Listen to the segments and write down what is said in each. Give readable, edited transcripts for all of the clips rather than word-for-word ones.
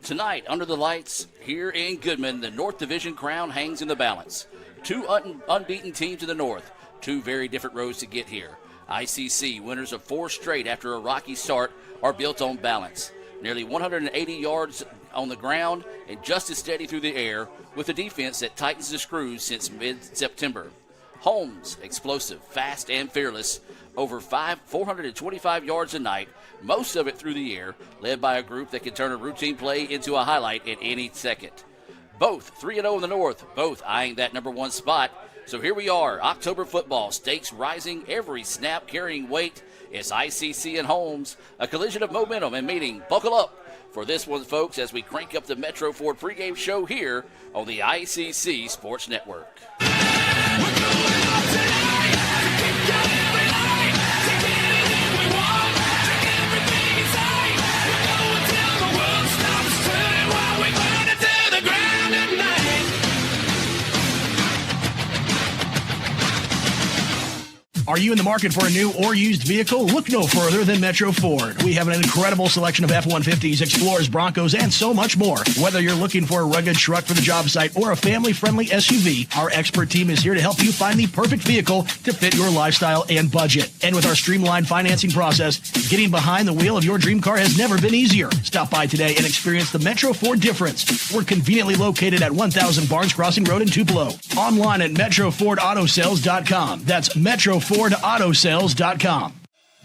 Tonight, under the lights, here in Goodman, the North Division crown hangs in the balance. Two unbeaten teams in the North, two very different roads to get here. ICC, winners of 4 straight after a rocky start, are built on balance. Nearly 180 yards on the ground and just as steady through the air, with a defense that tightens the screws since mid-September. Holmes, explosive, fast, and fearless, over 425 yards a night, most of it through the air, led by a group that can turn a routine play into a highlight at any second. Both 3-0 in the North, both eyeing that number 1 spot. So here we are, October football, stakes rising, every snap carrying weight. It's ICC and Holmes, a collision of momentum and meaning. Buckle up for this one, folks, as we crank up the Metro Ford pregame show here on the ICC Sports Network. Are you in the market for a new or used vehicle? Look no further than Metro Ford. We have an incredible selection of F-150s, Explorers, Broncos, and so much more. Whether you're looking for a rugged truck for the job site or a family-friendly SUV, our expert team is here to help you find the perfect vehicle to fit your lifestyle and budget. And with our streamlined financing process, getting behind the wheel of your dream car has never been easier. Stop by today and experience the Metro Ford difference. We're conveniently located at 1000 Barnes Crossing Road in Tupelo. Online at MetroFordAutoSales.com. That's MetroFordAutoSales.com.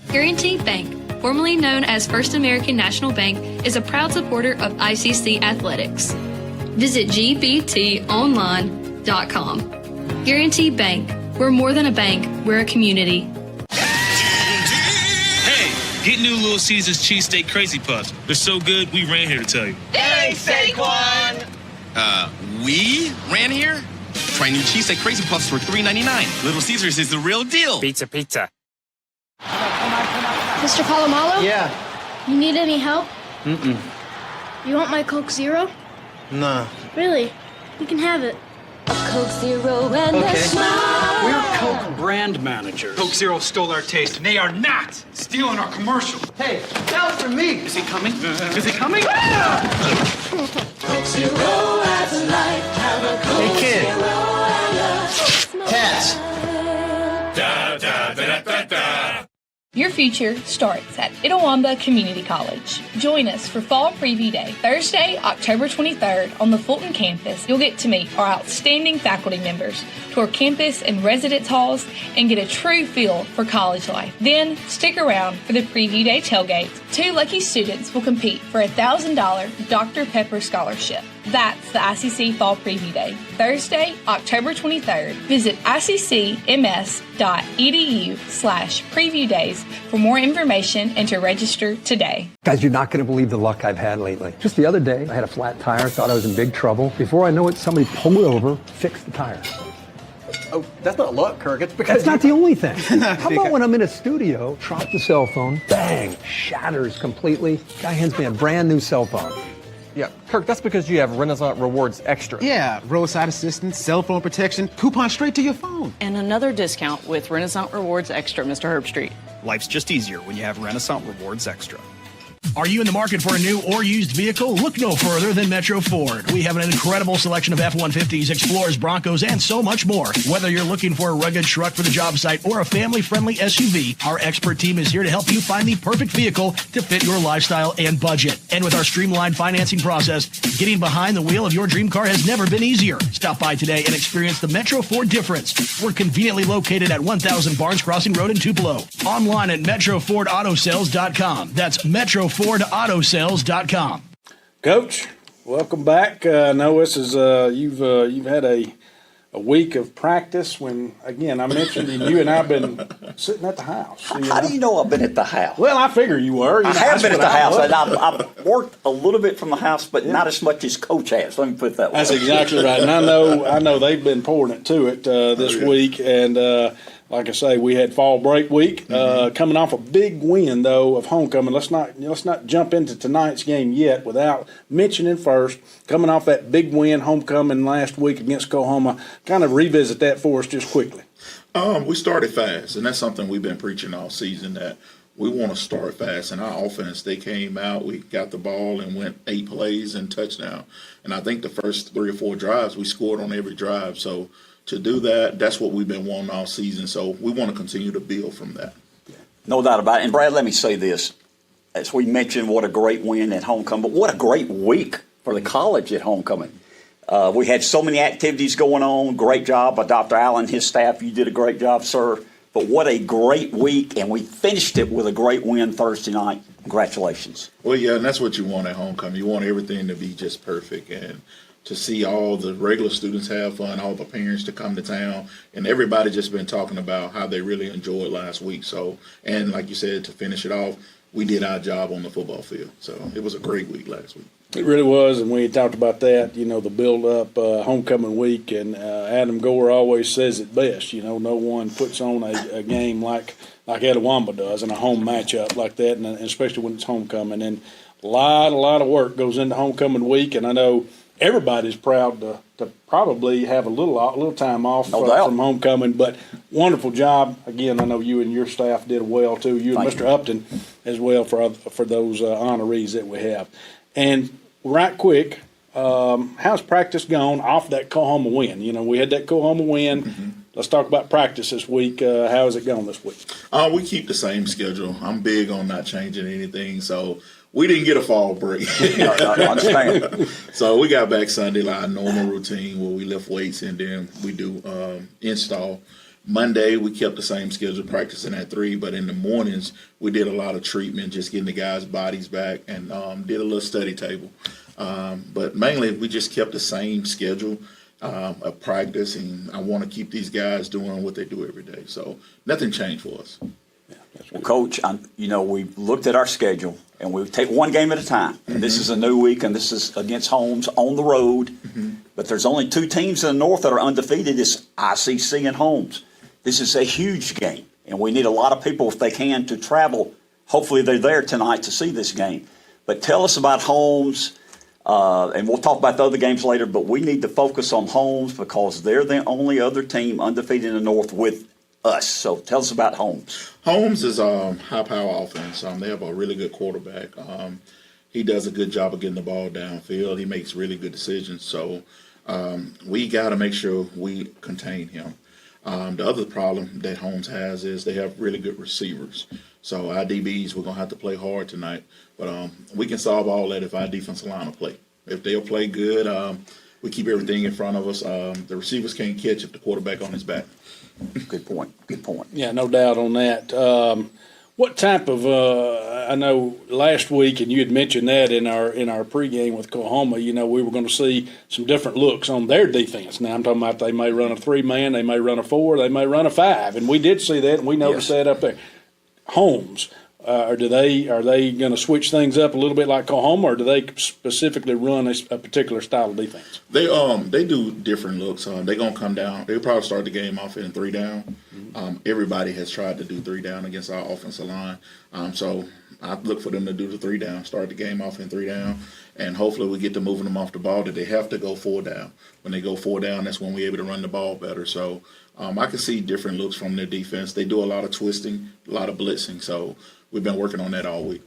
Guaranty Bank, formerly known as First American National Bank, is a proud supporter of ICC Athletics. Visit gbtonline.com. Guaranty Bank, we're more than a bank, we're a community. Hey, get new Little Caesars cheesesteak Crazy Puffs. They're so good, we ran here to tell you. Hey, Saquon! We ran here? Try new cheesesteak Crazy Puffs for $3.99. Little Caesars is the real deal. Pizza. Mr. Palomalo? Yeah. You need any help? Mm-mm. You want my Coke Zero? Nah. Really? You can have it. A Coke Zero and a smile. We're Coke brand managers. Coke Zero stole our taste, and they are not stealing our commercial. Hey, that was for me. Is he coming? Is he coming? Coke Zero adds life. Have a Coke Hey, kid. Zero and a Cats. Your future starts at Itawamba Community College. Join us for Fall Preview Day, Thursday, October 23rd on the Fulton campus. You'll get to meet our outstanding faculty members, tour campus and residence halls, and get a true feel for college life. Then, stick around for the Preview Day tailgate. 2 lucky students will compete for a $1,000 Dr. Pepper scholarship. That's the ICC Fall Preview Day, Thursday, October 23rd. Visit iccms.edu/preview days for more information and to register today. Guys, you're not going to believe the luck I've had lately. Just the other day, I had a flat tire, thought I was in big trouble. Before I know it, somebody pulled over, fixed the tire. Oh, that's not luck, Kirk. It's because That's not the only thing. How about when I'm in a studio, drop the cell phone, bang, shatters completely. Guy hands me a brand new cell phone. Yeah, Kirk, that's because you have Renaissance Rewards Extra. Yeah, roadside assistance, cell phone protection, coupon straight to your phone. And another discount with Renaissance Rewards Extra, Mr. Herbstreit. Life's just easier when you have Renaissance Rewards Extra. Are you in the market for a new or used vehicle? Look no further than Metro Ford. We have an incredible selection of F-150s, Explorers, Broncos, and so much more. Whether you're looking for a rugged truck for the job site or a family-friendly SUV, our expert team is here to help you find the perfect vehicle to fit your lifestyle and budget. And with our streamlined financing process, getting behind the wheel of your dream car has never been easier. Stop by today and experience the Metro Ford difference. We're conveniently located at 1000 Barnes Crossing Road in Tupelo. Online at MetroFordAutoSales.com. That's MetroFordAutoSales.com. Coach, welcome back. I know this is you've had a week of practice. When again, I mentioned you and I've been sitting at the house. How do you know I've been at the house? Well, I figure you were. I have been at the house, and I've worked a little bit from the house, but not as much as Coach has. Let me put it that way. That's exactly right. And I know they've been pouring it to it this week, and. Like I say, we had fall break week, coming off a big win though of homecoming. Let's not jump into tonight's game yet without mentioning first coming off that big win homecoming last week against Oklahoma. Kind of revisit that for us just quickly. We started fast, and that's something we've been preaching all season, that we want to start fast. And our offense, they came out, we got the ball and went 8 plays and touchdown. And I think the first 3 or 4 drives, we scored on every drive. So to do that, that's what we've been wanting all season. So we want to continue to build from that. No doubt about it. And Brad, let me say this. As we mentioned, what a great win at homecoming, but what a great week for the college at homecoming. We had so many activities going on. Great job by Dr. Allen and his staff. You did a great job, sir. But what a great week, and we finished it with a great win Thursday night. Congratulations. Well, yeah, and that's what you want at homecoming. You want everything to be just perfect, and to see all the regular students have fun, all the parents to come to town, and everybody just been talking about how they really enjoyed last week. So, and like you said, to finish it off, we did our job on the football field. So it was a great week last week. It really was, and we talked about that, the build-up homecoming week, and Adam Gore always says it best, no one puts on a game like Etowamba does in a home matchup like that, and especially when it's homecoming. And a lot of work goes into homecoming week, and I know everybody's proud to probably have a little time off from homecoming, but wonderful job. Again, I know you and your staff did well, too. You and Mr. Upton as well for those honorees that we have. And right quick, how's practice gone off that Oklahoma win? We had that Oklahoma win. Mm-hmm. Let's talk about practice this week. How has it gone this week? We keep the same schedule. I'm big on not changing anything, so we didn't get a fall break. I understand. So we got back Sunday, like our normal routine where we lift weights and then we do install. Monday, we kept the same schedule, practicing at 3, but in the mornings, we did a lot of treatment, just getting the guys' bodies back, and did a little study table. But mainly, we just kept the same schedule of practice, and I want to keep these guys doing what they do every day. So nothing changed for us. Well, Coach, we've looked at our schedule, and we take one game at a time. Mm-hmm. This is a new week, and this is against Holmes on the road. Mm-hmm. But there's only 2 teams in the North that are undefeated. It's ICC and Holmes. This is a huge game, and we need a lot of people, if they can, to travel. Hopefully they're there tonight to see this game. But tell us about Holmes, and we'll talk about the other games later, but we need to focus on Holmes because they're the only other team undefeated in the North with us. So tell us about Holmes. Holmes is a high-power offense. They have a really good quarterback. He does a good job of getting the ball downfield. He makes really good decisions. So we got to make sure we contain him. The other problem that Holmes has is they have really good receivers. So our DBs, we're going to have to play hard tonight. But we can solve all that if our defensive line will play. If they'll play good, we keep everything in front of us. The receivers can't catch if the quarterback on his back. Good point. Yeah, no doubt on that. What type of I know last week, and you had mentioned that in our pregame with Oklahoma, we were going to see some different looks on their defense. Now I'm talking about they may run a 3-man, they may run a 4, they may run a 5, and we did see that, and we noticed that up there. Holmes, are they going to switch things up a little bit like Oklahoma, or do they specifically run a particular style of defense? They do different looks. They're going to come down. They'll probably start the game off in 3 down. Everybody has tried to do 3 down against our offensive line. So I look for them to do the 3 down, start the game off in 3 down, and hopefully we get to moving them off the ball that they have to go 4 down. When they go 4 down, that's when we're able to run the ball better. So I can see different looks from their defense. They do a lot of twisting, a lot of blitzing. So we've been working on that all week.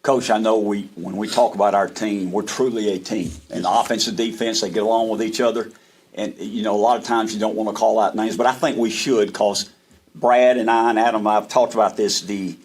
Coach, I know when we talk about our team, we're truly a team. And the offense and defense, they get along with each other. And, a lot of times you don't want to call out names, but I think we should because Brad and I and Adam, I've talked about this, the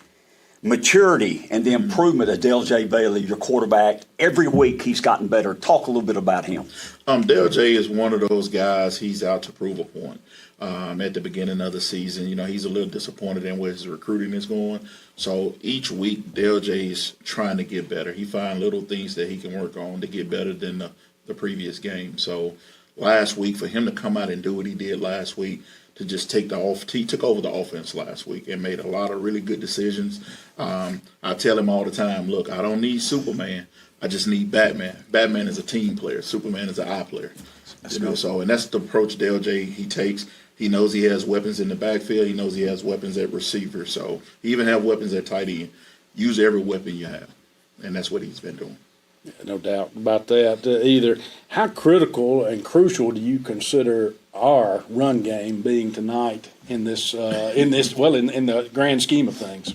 maturity and the improvement of Dale J. Bailey, your quarterback. Every week he's gotten better. Talk a little bit about him. Dale J. is one of those guys, he's out to prove a point. At the beginning of the season, he's a little disappointed in where his recruiting is going. So each week, Dale J. is trying to get better. He finds little things that he can work on to get better than the previous game. So last week, for him to come out and do what he did last week, to just he took over the offense last week and made a lot of really good decisions. I tell him all the time, look, I don't need Superman. I just need Batman. Batman is a team player. Superman is an eye player. So, and that's the approach Dale J. he takes. He knows he has weapons in the backfield. He knows he has weapons at receiver. So he even have weapons at tight end. Use every weapon you have, and that's what he's been doing. Yeah, no doubt about that. Either how critical and crucial do you consider our run game being tonight in the grand scheme of things?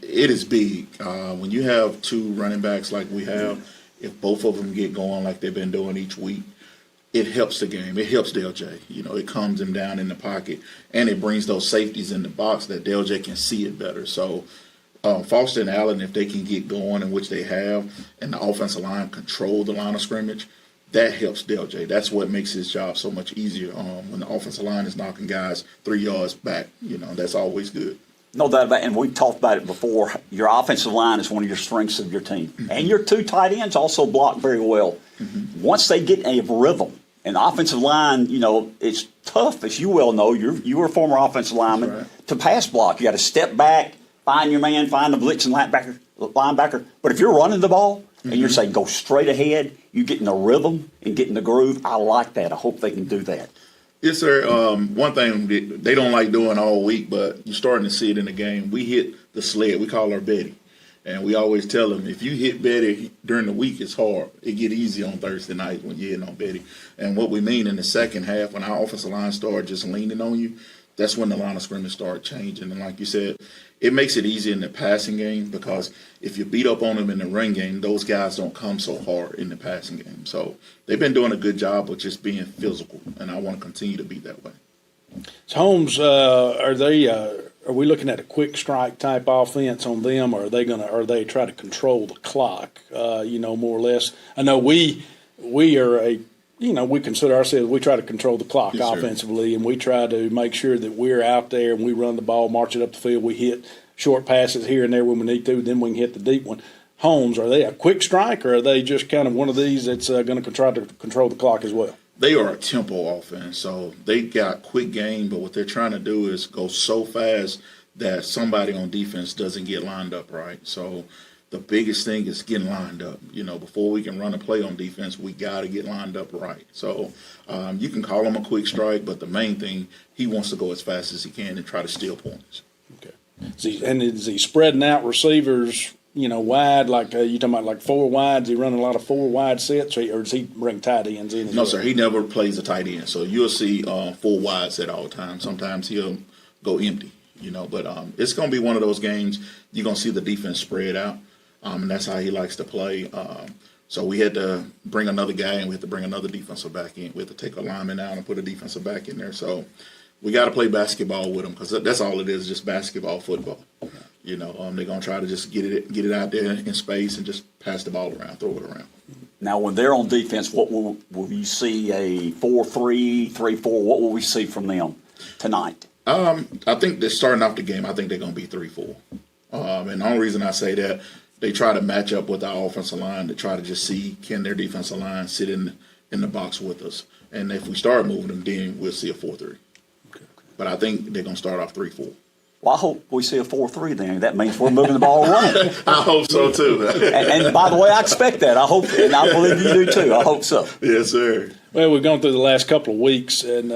It is big. When you have two running backs like we have, if both of them get going like they've been doing each week, it helps the game. It helps Dale J. It calms him down in the pocket, and it brings those safeties in the box that Dale J can see it better. So Foster and Allen, if they can get going, in which they have, and the offensive line control the line of scrimmage, that helps Dale J. That's what makes his job so much easier. When the offensive line is knocking guys 3 yards back, that's always good. No doubt about it, and we've talked about it before. Your offensive line is one of your strengths of your team. Mm-hmm. And your two tight ends also block very well. Mm-hmm. Once they get a rhythm, and the offensive line, it's tough, as you well know. You were a former offensive lineman. Right. To pass block. You got to step back, find your man, find the blitzing linebacker. But if you're running the ball and you're saying go straight ahead, you get in the rhythm and get in the groove. I like that. I hope they can do that. Yes, sir. One thing they don't like doing all week, but you're starting to see it in the game. We hit the sled. We call her Betty. And we always tell them, if you hit Betty during the week, it's hard. It get easy on Thursday night when you're hitting on Betty. And what we mean in the second half, when our offensive line start just leaning on you, that's when the line of scrimmage start changing. And like you said, it makes it easy in the passing game because if you beat up on them in the run game, those guys don't come so hard in the passing game. So they've been doing a good job of just being physical, and I want to continue to be that way. So Holmes, are we looking at a quick strike type offense on them, or are they try to control the clock? More or less. I know we are we consider ourselves, we try to control the clock offensively, and we try to make sure that we're out there and we run the ball, march it up the field. We hit short passes here and there when we need to, then we can hit the deep one. Holmes, are they a quick strike, or are they just kind of one of these that's going to try to control the clock as well? They are a tempo offense, so they got quick game, but what they're trying to do is go so fast that somebody on defense doesn't get lined up right. So the biggest thing is getting lined up. Before we can run a play on defense, we got to get lined up right. So you can call him a quick strike, but the main thing, he wants to go as fast as he can and try to steal points. Okay. Is he spreading out receivers, wide, like you talking about like four wides? Is he running a lot of four wide sets, or does he bring tight ends in? No, sir. He never plays a tight end. So you'll see four wide set all the time. Sometimes he'll go empty, But it's going to be one of those games you're going to see the defense spread out. And that's how he likes to play. So we had to bring another guy in. We had to bring another defensive back in. We had to take a lineman out and put a defensive back in there. So we got to play basketball with them because that's all it is, just basketball, football. They're going to try to just get it out there in space and just pass the ball around, throw it around. Now, when they're on defense, what will you see, a 4-3, 3-4? What will we see from them tonight? I think they're starting off the game. I think they're going to be 3-4. And the only reason I say that, they try to match up with our offensive line to try to just see, can their defensive line sit in the box with us? And if we start moving them, then we'll see a 4-3. Okay. But I think they're going to start off 3-4. Well, I hope we see a 4-3 then. That means we're moving the ball running. I hope so, too. and by the way, I expect that. I hope, and I believe you do, too. I hope so. Yes, sir. Well, we've gone through the last couple of weeks, and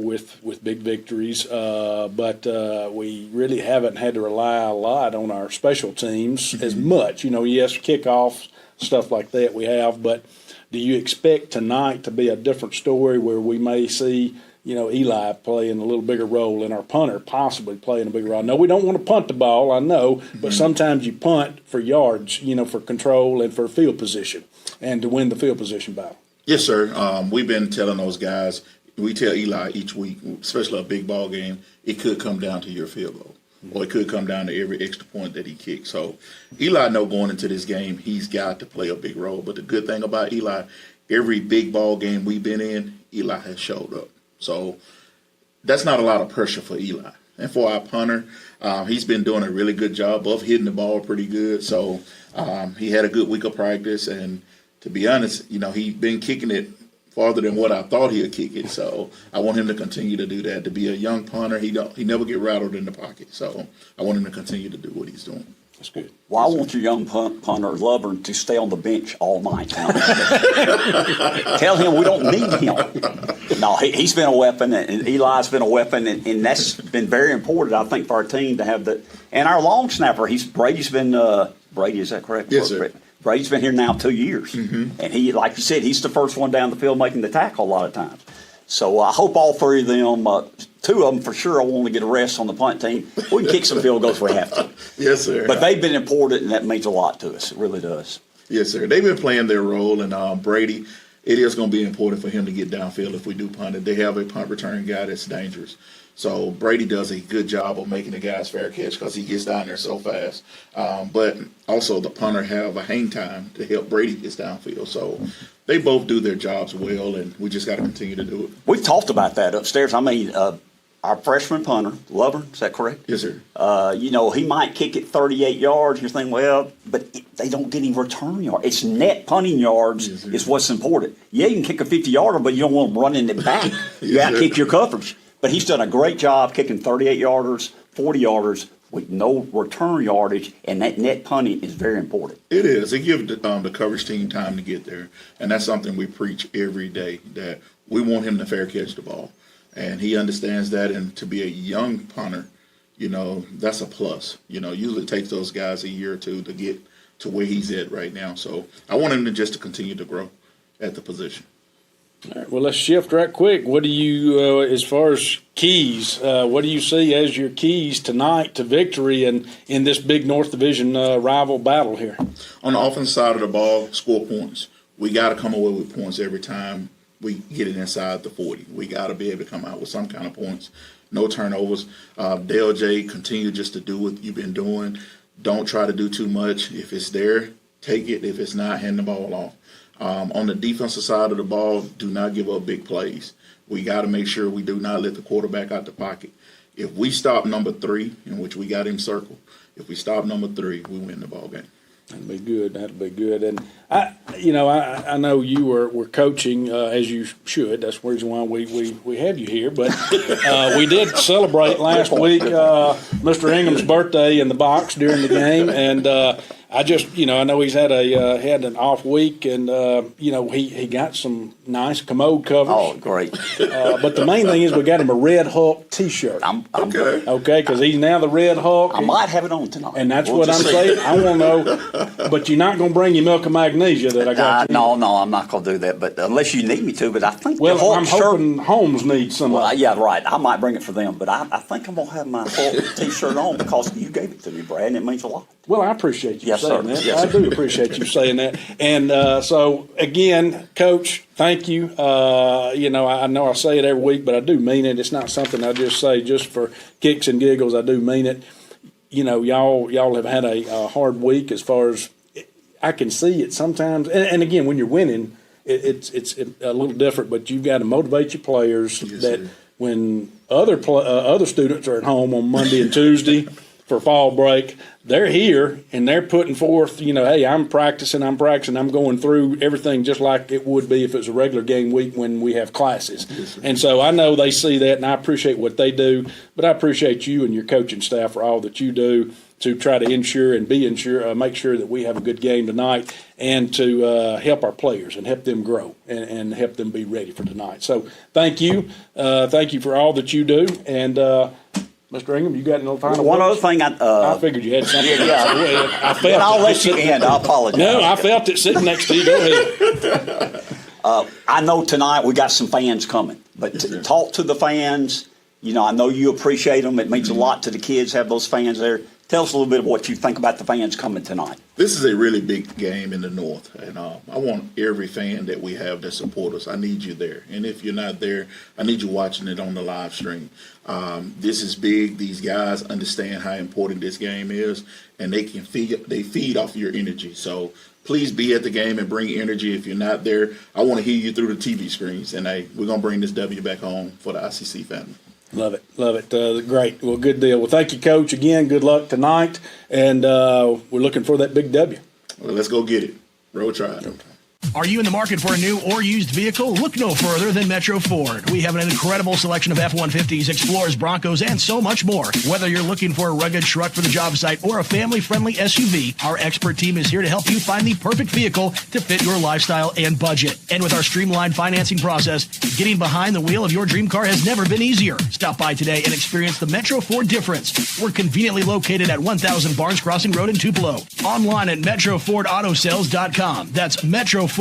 with big victories, but we really haven't had to rely a lot on our special teams as much. Yes, kickoffs, stuff like that we have, but do you expect tonight to be a different story where we may see, Eli playing a little bigger role and our punter possibly playing a bigger role? No, we don't want to punt the ball, I know, but sometimes you punt for yards, for control and for field position and to win the field position battle. Yes, sir. We've been telling those guys, we tell Eli each week, especially a big ball game, it could come down to your field goal. Or it could come down to every extra point that he kicks. So Eli know going into this game, he's got to play a big role. But the good thing about Eli, every big ball game we've been in, Eli has showed up. So that's not a lot of pressure for Eli. And for our punter, he's been doing a really good job of hitting the ball pretty good. So he had a good week of practice. And to be honest, he's been kicking it farther than what I thought he'd kick it. So I want him to continue to do that. To be a young punter, he never get rattled in the pocket. So I want him to continue to do what he's doing. That's good. Well, I want your young punter, Lovern, to stay on the bench all night. Tell him we don't need him. No, he's been a weapon, and Eli's been a weapon, and that's been very important, I think, for our team to have that. And our long snapper, Brady's been Brady, is that correct? Yes, sir. Brady's been here now 2 years. Mm-hmm. And he, like you said, he's the first one down the field making the tackle a lot of times. So I hope all three of them, two of them for sure, I want to get a rest on the punt team. We can kick some field goals if we have to. Yes, sir. But they've been important, and that means a lot to us. It really does. Yes, sir. They've been playing their role, and Brady, it is going to be important for him to get downfield if we do punt it. They have a punt return guy that's dangerous. So Brady does a good job of making the guys fair catch because he gets down there so fast. But also the punter have a hang time to help Brady get downfield. So they both do their jobs well, and we just got to continue to do it. We've talked about that upstairs. I mean, our freshman punter, Lover, is that correct? Yes, sir. He might kick it 38 yards. You're thinking, well, but they don't get any return yards. It's net punting yards is what's important. Yeah, you can kick a 50-yarder, but you don't want them running it back. You got to kick your coverage. But he's done a great job kicking 38-yarders, 40-yarders with no return yardage, and that net punting is very important. It is. It gives the coverage team time to get there, and that's something we preach every day, that we want him to fair catch the ball. And he understands that, and to be a young punter, that's a plus. Usually it takes those guys a year or two to get to where he's at right now. So I want him to continue to grow at the position. All right, well, let's shift right quick. What do you, as far as keys, what do you see as your keys tonight to victory and in this big North Division rival battle here? On the offensive side of the ball, score points. We got to come away with points every time we get it inside the 40. We got to be able to come out with some kind of points. No turnovers. Dale J, continue just to do what you've been doing. Don't try to do too much. If it's there, take it. If it's not, hand the ball off. On the defensive side of the ball, do not give up big plays. We got to make sure we do not let the quarterback out the pocket. If we stop number 3, in which we got him circled, if we stop number 3, we win the ball game. That'd be good. That'd be good. And I know you were coaching as you should. That's the reason why we have you here. But we did celebrate last week Mr. Ingham's birthday in the box during the game, and I just I know he's had an off week, and he got some nice commode covers. Oh, great! But the main thing is we got him a Red Hulk T-shirt. Okay, because he's now the Red Hulk. I might have it on tonight, and that's what I'm saying. I want to know, but you're not going to bring your milk of magnesia that I got. No, I'm not going to do that. But unless you need me to, but I think the Hulk I'm hoping Holmes needs some. Well, yeah, right. I might bring it for them, but I think I'm going to have my Hulk T-shirt on because you gave it to me, Brad, and it means a lot. Well, I appreciate you saying that. Yes, I do appreciate you saying that. And so, again, Coach, thank you. I know I say it every week, but I do mean it. It's not something I just say just for kicks and giggles. I do mean it. Y'all have had a hard week as far as I can see it sometimes. And again, when you're winning, it's a little different, but you've got to motivate your players when other students are at home on Monday and Tuesday for fall break, they're here and they're putting forth, hey, I'm practicing, I'm going through everything just like it would be if it was a regular game week when we have classes. Yes, and so I know they see that, and I appreciate what they do, but I appreciate you and your coaching staff for all that you do to try to make sure that we have a good game tonight and to help our players and help them grow and help them be ready for tonight. So thank you. Thank you for all that you do. And Mr. Ingham, you got no final One words? other thing, I figured you had something. I felt I'll let you end. I apologize. No, I felt it sitting next to you. Go ahead. I know tonight we got some fans coming, but talk to the fans. I know you appreciate them. It means a lot to the kids to have those fans there. Tell us a little bit of what you think about the fans coming tonight. This is a really big game in the North, and I want every fan that we have that support us. I need you there, and if you're not there, I need you watching it on the live stream. This is big. These guys understand how important this game is, and they feed off your energy. So please be at the game and bring energy. If you're not there, I want to hear you through the TV screens, and we're going to bring this W back home for the ICC family. Love it. Great. Well, good deal. Well, thank you, Coach. Again, good luck tonight, and we're looking for that big W. Well, let's go get it. Road Tribe. Are you in the market for a new or used vehicle? Look no further than Metro Ford. We have an incredible selection of F-150s, Explorers, Broncos, and so much more. Whether you're looking for a rugged truck for the job site or a family-friendly SUV, our expert team is here to help you find the perfect vehicle to fit your lifestyle and budget. And with our streamlined financing process, getting behind the wheel of your dream car has never been easier. Stop by today and experience the Metro Ford difference. We're conveniently located at 1000 Barnes Crossing Road in Tupelo. Online at MetroFordAutoSales.com. That's MetroFordAutoSales.com.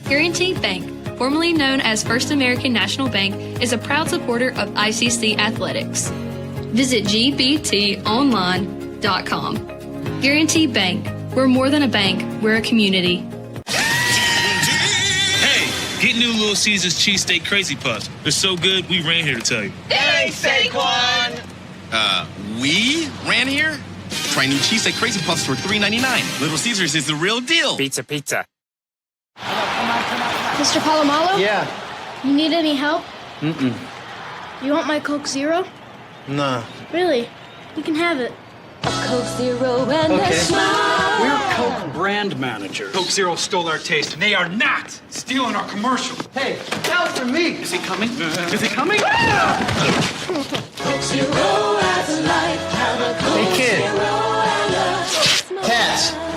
Guaranteed Bank, formerly known as First American National Bank, is a proud supporter of ICC athletics. Visit gbtonline.com. Guarantee Bank. We're more than a bank, we're a community. Hey, get new Little Caesars cheesesteak crazy puffs. They're so good, we ran here to tell you. Hey, Saquon! We ran here? Try new cheesesteak crazy puffs for $3.99. Little Caesars is the real deal. Pizza. Mr. Palomalo? Yeah. You need any help? Mm-mm. You want my Coke Zero? Nah. Really? You can have it. Coke Zero and a smile. We're Coke brand managers. Coke Zero stole our taste, and they are not stealing our commercial. Hey, that was for me. Is he coming? Is he coming? Coke Zero has a life. Have a Coke Hey, kid. Zero and a Cats. smile.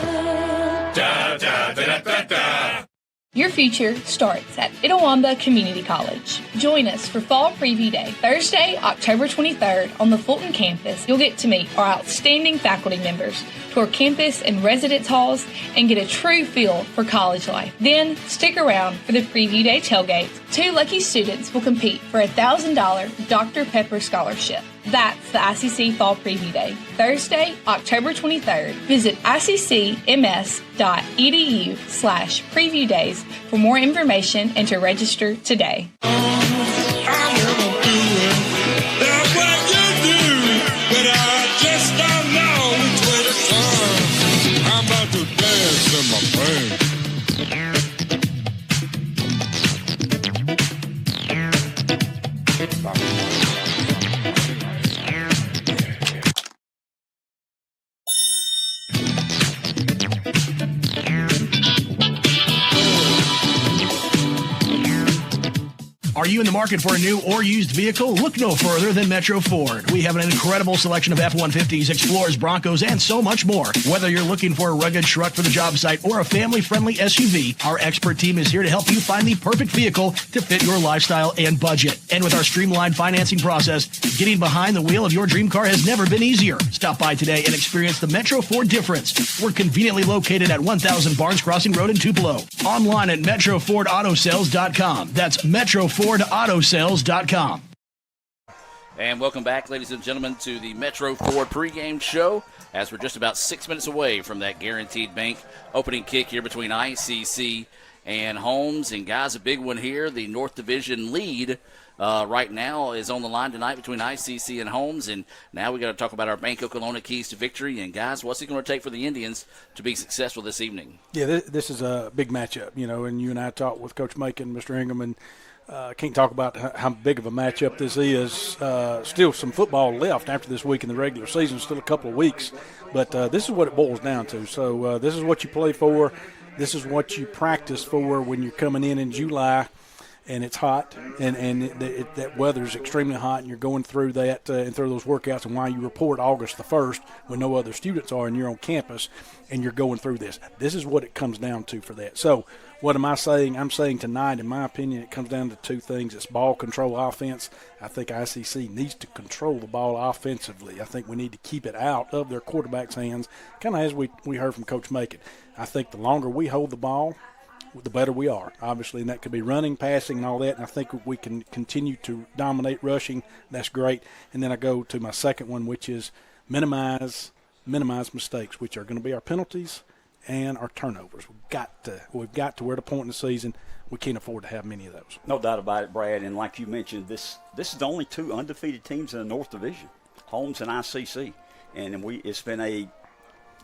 Your future starts at Itawamba Community College. Join us for Fall Preview Day, Thursday, October 23rd on the Fulton campus. You'll get to meet our outstanding faculty members, tour campus and residence halls, and get a true feel for college life. Then, stick around for the Preview Day tailgate. 2 lucky students will compete for a $1,000 Dr. Pepper Scholarship. That's the ICC Fall Preview Day, Thursday, October 23rd. Visit iccms.edu/preview days for more information and to register today. Are you in the market for a new or used vehicle? Look no further than Metro Ford. We have an incredible selection of F-150s, Explorers, Broncos, and so much more. Whether you're looking for a rugged truck for the job site or a family-friendly SUV, our expert team is here to help you find the perfect vehicle to fit your lifestyle and budget. And with our streamlined financing process, getting behind the wheel of your dream car has never been easier. Stop by today and experience the Metro Ford difference. We're conveniently located at 1000 Barnes Crossing Road in Tupelo. Online at MetroFordAutoSales.com. That's MetroFordAutoSales.com. And welcome back, ladies and gentlemen, to the Metro Ford pregame show, as we're just about 6 minutes away from that Guaranteed Bank opening kick here between ICC and Holmes. And, guys, a big one here. The North Division lead right now is on the line tonight between ICC and Holmes. And now we got to talk about our Bank Oklahoma keys to victory. And, guys, what's it going to take for the Indians to be successful this evening? Yeah, this is a big matchup, and you and I talked with Coach Macon, Mr. Ingham, and can't talk about how big of a matchup this is. Still some football left after this week in the regular season, still a couple of weeks. But this is what it boils down to. So this is what you play for. This is what you practice for when you're coming in July and it's hot and that weather's extremely hot and you're going through that and through those workouts. And while you report August the 1st when no other students are and you're on campus and you're going through this, this is what it comes down to for that. So what am I saying? I'm saying tonight, in my opinion, it comes down to two things. It's ball control offense. I think ICC needs to control the ball offensively. I think we need to keep it out of their quarterback's hands, kind of as we heard from Coach Macon. I think the longer we hold the ball, the better we are, obviously, and that could be running, passing, and all that, and I think we can continue to dominate rushing. That's great. And then I go to my second one, which is minimize mistakes, which are going to be our penalties and our turnovers. We've got to we're at a point in the season we can't afford to have many of those. No doubt about it, Brad. And like you mentioned, this is the only two undefeated teams in the North Division, Holmes and ICC. And it's been a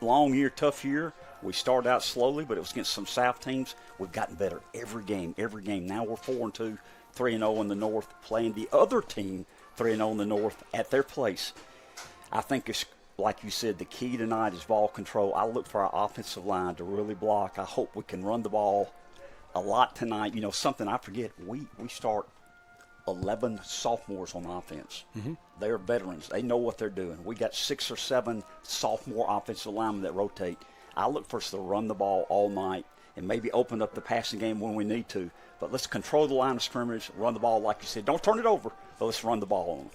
long year, tough year. We started out slowly, but it was against some South teams. We've gotten better every game. Now we're 4-2, 3-0 in the North, playing the other team 3-0 in the North at their place. I think it's, like you said, the key tonight is ball control. I look for our offensive line to really block. I hope we can run the ball a lot tonight. Something I forget, we start 11 sophomores on offense. Mm-hmm. They're veterans. They know what they're doing. We got 6 or 7 sophomore offensive linemen that rotate. I look for us to run the ball all night and maybe open up the passing game when we need to. But let's control the line of scrimmage, run the ball like you said. Don't turn it over, but let's run the ball on them.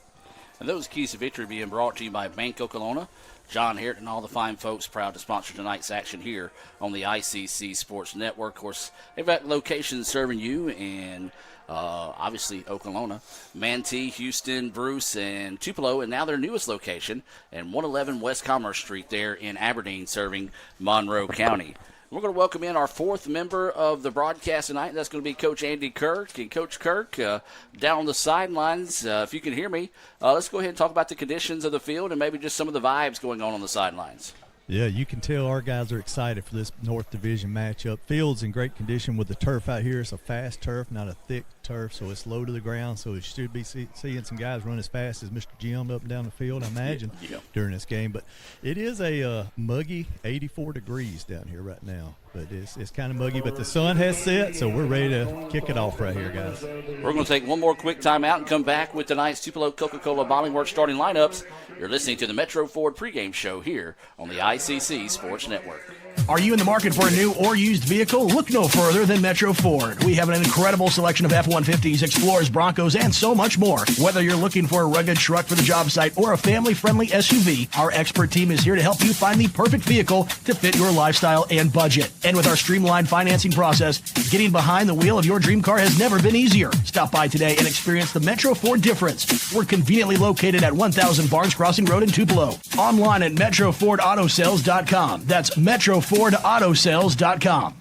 And those keys to victory being brought to you by Bank Oklahoma. John Harrison and all the fine folks proud to sponsor tonight's action here on the ICC Sports Network. Of course, they've got locations serving you in obviously Oklahoma, Manatee, Houston, Bruce, and Tupelo, and now their newest location and 111 West Commerce Street there in Aberdeen, serving Monroe County. We're going to welcome in our fourth member of the broadcast tonight. That's going to be Coach Andy Kirk. And Coach Kirk, down on the sidelines, if you can hear me, let's go ahead and talk about the conditions of the field and maybe just some of the vibes going on the sidelines. Yeah, you can tell our guys are excited for this North Division matchup. Field's in great condition with the turf out here. It's a fast turf, not a thick turf, so it's low to the ground. So it should be seeing some guys run as fast as Mr. Jim up and down the field, I imagine, during this game. But it is a muggy 84 degrees down here right now. But it's kind of muggy, but the sun has set, so we're ready to kick it off right here, guys. We're going to take one more quick timeout and come back with tonight's Tupelo Coca-Cola Bottling Works starting lineups. You're listening to the Metro Ford pregame show here on the ICC Sports Network. Are you in the market for a new or used vehicle? Look no further than Metro Ford. We have an incredible selection of F-150s, Explorers, Broncos, and so much more. Whether you're looking for a rugged truck for the job site or a family-friendly SUV, our expert team is here to help you find the perfect vehicle to fit your lifestyle and budget. And with our streamlined financing process, getting behind the wheel of your dream car has never been easier. Stop by today and experience the Metro Ford difference. We're conveniently located at 1000 Barnes Crossing Road in Tupelo. Online at MetroFordAutoSales.com. That's MetroFordAutoSales.com.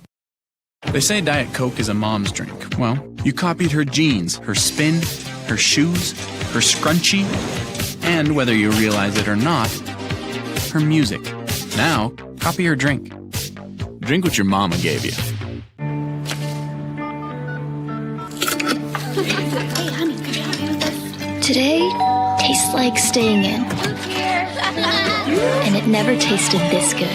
They say Diet Coke is a mom's drink. Well, you copied her jeans, her spin, her shoes, her scrunchie, and whether you realize it or not, her music. Now, copy her drink. Drink what your mama gave you. Hey, honey, could you help me with this? Today tastes like staying in. And it never tasted this good.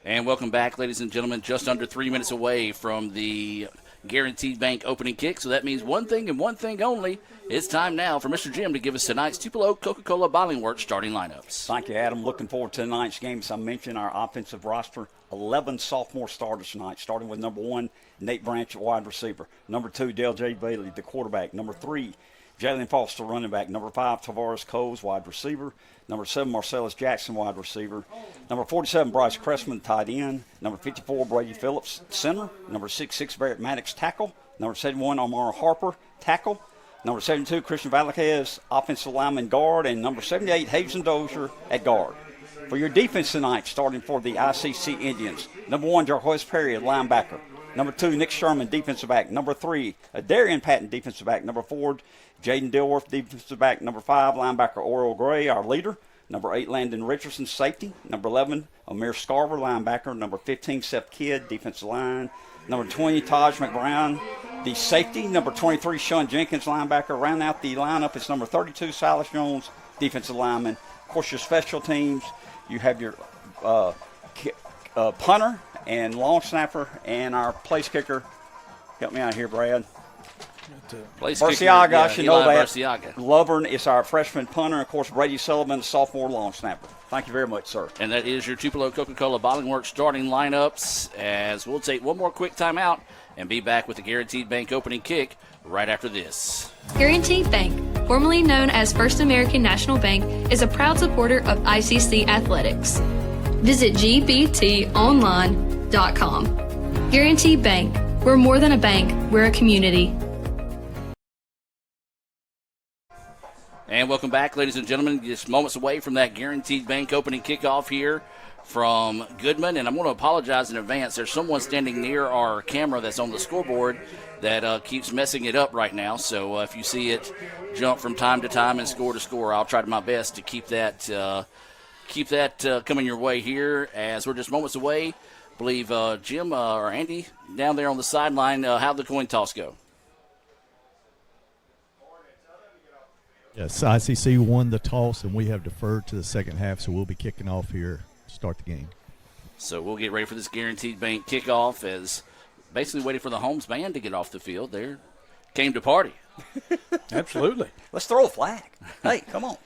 And welcome back, ladies and gentlemen. Just under 3 minutes away from the Guaranteed Bank opening kick. So that means one thing and one thing only. It's time now for Mr. Jim to give us tonight's Tupelo Coca-Cola Bottling Works starting lineups. Thank you, Adam. Looking forward to tonight's game. As I mentioned, our offensive roster, 11 sophomore starters tonight, starting with number 1, Nate Branch, wide receiver. Number 2, Dale J. Bailey, the quarterback. Number 3, Jalen Foster, running back. Number 5, Tavares Coles, wide receiver. Number 7, Marcellus Jackson, wide receiver. Number 47, Bryce Cressman, tight end. Number 54, Brady Phillips, center. Number 66, Barrett Maddox, tackle. Number 71, Amara Harper, tackle. Number 72, Christian Valquez, offensive lineman, guard. And number 78, Hazen Dozier at guard. For your defense tonight, starting for the ICC Indians, number 1, Jarquez Perry, linebacker. Number 2, Nick Sherman, defensive back. Number 3, Darian Patton, defensive back. Number 4, Jaden Dilworth, defensive back. Number 5, linebacker Oriel Gray, our leader. Number 8, Landon Richardson, safety. Number 11, Amir Scarver, linebacker. Number 15, Seth Kidd, defensive line. Number 20, Taj McBrown, the safety. Number 23, Sean Jenkins, linebacker. Round out the lineup is number 32, Silas Jones, defensive lineman. Of course, your special teams, you have your punter and long snapper and our place kicker. Help me out here, Brad. Barciaga, I should know that. Barciaga. Lovern is our freshman punter. Of course, Brady Sullivan, the sophomore long snapper. Thank you very much, sir. And that is your Tupelo Coca-Cola Bottling Works starting lineups, as we'll take one more quick timeout and be back with the Guaranteed Bank opening kick right after this. Guaranteed Bank, formerly known as First American National Bank, is a proud supporter of ICC athletics. Visit gbtonline.com. Guaranteed Bank, we're more than a bank, we're a community. And welcome back, ladies and gentlemen. Just moments away from that Guaranteed Bank opening kickoff here from Goodman. And I'm going to apologize in advance. There's someone standing near our camera that's on the scoreboard that keeps messing it up right now. So if you see it jump from time to time and score to score, I'll try my best to keep that coming your way here as we're just moments away. I believe Jim or Andy down there on the sideline, how'd the coin toss go? Yes, ICC won the toss, and we have deferred to the second half, so we'll be kicking off here to start the game. So we'll get ready for this Guaranteed Bank kickoff as basically waiting for the Holmes band to get off the field. They came to party. Absolutely. Let's throw a flag. Hey, come on.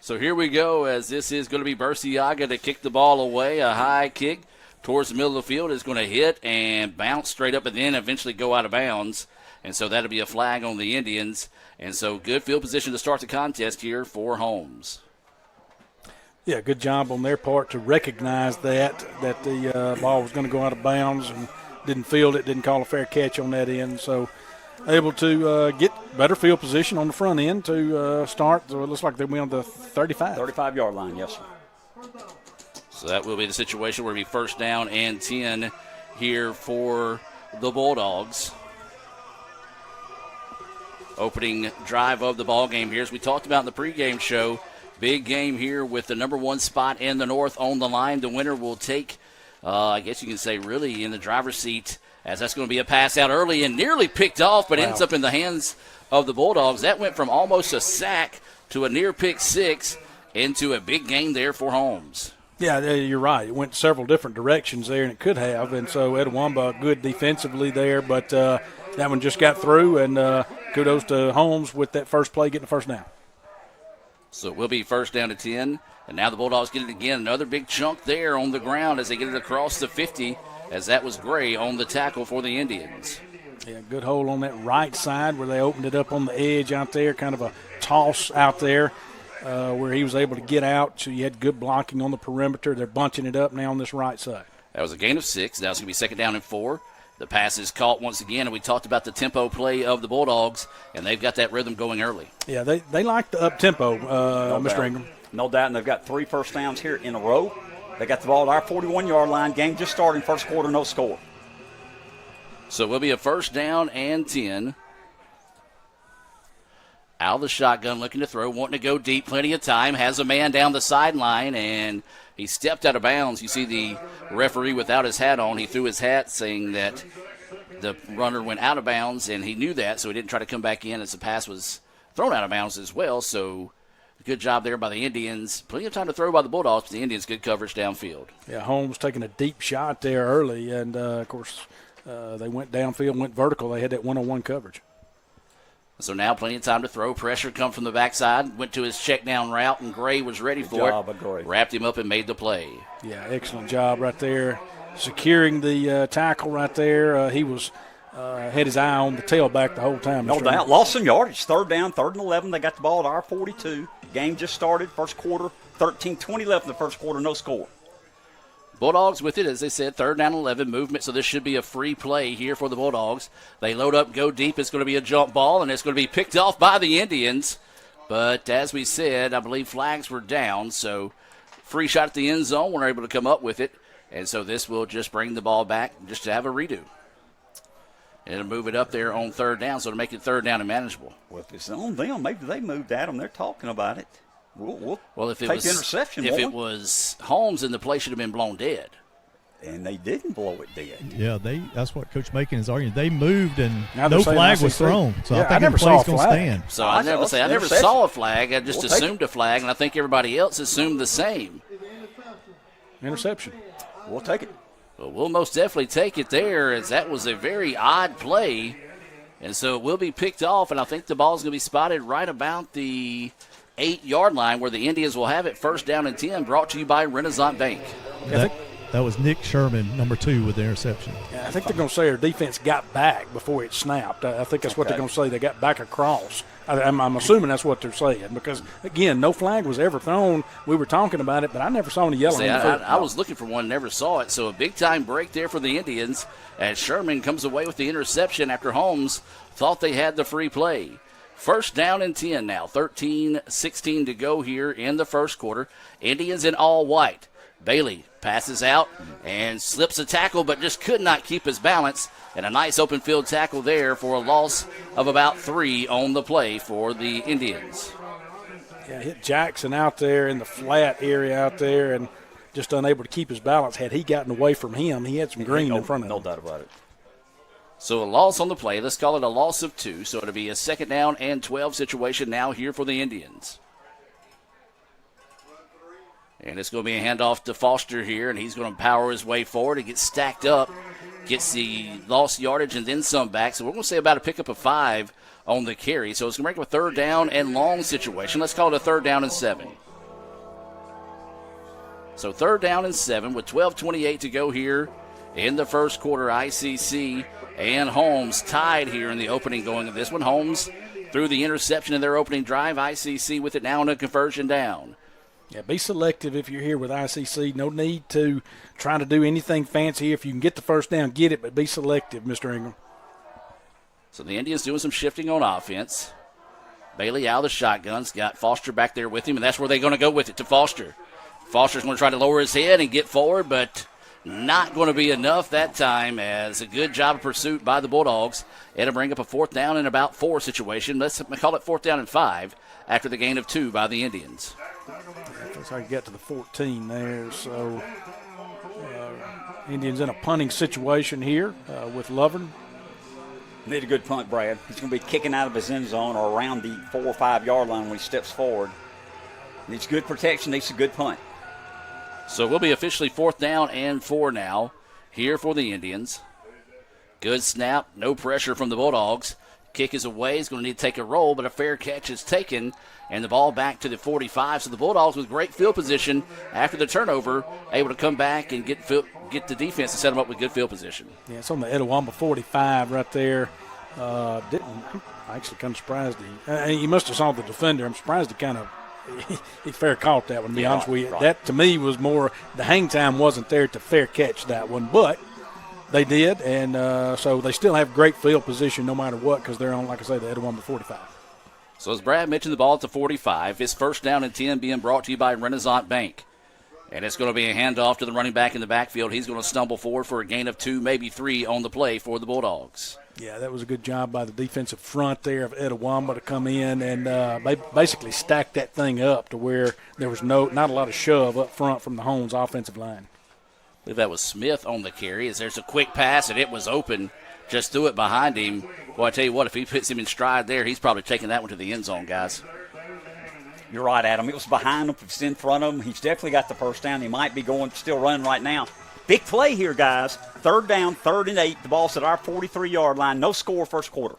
So here we go as this is going to be Barciaga to kick the ball away. A high kick towards the middle of the field is going to hit and bounce straight up and then eventually go out of bounds And so that'll be a flag on the Indians. And so good field position to start the contest here for Holmes. Yeah, good job on their part to recognize that the ball was going to go out of bounds and didn't field it, didn't call a fair catch on that end. So able to get better field position on the front end to start. So it looks like they'll be on the 35. 35-yard line, yes, sir. So that will be the situation where it'll be first down and 10 here for the Bulldogs. Opening drive of the ball game here, as we talked about in the pregame show. Big game here with the number 1 spot in the North on the line. The winner will take, I guess you can say, really in the driver's seat, as that's going to be a pass out early and nearly picked off, but ends up in the hands of the Bulldogs. That went from almost a sack to a near pick six into a big gain there for Holmes. Yeah, you're right. It went several different directions there, and it could have. And so Etowamba good defensively there, but that one just got through, and kudos to Holmes with that first play getting the first down. So it will be first down to 10. And now the Bulldogs get it again. Another big chunk there on the ground as they get it across the 50, as that was Gray on the tackle for the Indians. Yeah, good hole on that right side where they opened it up on the edge out there, kind of a toss out there where he was able to get out. So you had good blocking on the perimeter. They're bunching it up now on this right side. That was a gain of 6. Now it's going to be second down and 4. The pass is caught once again, and we talked about the tempo play of the Bulldogs, and they've got that rhythm going early. Yeah, they like the up-tempo, Mr. Ingram. No doubt, and they've got 3 first downs here in a row. They got the ball at our 41-yard line. Game just started, first quarter, no score. So it will be a first down and 10. Out of the shotgun, looking to throw, wanting to go deep, plenty of time, has a man down the sideline, and he stepped out of bounds. You see the referee without his hat on. He threw his hat saying that the runner went out of bounds, and he knew that, so he didn't try to come back in as the pass was thrown out of bounds as well. So good job there by the Indians. Plenty of time to throw by the Bulldogs, but the Indians good coverage downfield. Yeah, Holmes taking a deep shot there early, and, of course, they went downfield, went vertical. They had that one-on-one coverage. So now plenty of time to throw. Pressure come from the backside. Went to his check down route, and Gray was ready for it. Wrapped him up and made the play. Yeah, excellent job right there. Securing the tackle right there. He was had his eye on the tailback the whole time. No doubt. Lost some yardage. Third down, 3rd and 11. They got the ball at our 42. Game just started. First quarter, 13-20 left in the first quarter, no score. Bulldogs with it, as they said, 3rd down 11 movement, so this should be a free play here for the Bulldogs. They load up, go deep. It's going to be a jump ball, and it's going to be picked off by the Indians. But as we said, I believe flags were down, so free shot at the end zone. We're able to come up with it, and so this will just bring the ball back just to have a redo. And it'll move it up there on 3rd down, so to make it 3rd down and manageable. Well, if it's on them, maybe they moved at them. They're talking about it. We'll if it take was the interception. If it was Holmes, then the play should have been blown dead. And they didn't blow it dead. Yeah, that's what Coach Macon is arguing. They moved and now no flag was thrown. So I think the play's going to stand. So I never saw a flag. I just assumed a flag, and I think everybody else assumed the same. Interception. We'll take it. Well, we'll most definitely take it there, as that was a very odd play. And so it will be picked off, and I think the ball's going to be spotted right about the 8-yard line where the Indians will have it. First down and 10, brought to you by Renaissance Bank. That was Nick Sherman, number 2, with the interception. Yeah, I think they're going to say our defense got back before it snapped. I think that's what they're going to say. They got back across. I'm assuming that's what they're saying because, again, no flag was ever thrown. We were talking about it, but I never saw any yelling. I was looking for one, never saw it. So a big-time break there for the Indians as Sherman comes away with the interception after Holmes thought they had the free play. First down and 10 now, 13-16 to go here in the first quarter. Indians in all white. Bailey passes out and slips a tackle, but just could not keep his balance. And a nice open field tackle there for a loss of about 3 on the play for the Indians. Yeah, hit Jackson out there in the flat area out there and just unable to keep his balance. Had he gotten away from him, he had some green in front of him. No doubt about it. So a loss on the play. Let's call it a loss of 2. So it'll be a second down and 12 situation now here for the Indians. And it's going to be a handoff to Foster here, and he's going to power his way forward. He gets stacked up, gets the lost yardage and then some back. So we're going to say about a pickup of 5 on the carry. So it's going to make a 3rd down and long situation. Let's call it a 3rd down and 7. So 3rd down and 7 with 12:28 to go here in the first quarter. ICC and Holmes tied here in the opening going of this one. Holmes threw the interception in their opening drive. ICC with it now on a conversion down. Yeah, be selective if you're here with ICC. No need to try to do anything fancy. If you can get the first down, get it, but be selective, Mr. Ingram. So the Indians doing some shifting on offense. Bailey out of the shotguns. Got Foster back there with him, and that's where they're going to go with it, to Foster. Foster's going to try to lower his head and get forward, but not going to be enough that time, as a good job of pursuit by the Bulldogs. It'll bring up a 4th down and about 4 situation. Let's call it 4th down and 5 after the gain of 2 by the Indians. Looks like I get to the 14 there. So Indians in a punting situation here with Lovern. Need a good punt, Brad. He's going to be kicking out of his end zone or around the 4 or 5 yard line when he steps forward. Needs good protection, needs a good punt. So we'll be officially 4th down and 4 now here for the Indians. Good snap, no pressure from the Bulldogs. Kick is away. He's going to need to take a roll, but a fair catch is taken, and the ball back to the 45. So the Bulldogs with great field position after the turnover, able to come back and get the defense to set them up with good field position. Yeah, it's on the Etowamba 45 right there. I'm actually kind of surprised he must have saw the defender. I'm surprised he fair caught that one, to be honest with you. Right. That, to me, was more the hang time wasn't there to fair catch that one, but they did, and so they still have great field position no matter what, because they're on, like I say, the Etowamba 45. So as Brad mentioned, the ball at the 45. His first down and 10 being brought to you by Renaissance Bank. And it's going to be a handoff to the running back in the backfield. He's going to stumble forward for a gain of 2, maybe 3 on the play for the Bulldogs. Yeah, that was a good job by the defensive front there of Etowamba to come in and basically stack that thing up to where there was not a lot of shove up front from the Holmes offensive line. I believe that was Smith on the carry, as there's a quick pass, and it was open. Just threw it behind him. Boy, I tell you what, if he puts him in stride there, he's probably taking that one to the end zone, guys. You're right, Adam. It was behind him. It's in front of him. He's definitely got the first down. He might be still running right now. Big play here, guys. 3rd down, 3rd and 8. The ball's at our 43-yard line. No score first quarter.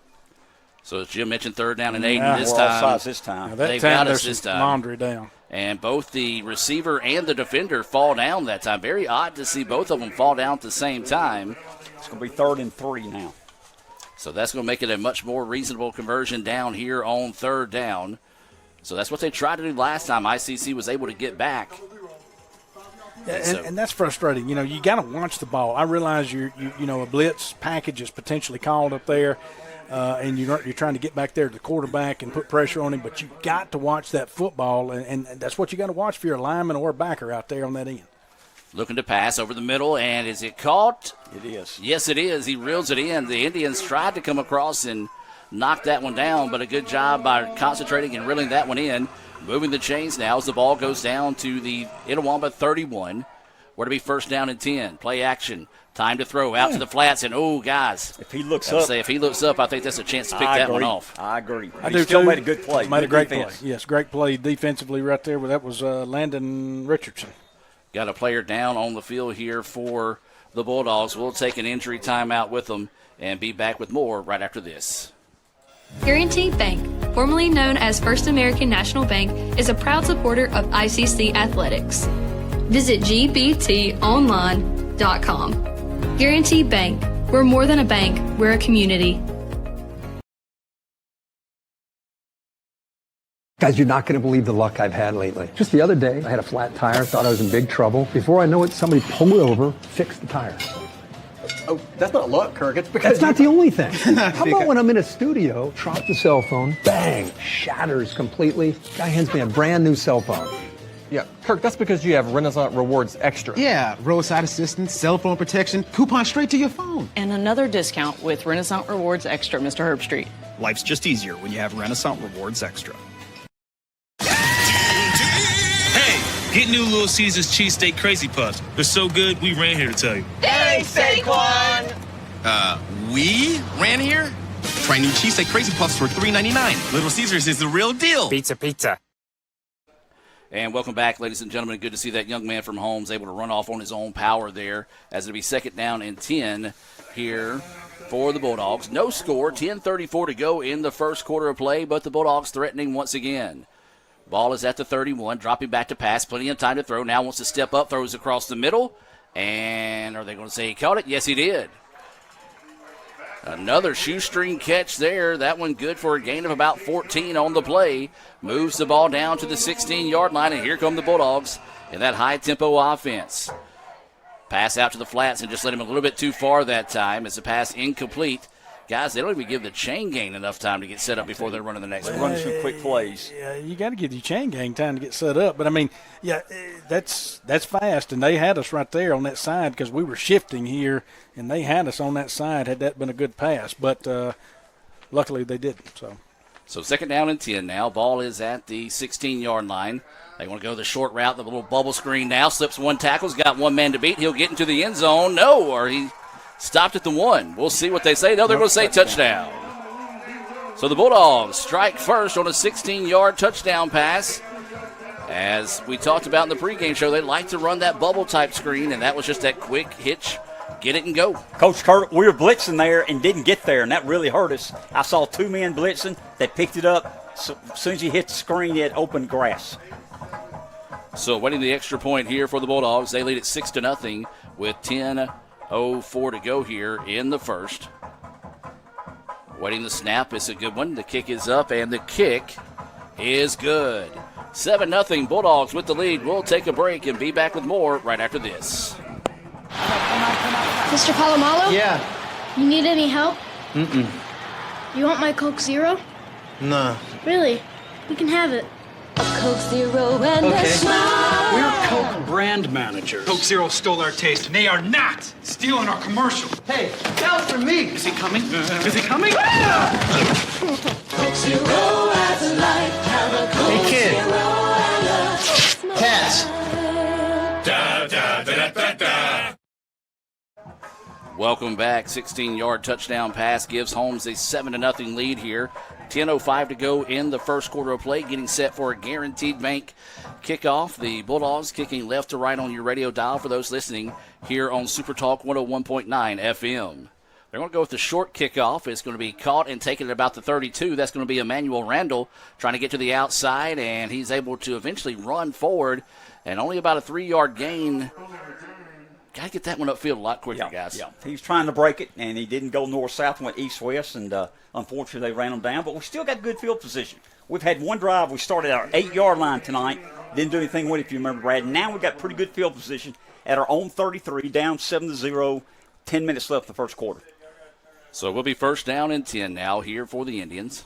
So as Jim mentioned, 3rd down and 8 this time. Now they've got us this time. Laundry down. And both the receiver and the defender fall down that time. Very odd to see both of them fall down at the same time. It's going to be 3rd and 3 now. So that's going to make it a much more reasonable conversion down here on 3rd down. So that's what they tried to do last time. ICC was able to get back. And that's frustrating. You know, you got to watch the ball. I realize you a blitz package is potentially called up there, and you're trying to get back there to the quarterback and put pressure on him, but you got to watch that football, and that's what you got to watch for your lineman or backer out there on that end. Looking to pass over the middle, and is it caught? It is. Yes, it is. He reels it in. The Indians tried to come across and knock that one down, but a good job by concentrating and reeling that one in. Moving the chains now as the ball goes down to the Etowamba 31. Where to be 1st down and 10. Play action. Time to throw out to the flats. And, guys. If he looks up, I think that's a chance to pick that one off. I agree. I He do still too. made a good play. Made a great defense. play. Yes, great play defensively right there. But that was Landon Richardson. Got a player down on the field here for the Bulldogs. We'll take an injury timeout with them and be back with more right after this. Guaranty Bank, formerly known as First American National Bank, is a proud supporter of ICC athletics. Visit gbtonline.com. Guaranty Bank. We're more than a bank, we're a community. Guys, you're not going to believe the luck I've had lately. Just the other day, I had a flat tire, thought I was in big trouble. Before I know it, somebody pulled over, fixed the tire. Oh, that's not luck, Kirk. It's because that's not the only thing. How about when I'm in a studio, drop the cell phone, bang, shatters completely. Guy hands me a brand new cell phone. Yeah, Kirk, that's because you have Renaissance Rewards Extra. Yeah, roadside assistance, cell phone protection, coupon straight to your phone. And another discount with Renaissance Rewards Extra, Mr. Herbstreit. Life's just easier when you have Renaissance Rewards Extra. Get new Little Caesars cheesesteak crazy puffs. They're so good, we ran here to tell you. Thanks, Saquon! We ran here? Try new cheesesteak crazy puffs for $3.99. Little Caesars is the real deal. Pizza. And welcome back, ladies and gentlemen. Good to see that young man from Holmes able to run off on his own power there, as it'll be 2nd down and 10 here for the Bulldogs. No score, 10:34 to go in the first quarter of play, but the Bulldogs threatening once again. Ball is at the 31, dropping back to pass. Plenty of time to throw. Now wants to step up, throws across the middle, And are they going to say he caught it? Yes, he did. Another shoestring catch there. That one good for a gain of about 14 on the play. Moves the ball down to the 16-yard line, and here come the Bulldogs in that high-tempo offense. Pass out to the flats and just let him a little bit too far that time. It's a pass incomplete. Guys, they don't even give the chain gang enough time to get set up before they're running the next one. Running some quick plays. Yeah, you got to give the chain gang time to get set up. But, I mean, yeah, that's fast. And they had us right there on that side because we were shifting here, and they had us on that side had that been a good pass. But luckily they didn't. So second down and 10 now. Ball is at the 16-yard line. They want to go the short route, the little bubble screen now. Slips one tackle. He's got one man to beat. He'll get into the end zone. No, or he stopped at the 1. We'll see what they say. No, they're going to say touchdown. So the Bulldogs strike first on a 16-yard touchdown pass. As we talked about in the pregame show, they like to run that bubble-type screen, and that was just that quick hitch, get it and go. Coach Kurt, we were blitzing there and didn't get there, and that really hurt us. I saw 2 men blitzing. They picked it up. So as soon as you hit the screen, it opened grass. So winning the extra point here for the Bulldogs. They lead it 6-0 with 10:04 to go here in the first. Waiting the snap. It's a good one. The kick is up, and the kick is good. 7-0 Bulldogs with the lead. We'll take a break and be back with more right after this. Mr. Palomalo? Yeah. You need any help? Mm-mm. You want my Coke Zero? Nah. Really? You can have it. A Coke Zero and a smile. We're Coke brand managers. Coke Zero stole our taste, and they are not stealing our commercial. Hey, that was for me. Is he coming? Is he coming? Coke Zero adds life. Have a Coke Hey, kid. Zero and a smile. Cats. Da, da, da, da, da. Welcome back. 16-yard touchdown pass gives Holmes a 7-0 lead here. 10:05 to go in the first quarter of play. Getting set for a guaranteed bank kickoff. The Bulldogs kicking left to right on your radio dial for those listening here on Super Talk 101.9 FM. They're going to go with the short kickoff. It's going to be caught and taken at about the 32. That's going to be Emmanuel Randall trying to get to the outside, and he's able to eventually run forward, and only about a 3-yard gain. Got to get that one upfield a lot quicker, guys. Yeah, he was trying to break it, and he didn't go north-south, went east-west, and unfortunately they ran him down. But we still got good field position. We've had one drive. We started at our 8-yard line tonight. Didn't do anything with it, if you remember, Brad. Now we've got pretty good field position at our own 33, down 7-0, 10 minutes left the first quarter. So it will be first down and 10 now here for the Indians.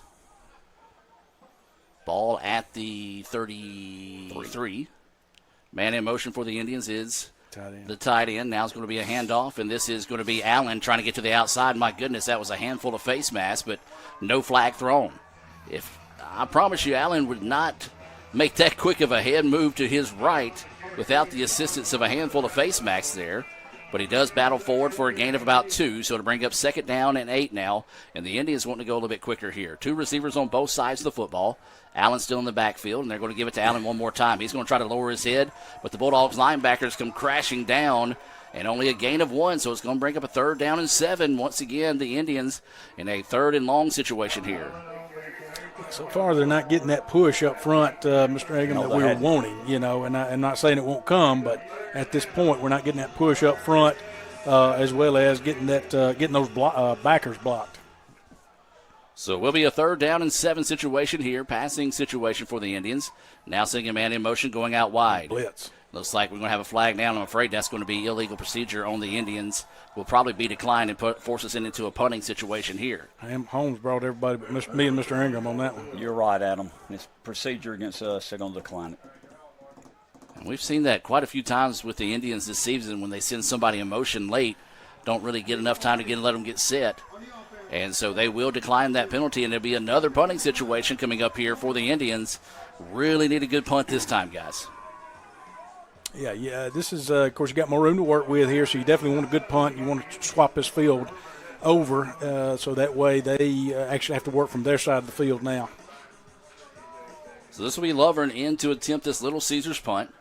Ball at the 33. Man in motion for the Indians is the tight end. Now it's going to be a handoff, and this is going to be Allen trying to get to the outside. My goodness, that was a handful of face masks, but no flag thrown. I promise you, Allen would not make that quick of a head move to his right without the assistance of a handful of face masks there. But he does battle forward for a gain of about 2, so to bring up second down and 8 now. And the Indians want to go a little bit quicker here. 2 receivers on both sides of the football. Allen still in the backfield, and they're going to give it to Allen one more time. He's going to try to lower his head, but the Bulldogs linebackers come crashing down, and only a gain of 1, so it's going to bring up a third down and 7. Once again, the Indians in a third and long situation here. So far, they're not getting that push up front, Mr. Egan, that we were wanting, and I'm not saying it won't come, but at this point, we're not getting that push up front as well as getting those backers blocked. So it will be a third down and 7 situation here, passing situation for the Indians. Now seeing a man in motion going out wide. Blitz. Looks like we're going to have a flag down. I'm afraid that's going to be illegal procedure on the Indians. Will probably be declined and force us into a punting situation here. Holmes brought everybody but me and Mr. Ingram on that one. You're right, Adam. It's procedure against us. They're going to decline it. And we've seen that quite a few times with the Indians this season when they send somebody in motion late, don't really get enough time to let them get set. And so they will decline that penalty, and there'll be another punting situation coming up here for the Indians. Really need a good punt this time, guys. Yeah. This is, of course, you got more room to work with here, so you definitely want a good punt. You want to swap this field over so that way they actually have to work from their side of the field now. So this will be Lovern in to attempt this Little Caesars punt.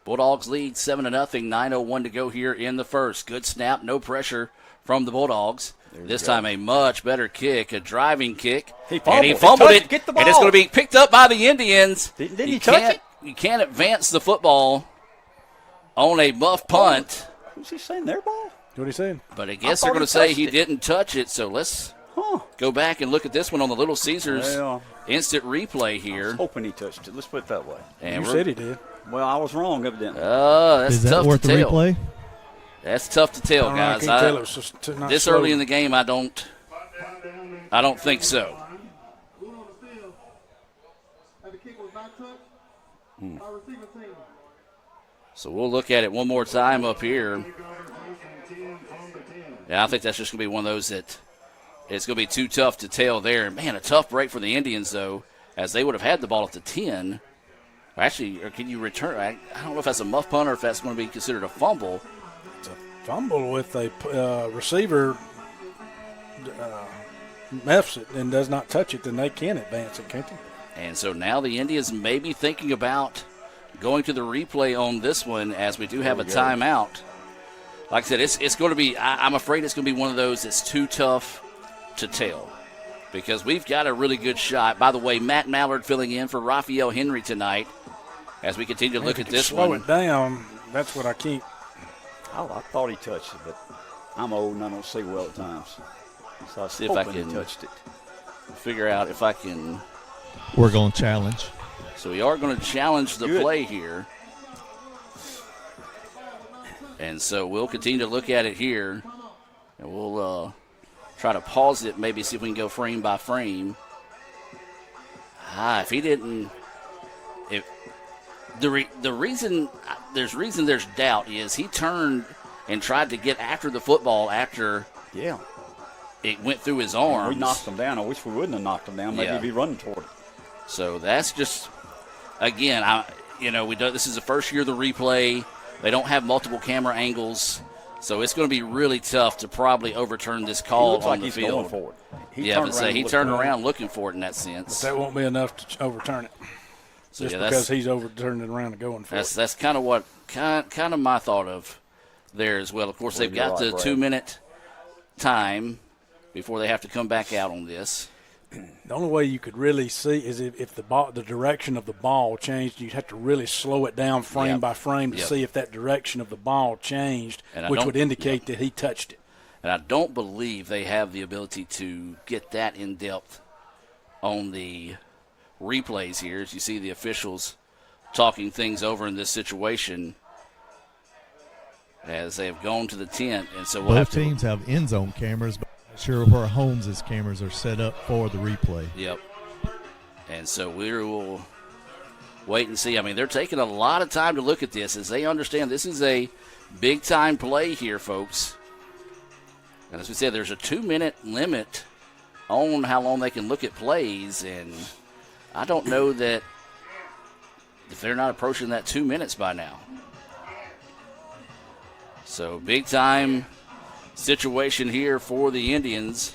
Bulldogs lead 7-0, 9:01 to go here in the first. Good snap, no pressure from the Bulldogs. This time a much better kick, a driving kick. He fumbled it, Get the ball. and it's going to be picked up by the Indians. Didn't he touch it? You can't advance the football. on a muff punt. Who's he saying their ball? What are you saying? But I guess they're going to say he didn't touch it, so let's go back and look at this one on the Little Caesars instant replay here. I was hoping he touched it. Let's put it that way. And you said he did. Well, I was wrong, evidently. That's Is that tough worth to the tell. replay? That's tough to tell, guys. I can't tell. It was just not this slow. early in the game, I don't think so. So we'll look at it one more time up here. Yeah, I think that's just going to be one of those that it's going to be too tough to tell there. Man, a tough break for the Indians, though, as they would have had the ball at the 10. Actually, or can you return? I don't know if that's a muff punt or if that's going to be considered a fumble. It's a fumble if a receiver muffs it and does not touch it, then they can advance it, can't they? And so now the Indians may be thinking about going to the replay on this one, as we do have a timeout. Like I said, it's going to be, I'm afraid it's going to be one of those that's too tough to tell, because we've got a really good shot. By the way, Matt Mallard filling in for Raphael Henry tonight as we continue to look at this slow one. It down. That's what I can't. I thought he touched it, but I'm old and I don't see well at times. So I was See if I hoping can he touched it. Figure out if I can. We're going to challenge. So we are going to challenge the play here. And so we'll continue to look at it here. And we'll try to pause it, maybe see if we can go frame by frame. If he didn't. The reason there's doubt is he turned and tried to get after the football after it went through his arms. We knocked him down. I wish we wouldn't have knocked him down. Maybe he'd be running toward it. So that's just, again, this is the first year of the replay. They don't have multiple camera angles, so it's going to be really tough to probably overturn this call on the field. Going for it. He turned around looking for it in that sense. But that won't be enough to overturn it. So just because he's overturned it around and going for it. That's kind of what kind of my thought of there as well. Of course, they've got the 2-minute time before they have to come back out on this. The only way you could really see is if the direction of the ball changed. You'd have to really slow it down frame by frame to see if that direction of the ball changed, which would indicate that he touched it. And I don't believe they have the ability to get that in depth on the replays here, as you see the officials talking things over in this situation as they have gone to the tent. And so both teams have end zone cameras, but I'm not sure where Holmes' cameras are set up for the replay. Yep. And so we will wait and see. I mean, they're taking a lot of time to look at this as they understand this is a big-time play here, folks. And as we said, there's a 2-minute limit on how long they can look at plays, and I don't know that if they're not approaching that 2 minutes by now. So big-time situation here for the Indians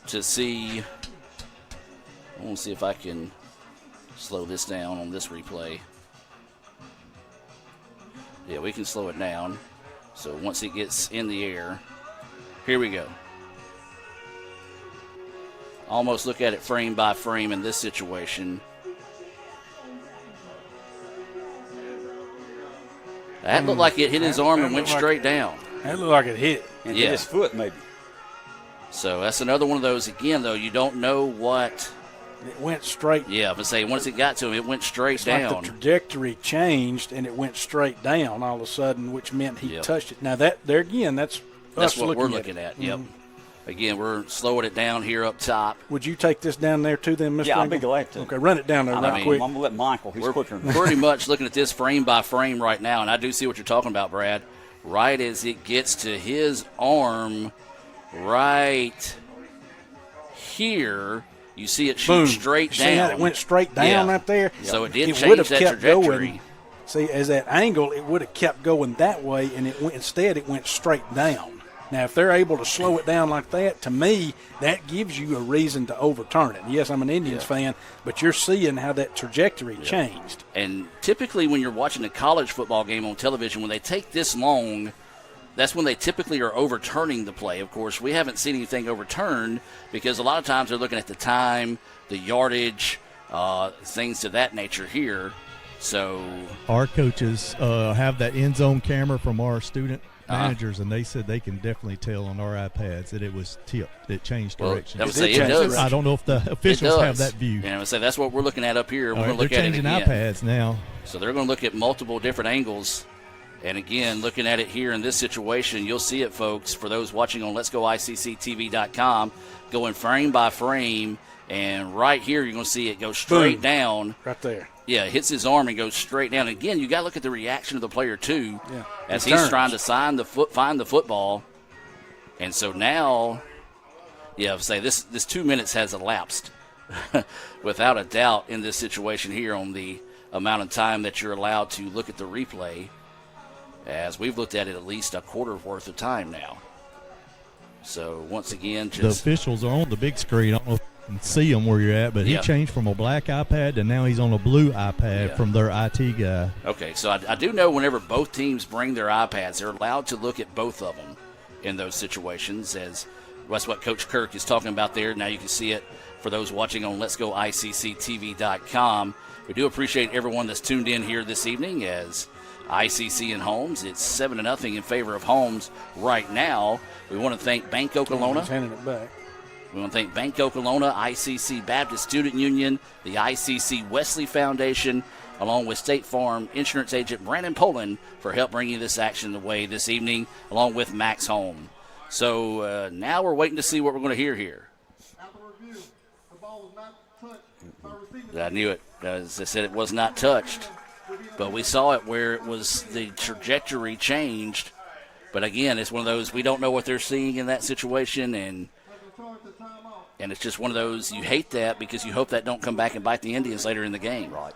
to see. I want to see if I can slow this down on this replay. Yeah, we can slow it down. So once it gets in the air, here we go. Almost look at it frame by frame in this situation. That looked like it hit his arm and went straight down. That looked like it hit. And hit his foot, maybe. So that's another one of those, again, though, you don't know what. It went straight. Yeah, but say once it got to him, it went straight down. Like the trajectory changed and it went straight down all of a sudden, which meant he touched it. Now, that's what we're looking at. Yep. Again, we're slowing it down here up top. Would you take this down there too, then, Mr. Yeah, I'd be glad to. Okay, run it down there right quick. I'm going to let Michael. He's quicker. Pretty much looking at this frame by frame right now, and I do see what you're talking about, Brad. Right as it gets to his arm, right here, you see it shoot straight down. See how it went straight down right there? So it did change that trajectory. Going. See, as that angle, it would have kept going that way, and instead it went straight down. Now, if they're able to slow it down like that, to me, that gives you a reason to overturn it. Yes, I'm an Indians fan, but you're seeing how that trajectory changed. And typically when you're watching a college football game on television, when they take this long, that's when they typically are overturning the play. Of course, we haven't seen anything overturned because a lot of times they're looking at the time, the yardage, things of that nature here. So our coaches have that end zone camera from our student managers, and they said they can definitely tell on our iPads that it was tipped. It changed direction. I would say it does. I don't know if the officials have that view. And I would say that's what we're looking at up here. We're going to look they're at it changing again. iPads now. So they're going to look at multiple different angles. And again, looking at it here in this situation, you'll see it, folks, for those watching on Let'sGoICCTV.com, going frame by frame. And right here, you're going to see it go straight down. Right there. Yeah, hits his arm and goes straight down. Again, you got to look at the reaction of the player, too, as he's trying to find the football. And so now, say this 2 minutes has elapsed without a doubt in this situation here on the amount of time that you're allowed to look at the replay, as we've looked at it at least a quarter worth of time now. So once again, the officials are on the big screen. I don't know if you can see them where you're at, but he changed from a black iPad to now he's on a blue iPad from their IT guy. Okay, so I do know whenever both teams bring their iPads, they're allowed to look at both of them in those situations, as that's what Coach Kirk is talking about there. Now you can see it for those watching on Let'sGoICCTV.com. We do appreciate everyone that's tuned in here this evening as ICC and Holmes. It's 7-0 in favor of Holmes right now. We want to thank Bank Okolona. Handing it back. We want to thank Bank Okolona, ICC Baptist Student Union, the ICC Wesley Foundation, along with State Farm Insurance Agent Brandon Poland for help bringing this action away this evening, along with Max Holm. So now we're waiting to see what we're going to hear here. I knew it. As I said, it was not touched. But we saw it where it was the trajectory changed. But again, it's one of those, we don't know what they're seeing in that situation, and it's just one of those, you hate that because you hope that don't come back and bite the Indians later in the game. Right.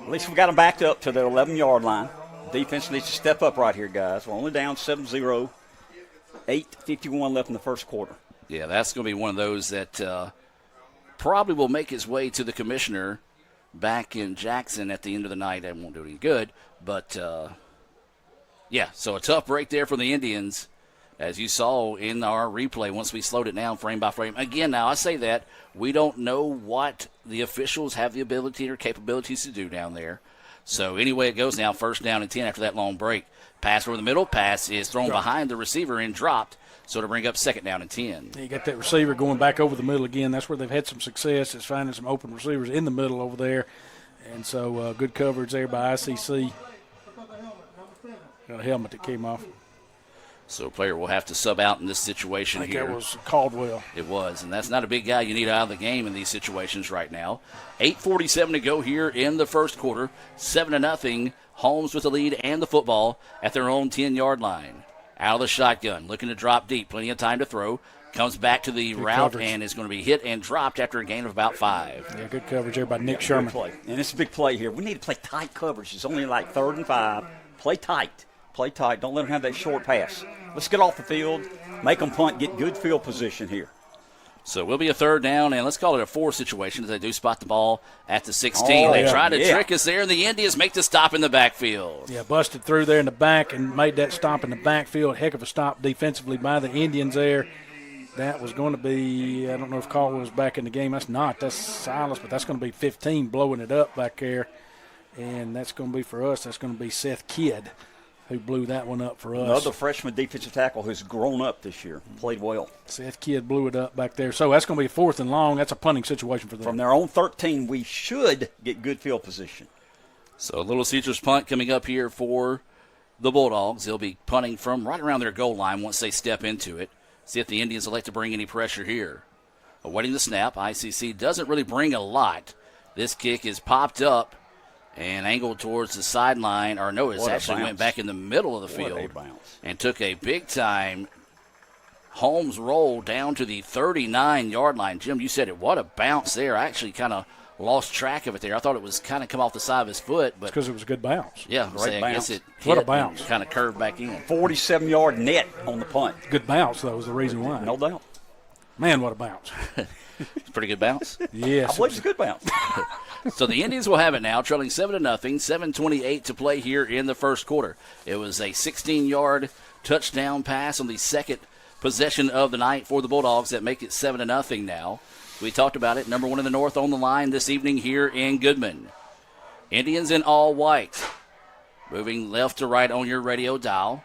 At least we got them backed up to the 11-yard line. Defense needs to step up right here, guys. We're only down 7-0, 8:51 left in the first quarter. Yeah, that's going to be one of those that probably will make its way to the commissioner back in Jackson at the end of the night. That won't do any good. But, so a tough break there for the Indians, as you saw in our replay once we slowed it down frame by frame. Again, now I say that we don't know what the officials have the ability or capabilities to do down there. So anyway it goes now, 1st down and 10 after that long break. Pass over the middle. Pass is thrown behind the receiver and dropped. So to bring up 2nd down and 10. You got that receiver going back over the middle again. That's where they've had some success, is finding some open receivers in the middle over there. And so good coverage there by ICC. Got a helmet that came off. So a player will have to sub out in this situation here. I think that was Caldwell. It was, and that's not a big guy you need out of the game in these situations right now. 8:47 to go here in the first quarter. 7-0. Holmes with the lead and the football at their own 10-yard line. Out of the shotgun, looking to drop deep. Plenty of time to throw. Comes back to the route coverage, and is going to be hit and dropped after a gain of about 5. Yeah, good coverage there by Nick Sherman. Play. And it's a big play here. We need to play tight coverage. It's only like 3rd and 5. Play tight. Play tight. Don't let them have that short pass. Let's get off the field, make them punt, get good field position here. So it will be a 3rd down, and let's call it a 4 situation as they do spot the ball at the 16. They try to trick us there, and the Indians make the stop in the backfield. Yeah, busted through there in the back and made that stop in the backfield. Heck of a stop defensively by the Indians there. That was going to be, I don't know if Caldwell was back in the game. That's Silas, but that's going to be 15 blowing it up back there. And that's going to be for us. That's going to be Seth Kidd, who blew that one up for us. Another freshman defensive tackle who's grown up this year, played well. Seth Kidd blew it up back there. So that's going to be 4th and long. That's a punting situation for them. From their own 13, we should get good field position. So a Little Caesars punt coming up here for the Bulldogs. They'll be punting from right around their goal line once they step into it. See if the Indians elect to bring any pressure here. Awaiting the snap. ICC doesn't really bring a lot. This kick is popped up and angled towards the sideline, or no, it actually went back in the middle of the field and took a big-time Holmes roll down to the 39-yard line. Jim, you said it. What a bounce there. I actually kind of lost track of it there. I thought it was kind of come off the side of his foot. But because it was a good bounce. Yeah, great bounce. I guess it what a bounce. Kind of curved back in. 47-yard net on the punt. Good bounce, though, was the reason why. No doubt. Man, what a bounce. It's a pretty good bounce. Yes. I believe it's a good bounce. So the Indians will have it now, trailing 7-0, 7:28 to play here in the first quarter. It was a 16-yard touchdown pass on the second possession of the night for the Bulldogs that make it 7-0 now. We talked about it. Number 1 in the North on the line this evening here in Goodman. Indians in all white. Moving left to right on your radio dial.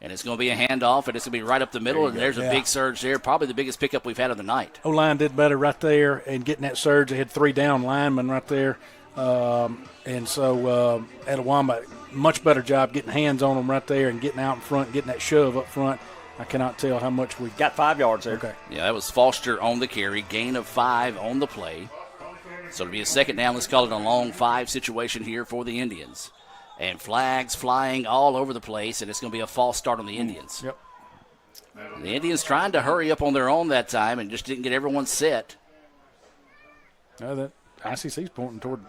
And it's going to be a handoff, and it's going to be right up the middle, and there's a big surge there, probably the biggest pickup we've had of the night. O-line did better right there and getting that surge. They had 3 down linemen right there. And so Etowamba, much better job getting hands on them right there and getting out in front, getting that shove up front. I cannot tell how much we've got 5 yards there. Okay. Yeah, that was Foster on the carry, gain of 5 on the play. So it'll be a second down. Let's call it a long 5 situation here for the Indians. And flags flying all over the place, and it's going to be a false start on the Indians. Yep. The Indians trying to hurry up on their own that time and just didn't get everyone set. That ICC's pointing toward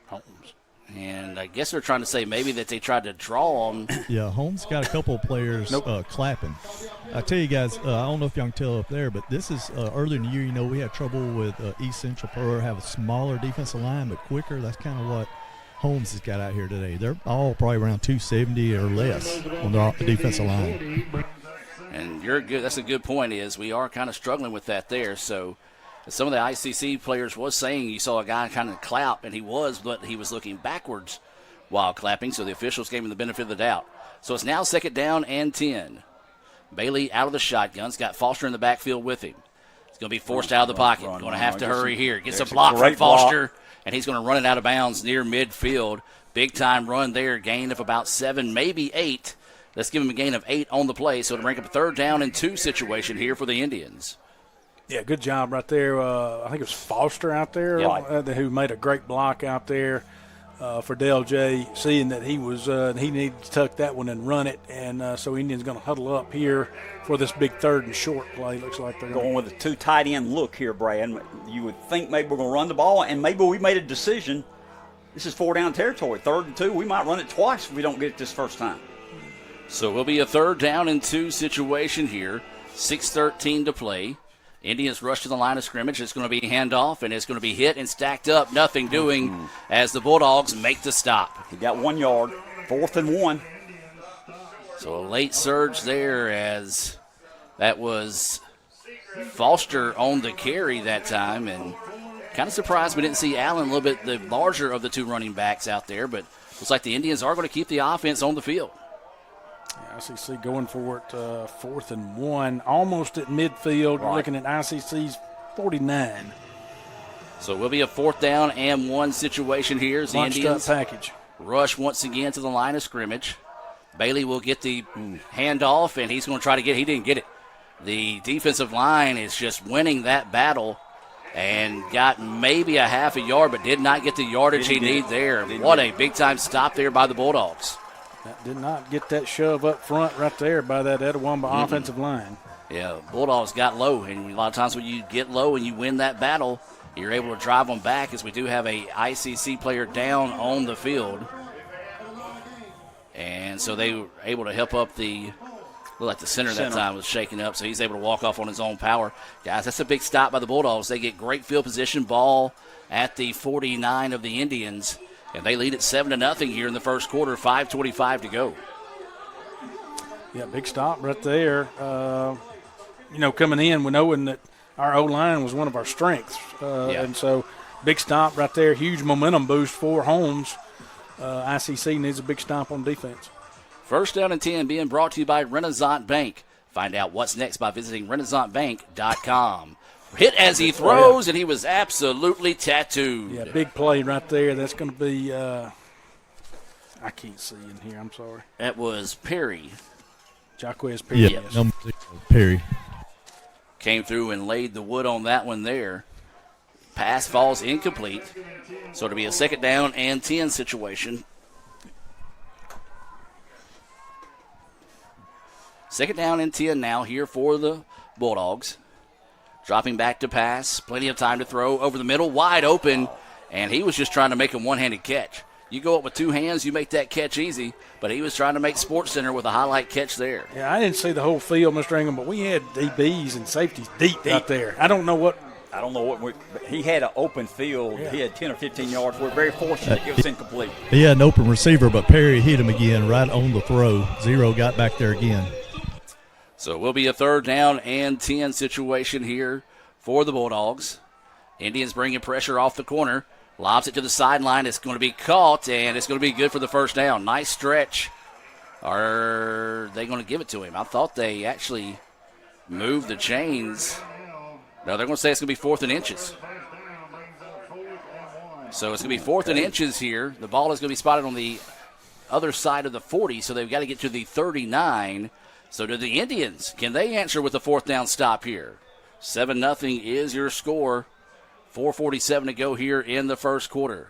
Holmes. And I guess they're trying to say maybe that they tried to draw on. Yeah, Holmes got a couple of players clapping. I tell you guys, I don't know if y'all can tell up there, but this is earlier in the year, we had trouble with East Central Pearl, have a smaller defensive line but quicker. That's kind of what Holmes has got out here today. They're all probably around 270 or less on their defensive line. And you're good. That's a good point. Is we are kind of struggling with that there. So some of the ICC players was saying you saw a guy kind of clap, and he was looking backwards while clapping. So the officials gave him the benefit of the doubt. So it's now second down and 10. Bailey out of the shotgun's got Foster in the backfield with him. He's going to be forced out of the pocket. Going to have to hurry here. Gets a block from Foster. And he's going to run it out of bounds near midfield. Big-time run there, gain of about 7, maybe 8. Let's give him a gain of 8 on the play, so to bring up a third down and 2 situation here for the Indians. Yeah, good job right there. I think it was Foster out there who made a great block out there for Del J, seeing that he needed to tuck that one and run it. And so Indians going to huddle up here for this big third and short play. Looks like they're going with a 2 tight end look here, Brad. You would think maybe we're going to run the ball, and maybe we made a decision. This is 4 down territory, 3rd and 2. We might run it twice if we don't get it this first time. So we'll be a 3rd down and 2 situation here. 6:13 to play. Indians rush to the line of scrimmage. It's going to be handoff, and it's going to be hit and stacked up. Nothing doing as the Bulldogs make the stop. He got 1 yard, 4th and 1. So a late surge there as that was Foster on the carry that time. And kind of surprised we didn't see Allen, a little bit the larger of the 2 running backs out there. But looks like the Indians are going to keep the offense on the field. ICC going for it, 4th and 1, almost at midfield. We're looking at ICC's 49. So it will be a 4th down and 1 situation here as the Indians package rush once again to the line of scrimmage. Bailey will get the handoff, and he's going to try to get it. He didn't get it. The defensive line is just winning that battle and got maybe a half a yard, but did not get the yardage he needed there. What a big-time stop there by the Bulldogs. That did not get that shove up front right there by that Etowamba offensive line. Yeah, Bulldogs got low, and a lot of times when you get low and you win that battle, you're able to drive them back, as we do have a ICC player down on the field. And so they were able to help up the center that time was shaking up, so he's able to walk off on his own power. Guys, that's a big stop by the Bulldogs. They get great field position, ball at the 49 of the Indians. And they lead it 7-0 here in the first quarter, 5:25 to go. Yeah, big stop right there. Coming in, we knowing that our O-line was one of our strengths. And so big stop right there, huge momentum boost for Holmes. ICC needs a big stop on defense. First down and 10 being brought to you by Renaissance Bank. Find out what's next by visiting renaissancebank.com. Hit as he throws, and he was absolutely tattooed. Yeah, big play right there. That's going to be I can't see in here. I'm sorry. That was Perry. Jaquez Perry. Yeah, number 6, Perry. Came through and laid the wood on that one there. Pass falls incomplete. So it'll be a second down and 10 situation. Second down and 10 now here for the Bulldogs. Dropping back to pass. Plenty of time to throw over the middle. Wide open. And he was just trying to make a one-handed catch. You go up with 2 hands, you make that catch easy. But he was trying to make SportsCenter with a highlight catch there. Yeah, I didn't see the whole field, Mr. Ingham, but we had DBs and safeties deep out there. I don't know what he had an open field. Yeah. He had 10 or 15 yards. We're very fortunate it was incomplete. He had an open receiver, but Perry hit him again right on the throw. Zero got back there again. So it will be a third down and 10 situation here for the Bulldogs. Indians bringing pressure off the corner Lobs it to the sideline. It's going to be caught, and it's going to be good for the first down. Nice stretch. Are they going to give it to him? I thought they actually moved the chains. No, they're going to say it's going to be 4th and inches. So it's going to be 4th and inches here. The ball is going to be spotted on the other side of the 40, so they've got to get to the 39. So do the Indians, can they answer with a 4th down stop here? 7-0 is your score. 4:47 to go here in the first quarter.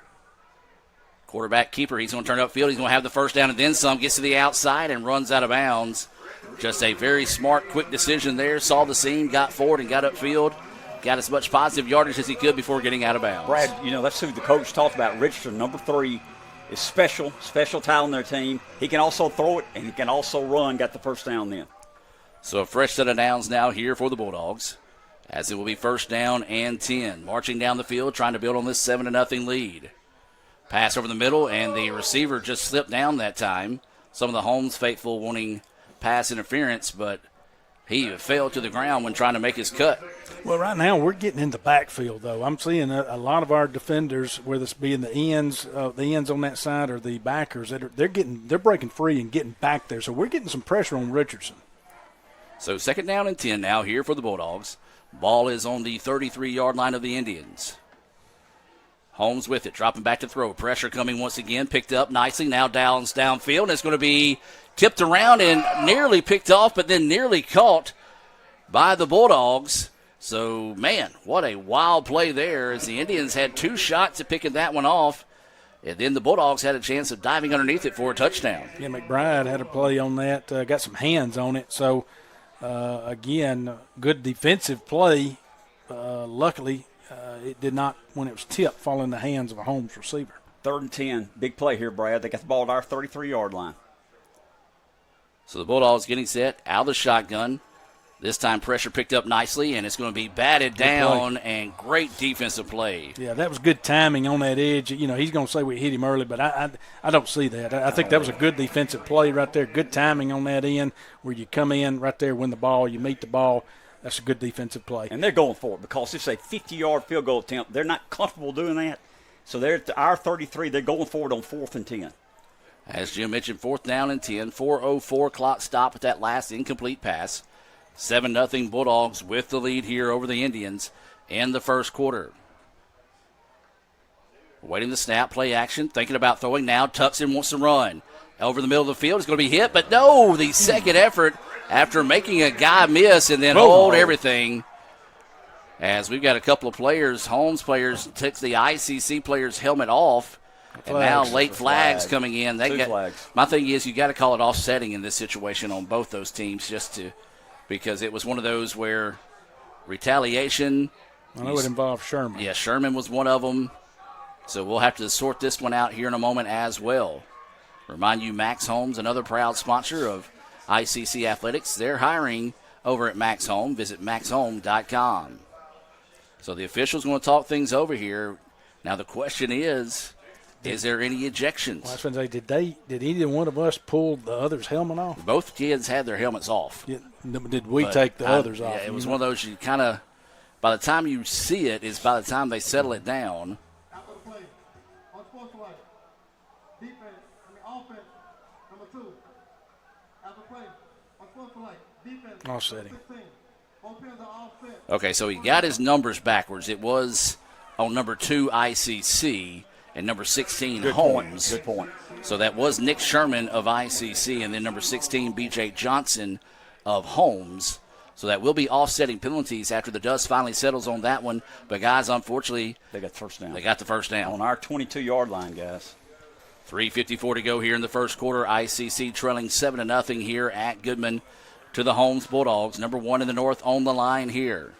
Quarterback keeper, he's going to turn upfield. He's going to have the first down and then some. Gets to the outside and runs out of bounds. Just a very smart, quick decision there. Saw the seam, got forward, and got upfield. Got as much positive yardage as he could before getting out of bounds. Brad, that's who the coach talked about. Richardson, number 3, is special talent on their team. He can also throw it, and he can also run. Got the first down then. So a fresh set of downs now here for the Bulldogs, as it will be first down and 10. Marching down the field, trying to build on this 7-0 lead. Pass over the middle, and the receiver just slipped down that time. Some of the Holmes faithful wanting pass interference, but he fell to the ground when trying to make his cut. Well, right now we're getting in the backfield, though. I'm seeing a lot of our defenders, whether it's being the ends on that side or the backers, they're breaking free and getting back there. So we're getting some pressure on Richardson. So second down and 10 now here for the Bulldogs. Ball is on the 33-yard line of the Indians. Holmes with it, dropping back to throw. Pressure coming once again, picked up nicely. Now Downs downfield, and it's going to be tipped around and nearly picked off, but then nearly caught by the Bulldogs. So, man, what a wild play there, as the Indians had 2 shots at picking that one off, and then the Bulldogs had a chance of diving underneath it for a touchdown. Yeah, McBride had a play on that, got some hands on it. So, again, good defensive play. Luckily, it did not, when it was tipped, fall in the hands of a Holmes receiver. 3rd and 10. Big play here, Brad. They got the ball at our 33-yard line. So the Bulldogs getting set out of the shotgun. This time pressure picked up nicely, and it's going to be batted down, and great defensive play. Yeah, that was good timing on that edge. He's going to say we hit him early, but I don't see that. I think that was a good defensive play right there. Good timing on that end where you come in right there, win the ball, you meet the ball. That's a good defensive play. And they're going for it because it's a 50-yard field goal attempt. They're not comfortable doing that. So they're at our 33. They're going for it on 4th and 10. As Jim mentioned, 4th down and 10. 4:04 clock stop at that last incomplete pass. 7-0 Bulldogs with the lead here over the Indians in the first quarter. Waiting the snap, play action, thinking about throwing now. Tucks in, wants to run. Over the middle of the field, it's going to be hit, but no, the second effort after making a guy miss and then hold everything. As we've got a couple of players, Holmes players, takes the ICC player's helmet off. And now late flags coming in. Flags. My thing is you got to call it offsetting in this situation on both those teams because it was one of those where retaliation. I know it involved Sherman. Yeah, Sherman was one of them. So we'll have to sort this one out here in a moment as well. Remind you, Max Holmes, another proud sponsor of ICC Athletics. They're hiring over at Max Home. Visit maxhome.com. So the official's going to talk things over here. Now the question is there any ejections? Well, I was going to say, did either one of us pull the other's helmet off? Both kids had their helmets off. Yeah, did we take the others off? Yeah, it was one of those you kind of, by the time you see it, is by the time they settle it down. Offsetting. Okay, so he got his numbers backwards. It was on number 2 ICC and number 16 Holmes. Good point. So that was Nick Sherman of ICC and then number 16 BJ Johnson of Holmes. So that will be offsetting penalties after the dust finally settles on that one. But guys, unfortunately, they got the first down. They got the first down on our 22-yard line, guys. 3:54 to go here in the first quarter. ICC trailing 7-0 here at Goodman to the Holmes Bulldogs. Number 1 in the North on the line here.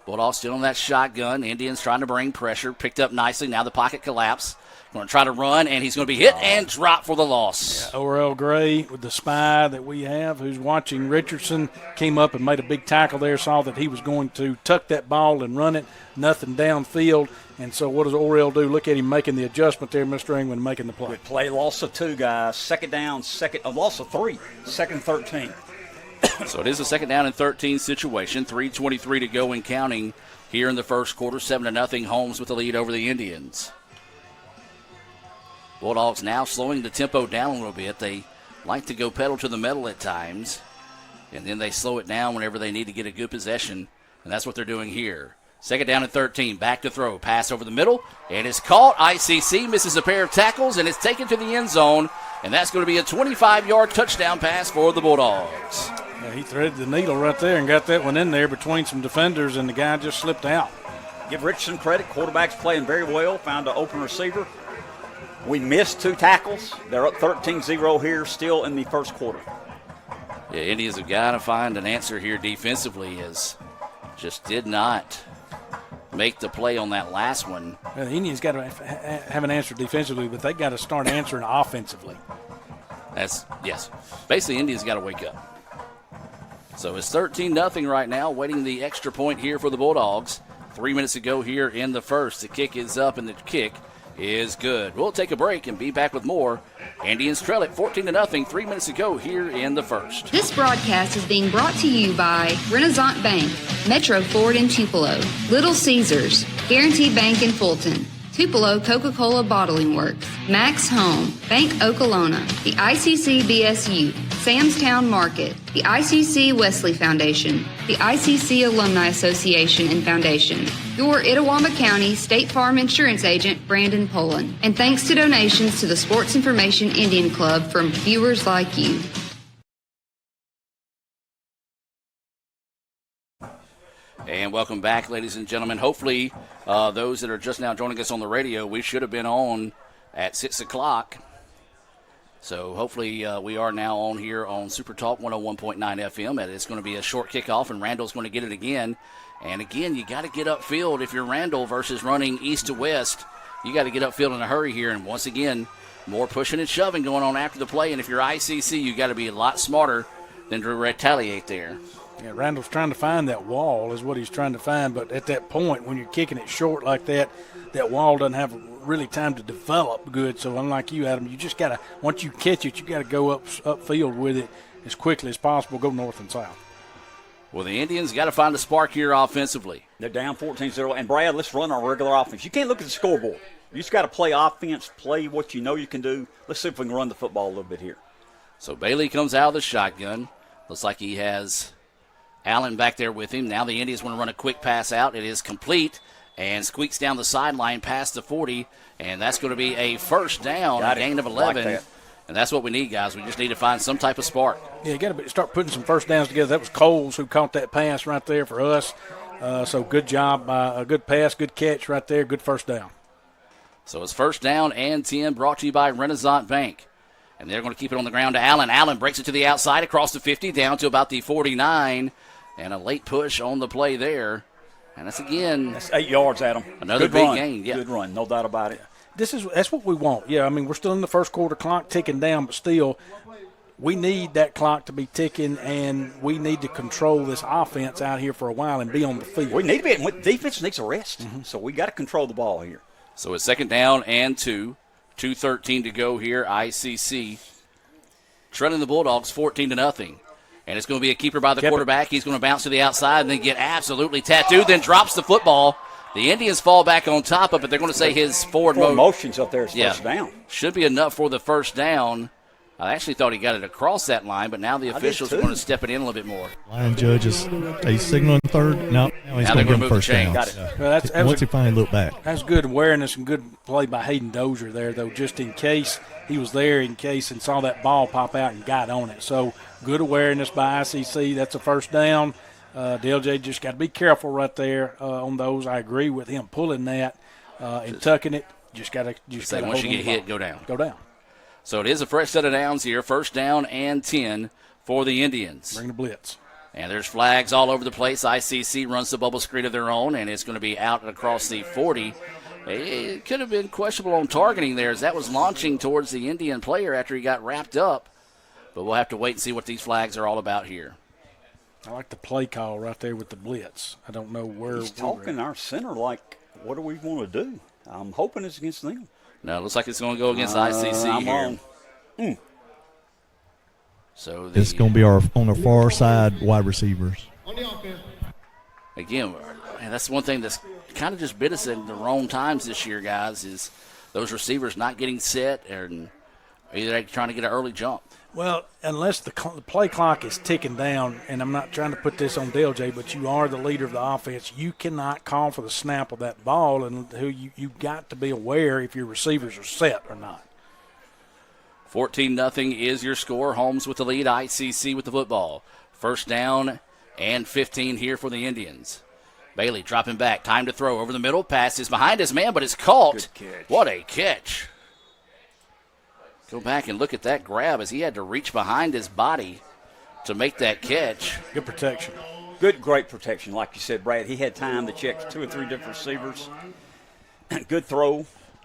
Bulldogs still on that shotgun. Indians trying to bring pressure. Picked up nicely. Now the pocket collapse. Going to try to run, and he's going to be hit and drop for the loss. Yeah, Orel Gray with the spy that we have, who's watching Richardson, came up and made a big tackle there, saw that he was going to tuck that ball and run it, nothing downfield. And so what does Orel do? Look at him making the adjustment there, Mr. England, making the play. Good play, loss of 2 guys. Second down, loss of 3, second 13. So it is a 2nd down and 13 situation. 3:23 to go and counting here in the first quarter. 7-0 Holmes with the lead over the Indians. Bulldogs now slowing the tempo down a little bit. They like to go pedal to the metal at times, and then they slow it down whenever they need to get a good possession, and that's what they're doing here. 2nd down and 13. Back to throw. Pass over the middle, and it's caught. ICC misses a pair of tackles, and it's taken to the end zone, and that's going to be a 25-yard touchdown pass for the Bulldogs. Yeah, he threaded the needle right there and got that one in there between some defenders, and the guy just slipped out. Give Richardson credit. Quarterback's playing very well. Found an open receiver. We missed 2 tackles. They're up 13-0 here, still in the first quarter. Yeah, Indians have got to find an answer here defensively, as just did not make the play on that last one. Well, the Indians got to have an answer defensively, but they got to start answering offensively. Yes. Basically, Indians got to wake up. So it's 13-0 right now, waiting the extra point here for the Bulldogs. 3 minutes to go here in the first. The kick is up, and the kick is good. We'll take a break and be back with more. Indians trail it 14-0, 3 minutes to go here in the first. This broadcast is being brought to you by Renaissance Bank, Metro Ford in Tupelo, Little Caesars, Guaranteed Bank in Fulton, Tupelo Coca-Cola Bottling Works, Max Home, Bank Okolona, the ICC BSU, Samstown Market, the ICC Wesley Foundation, the ICC Alumni Association and Foundation, your Itawamba County State Farm Insurance Agent, Brandon Poland, and thanks to donations to the Sports Information Indian Club from viewers like you. And welcome back, ladies and gentlemen. Hopefully, those that are just now joining us on the radio, we should have been on at 6 o'clock. So hopefully we are now on here on Super Talk 101.9 FM. And it's going to be a short kickoff, and Randall's going to get it again. And again, you got to get upfield. If you're Randall versus running east to west, you got to get upfield in a hurry here. And once again, more pushing and shoving going on after the play. And if you're ICC, you got to be a lot smarter than to retaliate there. Yeah, Randall's trying to find that wall is what he's trying to find. But at that point, when you're kicking it short like that, that wall doesn't have really time to develop good. So unlike you, Adam, you just got to, once you catch it, you got to go upfield with it as quickly as possible, go north and south. Well, the Indians got to find a spark here offensively. They're down 14-0. And, Brad, let's run our regular offense. You can't look at the scoreboard. You just got to play offense, play what you know you can do. Let's see if we can run the football a little bit here. So Bailey comes out of the shotgun. Looks like he has Allen back there with him. Now the Indians want to run a quick pass out. It is complete and squeaks down the sideline past the 40, and that's going to be a first down, a gain of 11. Like that. And that's what we need, guys. We just need to find some type of spark. Yeah, you got to start putting some first downs together. That was Coles who caught that pass right there for us. So good job, a good pass, good catch right there, good first down. So it's first down and 10, brought to you by Renaissance Bank. And they're going to keep it on the ground to Allen. Allen breaks it to the outside across the 50, down to about the 49. And a late push on the play there. And that's 8 yards, Adam. Another good big run. gain. Yeah. Good run, no doubt about it. That's what we want. Yeah, I mean, we're still in the first quarter, clock ticking down, but still, we need that clock to be ticking, and we need to control this offense out here for a while and be on the field. We need to be. Defense needs a rest, so we got to control the ball here. So it's second down and 2. 2:13 to go here. ICC trailing the Bulldogs 14-0. And it's going to be a keeper by the quarterback. He's going to bounce to the outside and then get absolutely tattooed, then drops the football. The Indians fall back on top of it. They're going to say his forward motion's up there is first down. Should be enough for the first down. I actually thought he got it across that line, but now the officials are going to step it in a little bit more. Line judges, he's signaling third. Now he's going to give him first down. Got it. Well, once he finally looked back. That's good awareness and good play by Hayden Dozier there, though, just in case he was there and saw that ball pop out and got on it. So good awareness by ICC. That's a first down. DLJ just got to be careful right there on those. I agree with him pulling that and tucking it. Just got to once you get hit, go down. Go down. So it is a fresh set of downs here. First down and 10 for the Indians. Bring the blitz. And there's flags all over the place. ICC runs the bubble screen of their own, and it's going to be out across the 40. It could have been questionable on targeting there as that was launching towards the Indian player after he got wrapped up. But we'll have to wait and see what these flags are all about here. I like the play call right there with the blitz. I don't know where. He's talking our center like, what do we want to do? I'm hoping it's against them. No, it looks like it's going to go against ICC here. So it's going to be on our far side wide receivers. Again, man, that's one thing that's kind of just bit us in the wrong times this year, guys, is those receivers not getting set and either trying to get an early jump. Well, unless the play clock is ticking down, and I'm not trying to put this on Dale J, but you are the leader of the offense, you cannot call for the snap of that ball, and you've got to be aware if your receivers are set or not. 14-0 is your score. Holmes with the lead, ICC with the football. First down and 15 here for the Indians. Bailey dropping back, time to throw over the middle. Pass is behind his man, but it's caught. What a catch. Go back and look at that grab as he had to reach behind his body to make that catch. Good protection. Great protection. Like you said, Brad, he had time to check 2 or 3 different receivers. Good throw.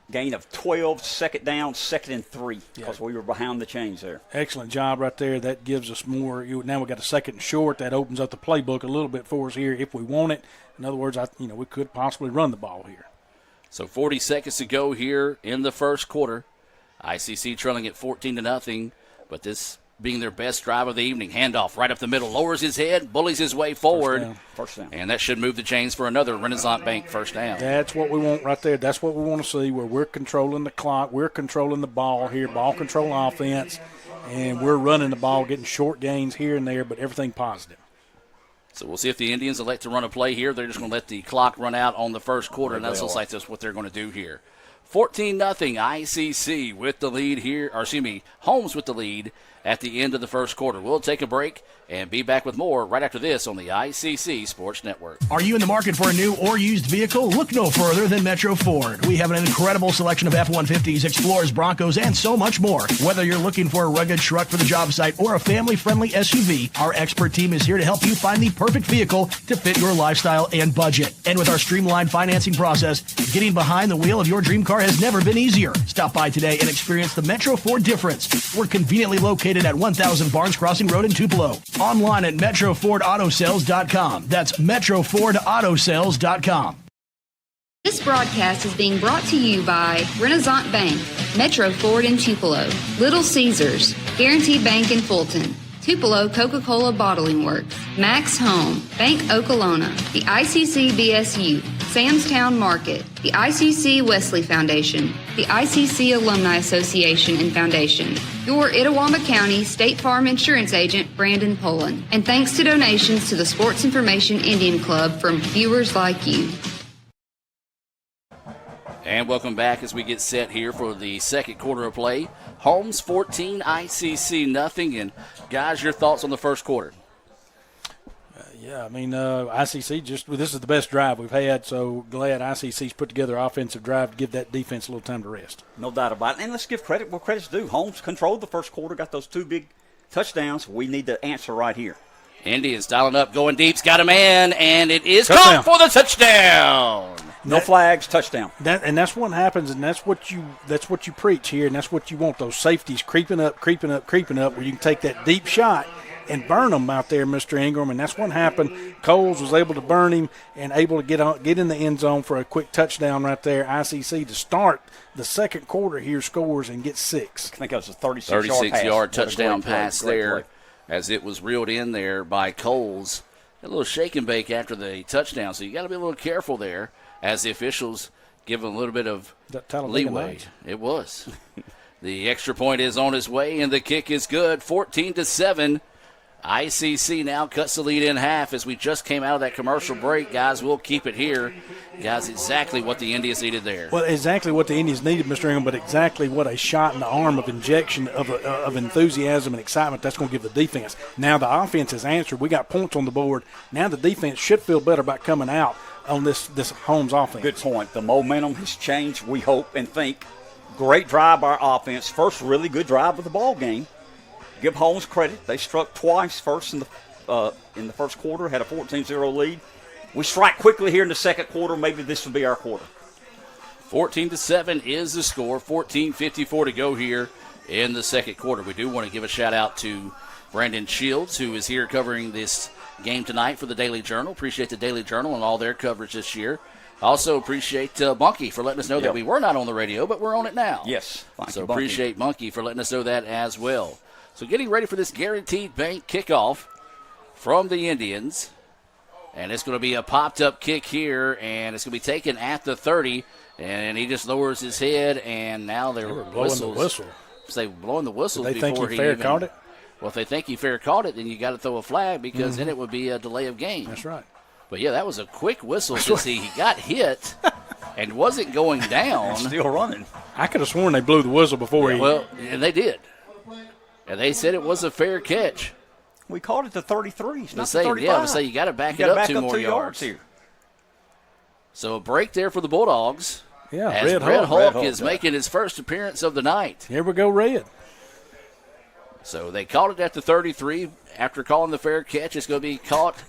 Gain of 12, second down, 2nd and 3, because we were behind the chains there. Excellent job right there. That gives us more. Now we got a 2nd and short. That opens up the playbook a little bit for us here if we want it. In other words, we could possibly run the ball here. So 40 seconds to go here in the first quarter. ICC trailing at 14-0, but this being their best drive of the evening. Handoff right up the middle, lowers his head, bullies his way forward. First down. And that should move the chains for another Renaissance Bank first down. That's what we want right there. That's what we want to see, where we're controlling the clock, we're controlling the ball here, ball control offense, and we're running the ball, getting short gains here and there, but everything positive. So we'll see if the Indians elect to run a play here. They're just going to let the clock run out on the first quarter, and that looks like that's what they're going to do here. 14-0 ICC with the lead here, Holmes with the lead at the end of the first quarter. We'll take a break and be back with more right after this on the ICC Sports Network. Are you in the market for a new or used vehicle? Look no further than Metro Ford. We have an incredible selection of F-150s, Explorers, Broncos, and so much more. Whether you're looking for a rugged truck for the job site or a family-friendly SUV, our expert team is here to help you find the perfect vehicle to fit your lifestyle and budget. And with our streamlined financing process, getting behind the wheel of your dream car has never been easier. Stop by today and experience the Metro Ford difference. We're conveniently located at 1000 Barnes Crossing Road in Tupelo. Online at MetroFordAutoSales.com. That's MetroFordAutoSales.com. This broadcast is being brought to you by Renaissance Bank, Metro Ford in Tupelo, Little Caesars, Guaranteed Bank in Fulton, Tupelo Coca-Cola Bottling Works, Max Home, Bank Okolona, the ICC BSU, Samstown Market, the ICC Wesley Foundation, the ICC Alumni Association and Foundation, your Itawamba County State Farm Insurance Agent, Brandon Poland, and thanks to donations to the Sports Information Indian Club from viewers like you. And welcome back as we get set here for the second quarter of play. Holmes 14, ICC nothing. And guys, your thoughts on the first quarter? ICC this is the best drive we've had, so glad ICC's put together an offensive drive to give that defense a little time to rest. No doubt about it. And let's give credit where credit's due. Holmes controlled the first quarter, got those 2 big touchdowns. We need the answer right here. Indians dialing up, going deep's got a man, and it is caught for the touchdown. No flags, touchdown. That's what happens, and that's what you preach here, and that's what you want, those safeties creeping up, where you can take that deep shot and burn them out there, Mr. Ingram, and that's what happened. Coles was able to burn him and able to get in the end zone for a quick touchdown right there. ICC to start the second quarter here scores and gets 6. I think that was a 36-yard touchdown pass there as it was reeled in there by Coles. A little shake and bake after the touchdown, so you got to be a little careful there as the officials give a little bit of leeway. It was. The extra point is on its way, and the kick is good, 14-7. ICC now cuts the lead in half as we just came out of that commercial break. Guys, we'll keep it here. Guys, exactly what the Indians needed there. Well, exactly what the Indians needed, Mr. Ingram, but exactly what a shot in the arm of injection of enthusiasm and excitement that's going to give the defense. Now the offense has answered. We got points on the board. Now the defense should feel better about coming out on this Holmes offense. Good point. The momentum has changed, we hope and think. Great drive by our offense. First really good drive of the ball game. Give Holmes credit. They struck twice first in the first quarter, had a 14-0 lead. We strike quickly here in the second quarter. Maybe this will be our quarter. 14-7 is the score. 14:54 to go here in the second quarter. We do want to give a shout-out to Brandon Shields, who is here covering this game tonight for the Daily Journal. Appreciate the Daily Journal and all their coverage this year. Also appreciate Bunky for letting us know that we were not on the radio, but we're on it now. Yes. So appreciate Bunky for letting us know that as well. So getting ready for this Guaranteed Bank kickoff from the Indians. And it's going to be a popped-up kick here, and it's going to be taken at the 30. And he just lowers his head, and now they're blowing the whistle. So they blowing the whistles Did they think before he fair caught it? Well, if they think he fair caught it, then you got to throw a flag because then it would be a delay of game. That's right. But, yeah, that was a quick whistle to see he got hit and wasn't going down. Still running. I could have sworn they blew the whistle before he. Well, and they did. And they said it was a fair catch. We called it the 33. It's not the say, 35. Yeah, to say you got to back it up two more yards here. So a break there for the Bulldogs. Yeah, as Red Hulk is making his first appearance of the night. Here we go, Red. So they caught it at the 33. After calling the fair catch, it's going to be caught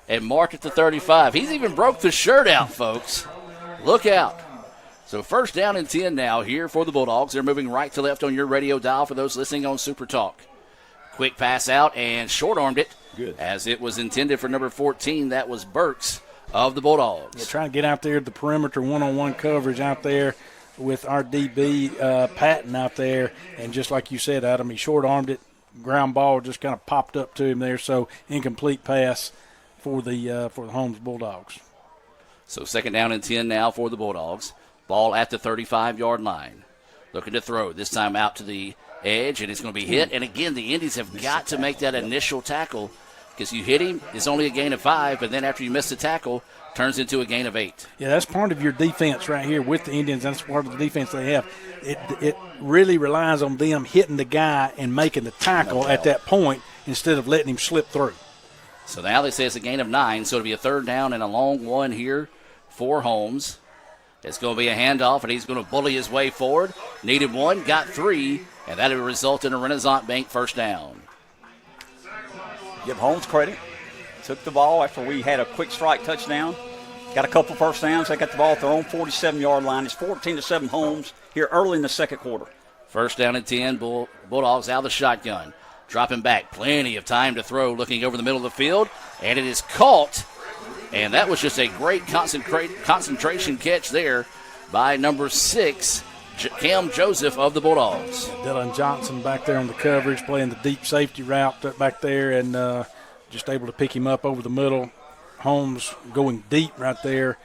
and marked at the 35. He's even broke the shirt out, folks. Look out. So first down and 10 now here for the Bulldogs. They're moving right to left on your radio dial for those listening on Super Talk. Quick pass out and short-armed it. Good. As it was intended for number 14. That was Burks of the Bulldogs. Yeah, trying to get out there at the perimeter, one-on-one coverage out there with our DB Patton out there. And just like you said, Adam, he short-armed it. Ground ball just kind of popped up to him there. So incomplete pass for the Holmes Bulldogs. So second down and 10 now for the Bulldogs. Ball at the 35-yard line. Looking to throw. This time out to the edge, and it's going to be hit. And again, the Indians have got to make that initial tackle because you hit him, it's only a gain of 5, but then after you miss the tackle, turns into a gain of 8. Yeah, that's part of your defense right here with the Indians. That's part of the defense they have. It really relies on them hitting the guy and making the tackle at that point instead of letting him slip through. So now they say it's a gain of 9, so it'll be a third down and a long one here for Holmes. It's going to be a handoff, and he's going to bully his way forward. Needed 1, got 3, and that will result in a Renaissance Bank first down. Give Holmes credit. Took the ball after we had a quick strike touchdown. Got a couple first downs. They got the ball at their own 47-yard line. It's 14-7 Holmes here early in the second quarter. First down and 10, Bulldogs out of the shotgun. Dropping back, plenty of time to throw, looking over the middle of the field, and it is caught. And that was just a great concentration catch there by number 6, Cam Joseph of the Bulldogs. Dylan Johnson back there on the coverage, playing the deep safety route back there, and just able to pick him up over the middle. Holmes going deep right there.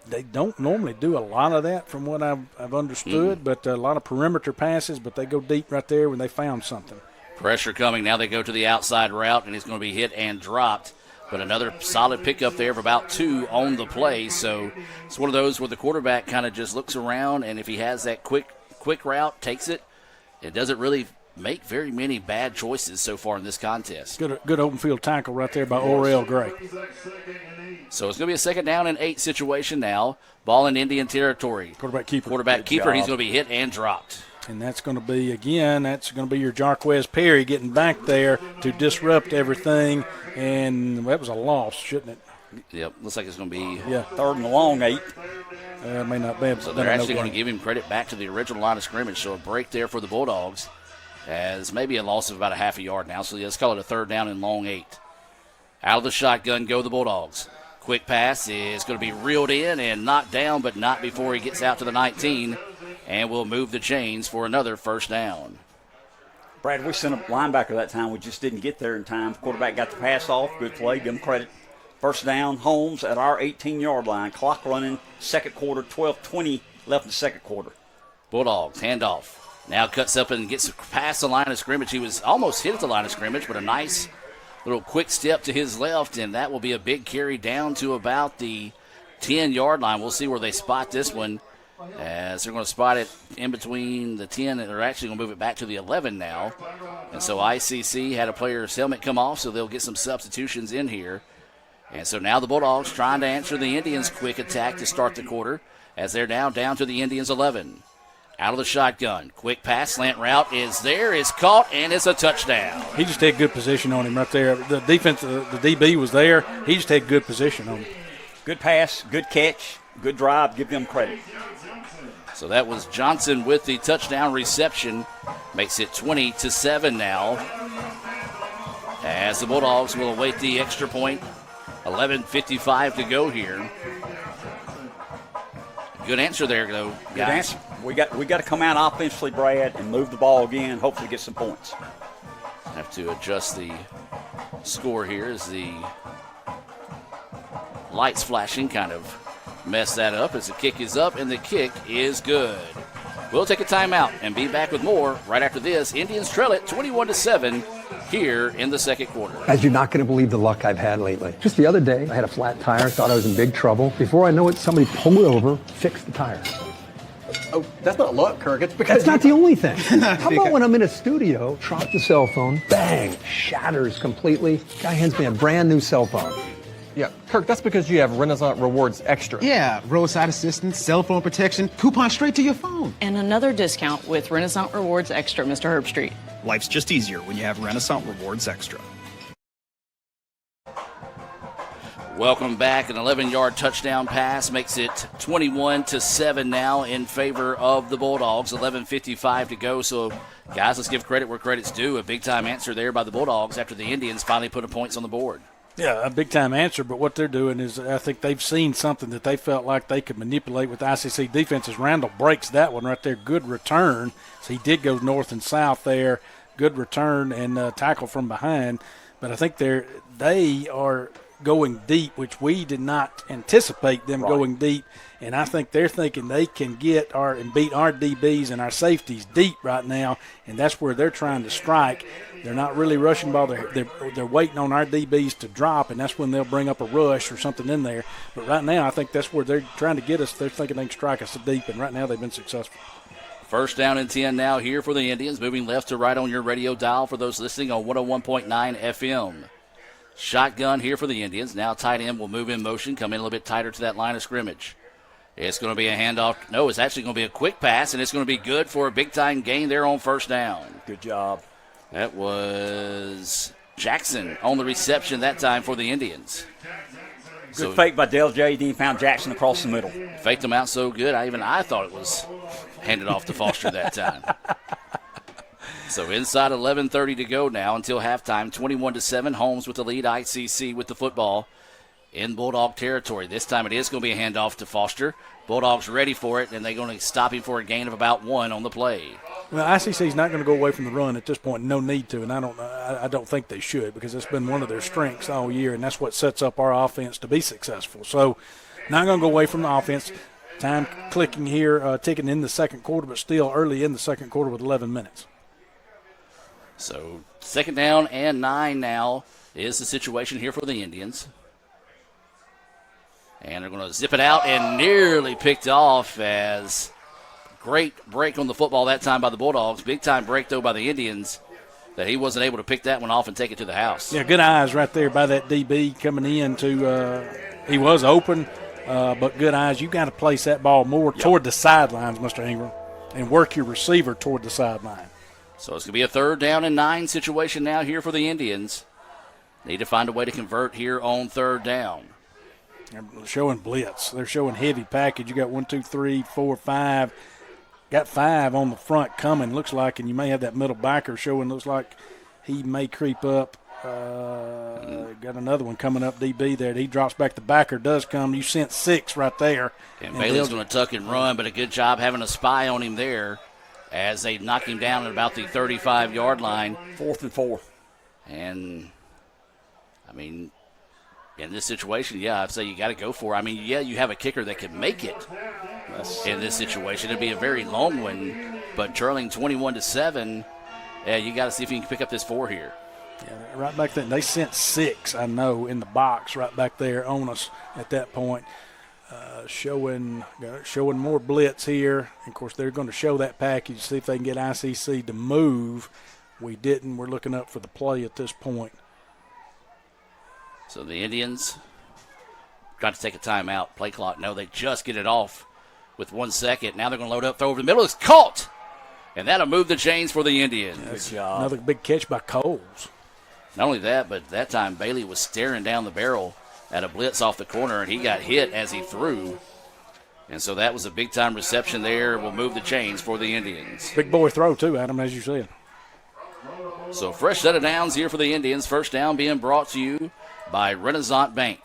They don't normally do a lot of that from what I've understood, but a lot of perimeter passes, but they go deep right there when they found something. Pressure coming. Now they go to the outside route, and he's going to be hit and dropped. But another solid pickup there of about 2 on the play. So it's one of those where the quarterback kind of just looks around, and if he has that quick route, takes it. It doesn't really make very many bad choices so far in this contest. Good open field tackle right there by Orel Gray. So it's going to be a second down and 8 situation now. Ball in Indian territory. Quarterback keeper. He's going to be hit and dropped. And that's going to be, your Jarquez Perry getting back there to disrupt everything. And that was a loss, shouldn't it? Yep, looks like it's going to be third and long 8. It may not be. So they're actually going to give him credit back to the original line of scrimmage. So a break there for the Bulldogs as maybe a loss of about a half a yard now. So let's call it a third down and long 8. Out of the shotgun go the Bulldogs. Quick pass is going to be reeled in and knocked down, but not before he gets out to the 19. And we'll move the chains for another first down. Brad, we sent a linebacker that time. We just didn't get there in time. Quarterback got the pass off. Good play. Give him credit. First down, Holmes at our 18-yard line. Clock running, second quarter, 12:20 left in the second quarter. Bulldogs, handoff. Now cuts up and gets past the line of scrimmage. He was almost hit at the line of scrimmage, but a nice little quick step to his left, and that will be a big carry down to about the 10-yard line. We'll see where they spot this one, as they're going to spot it in between the 10, and they're actually going to move it back to the 11 now. And so ICC had a player's helmet come off, so they'll get some substitutions in here. And so now the Bulldogs trying to answer the Indians' quick attack to start the quarter, as they're now down to the Indians' 11. Out of the shotgun. Quick pass, slant route is there, is caught, and it's a touchdown. He just had good position on him right there. The defense, the DB was there. He just had good position on him. Good pass, good catch, good drive. Give them credit. So that was Johnson with the touchdown reception. Makes it 20-7 now, as the Bulldogs will await the extra point. 11:55 to go here. Good answer there, though, guys. Good answer. We got to come out offensively, Brad, and move the ball again, hopefully get some points. Have to adjust the score here as the lights flashing kind of mess that up as the kick is up, and the kick is good. We'll take a timeout and be back with more right after this. Indians trail it 21-7 here in the second quarter. Guys, you're not going to believe the luck I've had lately. Just the other day, I had a flat tire, thought I was in big trouble. Before I know it, somebody pulled it over, fixed the tire. Oh, that's not luck, Kirk. It's because That's not the only thing. How about when I'm in a studio, drop the cell phone, bang, shatters completely. Guy hands me a brand new cell phone. Yeah, Kirk, that's because you have Renaissance Rewards Extra. Yeah, roadside assistance, cell phone protection, coupon straight to your phone. And another discount with Renaissance Rewards Extra, Mr. Herbstreit. Life's just easier when you have Renaissance Rewards Extra. Welcome back. An 11-yard touchdown pass makes it 21-7 now in favor of the Bulldogs. 11:55 to go. So, guys, let's give credit where credit's due. A big-time answer there by the Bulldogs after the Indians finally put points on the board. Yeah, a big-time answer, but what they're doing is I think they've seen something that they felt like they could manipulate with the ICC defenses. Randall breaks that one right there. Good return. So he did go north and south there. Good return and tackle from behind. But I think they are going deep, which we did not anticipate them going deep. And I think they're thinking they can get and beat our DBs and our safeties deep right now, and that's where they're trying to strike. They're not really rushing ball. They're waiting on our DBs to drop, and that's when they'll bring up a rush or something in there. But right now, I think that's where they're trying to get us. They're thinking they can strike us deep, and right now they've been successful. First down and 10 now here for the Indians, moving left to right on your radio dial for those listening on 101.9 FM. Shotgun here for the Indians. Now tight end will move in motion, come in a little bit tighter to that line of scrimmage. It's going to be a handoff. No, it's actually going to be a quick pass, and it's going to be good for a big-time gain there on first down. Good job. That was Jackson on the reception that time for the Indians. Good fake by Dale J. Then he found Jackson across the middle. Faked him out so good, I thought it was handed off to Foster that time. So inside 11:30 to go now until halftime, 21-7. Holmes with the lead, ICC with the football in Bulldog territory. This time it is going to be a handoff to Foster. Bulldogs ready for it, and they're going to stop him for a gain of about 1 on the play. Well, ICC's not going to go away from the run at this point. No need to, and I don't think they should, because it's been one of their strengths all year, and that's what sets up our offense to be successful. So not going to go away from the offense. Time clicking here, ticking in the second quarter, but still early in the second quarter with 11 minutes. So second down and 9 now is the situation here for the Indians. And they're going to zip it out and nearly picked off as great break on the football that time by the Bulldogs. Big time break, though, by the Indians that he wasn't able to pick that one off and take it to the house. Yeah, good eyes right there by that DB coming in he was open, but good eyes. You got to place that ball more toward the sidelines, Mr. Ingram, and work your receiver toward the sideline. So it's going to be a third down and 9 situation now here for the Indians. Need to find a way to convert here on third down. They're showing blitz. They're showing heavy package. You got 1, 2, 3, 4, 5. Got 5 on the front coming, looks like, and you may have that middle backer showing. Looks like he may creep up. Got another one coming up, DB there. He drops back. The backer does come. You sent 6 right there. And Bailey's going to tuck and run, but a good job having a spy on him there as they knock him down at about the 35-yard line. 4th and 4. And, in this situation, I'd say you got to go for it. You have a kicker that can make it in this situation. It'd be a very long one, but trailing 21-7, you got to see if you can pick up this 4 here. Yeah, right back then. They sent 6, I know, in the box right back there on us at that point. Showing more blitz here. Of course, they're going to show that package, see if they can get ICC to move. We didn't. We're looking up for the play at this point. So the Indians got to take a timeout. Play clock. No, they just get it off with 1 second. Now they're going to load up, throw over the middle. It's caught. And that'll move the chains for the Indians. Good job. Another big catch by Coles. Not only that, but that time Bailey was staring down the barrel at a blitz off the corner, and he got hit as he threw. And so that was a big-time reception there. Will move the chains for the Indians. Big boy throw, too, Adam, as you said. So fresh set of downs here for the Indians. First down being brought to you by Renaissance Bank.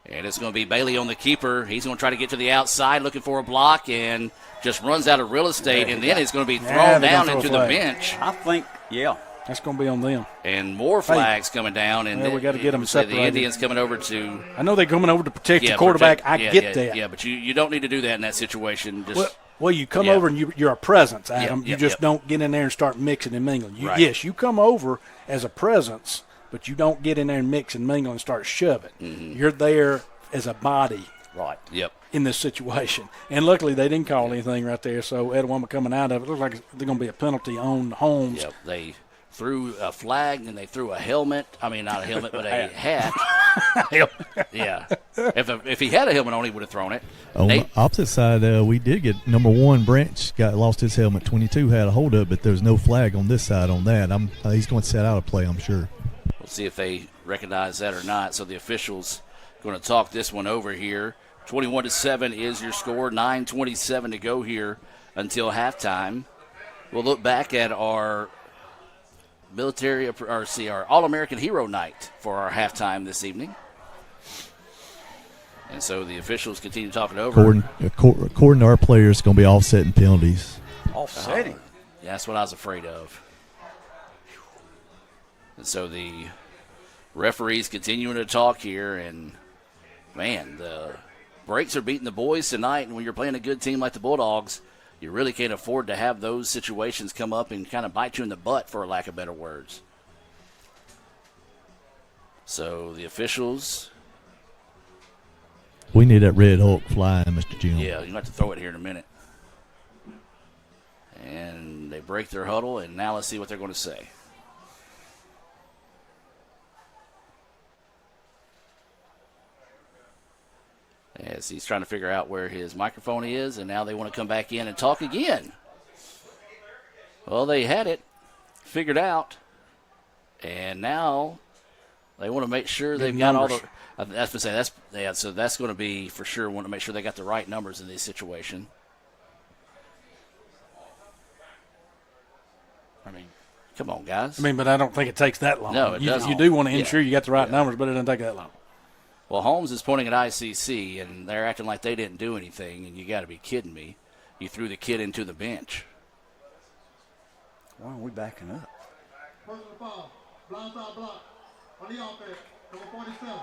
And it's going to be Bailey on the keeper. He's going to try to get to the outside looking for a block and just runs out of real estate, and then it's going to be thrown down into the bench. I think, That's going to be on them. And more flags coming down. And we got to get them the separated. Indians coming over to. I know they're coming over to protect the quarterback. I get that. Yeah, but you don't need to do that in that situation. Just, well, you come over and you're a presence, Adam. You just don't get in there and start mixing and mingling. Yes, you come over as a presence, but you don't get in there and mix and mingle and start shoving. Mm-hmm. You're there as a body. Right. Yep. In this situation. And luckily they didn't call anything right there, so Etowama coming out of it. Looks like there's going to be a penalty on Holmes. Yep. They threw a flag and they threw a helmet. I mean, not a helmet, but a hat. Yeah. If he had a helmet on, he would have thrown it. On the opposite side, we did get number 1. Branch lost his helmet. 22 had a hold up, but there was no flag on this side on that. He's going to set out a play, I'm sure. We'll see if they recognize that or not. So the officials going to talk this one over here. 21-7 is your score. 9:27 to go here until halftime. We'll look back at our our All-American Hero Night for our halftime this evening. And so the officials continue talking over. According to our players, it's going to be offsetting penalties. Offsetting? Yeah, that's what I was afraid of. And so the referees continuing to talk here, and, man, the breaks are beating the boys tonight, and when you're playing a good team like the Bulldogs, you really can't afford to have those situations come up and kind of bite you in the butt, for lack of better words. So the officials. We need that Red Hulk flying, Mr. Jim. Yeah, you have to throw it here in a minute. And they break their huddle, and now let's see what they're going to say. As he's trying to figure out where his microphone is, and now they want to come back in and talk again. Well, they had it figured out, and now they want to make sure they've got all the. That's to say so that's going to be for sure. Want to make sure they got the right numbers in this situation. I mean, come on, guys. I mean, but I don't think it takes that long. No, it doesn't. You do want to ensure you got the right numbers, but it doesn't take that long. Well, Holmes is pointing at ICC, and they're acting like they didn't do anything, and you got to be kidding me. You threw the kid into the bench. Why are we backing up? Personal foul, blindside block on the offense, number 47.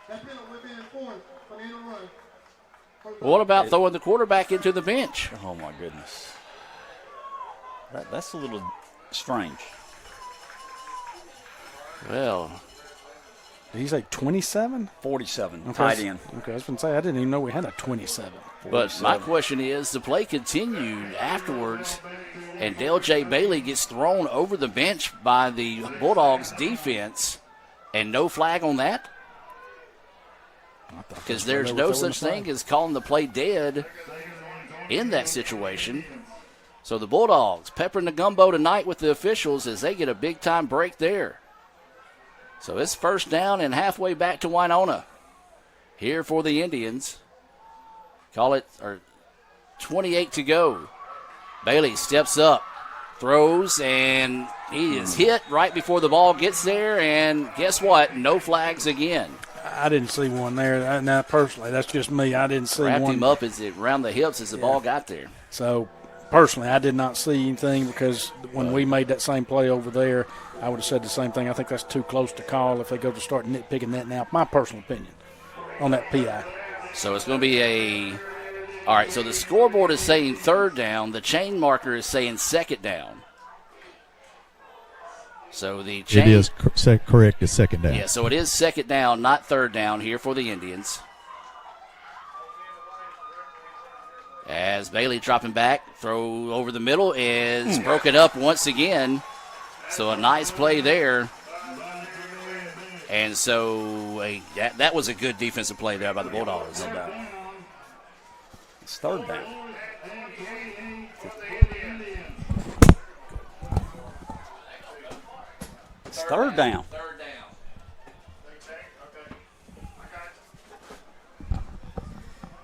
That penalty will be enforced for the end of the run. Well, what about throwing the quarterback into the bench? Oh, my goodness. That's a little strange. Well, did he say 27? 47, tied in. Okay, I was going to say, I didn't even know we had a 27. But my question is, the play continued afterwards, and Dale J. Bailey gets thrown over the bench by the Bulldogs defense, and no flag on that? Because there's no such thing as calling the play dead in that situation. So the Bulldogs peppering the gumbo tonight with the officials as they get a big-time break there. So it's first down and halfway back to Winona. Here for the Indians. Call it 28 to go. Bailey steps up, throws, and he is hit right before the ball gets there. And guess what? No flags again. I didn't see one there. Now, personally, that's just me. I didn't see Wrapped one. him up around the hips as the ball got there. So, personally, I did not see anything because when we made that same play over there, I would have said the same thing. I think that's too close to call if they go to start nitpicking that now. My personal opinion on that PI. So it's going to be all right, so the scoreboard is saying third down. The chain marker is saying second down. So the chain. It is correct, it's second down. Yeah, so it is second down, not third down here for the Indians. As Bailey dropping back, throw over the middle is broken up once again. So a nice play there. And so that was a good defensive play there by the Bulldogs. It's third down. It's third down.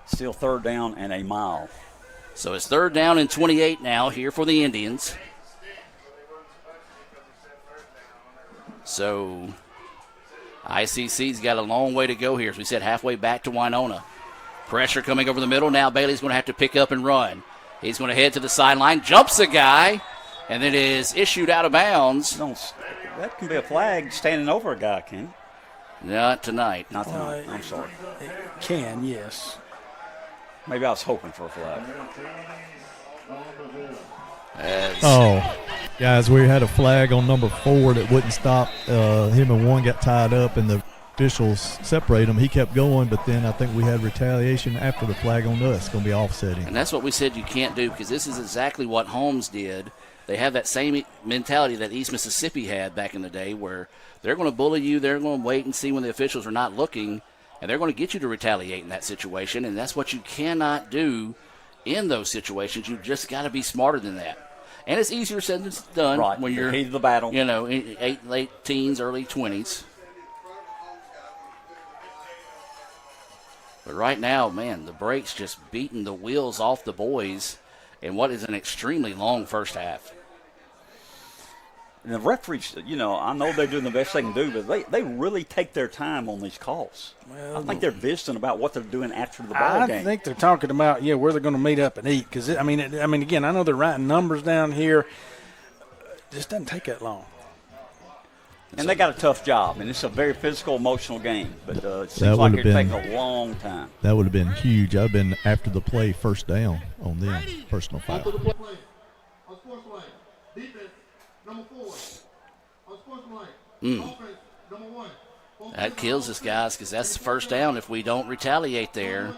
Still third down and a mile. So it's third down and 28 now here for the Indians. So ICC's got a long way to go here. As we said, halfway back to Winona. Pressure coming over the middle. Now Bailey's going to have to pick up and run. He's going to head to the sideline. Jumps a guy. And it is issued out of bounds. No, that can be a flag standing over a guy, Ken. Not tonight. Not tonight. I'm sorry. It can, yes. Maybe I was hoping for a flag. Guys, we had a flag on number 4 that wouldn't stop. Him and one got tied up, and the officials separated him. He kept going, but then I think we had retaliation after the flag on us. It's going to be offsetting. And that's what we said you can't do, because this is exactly what Holmes did. They have that same mentality that East Mississippi had back in the day, where they're going to bully you, they're going to wait and see when the officials are not looking, and they're going to get you to retaliate in that situation, and that's what you cannot do in those situations. You've just got to be smarter than that. And it's easier said than done when you're heat of the battle. You know, in late teens, early 20s. But right now, man, the break's just beating the wheels off the boys in what is an extremely long first half. And the referees, you know, I know they're doing the best they can do, but they really take their time on these calls. Well, I think they're visiting about what they're doing after the ball game. I think they're talking about, where they're going to meet up and eat. Because, I mean, again, I know they're writing numbers down here. It just doesn't take that long. And they got a tough job, and it's a very physical, emotional game. But it seems like it's taking a long time. That would have been huge. I've been after the play first down on them, personal foul. That kills us, guys, because that's the first down if we don't retaliate there.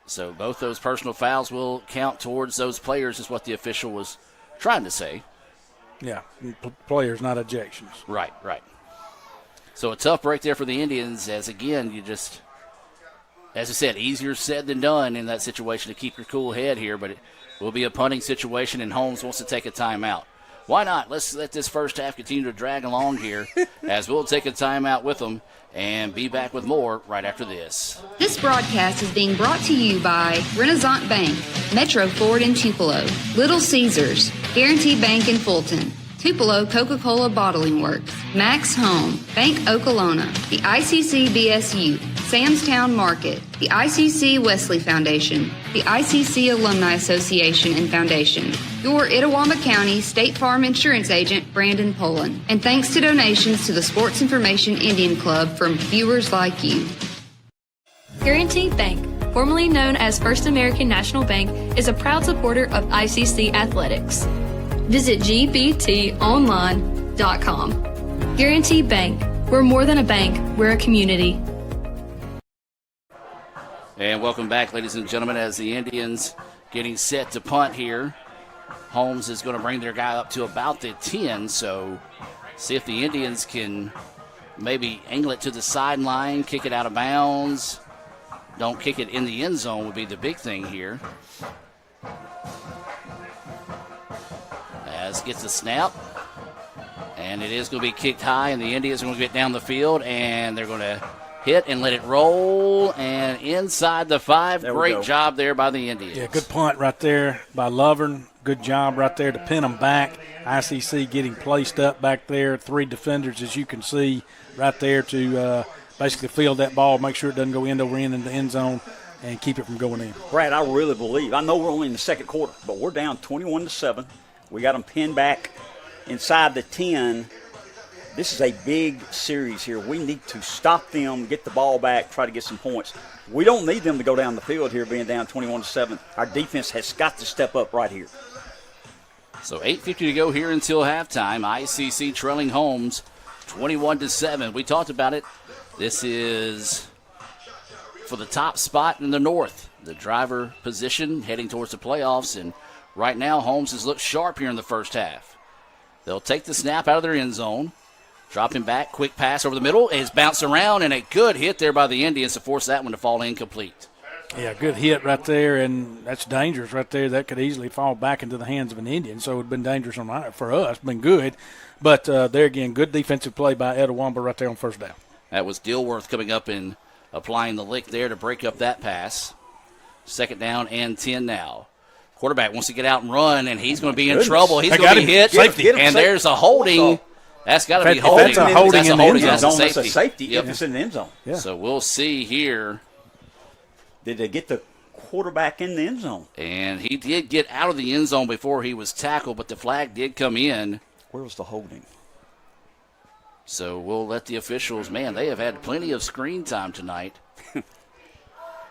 So both those personal fouls will count towards those players, is what the official was trying to say. Yeah, players, not ejections. Right. So a tough break there for the Indians, as again, you just, as I said, easier said than done in that situation to keep your cool head here, but it will be a punting situation, and Holmes wants to take a timeout. Why not? Let's let this first half continue to drag along here as we'll take a timeout with them and be back with more right after this. This broadcast is being brought to you by Renaissance Bank, Metro Ford in Tupelo, Little Caesars, Guarantee Bank in Fulton, Tupelo Coca-Cola Bottling Works, Max Home, Bank Okolona, the ICC BSU, Samstown Market, the ICC Wesley Foundation, the ICC Alumni Association and Foundation, your Itawamba County State Farm Insurance Agent, Brandon Poland, and thanks to donations to the Sports Information Indian Club from viewers like you. Guarantee Bank, formerly known as First American National Bank, is a proud supporter of ICC athletics. Visit gbtonline.com. Guarantee Bank. We're more than a bank. We're a community. And welcome back, ladies and gentlemen, as the Indians getting set to punt here. Holmes is going to bring their guy up to about the 10, so see if the Indians can maybe angle it to the sideline, kick it out of bounds. Don't kick it in the end zone would be the big thing here. As gets the snap, and it is going to be kicked high, and the Indians are going to get down the field, and they're going to hit and let it roll, and inside the 5. Great job there by the Indians. Yeah, good punt right there by Lovern. Good job right there to pin them back. ICC getting placed up back there. 3 defenders, as you can see, right there to basically field that ball, make sure it doesn't go end over end in the end zone, and keep it from going in. Brad, I really believe, I know we're only in the second quarter, but we're down 21-7. We got them pinned back inside the 10. This is a big series here. We need to stop them, get the ball back, try to get some points. We don't need them to go down the field here being down 21-7. Our defense has got to step up right here. So 8:50 to go here until halftime. ICC trailing Holmes 21-7. We talked about it. This is for the top spot in the North, the driver position heading towards the playoffs. And right now, Holmes has looked sharp here in the first half. They'll take the snap out of their end zone. Drop him back, quick pass over the middle. It's bounced around, and a good hit there by the Indians to force that one to fall incomplete. Yeah, good hit right there, and that's dangerous right there. That could easily fall back into the hands of an Indian, so it would have been dangerous for us. Been good. But there again, good defensive play by Etowamba right there on first down. That was Dilworth coming up and applying the lick there to break up that pass. Second down and 10 now. Quarterback wants to get out and run, and he's going to be in trouble. He's going to be hit, and there's a holding. That's got to be holding. That's a holding in the end zone. That's a safety if it's in the end zone. Yeah. So we'll see here. Did they get the quarterback in the end zone. And he did get out of the end zone before he was tackled, but the flag did come in. Where was the holding? So we'll let the officials, man, they have had plenty of screen time tonight.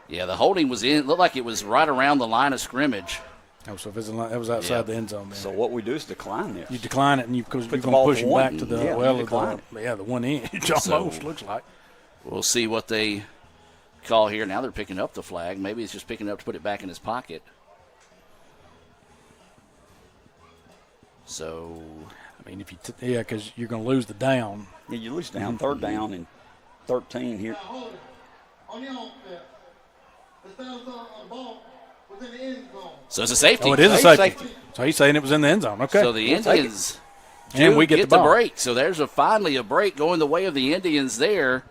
Yeah, the holding was in, looked like it was right around the line of scrimmage. Oh, so if it's that was outside the end zone. Then. So what we do is decline this. You decline it, and you're going to push him back to the the 1 inch almost looks like. We'll see what they call here. Now they're picking up the flag. Maybe he's just picking it up to put it back in his pocket. So, I mean, if you because you're going to lose the down. Yeah, you lose down. Third down and 13 here. So it's a safety. Oh, it is a safety. So he's saying it was in the end zone. Okay. So the Indians and we get the break. So there's finally a break going the way of the Indians there.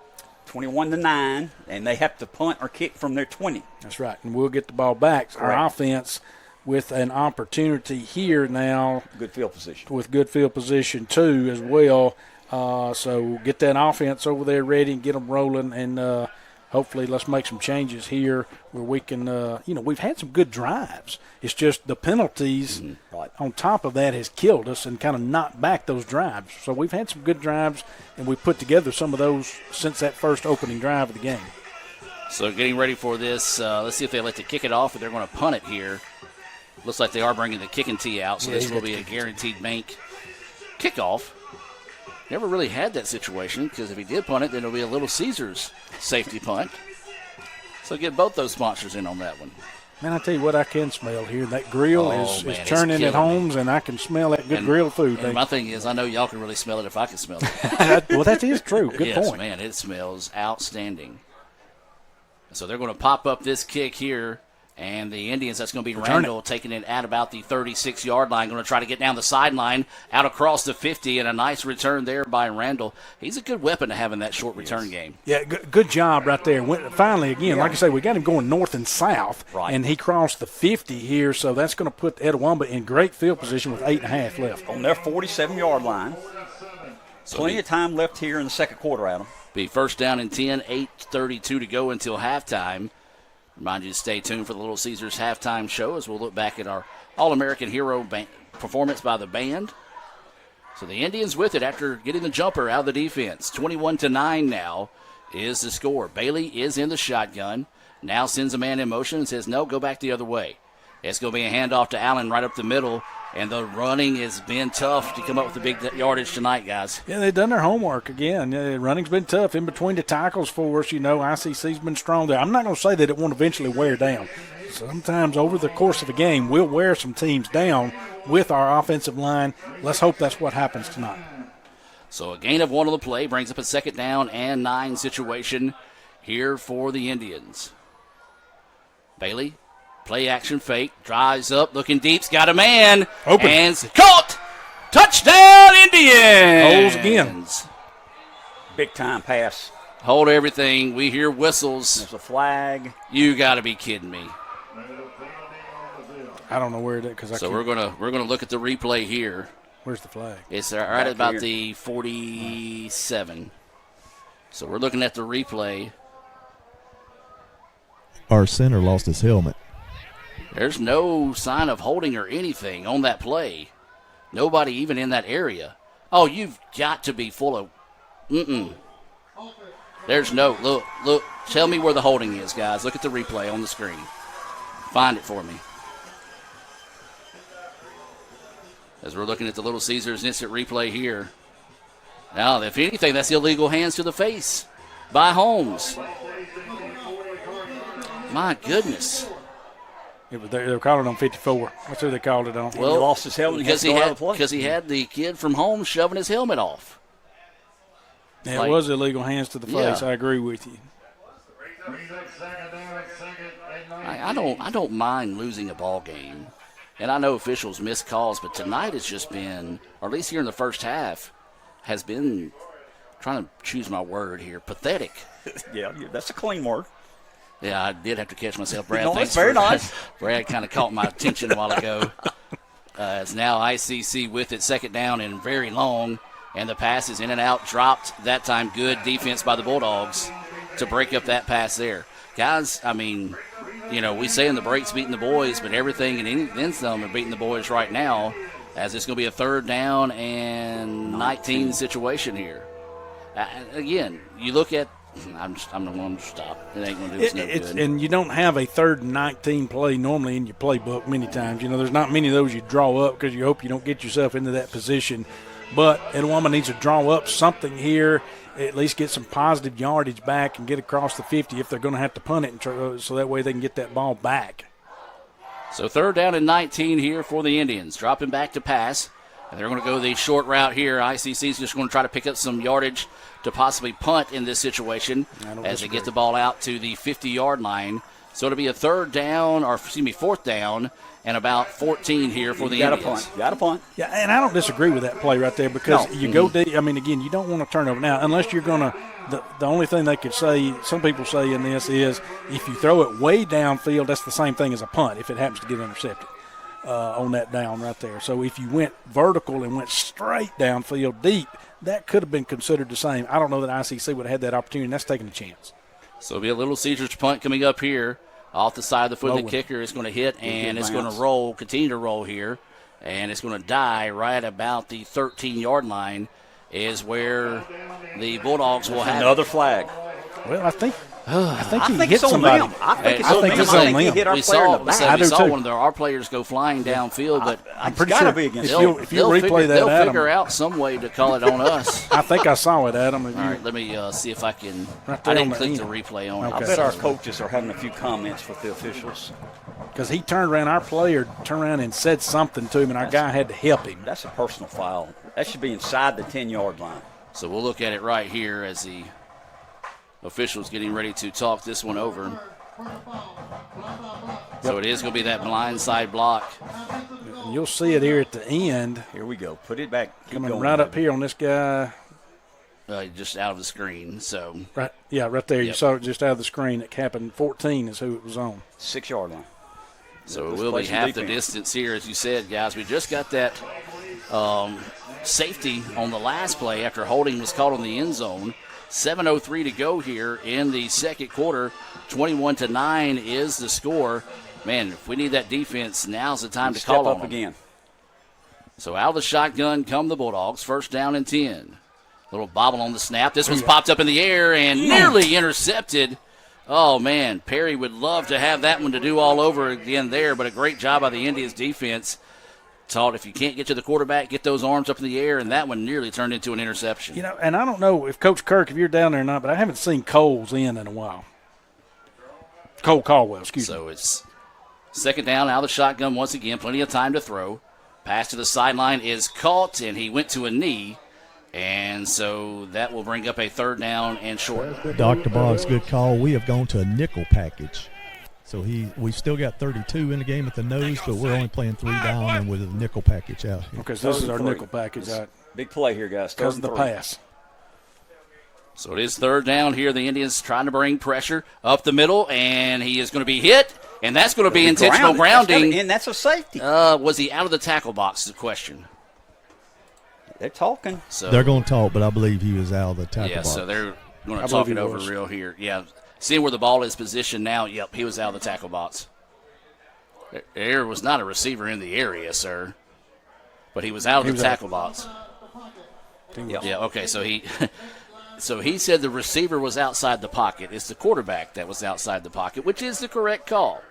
21-9, and they have to punt or kick from their 20. That's right, and we'll get the ball back. Our offense with an opportunity here now. Good field position. With good field position, too, as well. So get that offense over there ready and get them rolling, and hopefully let's make some changes here where we can, we've had some good drives. It's just the penalties on top of that has killed us and kind of knocked back those drives. So we've had some good drives, and we put together some of those since that first opening drive of the game. So getting ready for this, let's see if they let the kick it off or they're going to punt it here. Looks like they are bringing the kicking tee out, so this will be a guaranteed bank kickoff. Never really had that situation because if he did punt it, then it'll be a Little Caesars safety punt. So get both those sponsors in on that one. Man, I tell you what I can smell here. That grill is churning at Holmes, and I can smell that good grilled food. And my thing is, I know y'all can really smell it if I can smell it. Well, that is true. Good point. Yes, man, it smells outstanding. So they're going to pop up this kick here. And the Indians, that's going to be Randall taking it at about the 36-yard line, going to try to get down the sideline, out across the 50, and a nice return there by Randall. He's a good weapon to have in that short return game. Yeah, good job right there. Finally, again, like I say, we got him going north and south, and he crossed the 50 here, so that's going to put Etowamba in great field position with 8.5 left. On their 47-yard line. So plenty of time left here in the second quarter, Adam. Be first down and 10, 8:32 to go until halftime. Remind you to stay tuned for the Little Caesars halftime show as we'll look back at our All-American Hero performance by the band. So the Indians with it after getting the jumper out of the defense. 21-9 now is the score. Bailey is in the shotgun. Now sends a man in motion and says, no, go back the other way. It's going to be a handoff to Allen right up the middle. And the running has been tough to come up with the big yardage tonight, guys. Yeah, they've done their homework again. Running's been tough in between the tackles for us. ICC's been strong there. I'm not going to say that it won't eventually wear down. Sometimes over the course of a game, we'll wear some teams down with our offensive line. Let's hope that's what happens tonight. So a gain of one on the play brings up a 2nd down and 9 situation here for the Indians. Bailey. Play action fake, drives up, looking deep's got a man. Open. And caught. Touchdown, Indians. Holes again. Big time pass. Hold everything. We hear whistles. There's a flag. You got to be kidding me. I don't know where it is because we're gonna look at the replay here. Where's the flag? It's right at about the 47. So we're looking at the replay. Our center lost his helmet. There's no sign of holding or anything on that play. Nobody even in that area. Oh, you've got to be full of There's no, look. Tell me where the holding is, guys. Look at the replay on the screen. Find it for me. As we're looking at the Little Caesars instant replay here. Now, if anything, that's illegal hands to the face by Holmes. My goodness. They were calling it on 54. That's who they called it on. Well, he lost his helmet because he had the kid from Holmes shoving his helmet off. Yeah, it was illegal hands to the face. Yeah. I agree with you. I don't mind losing a ball game, and I know officials miss calls, but tonight has just been, or at least here in the first half, has been, trying to choose my word here, pathetic. Yeah, that's a clean word. Yeah, I did have to catch myself, Brad. No, that's very nice. Brad kind of caught my attention a while ago. It's now ICC with it, 2nd down and very long, and the pass is in and out, dropped that time. Good defense by the Bulldogs to break up that pass there. Guys, I mean, we say in the breaks beating the boys, but everything and then some are beating the boys right now, as it's going to be a 3rd down and 19 situation here. Again, you look at I'm going to stop. It ain't going to do us no good. And you don't have a 3rd and 19 play normally in your playbook many times. There's not many of those you draw up because you hope you don't get yourself into that position. But Etowah needs to draw up something here, at least get some positive yardage back and get across the 50 if they're going to have to punt it, so that way they can get that ball back. So 3rd down and 19 here for the Indians. Dropping back to pass. And they're going to go the short route here. ICC is just going to try to pick up some yardage to possibly punt in this situation as they get the ball out to the 50-yard line. So it'll be a 4th down and about 14 here for the Indians. Got to punt. Yeah, and I don't disagree with that play right there because you go deep. I mean, again, you don't want to turn over now unless you're going to the only thing they could say, some people say in this is if you throw it way downfield, that's the same thing as a punt if it happens to get intercepted. On that down right there. So if you went vertical and went straight downfield deep, that could have been considered the same. I don't know that ICC would have had that opportunity, and that's taking a chance. So it'll be a Little Caesars punt coming up here off the side of the foot of the kicker. It's going to hit, and it's going to continue to roll here, and it's going to die right about the 13-yard line is where the Bulldogs will have another flag. Well, I think he hit somebody. I think it's on them. He hit our player in the back. We saw one of our players go flying downfield, but I'm pretty sure if you replay that, they'll figure out some way to call it on us. I think I saw it, Adam. All right, let me see if I can. I didn't click the replay on it. I bet our coaches are having a few comments with the officials. Because he turned around, our player turned around and said something to him, and our guy had to help him. That's a personal foul. That should be inside the 10-yard line. So we'll look at it right here as the officials getting ready to talk this one over. So it is going to be that blindside block. You'll see it here at the end. Here we go. Put it back. Coming right up here on this guy. Just out of the screen. So right there. You saw it just out of the screen. It happened. 14 is who it was on. 6-yard line. So it will be half the distance here, as you said, guys. We just got that safety on the last play after holding was called on the end zone. 7:03 to go here in the second quarter. 21-9 is the score. Man, if we need that defense, now's the time to call on them. Again. So out of the shotgun come the Bulldogs. 1st down and 10. Little bobble on the snap. This one's popped up in the air and nearly intercepted. Oh, man, Perry would love to have that one to do all over again there, but a great job by the Indians defense. Taught if you can't get to the quarterback, get those arms up in the air, and that one nearly turned into an interception. And I don't know if Coach Kirk, if you're down there or not, but I haven't seen Coles in a while. Cole Caldwell, excuse me. So it's 2nd down, out of the shotgun once again. Plenty of time to throw. Pass to the sideline is caught, and he went to a knee. And so that will bring up a 3rd down and short. Dr. Boggs, good call. We have gone to a nickel package. So we've still got 32 in the game at the nose, but we're only playing 3 down and with a nickel package out here. Okay, so this is our nickel package out. Big play here, guys. Because of the pass. So it is 3rd down here. The Indians trying to bring pressure up the middle, and he is going to be hit, and that's going to be intentional grounding. And that's a safety. Was he out of the tackle box is the question. They're talking. So they're going to talk, but I believe he was out of the tackle box. Yeah, so they're going to talk it over real here. Yeah. Seeing where the ball is positioned now, yep, he was out of the tackle box. There was not a receiver in the area, sir. But he was out of the tackle box. Yeah, okay, so he said the receiver was outside the pocket. It's the quarterback that was outside the pocket, which is the correct call.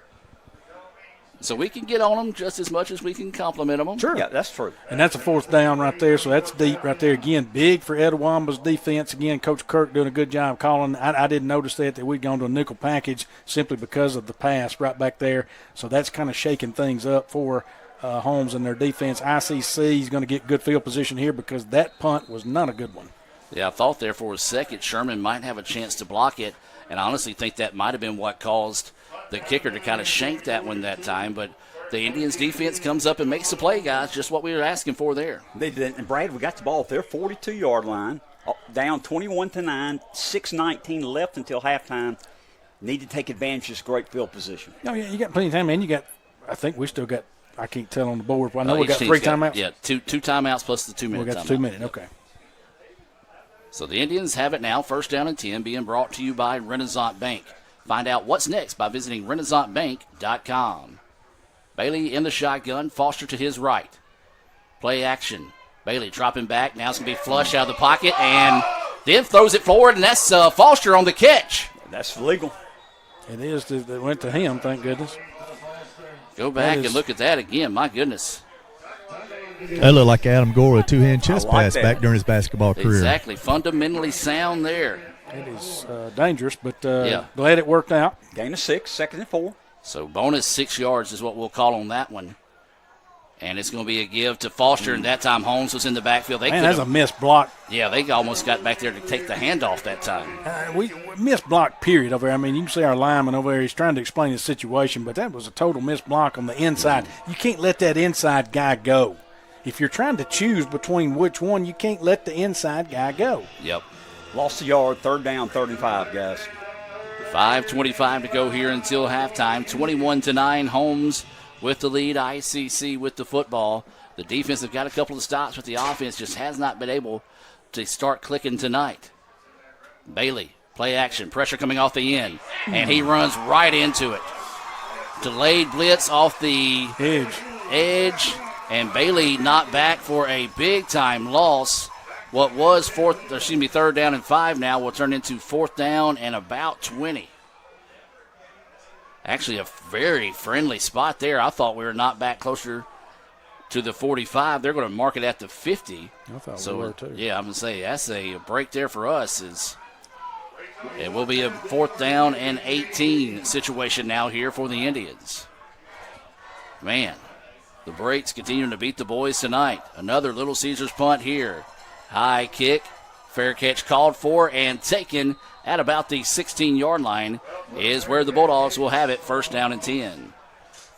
So we can get on them just as much as we can compliment them. Sure. Yeah, that's true. And that's a 4th down right there, so that's deep right there. Again, big for Etowah's defense. Again, Coach Kirk doing a good job calling. I didn't notice that we'd gone to a nickel package simply because of the pass right back there. So that's kind of shaking things up for Holmes and their defense. ICC is going to get good field position here because that punt was not a good one. Yeah, I thought there for a second Sherman might have a chance to block it, and I honestly think that might have been what caused the kicker to kind of shank that one that time. But the Indians defense comes up and makes the play, guys, just what we were asking for there. They did. And Brad, we got the ball at their 42-yard line, down 21-9, 6:19 left until halftime. Need to take advantage of this great field position. Oh, yeah, you got plenty of time, man. I think we still got, I can't tell on the board. I know we got 3 timeouts. Yeah, two timeouts plus the 2-minute timeout. We got the 2 minute, okay. So the Indians have it now, 1st down and 10, being brought to you by Renaissance Bank. Find out what's next by visiting RenaissanceBank.com. Bailey in the shotgun, Foster to his right. Play action. Bailey dropping back. Now it's going to be flush out of the pocket and then throws it forward, and that's Foster on the catch. That's legal. It is. It went to him, thank goodness. Go back and look at that again. My goodness. That looked like Adam Gore with a two-hand chest pass back during his basketball career. Exactly. Fundamentally sound there. It is dangerous, but glad it worked out. Gain of 6, 2nd and 4. So bonus 6 yards is what we'll call on that one. And it's going to be a give to Foster, and that time Holmes was in the backfield. That's a missed block. Yeah, they almost got back there to take the handoff that time. We missed block, period, over there. I mean, you can see our lineman over there. He's trying to explain the situation, but that was a total missed block on the inside. You can't let that inside guy go. If you're trying to choose between which one, you can't let the inside guy go. Yep. Lost a yard, 3rd down, 35, guys. 5:25 to go here until halftime. 21-9, Holmes with the lead, ICC with the football. The defense have got a couple of stops, but the offense just has not been able to start clicking tonight. Bailey, play action, pressure coming off the end, and he runs right into it. Delayed blitz off the edge, and Bailey not back for a big-time loss. What was 3rd down and 5 now will turn into 4th down and about 20. Actually, a very friendly spot there. I thought we were not back closer to the 45. They're going to mark it at the 50. I thought we were too. Yeah, I'm going to say that's a break there for us. It will be a 4th down and 18 situation now here for the Indians. Man, the Breaks continuing to beat the boys tonight. Another Little Caesars punt here. High kick, fair catch called for and taken at about the 16-yard line is where the Bulldogs will have it, 1st down and 10.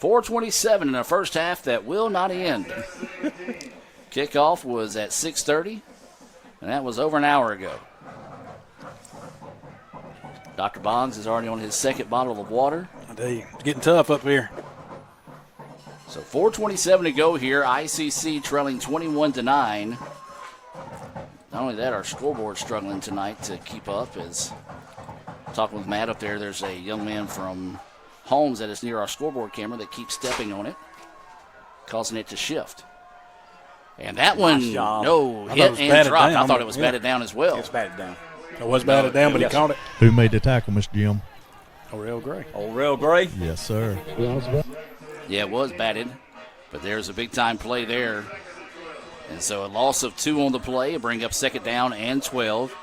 4:27 in the first half that will not end. Kickoff was at 6:30, and that was over an hour ago. Dr. Boggs is already on his 2nd bottle of water. I tell you, it's getting tough up here. So 4:27 to go here. ICC trailing 21-9. Not only that, our scoreboard's struggling tonight to keep up. As talking with Matt up there, there's a young man from Holmes that is near our scoreboard camera that keeps stepping on it, causing it to shift. And that one, hit and dropped. I thought it was batted down as well. It's batted down. It was batted down, but he caught it. Who made the tackle, Mr. Jim? O'Reilly Gray. O'Reilly Gray? Yes, sir. Yeah, it was batted, but there's a big-time play there. And so a loss of 2 on the play, bring up 2nd down and 12.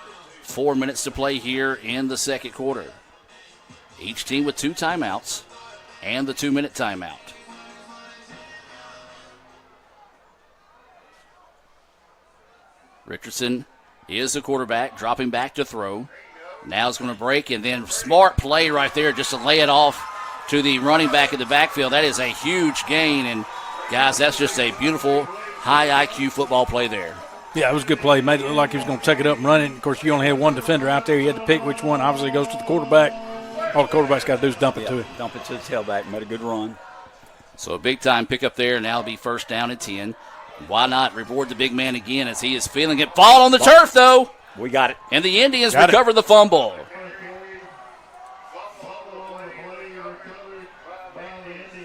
4 minutes to play here in the 2nd quarter. Each team with 2 timeouts and the 2-minute timeout. Richardson is the quarterback, dropping back to throw. Now it's going to break, and then smart play right there just to lay it off to the running back in the backfield. That is a huge gain, and guys, that's just a beautiful high IQ football play there. Yeah, it was a good play. Made it look like he was going to take it up and run it. Of course, you only had one defender out there. You had to pick which one. Obviously, it goes to the quarterback. All the quarterback's got to do is dump it to it. Dump it to the tailback. Made a good run. So a big-time pickup there. Now it'll be 1st down and 10. Why not reward the big man again as he is feeling it. Ball on the turf, though. We got it. And the Indians recover the fumble.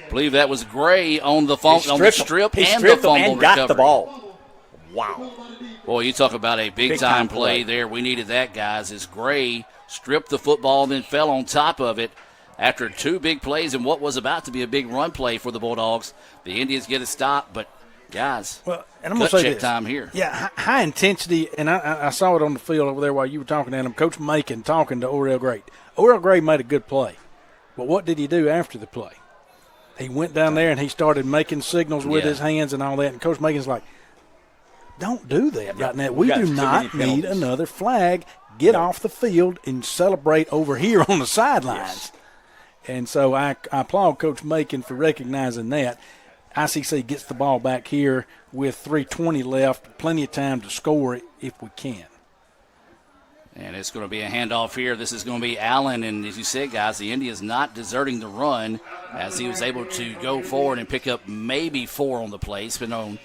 I believe that was Gray on the strip and the fumble and got recovery. The ball. Wow. Boy, you talk about a big-time play there. We needed that, guys, as Gray stripped the football, then fell on top of it after 2 big plays and what was about to be a big run play for the Bulldogs. The Indians get a stop, but, guys, and I'm gonna say check this. time here. Yeah, high intensity, and I saw it on the field over there while you were talking to him. Coach Macon talking to O'Reilly Gray. O'Reilly Gray made a good play, but what did he do after the play? He went down there and he started making signals with his hands and all that, and Coach Macon's like, don't do that right now. We do not need another flag. Get off the field and celebrate over here on the sidelines. Yes. And so I applaud Coach Macon for recognizing that. ICC gets the ball back here with 3:20 left, plenty of time to score if we can. And it's going to be a handoff here. This is going to be Allen. And as you said, guys, the Indians not deserting the run as he was able to go forward and pick up maybe 4 on the play. It's been on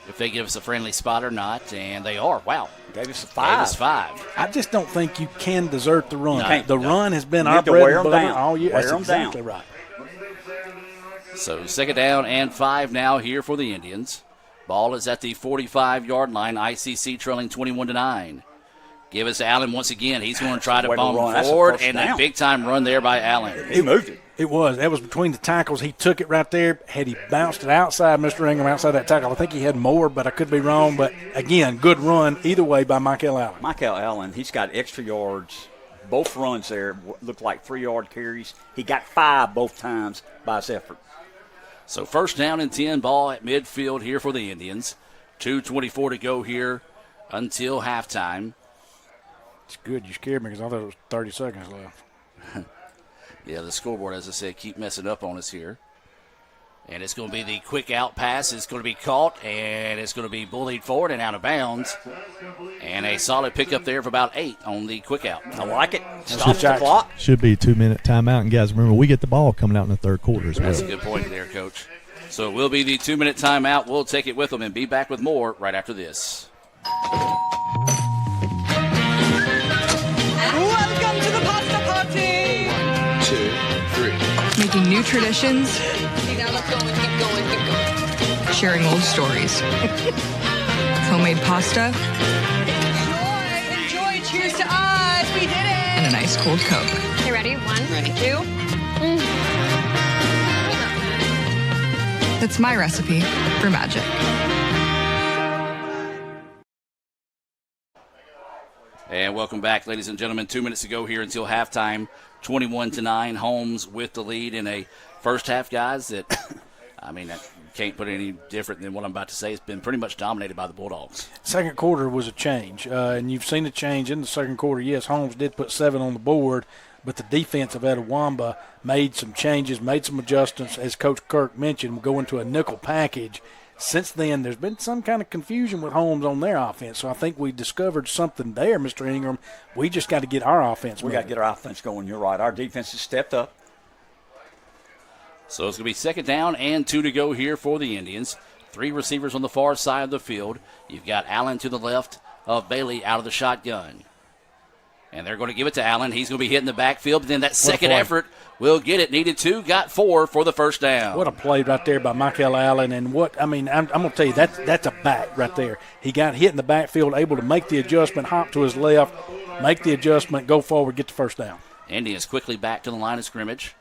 if they give us a friendly spot or not, and they are. Wow. Gave us 5. I just don't think you can desert the run. No, the run has been You our need to bread wear and 'em butter down. all year. Wear That's 'em exactly down. right. So 2nd down and 5 now here for the Indians. Ball is at the 45-yard line. ICC trailing 21-9. Give us Allen once again. He's going to try to Way to bomb run. That's a forward, first and down. a big-time run there by Allen. He moved it. It was. That was between the tackles. He took it right there. Had he bounced it outside, Mr. Ingram, outside that tackle, I think he had more, but I could be wrong. But, again, good run either way by Michael Allen. Michael Allen, he's got extra yards. Both runs there looked like 3-yard carries. He got 5 both times by his effort. So 1st down and 10, ball at midfield here for the Indians. 2:24 to go here until halftime. It's good. You scared me because I thought it was 30 seconds left. Yeah, the scoreboard, as I said, keep messing up on us here. And it's going to be the quick out pass. It's going to be caught, and it's going to be bullied forward and out of bounds. And a solid pickup there for about 8 on the quick out. I like it. Stops the clock. Should be a 2-minute timeout. And, guys, remember, we get the ball coming out in the third quarter as well. That's a good point there, Coach. So it will be the 2-minute timeout. We'll take it with them and be back with more right after this. Welcome to the pasta party! 1, 2, 3. Making new traditions. See, now let's go and keep going. Sharing old stories. Homemade pasta. Enjoy. Cheers to us. We did it. And a nice cold Coke. Okay, ready? 1, ready. 2. That's my recipe for magic. And welcome back, ladies and gentlemen. 2 minutes to go here until halftime. 21-9. Holmes with the lead in a first half, guys, that, I mean, I can't put it any different than what I'm about to say. It's been pretty much dominated by the Bulldogs. Second quarter was a change, and you've seen a change in the second quarter. Yes, Holmes did put 7 on the board, but the defense of Etowamba made some changes, made some adjustments. As Coach Kirk mentioned, going to a nickel package. Since then, there's been some kind of confusion with Holmes on their offense. So I think we discovered something there, Mr. Ingram. We just got to get our offense We got to get our offense going. You're right. Our defense has stepped up. So it's going to be 2nd down and 2 to go here for the Indians. 3 receivers on the far side of the field. You've got Allen to the left of Bailey out of the shotgun. And they're going to give it to Allen. He's going to be hitting the backfield, but then that second effort will get it. Needed 2, got 4 for the first down. What a play right there by Michael Allen. And what, I mean, I'm going to tell you, that's a back right there. He got hit in the backfield, able to make the adjustment, hop to his left, make the adjustment, go forward, get the first down. Indians quickly back to the line of scrimmage.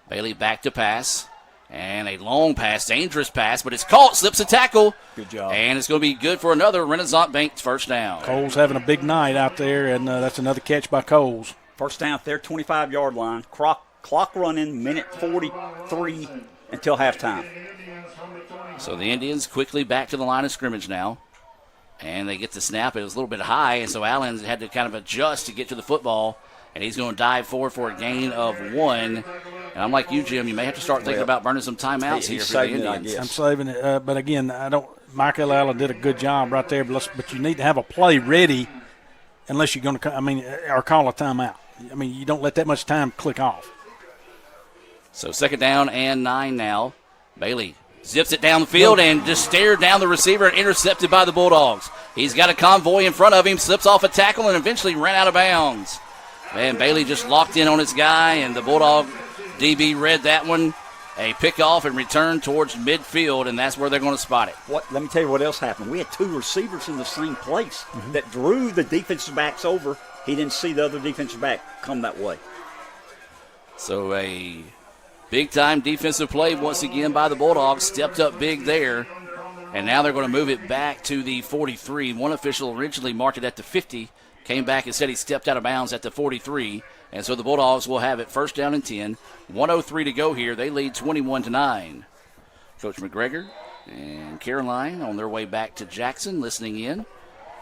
Bailey back to pass. And a long pass, dangerous pass, but it's caught, slips a tackle. Good job. And it's going to be good for another Renaissance Bank first down. Coles having a big night out there, and that's another catch by Coles. First down at their 25-yard line. Clock running, minute 43 until halftime. So the Indians quickly back to the line of scrimmage now. And they get the snap. It was a little bit high, and so Allen had to kind of adjust to get to the football. And he's going to dive forward for a gain of 1. And I'm like you, Jim. You may have to start thinking about burning some timeouts here for the Indians. I'm saving it, but again, Michael Allen did a good job right there. But you need to have a play ready, unless you're going to, or call a timeout. I mean, you don't let that much time click off. So 2nd down and 9 now. Bailey zips it down the field and just stared down the receiver and intercepted by the Bulldogs. He's got a convoy in front of him, slips off a tackle, and eventually ran out of bounds. Man, Bailey just locked in on his guy, and the Bulldog DB read that one. A pickoff and return towards midfield, and that's where they're going to spot it. Let me tell you what else happened. We had 2 receivers in the same place that drew the defensive backs over. He didn't see the other defensive back come that way. So a big-time defensive play once again by the Bulldogs. Stepped up big there, and now they're going to move it back to the 43. One official originally marked it at the 50. Came back and said he stepped out of bounds at the 43. And so the Bulldogs will have it 1st down and 10. 1:03 to go here. They lead 21-9. Coach McGregor and Caroline on their way back to Jackson listening in.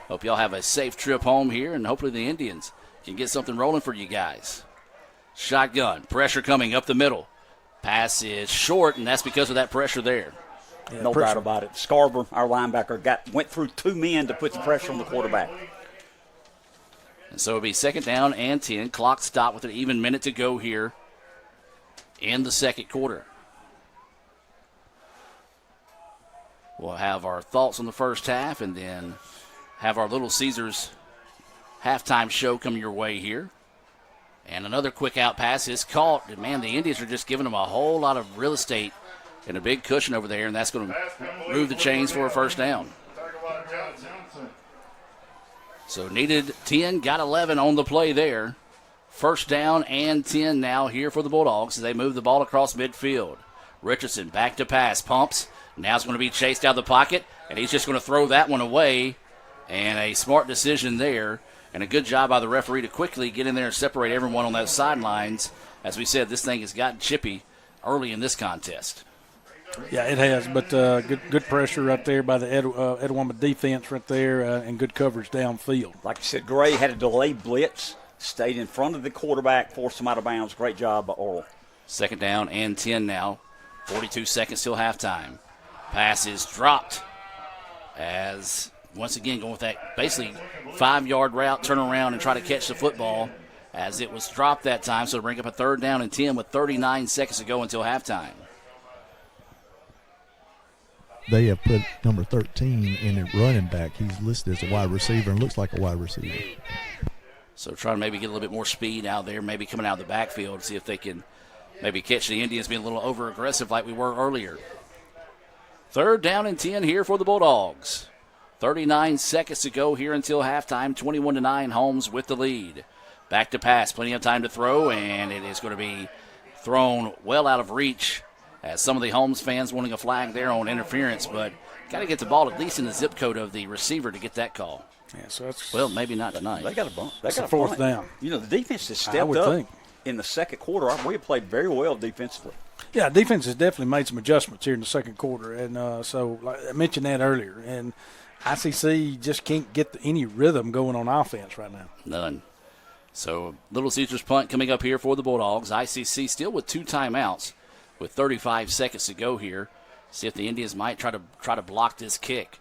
Hope y'all have a safe trip home here, and hopefully the Indians can get something rolling for you guys. Shotgun. Pressure coming up the middle. Pass is short, and that's because of that pressure there. Yeah, no doubt about it. Scarborough, our linebacker, went through 2 men to put the pressure on the quarterback. And so it'll be 2nd down and 10. Clock stopped with an even minute to go here in the second quarter. We'll have our thoughts on the first half and then have our Little Caesars halftime show come your way here. And another quick out pass is caught. And, man, the Indians are just giving them a whole lot of real estate and a big cushion over there, and that's going to move the chains for a first down. So needed 10, got 11 on the play there. First down and 10 now here for the Bulldogs as they move the ball across midfield. Richardson back to pass, pumps. Now it's going to be chased out of the pocket, and he's just going to throw that one away. And a smart decision there, and a good job by the referee to quickly get in there and separate everyone on those sidelines. As we said, this thing has gotten chippy early in this contest. Yeah, it has, but good pressure right there by the Etowah defense right there, and good coverage downfield. Like you said, Gray had a delayed blitz, stayed in front of the quarterback, forced him out of bounds. Great job by Oral. Second down and 10 now. 42 seconds till halftime. Pass is dropped as, once again, going with that basically 5-yard route, turn around and try to catch the football as it was dropped that time. So to bring up a third down and 10 with 39 seconds to go until halftime. They have put number 13 in at running back. He's listed as a wide receiver and looks like a wide receiver. So trying to maybe get a little bit more speed out there, maybe coming out of the backfield, see if they can maybe catch the Indians being a little over-aggressive like we were earlier. Third down and 10 here for the Bulldogs. 39 seconds to go here until halftime. 21-9, Holmes with the lead. Back to pass, plenty of time to throw, and it is going to be thrown well out of reach as some of the Holmes fans wanting a flag there on interference, but got to get the ball at least in the zip code of the receiver to get that call. Yeah, so that's, well, maybe not tonight. They got a bump. They That's got a fourth down. You know, the defense has stepped up in the second quarter. We have played very well defensively. Yeah, defense has definitely made some adjustments here in the second quarter, and so like I mentioned that earlier. And ICC just can't get any rhythm going on offense right now. None. So Little Caesars punt coming up here for the Bulldogs. ICC still with 2 timeouts with 35 seconds to go here. See if the Indians might try to block this kick.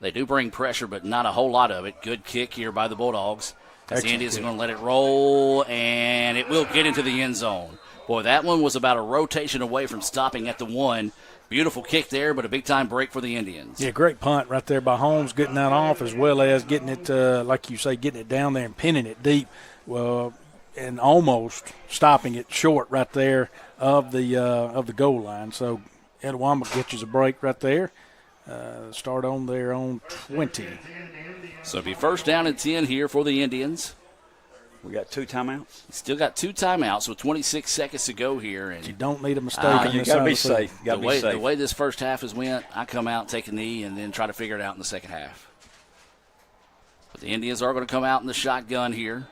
They do bring pressure, but not a whole lot of it. Good kick here by the Bulldogs. As the Indians are going to let it roll, and it will get into the end zone. Boy, that one was about a rotation away from stopping at the 1. Beautiful kick there, but a big-time break for the Indians. Yeah, great punt right there by Holmes, getting that off as well as getting it, like you say, getting it down there and pinning it deep. Well, and almost stopping it short right there of the goal line. So Etowah gets you a break right there. Start on there on 20. So it'll be first down and 10 here for the Indians. We got 2 timeouts. Still got 2 timeouts with 26 seconds to go here. And you don't need a mistake. You got to be safe. The way this first half has went, I come out, take a knee, and then try to figure it out in the second half. But the Indians are going to come out in the shotgun here.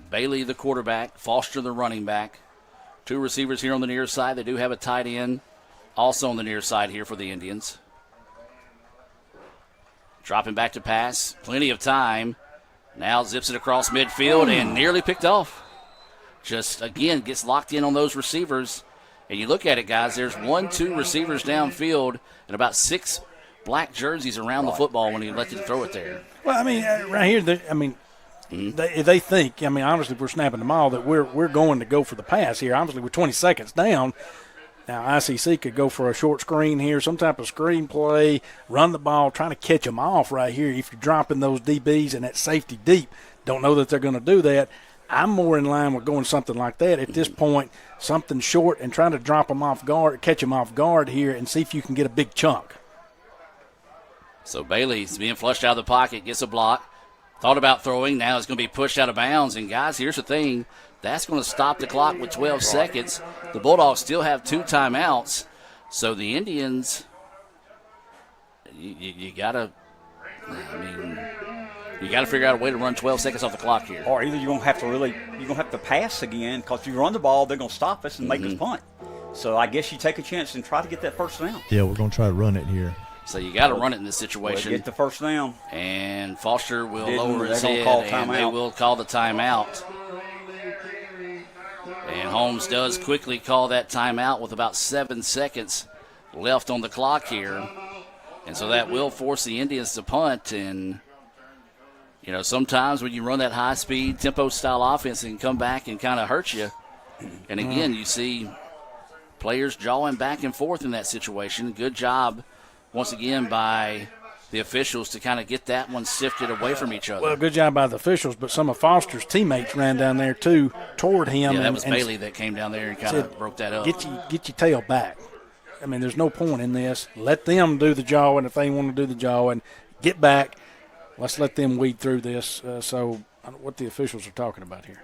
Bailey, the quarterback. Foster, the running back. 2 receivers here on the near side. They do have a tight end also on the near side here for the Indians. Dropping back to pass. Plenty of time. Now zips it across midfield and nearly picked off. Just, again, gets locked in on those receivers. And you look at it, guys, there's 1-2 receivers downfield and about 6 black jerseys around the football when he let you throw it there. Well, I mean, right here, they think, honestly, if we're snapping them all, that we're going to go for the pass here. Obviously, we're 20 seconds down. Now, ICC could go for a short screen here, some type of screen play, run the ball, trying to catch them off right here. If you're dropping those DBs and that safety deep, don't know that they're going to do that. I'm more in line with going something like that at this point, something short and trying to drop them off guard, catch them off guard here and see if you can get a big chunk. So Bailey's being flushed out of the pocket, gets a block. Thought about throwing, now it's going to be pushed out of bounds. And, guys, here's the thing. That's going to stop the clock with 12 seconds. The Bulldogs still have 2 timeouts. So the Indians, you got to figure out a way to run 12 seconds off the clock here. Or either you're going to have to pass again, because if you run the ball, they're going to stop us and make us punt. So I guess you take a chance and try to get that first down. Yeah, we're going to try to run it here. So you got to run it in this situation. Get the first down. And Foster will lower his head, and they will call the timeout. And Holmes does quickly call that timeout with about 7 seconds left on the clock here. And so that will force the Indians to punt. And, sometimes when you run that high-speed, tempo-style offense, it can come back and kind of hurt you. And, again, you see Players jawing back and forth in that situation. Good job, once again, by the officials to kind of get that one sifted away from each other. Well, good job by the officials, but some of Foster's teammates ran down there, too, toward him. Yeah, that was Bailey that came down there and kind of broke that up. Get your tail back. I mean, there's no point in this. Let them do the jawing if they want to do the jawing. Get back. Let's let them weed through this. So what the officials are talking about here.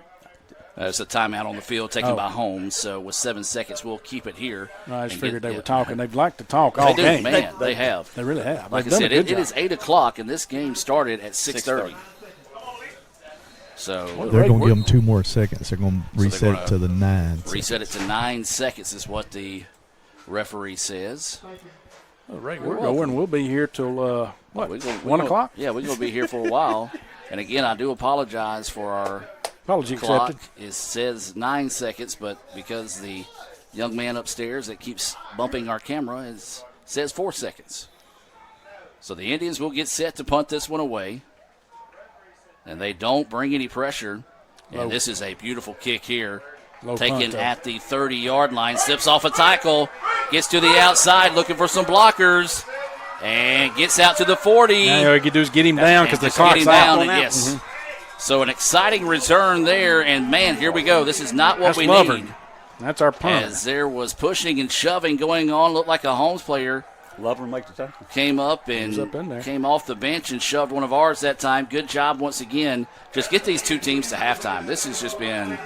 It's a timeout on the field taken by Holmes. So with 7 seconds, we'll keep it here. I just figured they were talking. They've liked to talk all game. Man, they have. They really have. Like I said, it is 8 o'clock, and this game started at 6:30. So they're going to give them 2 more seconds. They're going to reset it to the 9. Reset it to 9 seconds is what the referee says. All right, we're going. We'll be here till 1 o'clock? Yeah, we're going to be here for a while. And again, I do apologize for our apology clock. Accepted. It says 9 seconds, but because the young man upstairs that keeps bumping our camera says 4 seconds. So the Indians will get set to punt this one away. And they don't bring any pressure. And this is a beautiful kick here. Taken at the 30-yard line. Slips off a tackle. Gets to the outside looking for some blockers. And gets out to the 40. Now all you can do is get him down because the clock's out. Yes. So an exciting return there. And, man, here we go. This is not what we need. That's our punt. As there was pushing and shoving going on. Looked like a Holmes player. Lover make the tackle. Came up and came off the bench and shoved one of ours that time. Good job once again. Just get these two teams to halftime. This has just been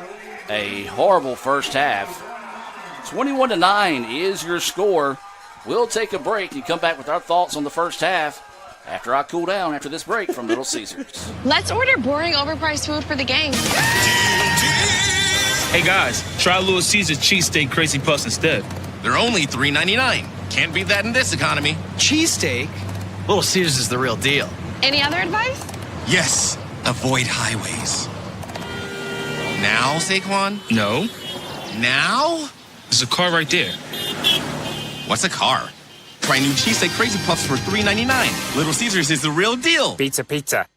a horrible first half. 21-9 is your score. We'll take a break and come back with our thoughts on the first half after I cool down after this break from Little Caesars. Let's order boring, overpriced food for the gang. Hey guys, try Little Caesars cheesesteak crazy puffs instead. They're only $3.99. Can't beat that in this economy. Cheesesteak? Little Caesars is the real deal. Any other advice? Yes, avoid highways. Now, Saquon? No. Now? There's a car right there. What's a car? Try new cheesesteak crazy puffs for $3.99. Little Caesars is the real deal. Pizza.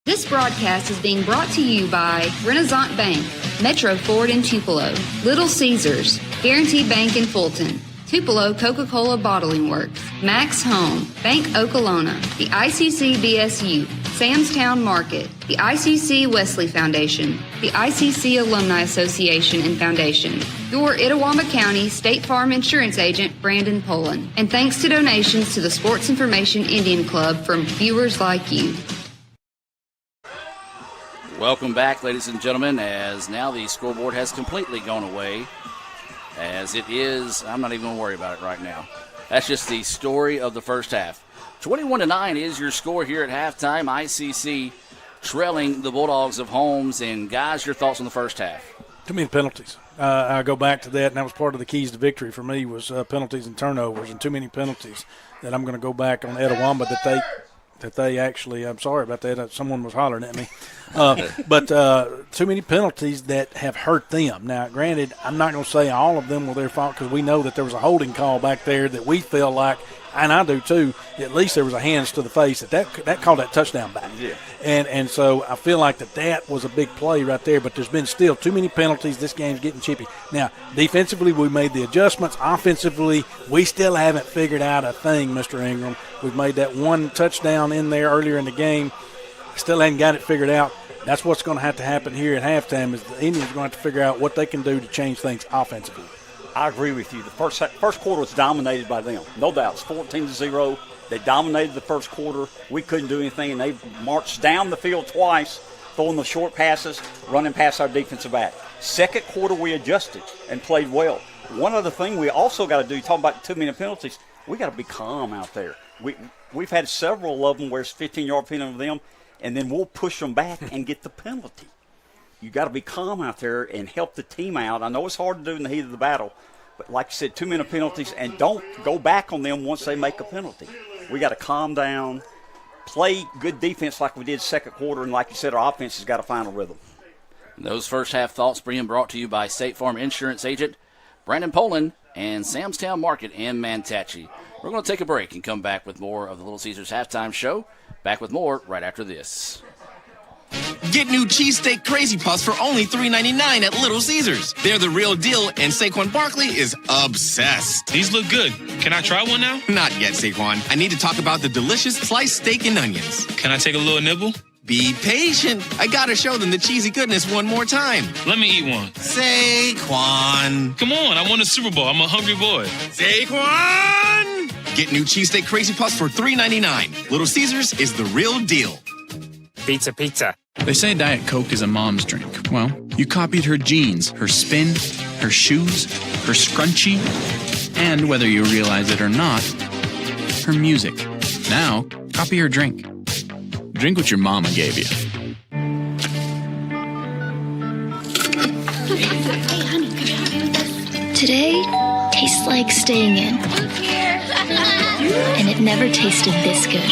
This broadcast is being brought to you by Renaissance Bank, Metro Ford in Tupelo, Little Caesars, Guaranteed Bank in Fulton, Tupelo Coca-Cola Bottling Works, Max Home, Bank Okolona, the ICC BSU, Samstown Market, the ICC Wesley Foundation, the ICC Alumni Association and Foundation, your Itawamba County State Farm Insurance Agent, Brandon Poland, and thanks to donations to the Sports Information Indian Club from viewers like you. Welcome back, ladies and gentlemen, as now the scoreboard has completely gone away. As it is, I'm not even going to worry about it right now. That's just the story of the first half. 21-9 is your score here at halftime. ICC trailing the Bulldogs of Holmes. And, guys, your thoughts on the first half? Too many penalties. I go back to that, and that was part of the keys to victory for me was penalties and turnovers and too many penalties that I'm going to go back on Etowamba that they actually – I'm sorry about that. Someone was hollering at me. But too many penalties that have hurt them. Now, granted, I'm not going to say all of them were their fault because we know that there was a holding call back there that we feel like, and I do too, at least there was a hands to the face that called that touchdown back. Yeah. And so I feel like that was a big play right there, but there's been still too many penalties. This game's getting chippy. Now, defensively, we made the adjustments. Offensively, we still haven't figured out a thing, Mr. Ingram. We've made that one touchdown in there earlier in the game. Still hadn't got it figured out. That's what's going to have to happen here at halftime is the Indians are going to have to figure out what they can do to change things offensively. I agree with you. The first quarter was dominated by them. No doubt. It's 14-0. They dominated the first quarter. We couldn't do anything, and they marched down the field twice, throwing the short passes, running past our defensive back. Second quarter, we adjusted and played well. One other thing we also got to do, talking about too many penalties, we got to be calm out there. We've had several of them where it's 15-yard penalty of them, and then we'll push them back and get the penalty. You got to be calm out there and help the team out. I know it's hard to do in the heat of the battle, but like you said, too many penalties, and don't go back on them once they make a penalty. We got to calm down, play good defense like we did second quarter, and like you said, our offense has got to find a rhythm. Those first half thoughts being brought to you by State Farm Insurance Agent Brandon Poland and Samstown Market in Manatee. We're going to take a break and come back with more of the Little Caesars halftime show. Back with more right after this. Get new cheesesteak Crazy Puffs for only $3.99 at Little Caesars. They're the real deal, and Saquon Barkley is obsessed. These look good. Can I try one now? Not yet, Saquon. I need to talk about the delicious sliced steak and onions. Can I take a little nibble? Be patient. I gotta show them the cheesy goodness one more time. Let me eat one. Saquon. Come on, I won a Super Bowl. I'm a hungry boy. Saquon! Get new cheesesteak Crazy Puffs for $3.99. Little Caesars is the real deal. Pizza, pizza. They say Diet Coke is a mom's drink. Well, you copied her jeans, her spin, her shoes, her scrunchie, and whether you realize it or not, her music. Now, copy her drink. Drink what your mama gave you. Hey, honey, could you help me with this? Today tastes like staying in. And it never tasted this good.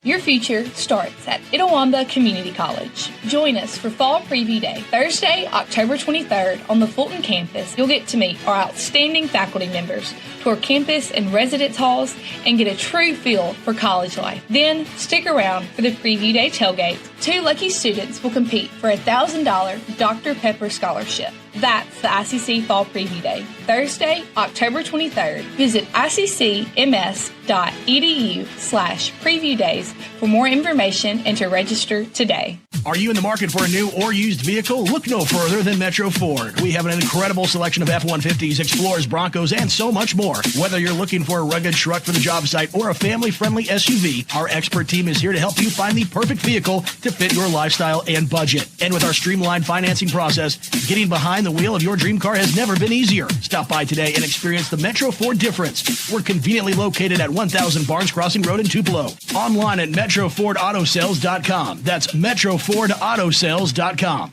Your future starts at Itawamba Community College. Join us for Fall Preview Day, Thursday, October 23rd on the Fulton campus. You'll get to meet our outstanding faculty members, tour campus and residence halls, and get a true feel for college life. Then, stick around for the Preview Day tailgate. 2 lucky students will compete for a $1,000 Dr. Pepper scholarship. That's the ICC Fall Preview Day, Thursday, October 23rd. Visit iccms.edu/preview days for more information and to register today. Are you in the market for a new or used vehicle? Look no further than Metro Ford. We have an incredible selection of F-150s, Explorers, Broncos, and so much more. Whether you're looking for a rugged truck for the job site or a family-friendly SUV, our expert team is here to help you find the perfect vehicle to fit your lifestyle and budget. And with our streamlined financing process, getting behind the wheel of your dream car has never been easier. Stop by today and experience the Metro Ford difference. We're conveniently located at 1000 Barnes Crossing Road in Tupelo. Online at MetroFordAutoSales.com. That's MetroFordAutoSales.com.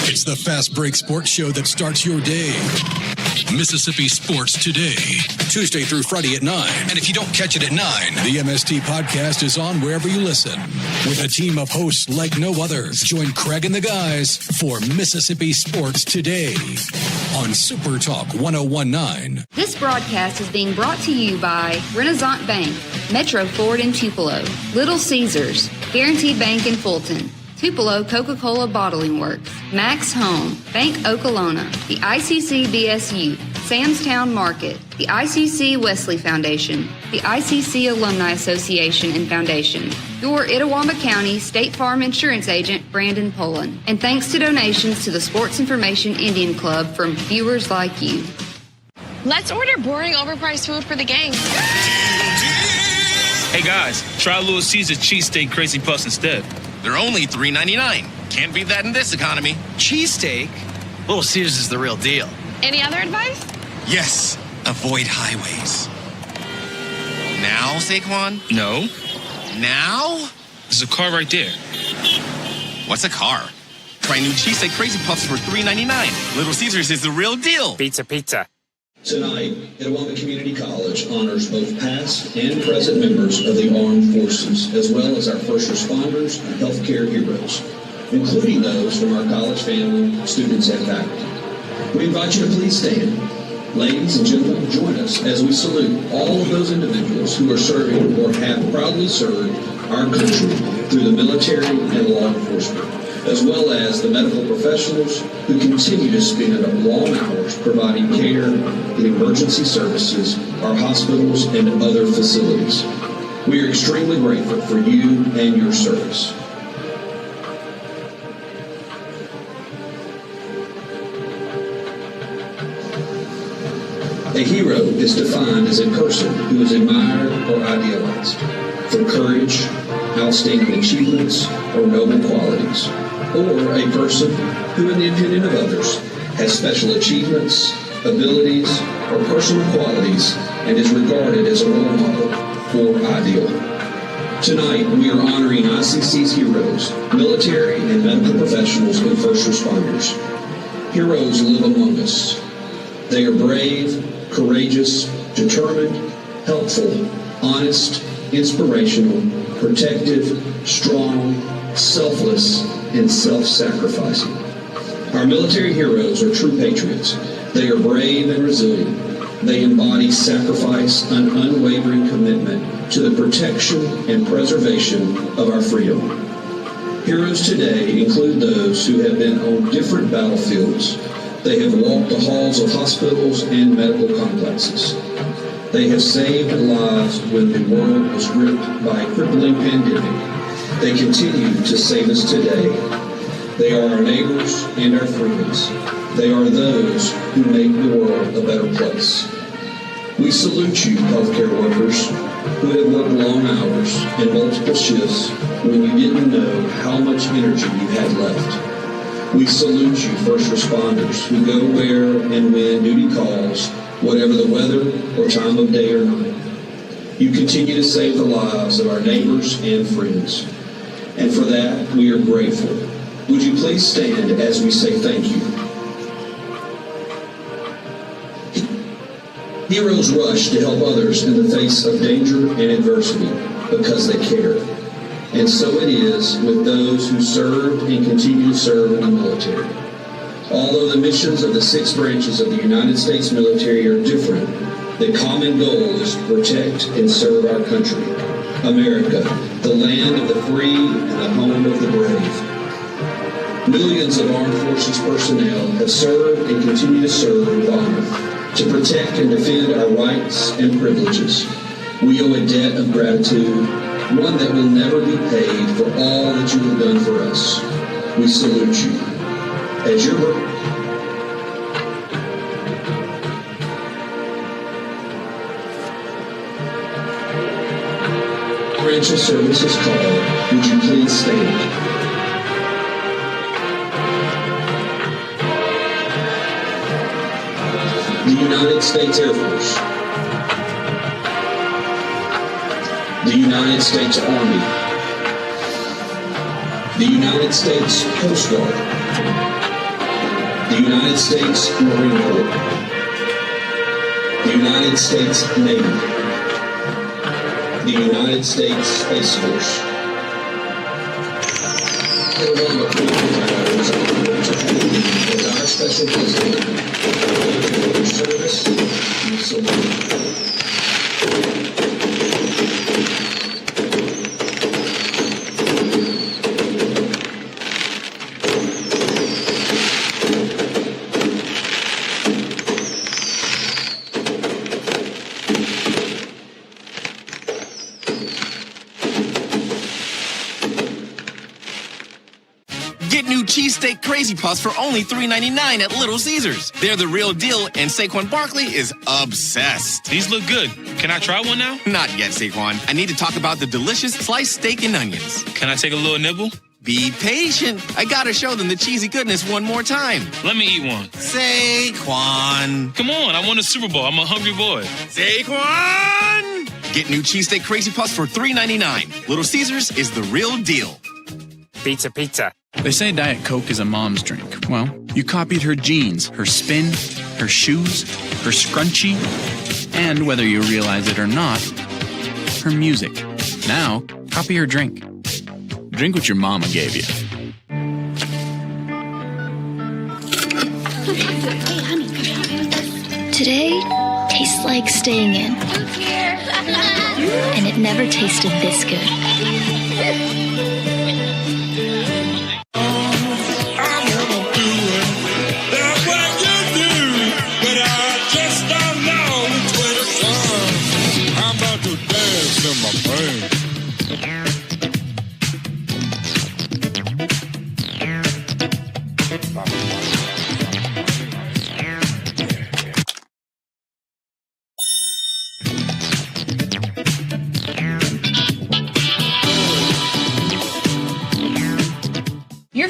It's the Fast Break Sports Show that starts your day. Mississippi Sports Today, Tuesday through Friday at 9. And if you don't catch it at 9, the MST podcast is on wherever you listen. With a team of hosts like no others, join Craig and the guys for Mississippi Sports Today on Super Talk 1019. This broadcast is being brought to you by Renaissance Bank, Metro Ford in Tupelo, Little Caesars, Guaranteed Bank in Fulton, Tupelo Coca-Cola Bottling Works, Max Home, Bank Okolona, the ICC BSU, Samstown Market, the ICC Wesley Foundation, the ICC Alumni Association and Foundation, your Itawamba County State Farm Insurance Agent, Brandon Pullen, and thanks to donations to the Sports Information Indian Club from viewers like you. Let's order boring, overpriced food for the gang. Hey guys, try Little Caesar cheesesteak Crazy Puffs instead. They're only $3.99. Can't beat that in this economy. Cheesesteak? Little Caesars is the real deal. Any other advice? Yes, avoid highways. Now, Saquon? No. Now? There's a car right there. What's a car? Try new cheesesteak Crazy Puffs for $3.99. Little Caesars is the real deal. Pizza, pizza. Tonight, Itawamba Community College honors both past and present members of the armed forces, as well as our first responders and healthcare heroes, including those from our college family, students, and faculty. We invite you to please stand. Ladies and gentlemen, join us as we salute all of those individuals who are serving or have proudly served our country through the military and law enforcement, as well as the medical professionals who continue to spend long hours providing care in emergency services, our hospitals, and other facilities. We are extremely grateful for you and your service. A hero is defined as a person who is admired or idealized for courage, outstanding achievements, or noble qualities, or a person who, in the opinion of others, has special achievements, abilities, or personal qualities and is regarded as a role model or ideal. Tonight, we are honoring ICC's heroes, military and medical professionals and first responders. Heroes live among us. They are brave, courageous, determined, helpful, honest, inspirational, protective, strong, selfless, and self-sacrificing. Our military heroes are true patriots. They are brave and resilient. They embody sacrifice and unwavering commitment to the protection and preservation of our freedom. Heroes today include those who have been on different battlefields. They have walked the halls of hospitals and medical complexes. They have saved lives when the world was gripped by a crippling pandemic. They continue to save us today. They are our neighbors and our friends. They are those who make the world a better place. We salute you, healthcare workers, who have worked long hours and multiple shifts when you didn't know how much energy you had left. We salute you, first responders, who go where and when duty calls, whatever the weather or time of day or night. You continue to save the lives of our neighbors and friends. And for that, we are grateful. Would you please stand as we say thank you? Heroes rush to help others in the face of danger and adversity because they care. And so it is with those who served and continue to serve in the military. Although the missions of the 6 branches of the United States military are different, the common goal is to protect and serve our country, America, the land of the free and the home of the brave. Millions of armed forces personnel have served and continue to serve with honor to protect and defend our rights and privileges. We owe a debt of gratitude, one that will never be paid for all that you have done for us. We salute you. As your branch of service is called, would you please stand? The United States Air Force, the United States Army, the United States Coast Guard, the United States Marine Corps, the United States Navy, the United States Space Force. With our special visit, service and salute. Get new cheesesteak Crazy Puffs for only $3.99 at Little Caesars. They're the real deal, and Saquon Barkley is obsessed. These look good. Can I try one now? Not yet, Saquon. I need to talk about the delicious sliced steak and onions. Can I take a little nibble? Be patient. I gotta show them the cheesy goodness one more time. Let me eat one. Saquon. Come on, I won a Super Bowl. I'm a hungry boy. Saquon! Get new cheesesteak Crazy Puffs for $3.99. Little Caesars is the real deal. Pizza, pizza. They say Diet Coke is a mom's drink. Well, you copied her jeans, her spin, her shoes, her scrunchie, and whether you realize it or not, her music. Now, copy her drink. Drink what your mama gave you. Today tastes like staying in. And it never tasted this good.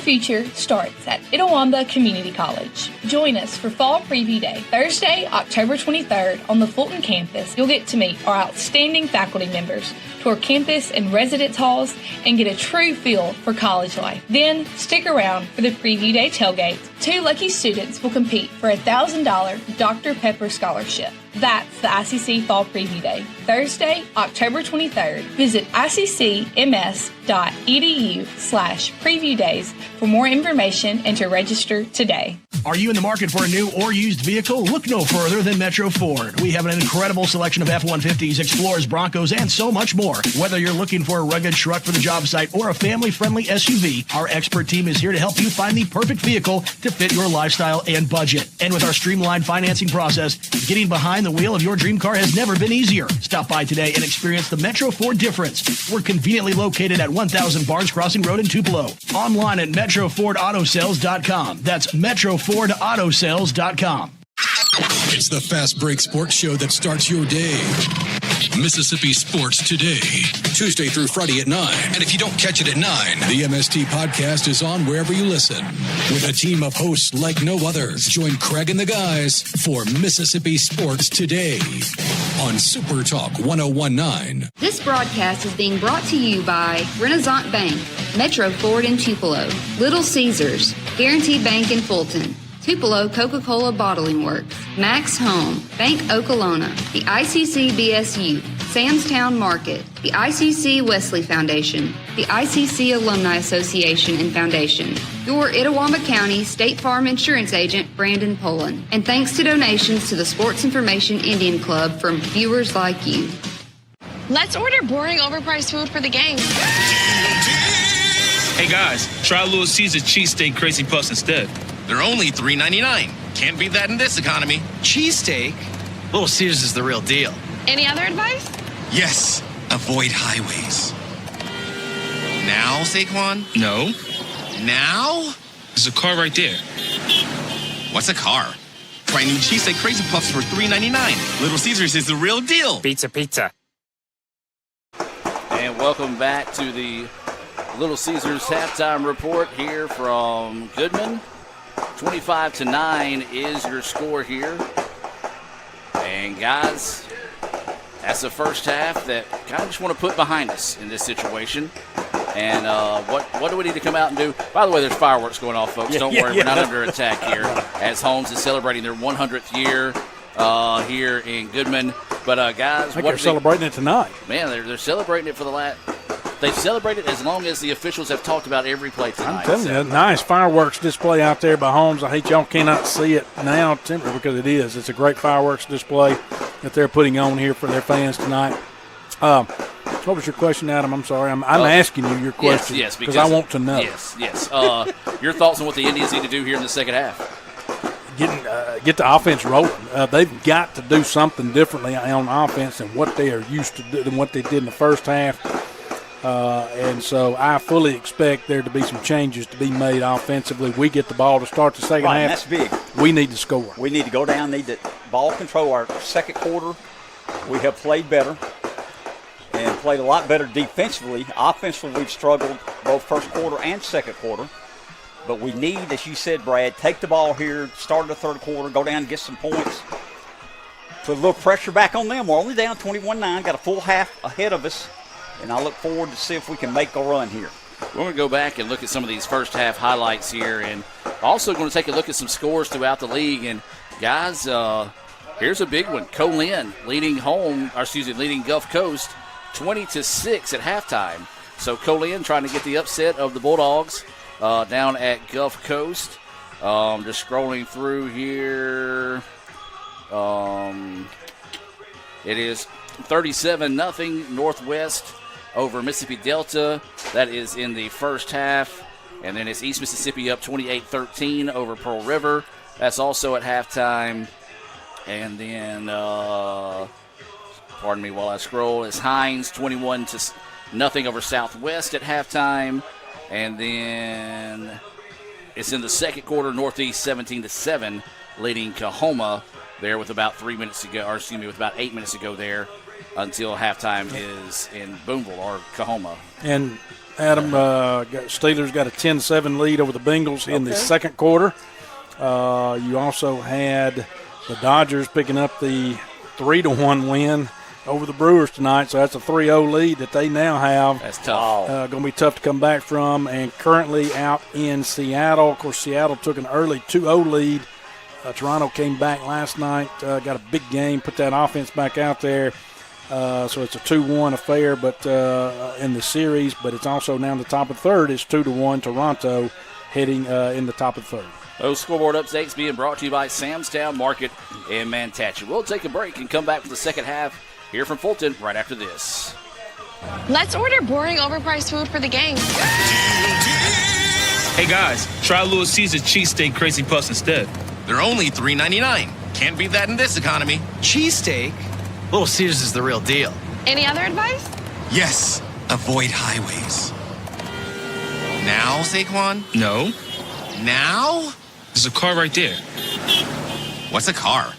future starts at Itawamba Community College. Join us for Fall Preview Day, Thursday, October 23rd on the Fulton campus. You'll get to meet our outstanding faculty members, tour campus and residence halls, and get a true feel for college life. Then stick around for the Preview Day tailgate. 2 lucky students will compete for a $1,000 Dr. Pepper scholarship. That's the ICC Fall Preview Day, Thursday, October 23rd. Visit iccms.edu/preview days for more information and to register today. Are you in the market for a new or used vehicle? Look no further than Metro Ford. We have an incredible selection of F-150s, Explorers, Broncos, and so much more. Whether you're looking for a rugged truck for the job site or a family-friendly SUV, our expert team is here to help you find the perfect vehicle to fit your lifestyle and budget. And with our streamlined financing process, getting behind the wheel of your dream car has never been easier. Stop by today and experience the Metro Ford difference. We're conveniently located at 1000 Barnes Crossing Road in Tupelo. Online at MetroFordAutoSales.com. That's MetroFordAutoSales.com. It's the Fast Break Sports Show that starts your day. Mississippi Sports Today, Tuesday through Friday at 9. And if you don't catch it at 9, the MST podcast is on wherever you listen. With a team of hosts like no others, join Craig and the guys for Mississippi Sports Today on Super Talk 1019. This broadcast is being brought to you by Renaissance Bank, Metro Ford in Tupelo, Little Caesars, Guaranteed Bank in Fulton, Tupelo Coca-Cola Bottling Works, Max Home, Bank Okolona, the ICC BSU, Samstown Market, the ICC Wesley Foundation, the ICC Alumni Association and Foundation, your Itawamba County State Farm Insurance Agent, Brandon Poland, and thanks to donations to the Sports Information Indian Club from viewers like you. Let's order boring, overpriced food for the game. Hey guys, try Little Caesar cheesesteak crazy puffs instead. They're only $3.99. Can't beat that in this economy. Cheesesteak? Little Caesars is the real deal. Any other advice? Yes, avoid highways. Now, Saquon? No. Now? There's a car right there. What's a car? Try new cheesesteak crazy puffs for $3.99. Little Caesars is the real deal. Pizza. And welcome back to the Little Caesars halftime report here from Goodman. 25-9 is your score here. And guys, that's the first half that kind of just want to put behind us in this situation. And what do we need to come out and do? By the way, there's fireworks going off, folks. Don't worry, we're not under attack here. As Holmes is celebrating their 100th year here in Goodman. But guys, I think they're celebrating it tonight. Man, they're celebrating it for the last. They've celebrated as long as the officials have talked about every play tonight. I'm telling you, nice fireworks display out there by Holmes. I hate y'all cannot see it now because it is. It's a great fireworks display that they're putting on here for their fans tonight. What was your question, Adam? I'm sorry. I'm asking you your question. Yes, because I want to know. Yes. Your thoughts on what the Indians need to do here in the second half? Get the offense rolling. They've got to do something differently on offense than what they are used to do, than what they did in the first half. And so I fully expect there to be some changes to be made offensively. We get the ball to start the second half. That's big. We need to score. We need to go down, need to ball control. Our second quarter, we have played better and played a lot better defensively. Offensively, we've struggled both first quarter and second quarter. But we need, as you said, Brad, take the ball here, start the third quarter, go down and get some points. Put a little pressure back on them. We're only down 21-9, got a full half ahead of us. And I look forward to see if we can make a run here. We're going to go back and look at some of these first half highlights here, and also going to take a look at some scores throughout the league. And guys, here's a big one: Colin leading Gulf Coast 20-6 at halftime. So Colin trying to get the upset of the Bulldogs down at Gulf Coast. Just scrolling through here, it is 37-0 Northwest over Mississippi Delta. That is in the first half. And then it's East Mississippi up 28-13 over Pearl River. That's also at halftime. And then, pardon me while I scroll, it's Hines 21-0 over Southwest at halftime. And then it's in the second quarter, Northeast 17-7, leading Kahoma there with about 3 minutes to go, with about 8 minutes to go there until halftime is in Boonville or Kahoma. And Adam. Steelers got a 10-7 lead over the Bengals in the second quarter. You also had the Dodgers picking up the 3-1 win over the Brewers tonight, so that's a 3-0 lead that they now have. That's tough. Going to be tough to come back from, and currently out in Seattle. Of course, Seattle took an early 2-0 lead. Toronto came back last night, got a big game, put that offense back out there. So it's a 2-1 affair, but in the series. But it's also now in the top of third. It's 2-1 Toronto heading in the top of third. Those scoreboard updates being brought to you by Sam's Town Market in Manhattan. We'll take a break and come back for the second half here from Fulton right after this. Let's order boring, overpriced food for the gang. Hey guys, try Little Caesar cheesesteak crazy puffs instead. They're only $3.99. Can't beat that in this economy. Cheesesteak? Little Caesars is the real deal. Any other advice? Yes, avoid highways. Now, Saquon? No. Now? There's a car right there. What's a car?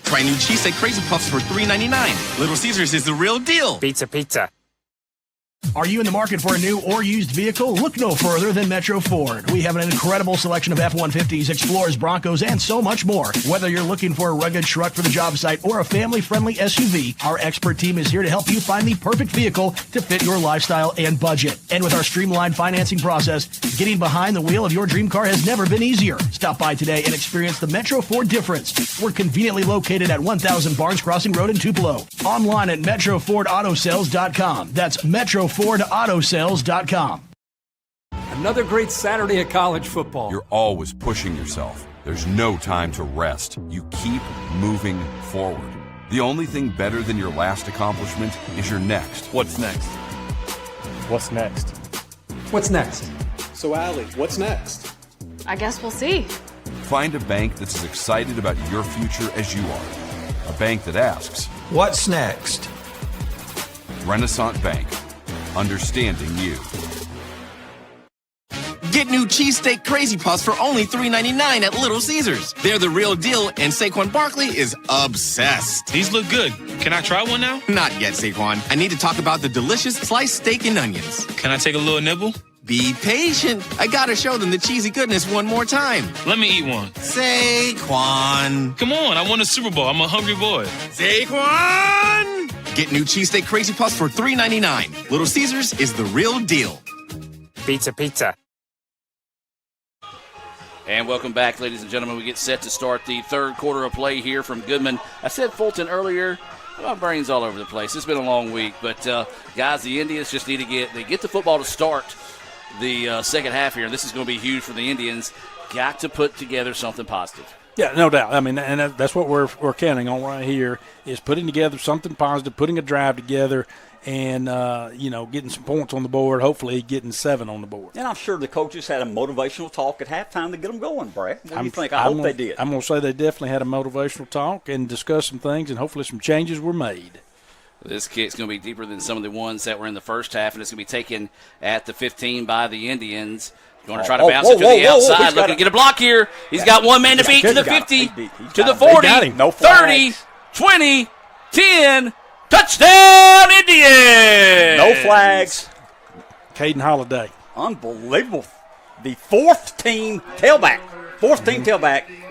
Try new cheesesteak crazy puffs for $3.99. Little Caesars is the real deal. Pizza. Are you in the market for a new or used vehicle? Look no further than Metro Ford. We have an incredible selection of F-150s, Explorers, Broncos, and so much more. Whether you're looking for a rugged truck for the job site or a family-friendly SUV, our expert team is here to help you find the perfect vehicle to fit your lifestyle and budget. And with our streamlined financing process, getting behind the wheel of your dream car has never been easier. Stop by today and experience the Metro Ford difference. We're conveniently located at 1000 Barnes Crossing Road in Tupelo. Online at MetroFordAutoSales.com. That's MetroFordAutoSales.com. Another great Saturday of college football. You're always pushing yourself. There's no time to rest. You keep moving forward. The only thing better than your last accomplishment is your next. What's next? What's next? What's next? So, Allie, what's next? I guess we'll see. Find a bank that's as excited about your future as you are. A bank that asks, what's next? Renaissance Bank. Understanding you. Get new cheesesteak crazy puffs for only $3.99 at Little Caesars. They're the real deal, and Saquon Barkley is obsessed. These look good. Can I try one now? Not yet, Saquon. I need to talk about the delicious sliced steak and onions. Can I take a little nibble? Be patient. I gotta show them the cheesy goodness one more time. Let me eat one. Saquon. Come on, I won a Super Bowl. I'm a hungry boy. Saquon! Get new cheesesteak crazy puffs for $3.99. Little Caesars is the real deal. Pizza. And welcome back, ladies and gentlemen. We get set to start the third quarter of play here from Goodman. I said Fulton earlier. My brain's all over the place. It's been a long week. But, guys, the Indians just need to get the football to start the second half here. This is going to be huge for the Indians. Got to put together something positive. Yeah, no doubt. I mean, and that's what we're counting on right here is putting together something positive, putting a drive together, and, getting some points on the board, hopefully getting 7 on the board. And I'm sure the coaches had a motivational talk at halftime to get them going, Brad. What do you think? I hope they did. I'm going to say they definitely had a motivational talk and discussed some things, and hopefully some changes were made. This kick's going to be deeper than some of the ones that were in the first half, and it's going to be taken at the 15 by the Indians. Going to try to bounce it to the outside. Looking to get a block here. He's got one man to beat to the 50, to the 40, no 30, 20, 10. Touchdown, Indians! No flags. Caden Holiday. Unbelievable. The fourth team tailback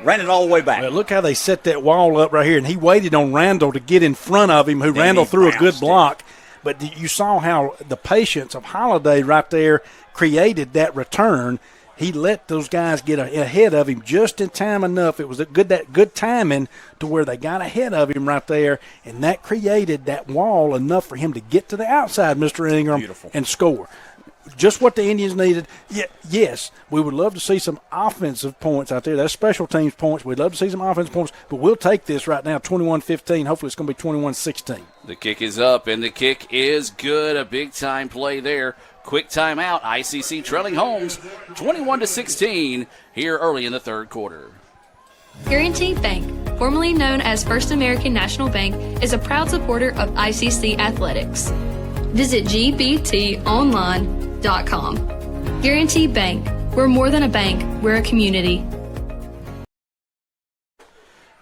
ran it all the way back. Well, look how they set that wall up right here, and he waited on Randall to get in front of him, Randall threw a good block. But you saw how the patience of Holiday right there created that return. He let those guys get ahead of him just in time enough. It was good timing to where they got ahead of him right there, and that created that wall enough for him to get to the outside, Mr. Ingram, and score. Just what the Indians needed. Yes, we would love to see some offensive points out there. That's special teams points. We'd love to see some offensive points, but we'll take this right now, 21-15. Hopefully it's going to be 21-16. The kick is up, and the kick is good. A big-time play there. Quick timeout. ICC trailing Holmes 21-16 here early in the third quarter. Guaranty Bank, formerly known as First American National Bank, is a proud supporter of ICC athletics. Visit gbtonline.com. Guaranty Bank. We're more than a bank. We're a community.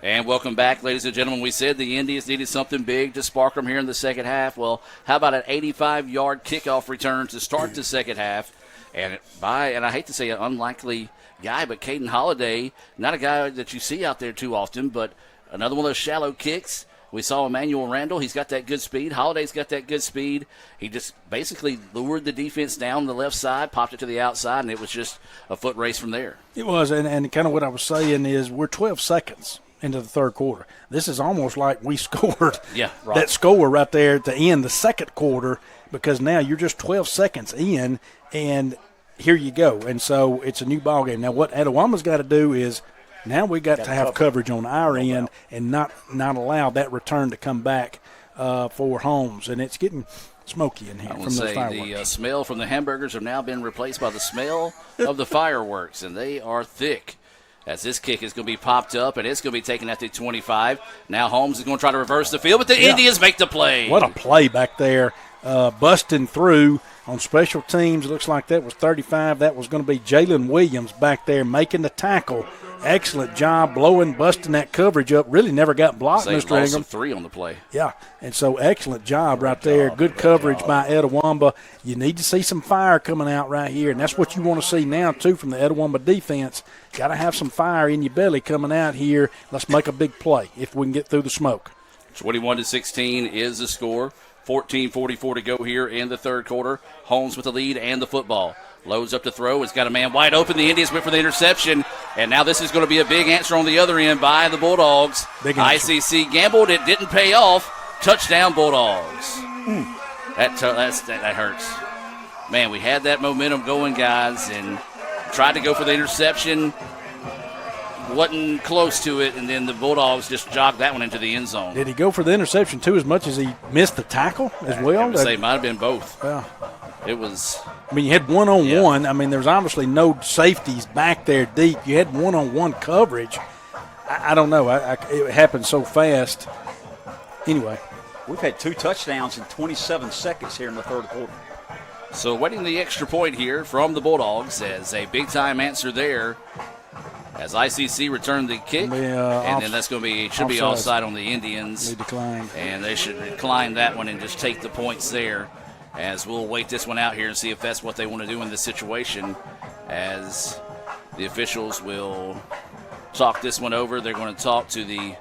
And welcome back, ladies and gentlemen. We said the Indians needed something big to spark them here in the second half. Well, how about an 85-yard kickoff return to start the second half? And I hate to say an unlikely guy, but Caden Holiday, not a guy that you see out there too often, but another one of those shallow kicks. We saw Emmanuel Randall. He's got that good speed. Holiday's got that good speed. He just basically lured the defense down the left side, popped it to the outside, and it was just a foot race from there. It was, and kind of what I was saying is we're 12 seconds into the third quarter. This is almost like we scored that score right there at the end, the second quarter, because now you're just 12 seconds in, and here you go. And so it's a new ball game. Now what Etowama's got to do is now we got to have coverage on our end and not allow that return to come back for Holmes. And it's getting smoky in here from those fireworks. The smell from the hamburgers have now been replaced by the smell of the fireworks, and they are thick. As this kick is going to be popped up, and it's going to be taken at the 25. Now Holmes is going to try to reverse the field, but the Indians make the play. What a play back there. Busting through on special teams. It looks like that was 35. That was going to be Jalen Williams back there making the tackle. Excellent job busting that coverage up. Really never got blocked, Mr. Ingram. 3 on the play. Yeah, and so excellent job right there. Good coverage by Etowama. You need to see some fire coming out right here, and that's what you want to see now, too, from the Etowama defense. Got to have some fire in your belly coming out here. Let's make a big play if we can get through the smoke. 21-16 is the score. 14:44 to go here in the third quarter. Holmes with the lead and the football. Loads up to throw. It's got a man wide open. The Indians went for the interception. And now this is going to be a big answer on the other end by the Bulldogs. ICC gambled. It didn't pay off. Touchdown, Bulldogs. That hurts. Man, we had that momentum going, guys, and tried to go for the interception. Wasn't close to it, and then the Bulldogs just jogged that one into the end zone. Did he go for the interception, too, as much as he missed the tackle as well? I would say it might have been both. Yeah. It was. I mean, you had one-on-one. I mean, there's obviously no safeties back there deep. You had one-on-one coverage. I don't know. It happened so fast. Anyway. We've had 2 touchdowns in 27 seconds here in the third quarter. So waiting the extra point here from the Bulldogs as a big-time answer there. As ICC returned the kick, and then that's going to be offside on the Indians. They declined. And they should decline that one and just take the points there. As we'll wait this one out here and see if that's what they want to do in this situation. As the officials will talk this one over, they're going to talk to the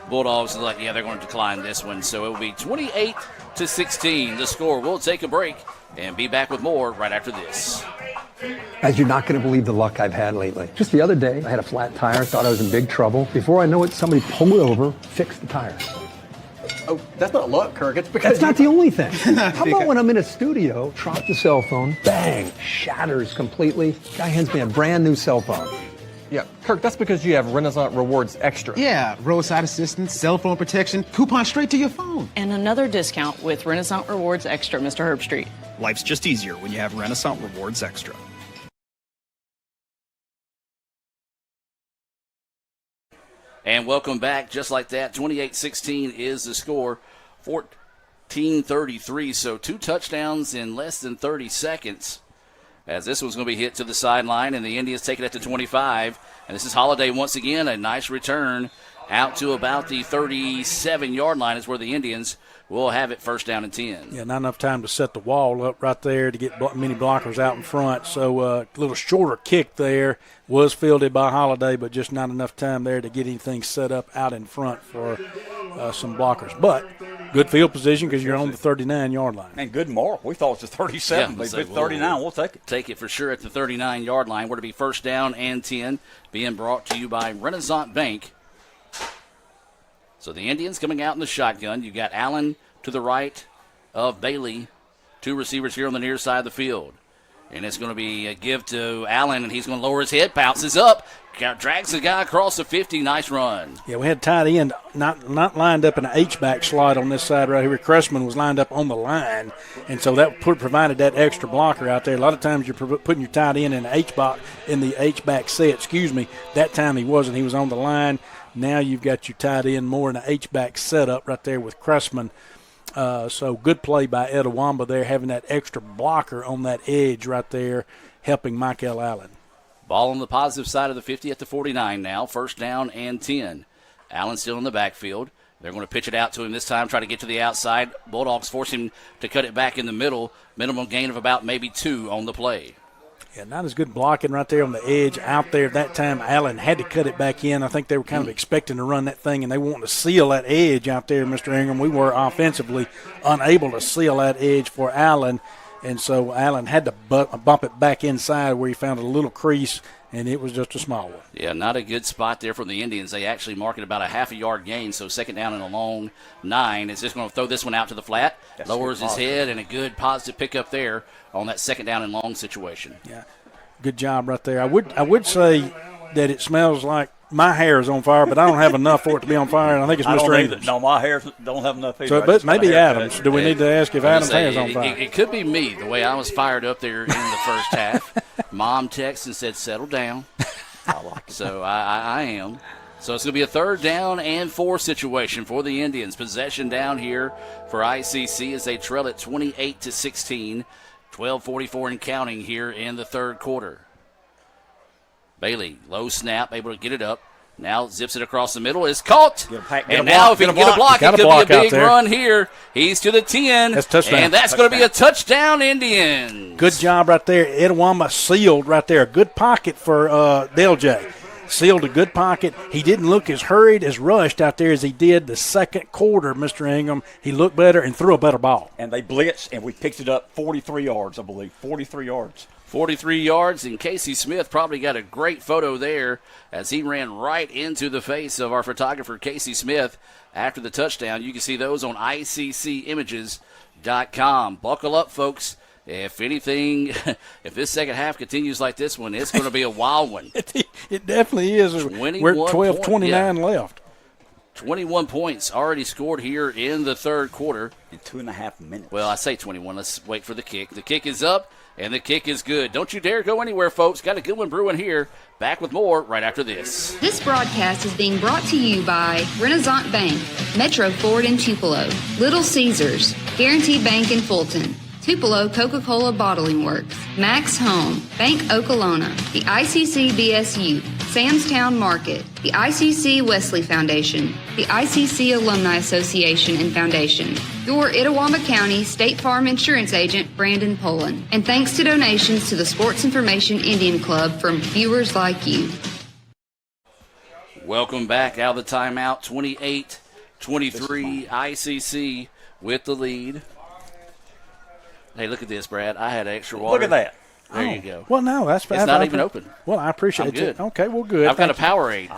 Bulldogs and they're going to decline this one. So it will be 28-16 the score. We'll take a break and be back with more right after this. Guys, you're not going to believe the luck I've had lately. Just the other day, I had a flat tire, thought I was in big trouble. Before I know it, somebody pulled over, fixed the tire. Oh, that's not luck, Kirk. It's because that's not the only thing. How about when I'm in a studio, drop the cell phone, bang, shatters completely. Guy hands me a brand new cell phone. Yeah, Kirk, that's because you have Renaissance Rewards Extra. Yeah, roadside assistance, cell phone protection, coupon straight to your phone. And another discount with Renaissance Rewards Extra, Mr. Herbstreit. Life's just easier when you have Renaissance Rewards Extra. And welcome back. Just like that, 28-16 is the score. 14:33, so 2 touchdowns in less than 30 seconds. As this one's going to be hit to the sideline, and the Indians take it at the 25. And this is Holiday once again, a nice return out to about the 37-yard line is where the Indians will have it first down and 10. Yeah, not enough time to set the wall up right there to get many blockers out in front. So a little shorter kick there was fielded by Holiday, but just not enough time there to get anything set up out in front for some blockers. But good field position because you're on the 39-yard line. And good mark. We thought it was a 37. Yeah, they did 39. We'll take it. Take it for sure at the 39-yard line. We're to be first down and 10, being brought to you by Renaissance Bank. So the Indians coming out in the shotgun. You got Allen to the right of Bailey. 2 receivers here on the near side of the field. And it's going to be a give to Allen, and he's going to lower his head, bounces up, drags the guy across the 50. Nice run. Yeah, we had tight end not lined up in an H-back slot on this side right here. Cressman was lined up on the line, and so that provided that extra blocker out there. A lot of times you're putting your tight end in the H-back set. That time he wasn't. He was on the line. Now you've got your tight end more in an H-back setup right there with Cressman. So good play by Etowama there, having that extra blocker on that edge right there, helping Michael Allen. Ball on the positive side of the 50 at the 49 now. First down and 10. Allen still in the backfield. They're going to pitch it out to him this time, try to get to the outside. Bulldogs force him to cut it back in the middle. Minimum gain of about maybe 2 on the play. Yeah, not as good blocking right there on the edge out there. That time Allen had to cut it back in. I think they were kind of expecting to run that thing, and they wanted to seal that edge out there, Mr. Ingram. We were offensively unable to seal that edge for Allen, and so Allen had to bump it back inside where he found a little crease, and it was just a small one. Yeah, not a good spot there from the Indians. They actually mark it about a half a yard gain, so second down and a long 9. It's just going to throw this one out to the flat, lowers his head, and a good positive pickup there on that second down and long situation. Yeah, good job right there. I would say that it smells like my hair is on fire, but I don't have enough for it to be on fire, and I think it's Mr. Adams. No, my hair don't have enough either. So, but maybe Adams. Do we need to ask if Adams' hair is on fire? It could be me, the way I was fired up there in the first half. Mom texted and said, settle down. I like it. So I am. So it's going to be a 3rd down and 4 situation for the Indians. Possession down here for ICC as they trail at 28-16. 12:44 and counting here in the 3rd quarter. Bailey, low snap, able to get it up. Now zips it across the middle. Is caught. And now if he can get a block, it could be a big run here. He's to the 10. That's touchdown. And that's going to be a touchdown, Indians. Good job right there. Etowama sealed right there. Good pocket for Del-J. Sealed a good pocket. He didn't look as hurried, as rushed out there as he did the second quarter, Mr. Ingram. He looked better and threw a better ball. And they blitzed, and we picked it up 43 yards, I believe. 43 yards. 43 yards, and Casey Smith probably got a great photo there as he ran right into the face of our photographer, Casey Smith, after the touchdown. You can see those on ICCimages.com. Buckle up, folks. If anything, if this second half continues like this one, it's going to be a wild one. It definitely is. We're 12:29 left. 21 points already scored here in the 3rd quarter. In 2.5 minutes. Well, I say 21. Let's wait for the kick. The kick is up, and the kick is good. Don't you dare go anywhere, folks. Got a good one brewing here. Back with more right after this. This broadcast is being brought to you by Renaissance Bank, Metro Ford in Tupelo, Little Caesars, Guaranty Bank in Fulton, Tupelo Coca-Cola Bottling Works, Max Home, Bank Okolona, the ICC BSU, Samstown Market, the ICC Wesley Foundation, the ICC Alumni Association and Foundation, your Itawamba County State Farm Insurance Agent, Brandon Poland, and thanks to donations to the Sports Information Indian Club from viewers like you. Welcome back out of the timeout, 28-23, ICC with the lead. Hey, look at this, Brad. I had extra water. Look at that. There you go. Well, no, that's fine. It's not even open. Well, I appreciate it. Okay, well, good. I've got a Powerade.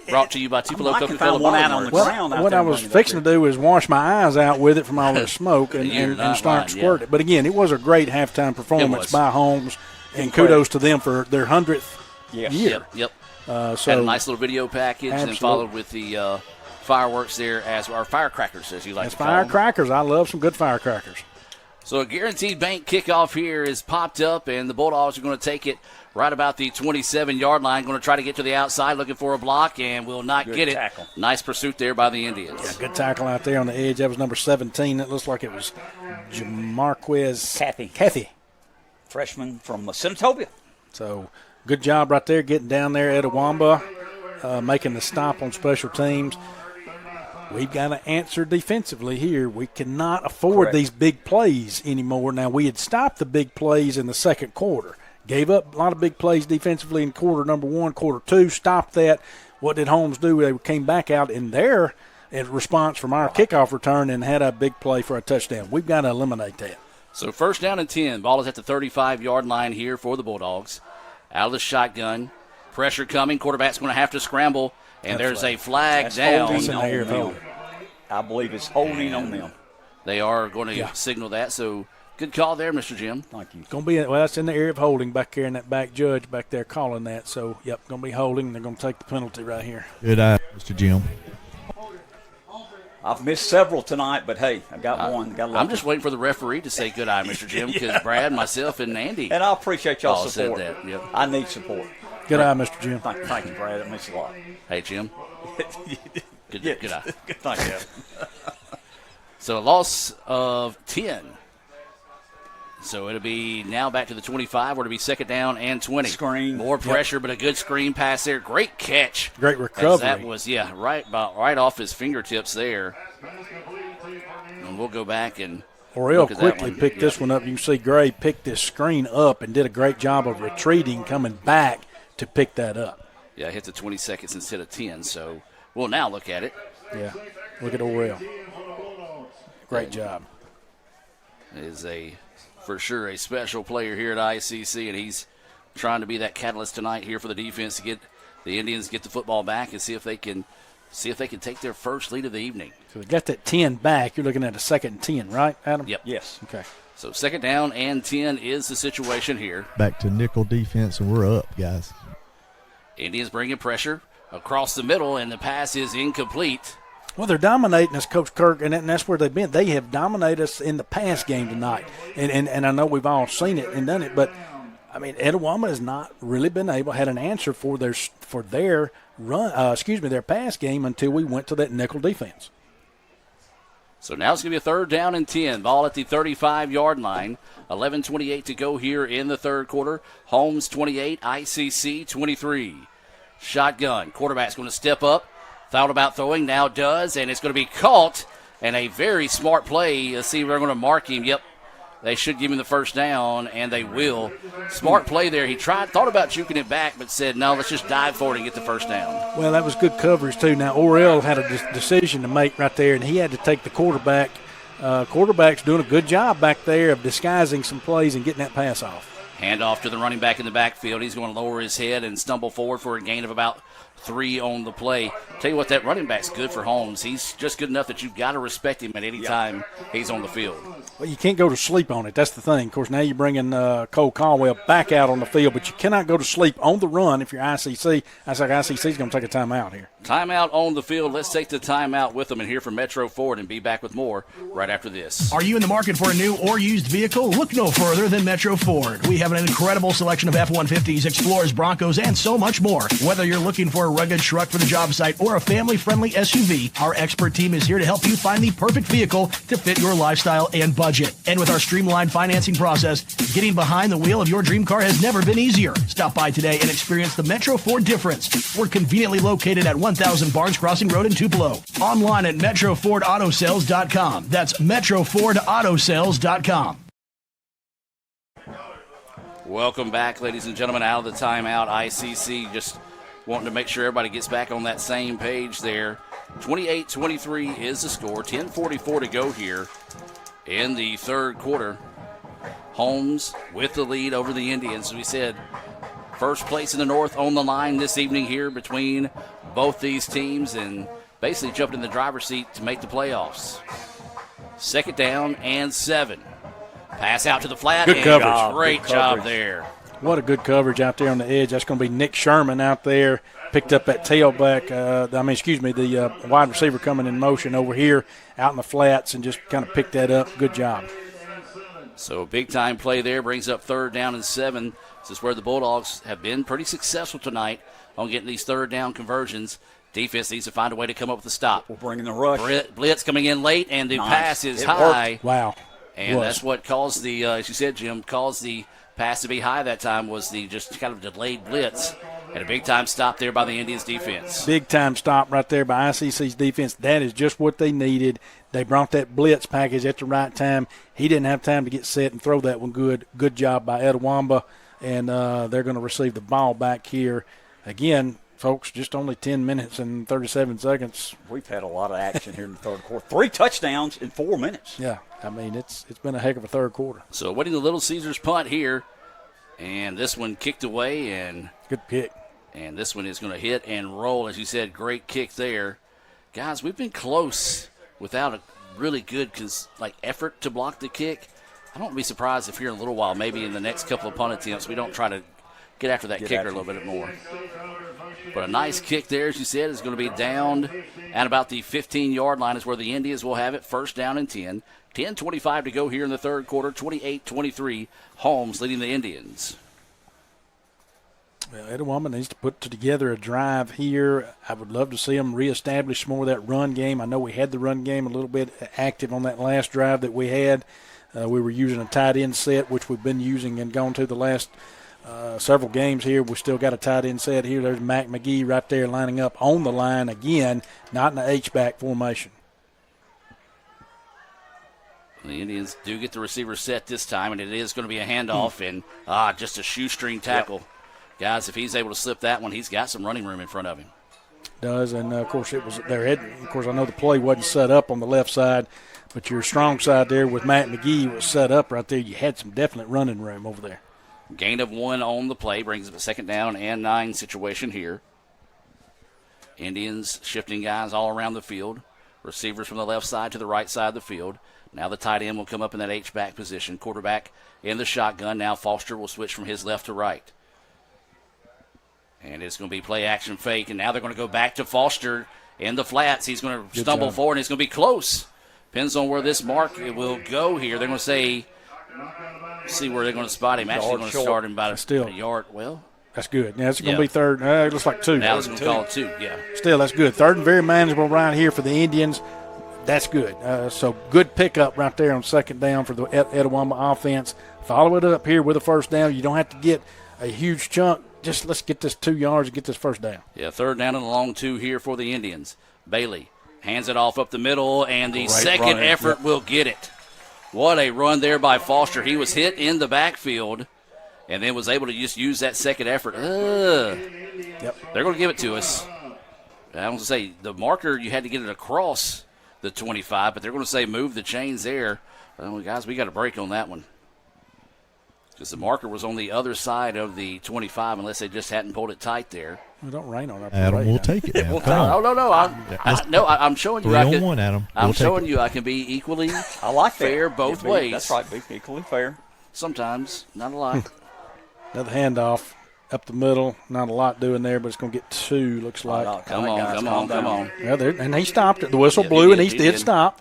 Brought to you by Tupelo Coca-Cola Bottling Works. What I was fixing to do is wash my eyes out with it from all the smoke and start squirting. But again, it was a great halftime performance by Holmes, and kudos to them for their 100th year. Yep. So had a nice little video package, and then followed with the fireworks there, as our firecrackers, as you like to call them. Firecrackers. I love some good firecrackers. So a Guaranteed Bank kickoff here is popped up, and the Bulldogs are going to take it right about the 27-yard line. Going to try to get to the outside, looking for a block, and will not get it. Tackle. Nice pursuit there by the Indians. Yeah, good tackle out there on the edge. That was number 17. It looks like it was Jamarquez Cathy. Freshman from Senatobia. So good job right there getting down there at Etowamba, making the stop on special teams. We've got to answer defensively here. We cannot afford these big plays anymore. Now, we had stopped the big plays in the second quarter. Gave up a lot of big plays defensively in quarter number 1, quarter 2, stopped that. What did Holmes do? They came back out in their response from our kickoff return and had a big play for a touchdown. We've got to eliminate that. So first down and 10. Ball is at the 35-yard line here for the Bulldogs. Out of the shotgun. Pressure coming. Quarterback's going to have to scramble. And there's a flag down. I believe it's holding on them. They are going to signal that. So good call there, Mr. Jim. Thank you. Going to be it's in the area of holding back there, and that back judge back there calling that. So going to be holding. They're going to take the penalty right here. Good eye, Mr. Jim. I've missed several tonight, but hey, I got one. I'm just waiting for the referee to say good eye, Mr. Jim, because Brad, myself, and Andy. And I appreciate y'all's support. Said that. Yep. I need support. Good eye, Mr. Jim. Thank you, Brad. That means a lot. Hey, Jim. Good eye. Good, thank you. So a loss of 10. So it'll be now back to the 25, where it'll be second down and 20. Screen. More pressure, but a good screen pass there. Great catch. Great recovery. That was, right off his fingertips there. And we'll go back and Orell quickly picked this one up. You can see Gray picked this screen up and did a great job of retreating, coming back to pick that up. Yeah, hit the 20 seconds instead of 10. So we'll now look at it. Yeah, look at Orell. Great job. Is for sure a special player here at ICC, and he's trying to be that catalyst tonight here for the defense to get the Indians get the football back and see if they can take their first lead of the evening. So they got that 10 back. You're looking at a 2nd and 10, right, Adam? Yep. Yes. Okay. So second down and 10 is the situation here. Back to nickel defense, and we're up, guys. Indians bringing pressure across the middle, and the pass is incomplete. Well, they're dominating us, Coach Kirk, and that's where they've been. They have dominated us in the pass game tonight. And I know we've all seen it and done it, but, I mean, Etowah has not really been had an answer for their pass game until we went to that nickel defense. So now it's going to be a third down and 10. Ball at the 35-yard line. 11:28 to go here in the third quarter. Holmes 28, ICC 23. Shotgun. Quarterback's going to step up. Thought about throwing, now does, and it's going to be caught. And a very smart play. Let's see if they're going to mark him. Yep, they should give him the first down, and they will. Smart play there. He thought about juking it back, but said, no, let's just dive for it and get the first down. Well, that was good coverage, too. Now, Orell had a decision to make right there, and he had to take the quarterback. Quarterback's doing a good job back there of disguising some plays and getting that pass off. Handoff to the running back in the backfield. He's going to lower his head and stumble forward for a gain of about 3 on the play. Tell you what, that running back's good for Holmes. He's just good enough that you've got to respect him at any time he's on the field. Well, you can't go to sleep on it. That's the thing. Of course, now you're bringing Cole Caldwell back out on the field, but you cannot go to sleep on the run if you're ICC. I think ICC's going to take a timeout here. Timeout on the field. Let's take the timeout with them and hear from Metro Ford and be back with more right after this. Are you in the market for a new or used vehicle? Look no further than Metro Ford. We have an incredible selection of F-150s, Explorers, Broncos, and so much more. Whether you're looking for a rugged truck for the job site or a family-friendly SUV, our expert team is here to help you find the perfect vehicle to fit your lifestyle and budget. And with our streamlined financing process, getting behind the wheel of your dream car has never been easier. Stop by today and experience the Metro Ford difference. We're conveniently located at 1000 Barnes Crossing Road in Tupelo. Online at MetroFordAutoSales.com. That's MetroFordAutoSales.com. Welcome back, ladies and gentlemen, out of the timeout. ICC just wanting to make sure everybody gets back on that same page there. 28-23 is the score. 10:44 to go here in the third quarter. Holmes with the lead over the Indians. As we said, first place in the North on the line this evening here between both these teams, and basically jumped in the driver's seat to make the playoffs. Second down and 7. Pass out to the flat. Good coverage. Great job there. What a good coverage out there on the edge. That's going to be Nick Sherman out there. Picked up that tailback, the wide receiver coming in motion over here out in the flats and just kind of picked that up. Good job. So a big-time play there brings up third down and 7. This is where the Bulldogs have been pretty successful tonight on getting these third down conversions. Defense needs to find a way to come up with a stop. We're bringing the rush. Blitz coming in late, and the pass is It high. worked. Wow. And that's what caused the, as you said, Jim, caused the pass to be high that time was the just kind of delayed blitz. And a big-time stop there by the Indians' defense. Big-time stop right there by ICC's defense. That is just what they needed. They brought that blitz package at the right time. He didn't have time to get set and throw that one good. Good job by Etowah. And they're going to receive the ball back here. Again, folks, just only 10 minutes and 37 seconds. We've had a lot of action here in the third quarter. 3 touchdowns in 4 minutes. Yeah, I mean, it's been a heck of a third quarter. So waiting the Little Caesars punt here. And this one kicked away. And good pick. And this one is going to hit and roll. As you said, great kick there. Guys, we've been close without a really good effort to block the kick. I don't be surprised if here in a little while, maybe in the next couple of punt attempts, we don't try to get after that kicker a little bit more. But a nice kick there, as you said, is going to be downed at about the 15-yard line is where the Indians will have it. First down and 10. 10:25 to go here in the third quarter. 28-23, Holmes leading the Indians. Well, Etowah needs to put together a drive here. I would love to see them reestablish more of that run game. I know we had the run game a little bit active on that last drive that we had. We were using a tight end set, which we've been using and gone to the last several games here. We still got a tight end set here. There's Mac McGee right there lining up on the line again, not in the H-back formation. The Indians do get the receiver set this time, and it is going to be a handoff and just a shoestring tackle. Yep. Guys, if he's able to slip that one, he's got some running room in front of him. Does, and of course it was their head. Of course, I know the play wasn't set up on the left side, but your strong side there with Matt McGee was set up right there. You had some definite running room over there. Gain of 1 on the play brings up a 2nd down and 9 situation here. Indians shifting guys all around the field. Receivers from the left side to the right side of the field. Now the tight end will come up in that H-back position. Quarterback in the shotgun. Now Foster will switch from his left to right. And it's going to be play action fake. And now they're going to go back to Foster in the flats. He's going to stumble forward, and it's going to be close. Depends on where this mark will go here. They're going to see where they're going to spot him. Actually going to start him about a yard. Well, that's good. Yeah, it's going to be third. It looks like 2. Now it's going to call it 2, yeah. Still, that's good. 3rd and very manageable right here for the Indians. That's good. So good pickup right there on 2nd down for the Etowah offense. Follow it up here with a 1st down. You don't have to get a huge chunk. Just let's get this 2 yards and get this 1st down. Yeah, 3rd down and a long 2 here for the Indians. Bailey hands it off up the middle, and the second effort will get it. What a run there by Foster. He was hit in the backfield and then was able to just use that second effort. Yep. They're going to give it to us. I was going to say, the marker, you had to get it across the 25, but they're going to say move the chains there. Well, guys, we got a break on that one. Because the marker was on the other side of the 25, unless they just hadn't pulled it tight there. Well, don't rain on our Adam, we'll take it now. No, I'm showing you. 3 on 1, Adam. I'm showing you I can be equally fair both ways. That's right, be equally fair. Sometimes, not a lot. Another handoff up the middle. Not a lot doing there, but it's going to get 2, looks like. Come on. Yeah, and he stopped it. The whistle blew, and he did stop.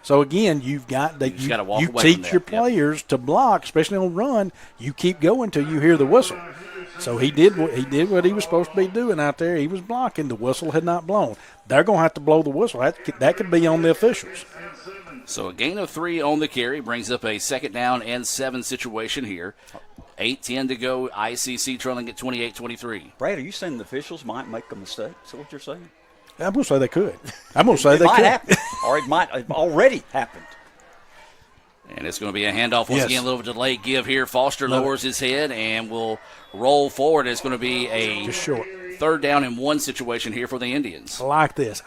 So, again, you've got that you teach your players to block, especially on run. You keep going till you hear the whistle. So he did what he was supposed to be doing out there. He was blocking. The whistle had not blown. They're going to have to blow the whistle. That could be on the officials. So a gain of 3 on the carry brings up a 2nd down and 7 situation here. 8:10 to go. ICC trailing at 28-23. Brad, are you saying the officials might make a mistake? Is that what you're saying? I'm going to say they could. I'm going to say they might could. Happen. Or it might have already happened. And it's going to be a handoff once again. A little delay give here. Foster lowers his head and will roll forward. It's going to be a just short 3rd down and 1 situation here for the Indians. I like this.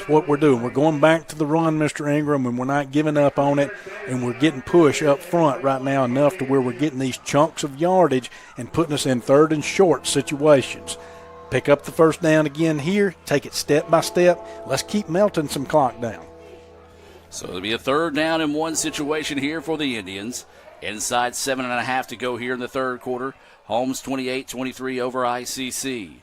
What we're doing. We're going back to the run, Mr. Ingram, and we're not giving up on it. And we're getting push up front right now enough to where we're getting these chunks of yardage and putting us in 3rd and short situations. Pick up the 1st down again here. Take it step by step. Let's keep melting some clock down. So it'll be a 3rd down and 1 situation here for the Indians. Inside 7.5 to go here in the 3rd quarter. Holmes 28-23 over ICC.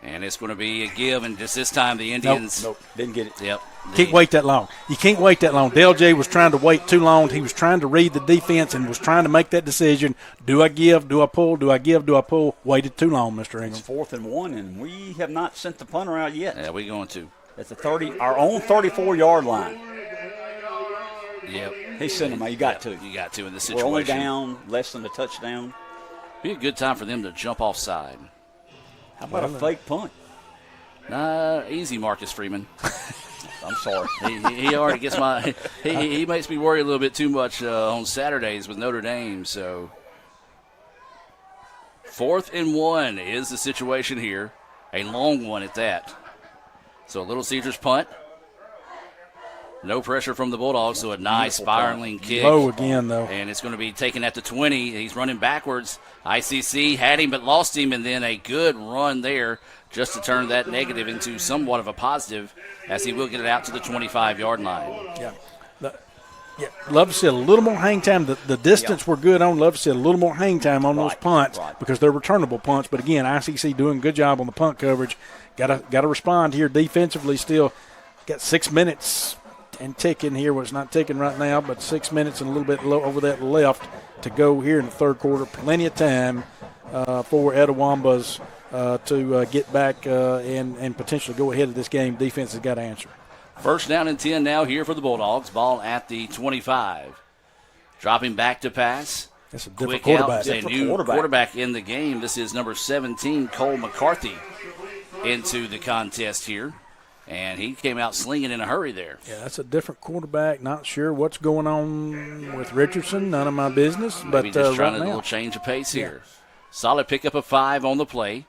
And it's going to be a give, and just this time the Indians. Nope, didn't get it. Yep. Can't wait that long. You can't wait that long. Dale J was trying to wait too long. He was trying to read the defense and was trying to make that decision. Do I give? Do I pull? Do I give? Do I pull? Waited too long, Mr. Ingram. It's 4th and 1, and we have not sent the punter out yet. Yeah, we're going to. At our own 34-yard line. Yep. He's sending them out. You got to. You got to in this situation. We're only down less than a touchdown. Be a good time for them to jump offside. How about a fake punt? Easy, Marcus Freeman. I'm sorry. He already gets my – he makes me worry a little bit too much on Saturdays with Notre Dame. So 4th and 1 is the situation here. A long one at that. So Little Caesars punt. No pressure from the Bulldogs, so a nice spiraling kick. Low again, though. And it's going to be taken at the 20. He's running backwards. ICC had him but lost him, and then a good run there just to turn that negative into somewhat of a positive as he will get it out to the 25-yard line. Yeah. Love to see a little more hang time. The distance we're good on. Love to see a little more hang time on those punts because they're returnable punts. But, again, ICC doing a good job on the punt coverage. Got to respond here defensively still. Got 6 minutes and ticking here. Well, it's not ticking right now, but 6 minutes and a little bit low over that left to go here in the 3rd quarter. Plenty of time for Etowah's to get back and potentially go ahead of this game. Defense has got to answer. 1st down and 10 now here for the Bulldogs. Ball at the 25. Dropping back to pass. That's a different Quick quarterback. out, a new quarterback in the game. This is number 17, Cole McCarthy, into the contest here. And he came out slinging in a hurry there. Yeah, that's a different quarterback. Not sure what's going on with Richardson. None of my business. Maybe but just trying right a now, little change of pace here. Solid pickup of 5 on the play.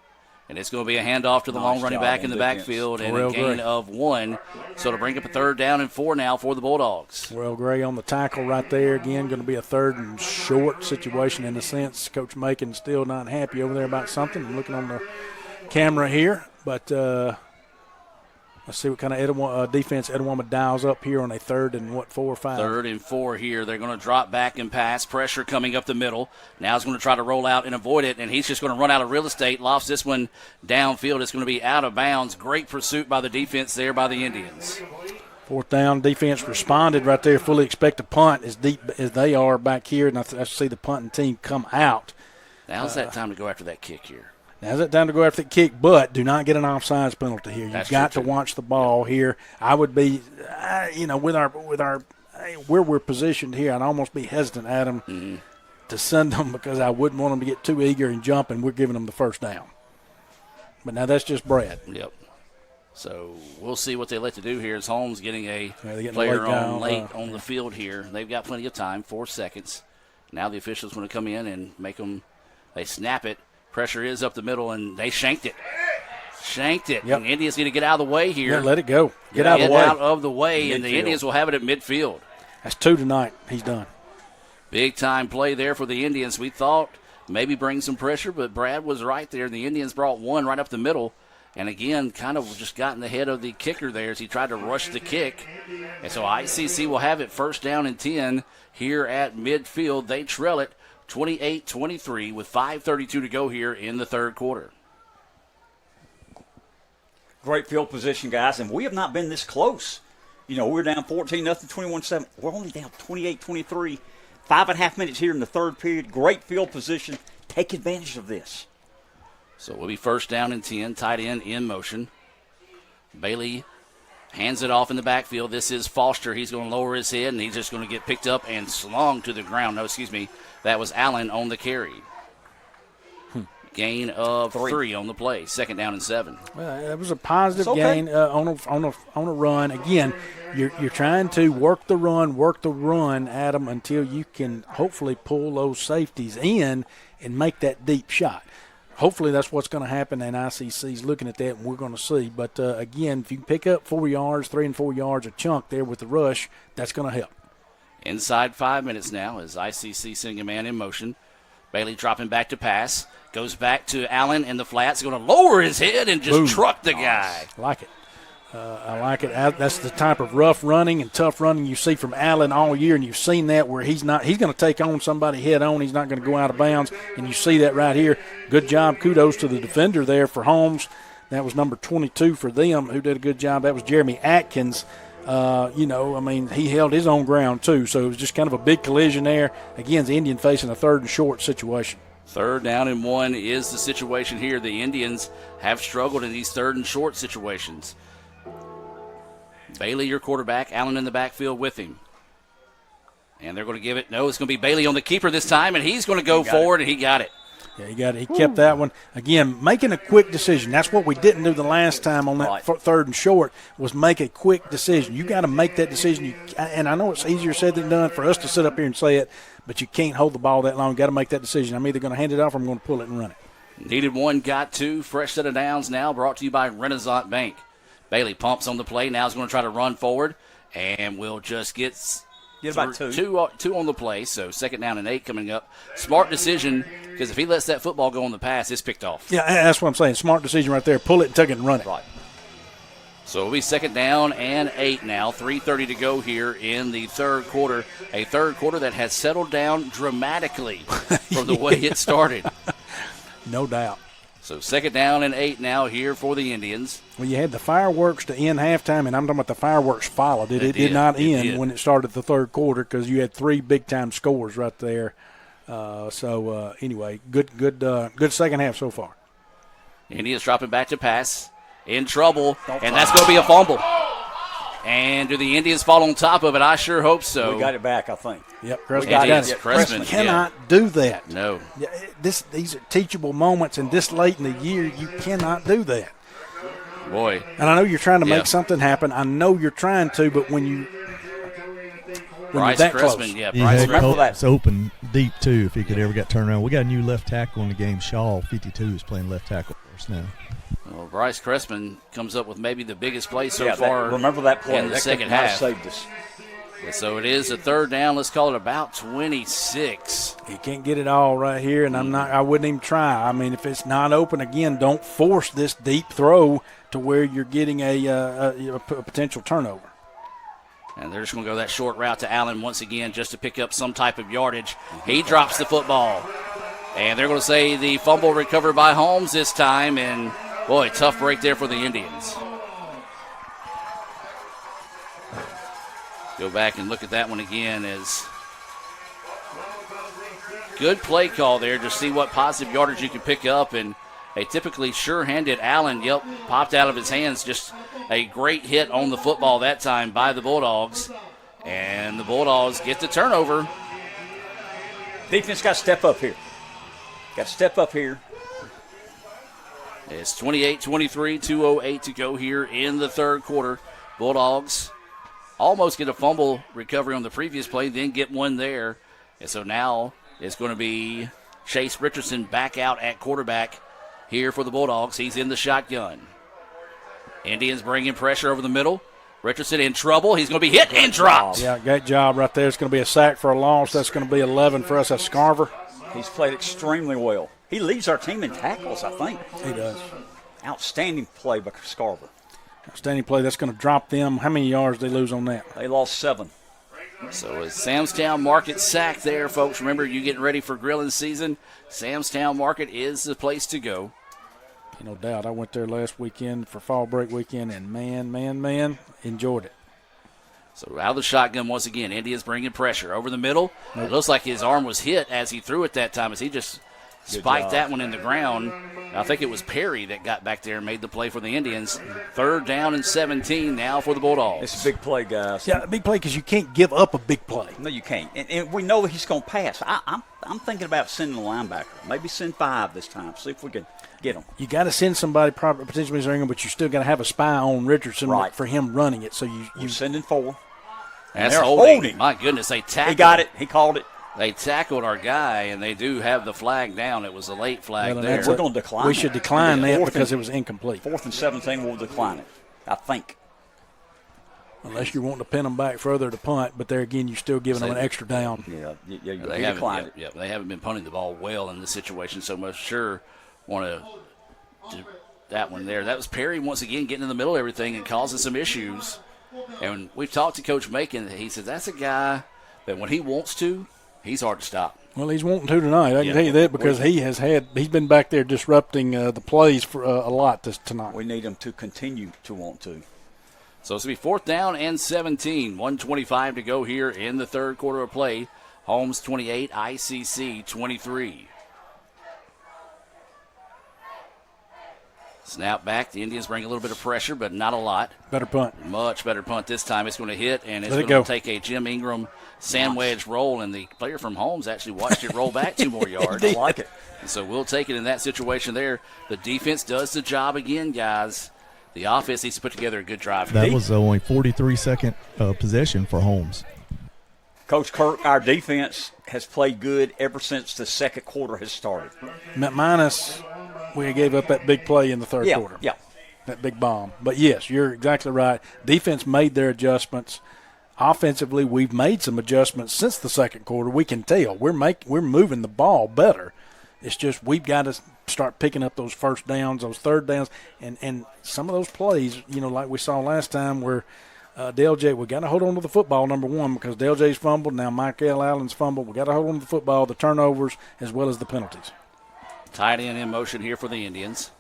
And it's going to be a handoff to the long running back in the backfield and a gain of 1. So to bring up a 3rd down and 4 now for the Bulldogs. Well, Gray on the tackle right there. Again, going to be a 3rd and short situation in a sense. Coach Macon still not happy over there about something. I'm looking on the camera here. But let's see what kind of defense Edawama dials up here on a 3rd and 4 or 5. 3rd and 4 here. They're going to drop back and pass. Pressure coming up the middle. Now he's going to try to roll out and avoid it, and he's just going to run out of real estate. Lofts this one downfield. It's going to be out of bounds. Great pursuit by the defense there by the Indians. 4th down. Defense responded right there. Fully expect a punt as deep as they are back here, and I see the punting team come out. Now's that time to go after that kick here. Now's that time to go after the kick, but do not get an offsides penalty here. That's You've got true, to watch the ball here. I would be, with our where we're positioned here, I'd almost be hesitant, Adam, to send them because I wouldn't want them to get too eager and jump, and we're giving them the 1st down. But now that's just Brad. Yep. So we'll see what they let to do here as Holmes getting a getting player a late on the field here. They've got plenty of time, 4 seconds. Now the officials want to come in and make them, they snap it. Pressure is up the middle, and they shanked it. Yep. And Indians need to get out of the way here. Yeah, let it go. Get out of the way. And the Indians will have it at midfield. That's 2 tonight. He's done. Big time play there for the Indians. We thought maybe bring some pressure, but Brad was right there. The Indians brought 1 right up the middle. And again, kind of just got in the head of the kicker there as he tried to rush the kick. And so ICC will have it 1st down and 10 here at midfield. They trail it 28-23 with 5:32 to go here in the 3rd quarter. Great field position, guys, and we have not been this close. We're down 14-0, 21-7. We're only down 28-23. 5.5 minutes here in the 3rd period. Great field position. Take advantage of this. So we'll be 1st down and 10, tight end in motion. Bailey hands it off in the backfield. This is Foster. He's going to lower his head, and he's just going to get picked up and slung to the ground. No, excuse me. That was Allen on the carry. Gain of 3 on the play. 2nd down and 7. Well, that was a positive gain on a run. Again, you're trying to work the run, Adam, until you can hopefully pull those safeties in and make that deep shot. Hopefully that's what's going to happen, and ICC's looking at that, and we're going to see. But, again, if you can pick up 4 yards, 3 and 4 yards, a chunk there with the rush, that's going to help. Inside 5 minutes now as ICC sending a man in motion. Bailey dropping back to pass. Goes back to Allen in the flats. Going to lower his head and just truck the guy. I like it. I like it. That's the type of rough running and tough running you see from Allen all year, and you've seen that where he's going to take on somebody head on. He's not going to go out of bounds, and you see that right here. Good job. Kudos to the defender there for Holmes. That was number 22 for them, who did a good job. That was Jeremy Atkins. He held his own ground too, so it was just kind of a big collision there. Again, the Indian facing a 3rd and short situation. 3rd down and 1 is the situation here. The Indians have struggled in these 3rd and short situations. Bailey, your quarterback, Allen in the backfield with him. And they're going to give it. No, it's going to be Bailey on the keeper this time, and he's going to go forward, and he got it. Yeah, he got it. He kept that one. Again, making a quick decision. That's what we didn't do the last time on that 3rd and short, was make a quick decision. You got to make that decision. And I know it's easier said than done for us to sit up here and say it, but you can't hold the ball that long. You got to make that decision. I'm either going to hand it off or I'm going to pull it and run it. Needed 1, got 2. Fresh set of downs now brought to you by Renaissance Bank. Bailey pumps on the play. Now he's going to try to run forward, and we'll just get about 2. Two on the play, so 2nd down and 8 coming up. Smart decision, because if he lets that football go on the pass, it's picked off. Yeah, that's what I'm saying. Smart decision right there. Pull it and tuck it and run it. Right. So it'll be 2nd down and 8 now. 3:30 to go here in the 3rd quarter. A 3rd quarter that has settled down dramatically from the way it started. No doubt. So 2nd down and 8 now here for the Indians. Well, you had the fireworks to end halftime, and I'm talking about the fireworks followed. It did not end when it started the 3rd quarter because you had 3 big-time scores right there. Anyway, good second half so far. Indians dropping back to pass. In trouble, and that's going to be a fumble. And do the Indians fall on top of it? I sure hope so. We got it back, I think. Yep, Cressman got it. Cressman cannot do that. No. These are teachable moments, and this late in the year, you cannot do that. Boy. And I know you're trying to make something happen. I know you're trying to, but when you're that Cressman, close. He had Holmes open deep, too, if he could ever get turned around. We got a new left tackle in the game. Shaw, 52, is playing left tackle for us now. Well, Bryce Cressman comes up with maybe the biggest play so far. Remember that play. In the second half. Saved us. So it is a third down. Let's call it about 26. He can't get it all right here, and I wouldn't even try. I mean, if it's not open again, don't force this deep throw to where you're getting a potential turnover. And they're just going to go that short route to Allen once again just to pick up some type of yardage. He drops the football. And they're going to say the fumble recovered by Holmes this time. And, boy, tough break there for the Indians. Go back and look at that one again as good play call there to see what positive yardage you can pick up. And a typically sure-handed Allen, popped out of his hands. Just a great hit on the football that time by the Bulldogs. And the Bulldogs get the turnover. Defense got to step up here. Got to step up here. It's 28-23, 2:08 to go here in the third quarter. Bulldogs almost get a fumble recovery on the previous play, then get one there. And so now it's going to be Chase Richardson back out at quarterback here for the Bulldogs. He's in the shotgun. Indians bringing pressure over the middle. Richardson in trouble. He's going to be hit and dropped. Yeah, great job right there. It's going to be a sack for a loss. That's going to be 11 for us. That's Scarver. He's played extremely well. He leads our team in tackles, I think. He does. Outstanding play by Scarver. Outstanding play. That's going to drop them. How many yards did they lose on that? They lost 7. So it's Samstown Market sack there, folks. Remember, you getting ready for grilling season. Samstown Market is the place to go. No doubt. I went there last weekend for fall break weekend, and man, enjoyed it. So out of the shotgun once again. Indians bringing pressure over the middle. Nope. It looks like his arm was hit as he threw it that time, as he just spiked that one in the ground. I think it was Perry that got back there and made the play for the Indians. Third down and 17 now for the Bulldogs. It's a big play, guys. Yeah, a big play because you can't give up a big play. No, you can't. And we know he's going to pass. I'm thinking about sending a linebacker. Maybe send 5 this time. See if we can get him. You got to send somebody potentially Mr. Ingram, but you still got to have a spy on Richardson for him running it. So you're sending 4. That's holding. My goodness, they tackled. He got it. He called it. They tackled our guy, and they do have the flag down. It was a late flag there. We're going to decline We should decline that because it was incomplete. 4th and 17, we'll decline it, I think. Unless you're wanting to pin them back further to punt, but there again, you're still giving them an extra down. Yeah, they decline it. Yeah, they haven't been punting the ball well in this situation, so much sure want to do that one there. That was Perry once again getting in the middle of everything and causing some issues. And we've talked to Coach Macon. He says that's a guy that when he wants to, he's hard to stop. Well, he's wanting to tonight. I can tell you that because he's been back there disrupting the plays for a lot tonight. We need him to continue to want to. So it's going to be 4th down and 17. 1:25 to go here in the third quarter of play. Holmes 28, ICC 23. Snap back. The Indians bring a little bit of pressure, but not a lot. Better punt. Much better punt this time. It's going to hit, and it's going to take a Jim Ingram sand wedge roll, and the player from Holmes actually watched it roll back 2 more yards. I like it. And so we'll take it in that situation there. The defense does the job again, guys. The offense needs to put together a good drive. That was only 43-second possession for Holmes. Coach Kirk, our defense has played good ever since the second quarter has started. Minus we gave up that big play in the third quarter. Yeah. That big bomb. But, yes, you're exactly right. Defense made their adjustments. Offensively, we've made some adjustments since the second quarter. We can tell. We're moving the ball better. It's just we've got to start picking up those first downs, those third downs, and some of those plays, like we saw last time where Dale J, we got to hold on to the football, number one, because Dale J's fumbled. Now Michael Allen's fumbled. We got to hold on to the football, the turnovers, as well as the penalties. Tight end in motion here for the Indians.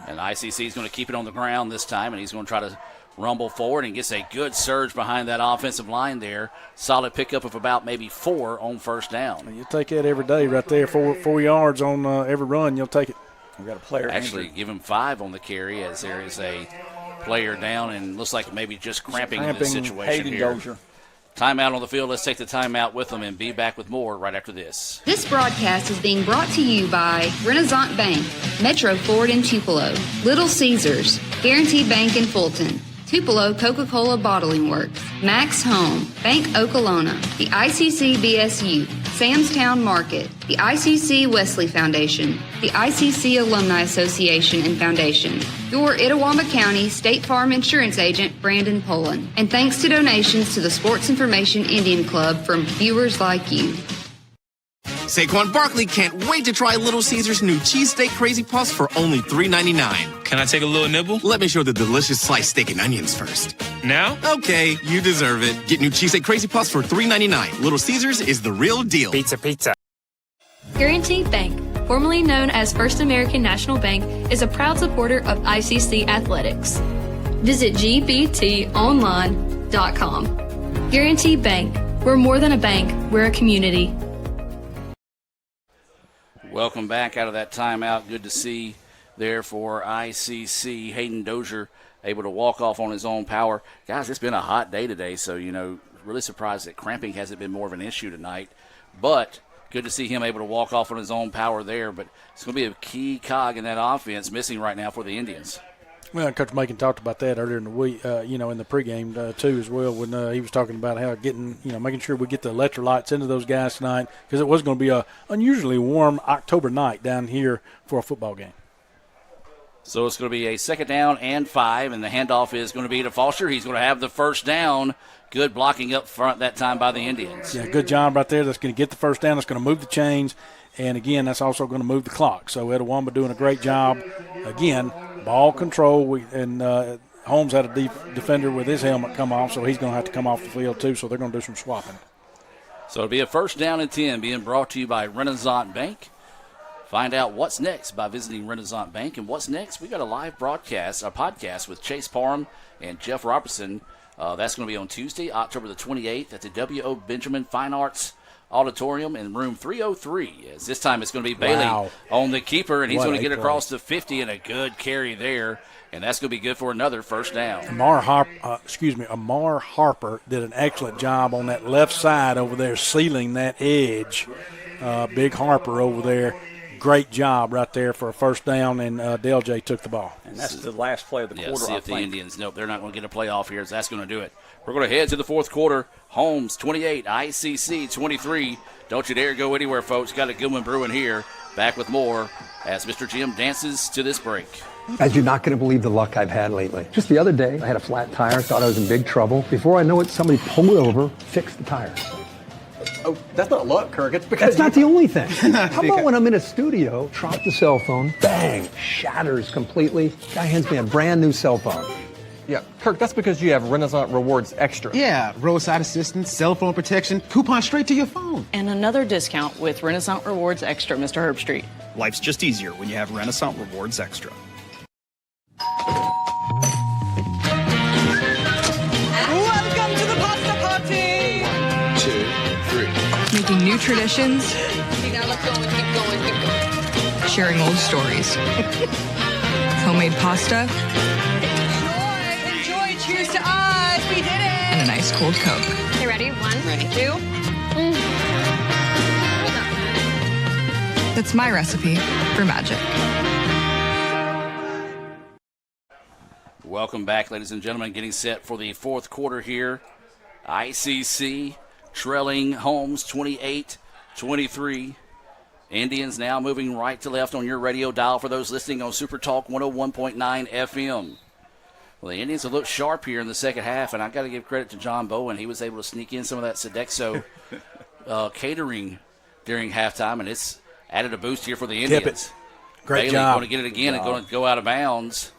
And ICC is going to keep it on the ground this time, and he's going to try to rumble forward and gets a good surge behind that offensive line there. Solid pickup of about maybe 4 on first down. You take that every day right there, 4 yards on every run, you'll take it. We got a player. Actually, give him 5 on the carry as there is a player down and looks like maybe just cramping in this situation Hayden here. Dozier. Timeout on the field. Let's take the timeout with them and be back with more right after this. This broadcast is being brought to you by Renaissance Bank, Metro Ford in Tupelo, Little Caesars, Guaranteed Bank in Fulton, Tupelo Coca-Cola Bottling Works, Max Home, Bank Okolona, the ICC BSU, Sam's Town Market, the ICC Wesley Foundation, the ICC Alumni Association and Foundation, your Itawamba County State Farm Insurance Agent, Brandon Poland, and thanks to donations to the Sports Information Indian Club from viewers like you. Saquon Barkley can't wait to try Little Caesars' new cheesesteak Crazy Puffs for only $3.99. Can I take a little nibble? Let me show the delicious sliced steak and onions first. Now? Okay, you deserve it. Get new cheesesteak Crazy Puffs for $3.99. Little Caesars is the real deal. Pizza. Guaranteed Bank, formerly known as First American National Bank, is a proud supporter of ICC athletics. Visit gbtonline.com. Guaranteed Bank. We're more than a bank. We're a community. Welcome back out of that timeout. Good to see there for ICC. Hayden Dozier able to walk off on his own power. Guys, it's been a hot day today, so, really surprised that cramping hasn't been more of an issue tonight. But good to see him able to walk off on his own power there. But it's going to be a key cog in that offense missing right now for the Indians. Well, Coach Macon talked about that earlier in the week, in the pregame too as well, when he was talking about how making sure we get the electrolytes into those guys tonight, because it was going to be a unusually warm October night down here for a football game. So it's going to be a 2nd down and 5, and the handoff is going to be to Foster. He's going to have the first down. Good blocking up front that time by the Indians. Yeah, good job right there. That's going to get the first down. That's going to move the chains. And, again, that's also going to move the clock. So Itawamba doing a great job. Again, ball control. Holmes had a defender with his helmet come off, so he's going to have to come off the field too. So they're going to do some swapping. So it'll be a 1st down and 10 being brought to you by Renaissance Bank. Find out what's next by visiting Renaissance Bank. And what's next? We got a live broadcast, a podcast with Chase Parham and Jeff Robertson. That's going to be on Tuesday, October the 28th at the W.O. Benjamin Fine Arts Auditorium in room 303. As this time it's going to be Bailey on the keeper, and he's going to get across the 50 and a good carry there, and that's going to be good for another 1st down. Amar Harper did an excellent job on that left side over there, sealing that edge. Big Harper over there. Great job right there for a 1st down, and Del J took the ball. And that's the last play of the quarter. See if the Indians, they're not going to get a playoff here, so that's going to do it. We're going to head to the 4th quarter. Holmes 28, ICC 23. Don't you dare go anywhere, folks. Got a good one brewing here. Back with more as Mr. Jim dances to this break. Guys, you're not going to believe the luck I've had lately. Just the other day, I had a flat tire, thought I was in big trouble. Before I know it, somebody pulled over, fixed the tire. Oh, that's not luck, Kirk. It's because that's not the only thing. How about when I'm in a studio, drop the cell phone, bang, shatters completely. Guy hands me a brand new cell phone. Yeah, Kirk, that's because you have Renaissance Rewards Extra. Yeah, roadside assistance, cell phone protection, coupon straight to your phone. And another discount with Renaissance Rewards Extra, Mr. Herbstreit. Life's just easier when you have Renaissance Rewards Extra. Welcome to the pasta party! 2, 3. Making new traditions. Okay, now let's go and keep going. Sharing old stories. Homemade pasta. Enjoy. Cheers to us. We did it. And a nice cold Coke. Okay, ready? 1, 2. That's my recipe for magic. Welcome back, ladies and gentlemen. Getting set for the 4th quarter here. ICC trailing Holmes 28-23. Indians now moving right to left on your radio dial for those listening on Super Talk 101.9 FM. Well, the Indians have looked sharp here in the second half, and I've got to give credit to John Bowen. He was able to sneak in some of that Sodexo catering during halftime, and it's added a boost here for the Indians. Great Bailey job. going to get it again and going to go out of bounds.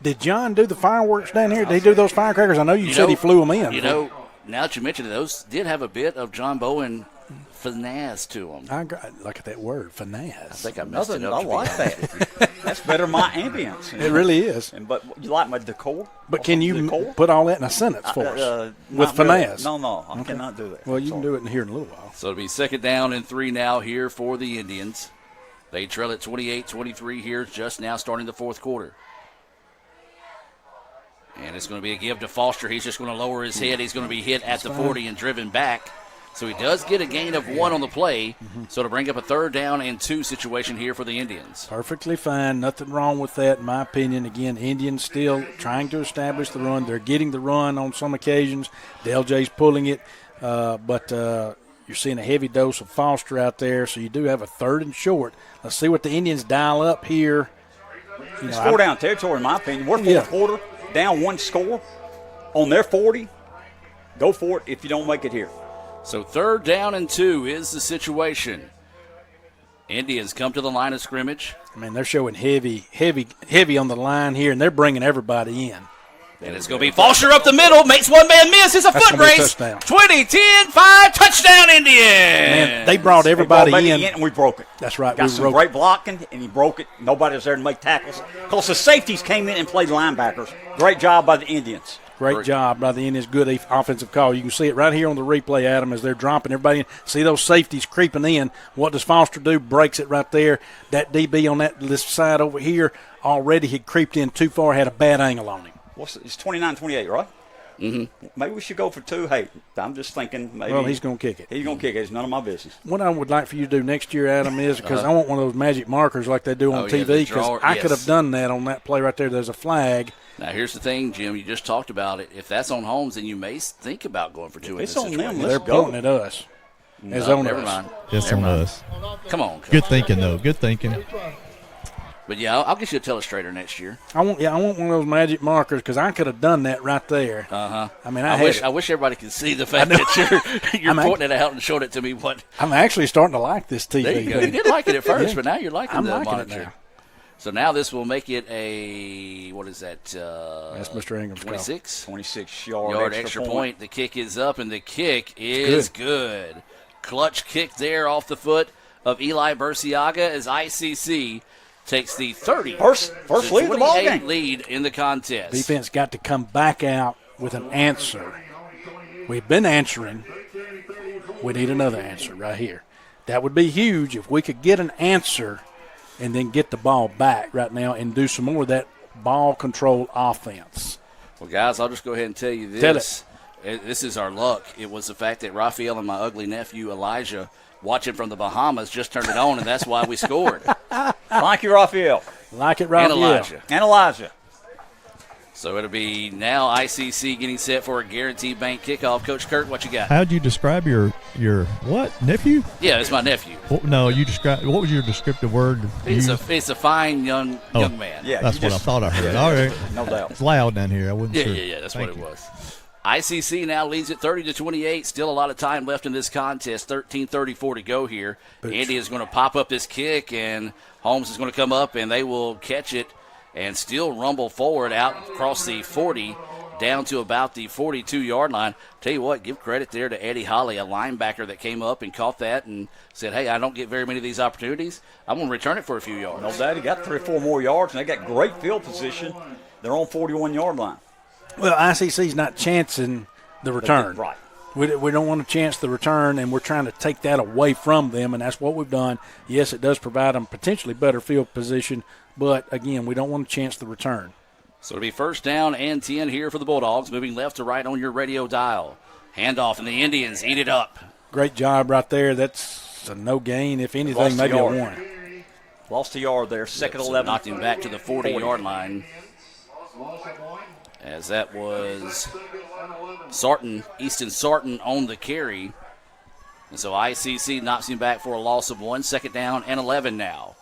Did John do the fireworks down here? Did he do those firecrackers? I know you said he flew them in. Now that you mentioned it, those did have a bit of John Bowen finesse to them. Look at that word, finesse. I think I messed it up. I like that. That's better than my ambience. It really is. But you like my decor? But can you put all that in a sentence for us with finesse? Really. No, I cannot do that. Well, you can do it in here in a little while. So it'll be 2nd down and 3 now here for the Indians. They trail at 28-23 here, just now starting the 4th quarter. And it's going to be a give to Foster. He's just going to lower his head. He's going to be hit at the 40 and driven back. So he does get a gain of 1 on the play. So to bring up a 3rd down and 2 situation here for the Indians. Perfectly fine. Nothing wrong with that, in my opinion. Again, Indians still trying to establish the run. They're getting the run on some occasions. Del-J's pulling it. But you're seeing a heavy dose of Foster out there. So you do have a 3rd and short. Let's see what the Indians dial up here. It's 4-down territory, in my opinion. We're fourth quarter, down 1 score. On their 40, go for it if you don't make it here. So 3rd down and 2 is the situation. Indians come to the line of scrimmage. I mean, they're showing heavy on the line here, and they're bringing everybody in. And it's going to be Foster up the middle, makes one man miss. It's a foot race. 20, 10, 5, touchdown Indians. Man, they brought everybody in. And we broke it. That's right. Got some great blocking, and he broke it. Nobody was there to make tackles. Because the safeties came in and played linebackers. Great job by the Indians. Great job by the Indians. Good offensive call. You can see it right here on the replay, Adam, as they're dropping everybody in. See those safeties creeping in. What does Foster do? Breaks it right there. That DB on this side over here already had creeped in too far, had a bad angle on him. It's 29-28, right? Mm-hmm. Maybe we should go for 2. Hey, I'm just thinking maybe. Well, he's going to kick it. He's going to kick it. It's none of my business. What I would like for you to do next year, Adam, is because I want one of those magic markers like they do on TV, because I could have done that on that play right there. There's a flag. Now, here's the thing, Jim. You just talked about it. If that's on Holmes, then you may think about going for 2 in this situation. It's on them. They're pointing at us. Never mind. It's on us. Come on. Good thinking, though. Good thinking. But, yeah, I'll get you a telestrator next year. I want one of those magic markers, because I could have done that right there. Uh-huh. I mean, I wish everybody could see the fact that you're pointing it out and showing it to me. I'm actually starting to like this TV. There you go. You didn't like it at first, but now you're liking the liking monitor. it now. So now this will make it a, what is that? That's Mr. Ingram's 26? 26-yard extra point. The kick is up, and the kick is good. Clutch kick there off the foot of Eli Burciaga as ICC takes the 30. First lead of the ball game. Lead in the contest. Defense got to come back out with an answer. We've been answering. We need another answer right here. That would be huge if we could get an answer and then get the ball back right now and do some more of that ball control offense. Well, guys, I'll just go ahead and tell you this. This is our luck. It was the fact that Raphael and my ugly nephew, Elijah, watching from the Bahamas, just turned it on, and that's why we scored. Like you, Raphael. Like it, Raphael. And Elijah. So it'll be now ICC getting set for a Guaranteed Bank kickoff. Coach Kurt, what you got? How'd you describe your what, nephew? Yeah, it's my nephew. Well, no, what was your descriptive word? It's a fine young man. Yeah, that's what I thought I heard. All right. No doubt. It's loud down here. I wasn't sure. Yeah, that's what it was. ICC now leads it 30-28. Still a lot of time left in this contest. 13:34 to go here. Andy is going to pop up this kick, and Holmes is going to come up, and they will catch it and still rumble forward out across the 40 down to about the 42-yard line. Tell you what, give credit there to Eddie Holly, a linebacker that came up and caught that and said, hey, I don't get very many of these opportunities. I'm going to return it for a few yards. No doubt. He got 3 or 4 more yards, and they got great field position. They're on 41-yard line. Well, ICC's not chancing the return. Right. We don't want to chance the return, and we're trying to take that away from them, and that's what we've done. Yes, it does provide them potentially better field position, but, again, we don't want to chance the return. So it'll be 1st down and 10 here for the Bulldogs, moving left to right on your radio dial. Handoff, and the Indians eat it up. Great job right there. That's a no gain. If anything, maybe a 1. Lost a yard there, second 11. Knocked him back to the 40-yard line. As that was Easton Sarton on the carry. And so ICC knocks him back for a loss of 1. 2nd down and 11 now.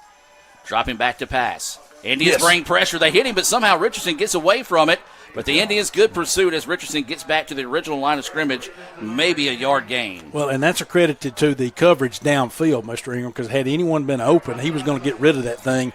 Dropping back to pass. Indians bring pressure. They hit him, but somehow Richardson gets away from it. But the Indians, good pursuit as Richardson gets back to the original line of scrimmage, maybe a yard gain. Well, and that's accredited to the coverage downfield, Mr. Ingram, because had anyone been open, he was going to get rid of that thing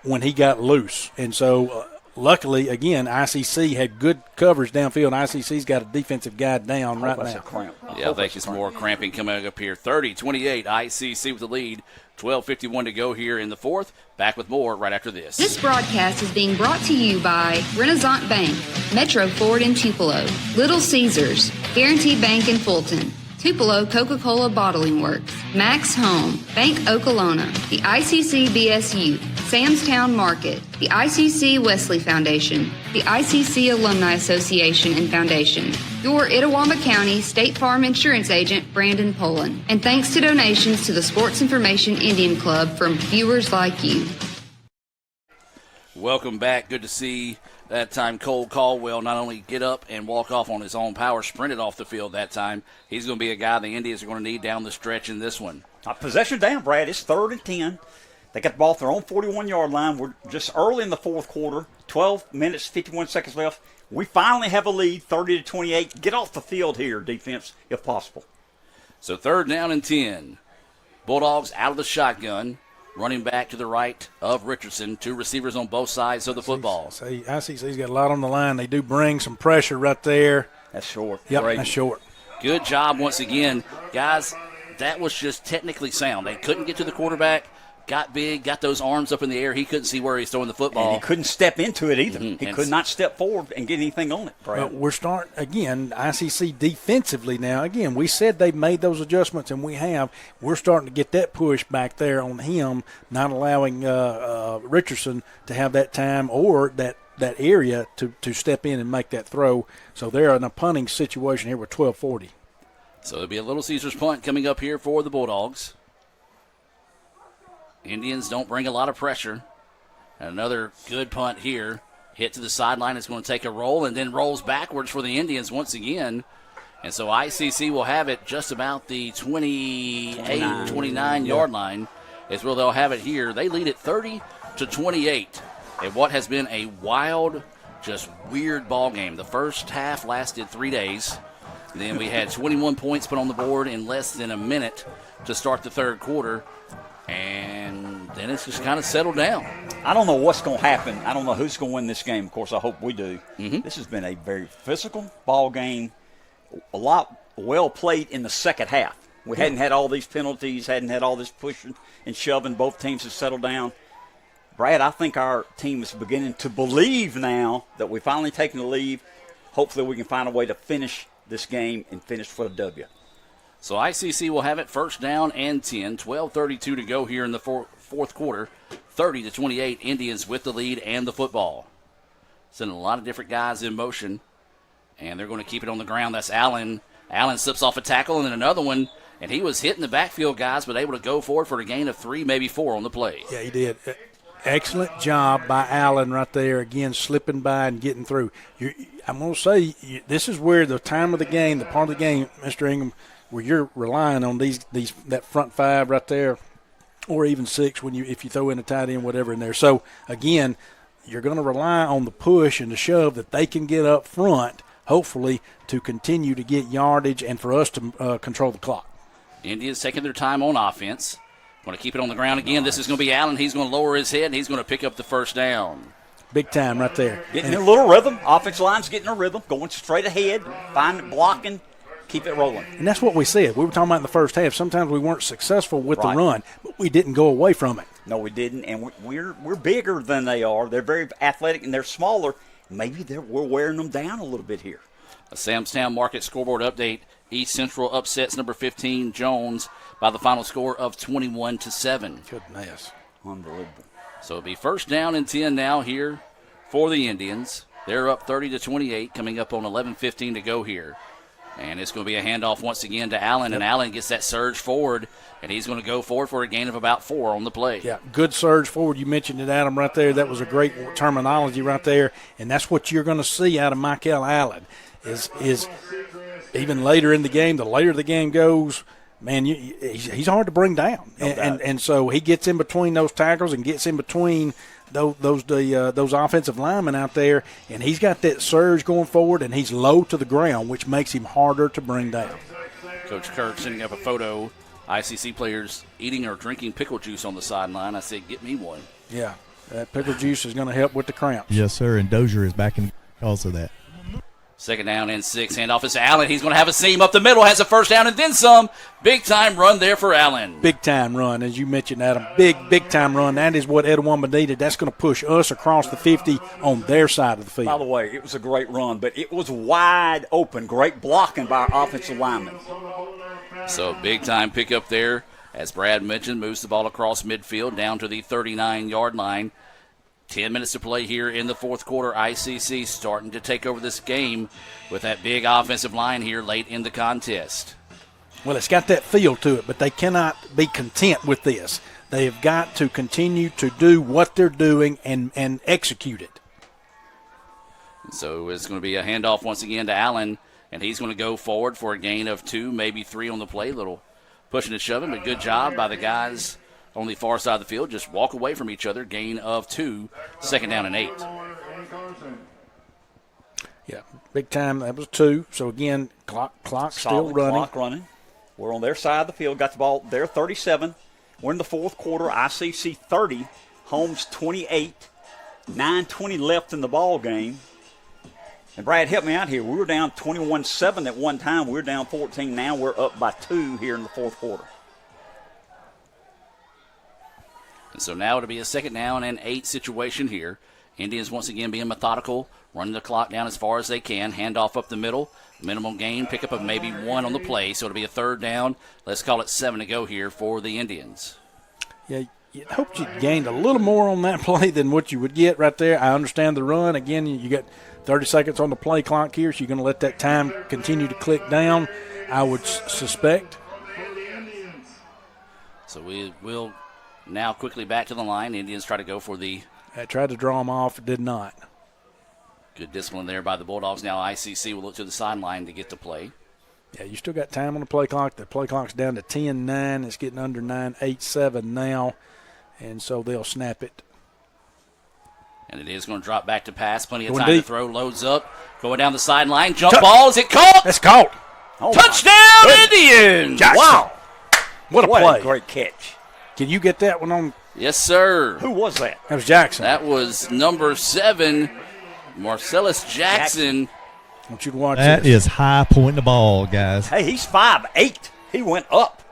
when he got loose. And so luckily, again, ICC had good coverage downfield. ICC's got a defensive guy down right now. Yeah, I think it's more cramping coming up here. 30-28, ICC with the lead. 12:51 to go here in the 4th. Back with more right after this. This broadcast is being brought to you by Renaissance Bank, Metro Ford in Tupelo, Little Caesars, Guaranteed Bank in Fulton, Tupelo Coca-Cola Bottling Works, Max Home, Bank Okolona, the ICC BSU, Samstown Market, the ICC Wesley Foundation, the ICC Alumni Association and Foundation, your Itawamba County State Farm Insurance Agent, Brandon Poland, and thanks to donations to the Sports Information Indian Club from viewers like you. Welcome back. Good to see that time Cole Caldwell not only get up and walk off on his own power, sprinted off the field that time. He's going to be a guy the Indians are going to need down the stretch in this one. Possession down, Brad. It's 3rd and 10. They got the ball off their own 41-yard line. We're just early in the fourth quarter. 12 minutes, 51 seconds left. We finally have a lead, 30-28. Get off the field here, defense, if possible. So 3rd down and 10. Bulldogs out of the shotgun. Running back to the right of Richardson. 2 receivers on both sides of the football. ICC's got a lot on the line. They do bring some pressure right there. That's short. Yep, Great. that's short. Good job once again. Guys, that was just technically sound. They couldn't get to the quarterback. Got big, got those arms up in the air. He couldn't see where he's throwing the football. And he couldn't step into it either. He could not step forward and get anything on it, Brad. But we're starting, again, ICC defensively now. Again, we said they made those adjustments, and we have. We're starting to get that push back there on him, not allowing Richardson to have that time or that area to step in and make that throw. So they're in a punting situation here with 12:40. So it'll be a Little Caesars punt coming up here for the Bulldogs. Indians don't bring a lot of pressure. Another good punt here. Hit to the sideline. It's going to take a roll and then rolls backwards for the Indians once again. And so ICC will have it just about the 29-yard line is where they'll have it here. They lead it 30-28 in what has been a wild, just weird ball game. The first half lasted 3 days. Then we had 21 points put on the board in less than a minute to start the third quarter. And then it's just kind of settled down. I don't know what's going to happen. I don't know who's going to win this game. Of course, I hope we do. This has been a very physical ball game. A lot well played in the second half. We hadn't had all these penalties, hadn't had all this pushing and shoving. Both teams have settled down. Brad, I think our team is beginning to believe now that we've finally taken the lead. Hopefully we can find a way to finish this game and finish for a W. So ICC will have it 1st down and 10. 12:32 to go here in the fourth quarter. 30-28, Indians with the lead and the football. Sending a lot of different guys in motion, and they're going to keep it on the ground. That's Allen. Allen slips off a tackle, and then another one, and he was hitting the backfield guys, but able to go forward for a gain of 3, maybe 4 on the play. Yeah, he did. Excellent job by Allen right there, again, slipping by and getting through. I'm going to say this is where the time of the game, the part of the game, Mr. Ingham, where you're relying on that front 5 right there, or even 6 if you throw in a tight end, whatever in there. So again, you're going to rely on the push and the shove that they can get up front, hopefully, to continue to get yardage and for us to control the clock. Indians taking their time on offense. Going to keep it on the ground again. This is going to be Allen. He's going to lower his head, and he's going to pick up the 1st down. Big time right there. Getting in a little rhythm. Offensive line's getting a rhythm, going straight ahead, finding blocking. Keep it rolling. And that's what we said. We were talking about in the first half. Sometimes we weren't successful with the run, but we didn't go away from it. No, we didn't. And we're bigger than they are. They're very athletic, and they're smaller. Maybe we're wearing them down a little bit here. A Samstown Market scoreboard update. East Central upsets number 15, Jones, by the final score of 21-7. Goodness. Unbelievable. So it'll be 1st down and 10 now here for the Indians. They're up 30-28, coming up on 11:15 to go here. And it's going to be a handoff once again to Allen, and Allen gets that surge forward, and he's going to go forward for a gain of about 4 on the play. Yeah, good surge forward. You mentioned it, Adam, right there. That was a great terminology right there, and that's what you're going to see out of Michael Allen is even later in the game, the later the game goes, man, he's hard to bring down. And so he gets in between those tackles and gets in between those offensive linemen out there, and he's got that surge going forward, and he's low to the ground, which makes him harder to bring down. Coach Kirk sending up a photo, ICC players eating or drinking pickle juice on the sideline. I said, get me one. Yeah, that pickle juice is going to help with the cramps. Yes, sir, and Dozier is back in because of that. 2nd down and 6. Handoff is to Allen. He's going to have a seam up the middle, has a 1st down and then some. Big-time run there for Allen. Big-time run, as you mentioned, Adam. Big-time run. That is what Itawamba needed. That's going to push us across the 50 on their side of the field. By the way, it was a great run, but it was wide open. Great blocking by our offensive linemen. So big-time pickup there As Brad mentioned, moves the ball across midfield down to the 39-yard line. 10 minutes to play here in the fourth quarter. ICC starting to take over this game with that big offensive line here late in the contest. Well, it's got that feel to it, but they cannot be content with this. They have got to continue to do what they're doing and execute it. So it's going to be a handoff once again to Allen, and he's going to go forward for a gain of 2, maybe 3 on the play. Little pushing and shoving, but good job by the guys on the far side of the field. Just walk away from each other. Gain of 2, 2nd down and 8. Yeah, big time. That was 2. So, again, clock still running. Clock running. We're on their side of the field. Got the ball there, 37. We're in the fourth quarter. ICC 30. Holmes 28. 9:20 left in the ball game. And, Brad, help me out here. We were down 21-7 at one time. We were down 14. Now we're up by 2 here in the fourth quarter. And so now it'll be a 2nd down and 8 situation here. Indians once again being methodical, running the clock down as far as they can. Handoff up the middle. Minimal gain, pickup of maybe 1 on the play. So it'll be a 3rd down. Let's call it 7 to go here for the Indians. Yeah, you'd hoped you gained a little more on that play than what you would get right there. I understand the run. Again, you got 30 seconds on the play clock here, so you're going to let that time continue to click down, I would suspect. So we will now quickly back to the line. Indians try to go for the... tried to draw them off, did not. Good discipline there by the Bulldogs. Now ICC will look to the sideline to get the play. Yeah, you still got time on the play clock. The play clock's down to 10-9. It's getting under 9-8-7 now, and so they'll snap it. And it is going to drop back to pass. Plenty of Going time deep. to throw. Loads up. Going down the sideline. Jump ball. Is it caught? That's caught. Oh, touchdown, Indians! Jackson. Wow. What a play. Great catch. Can you get that one on? Yes, sir. Who was that? That was Jackson. That was number 7, Marcellus Jackson. I want you to watch That this. is high pointing the ball, guys. Hey, he's 5'8". He went up.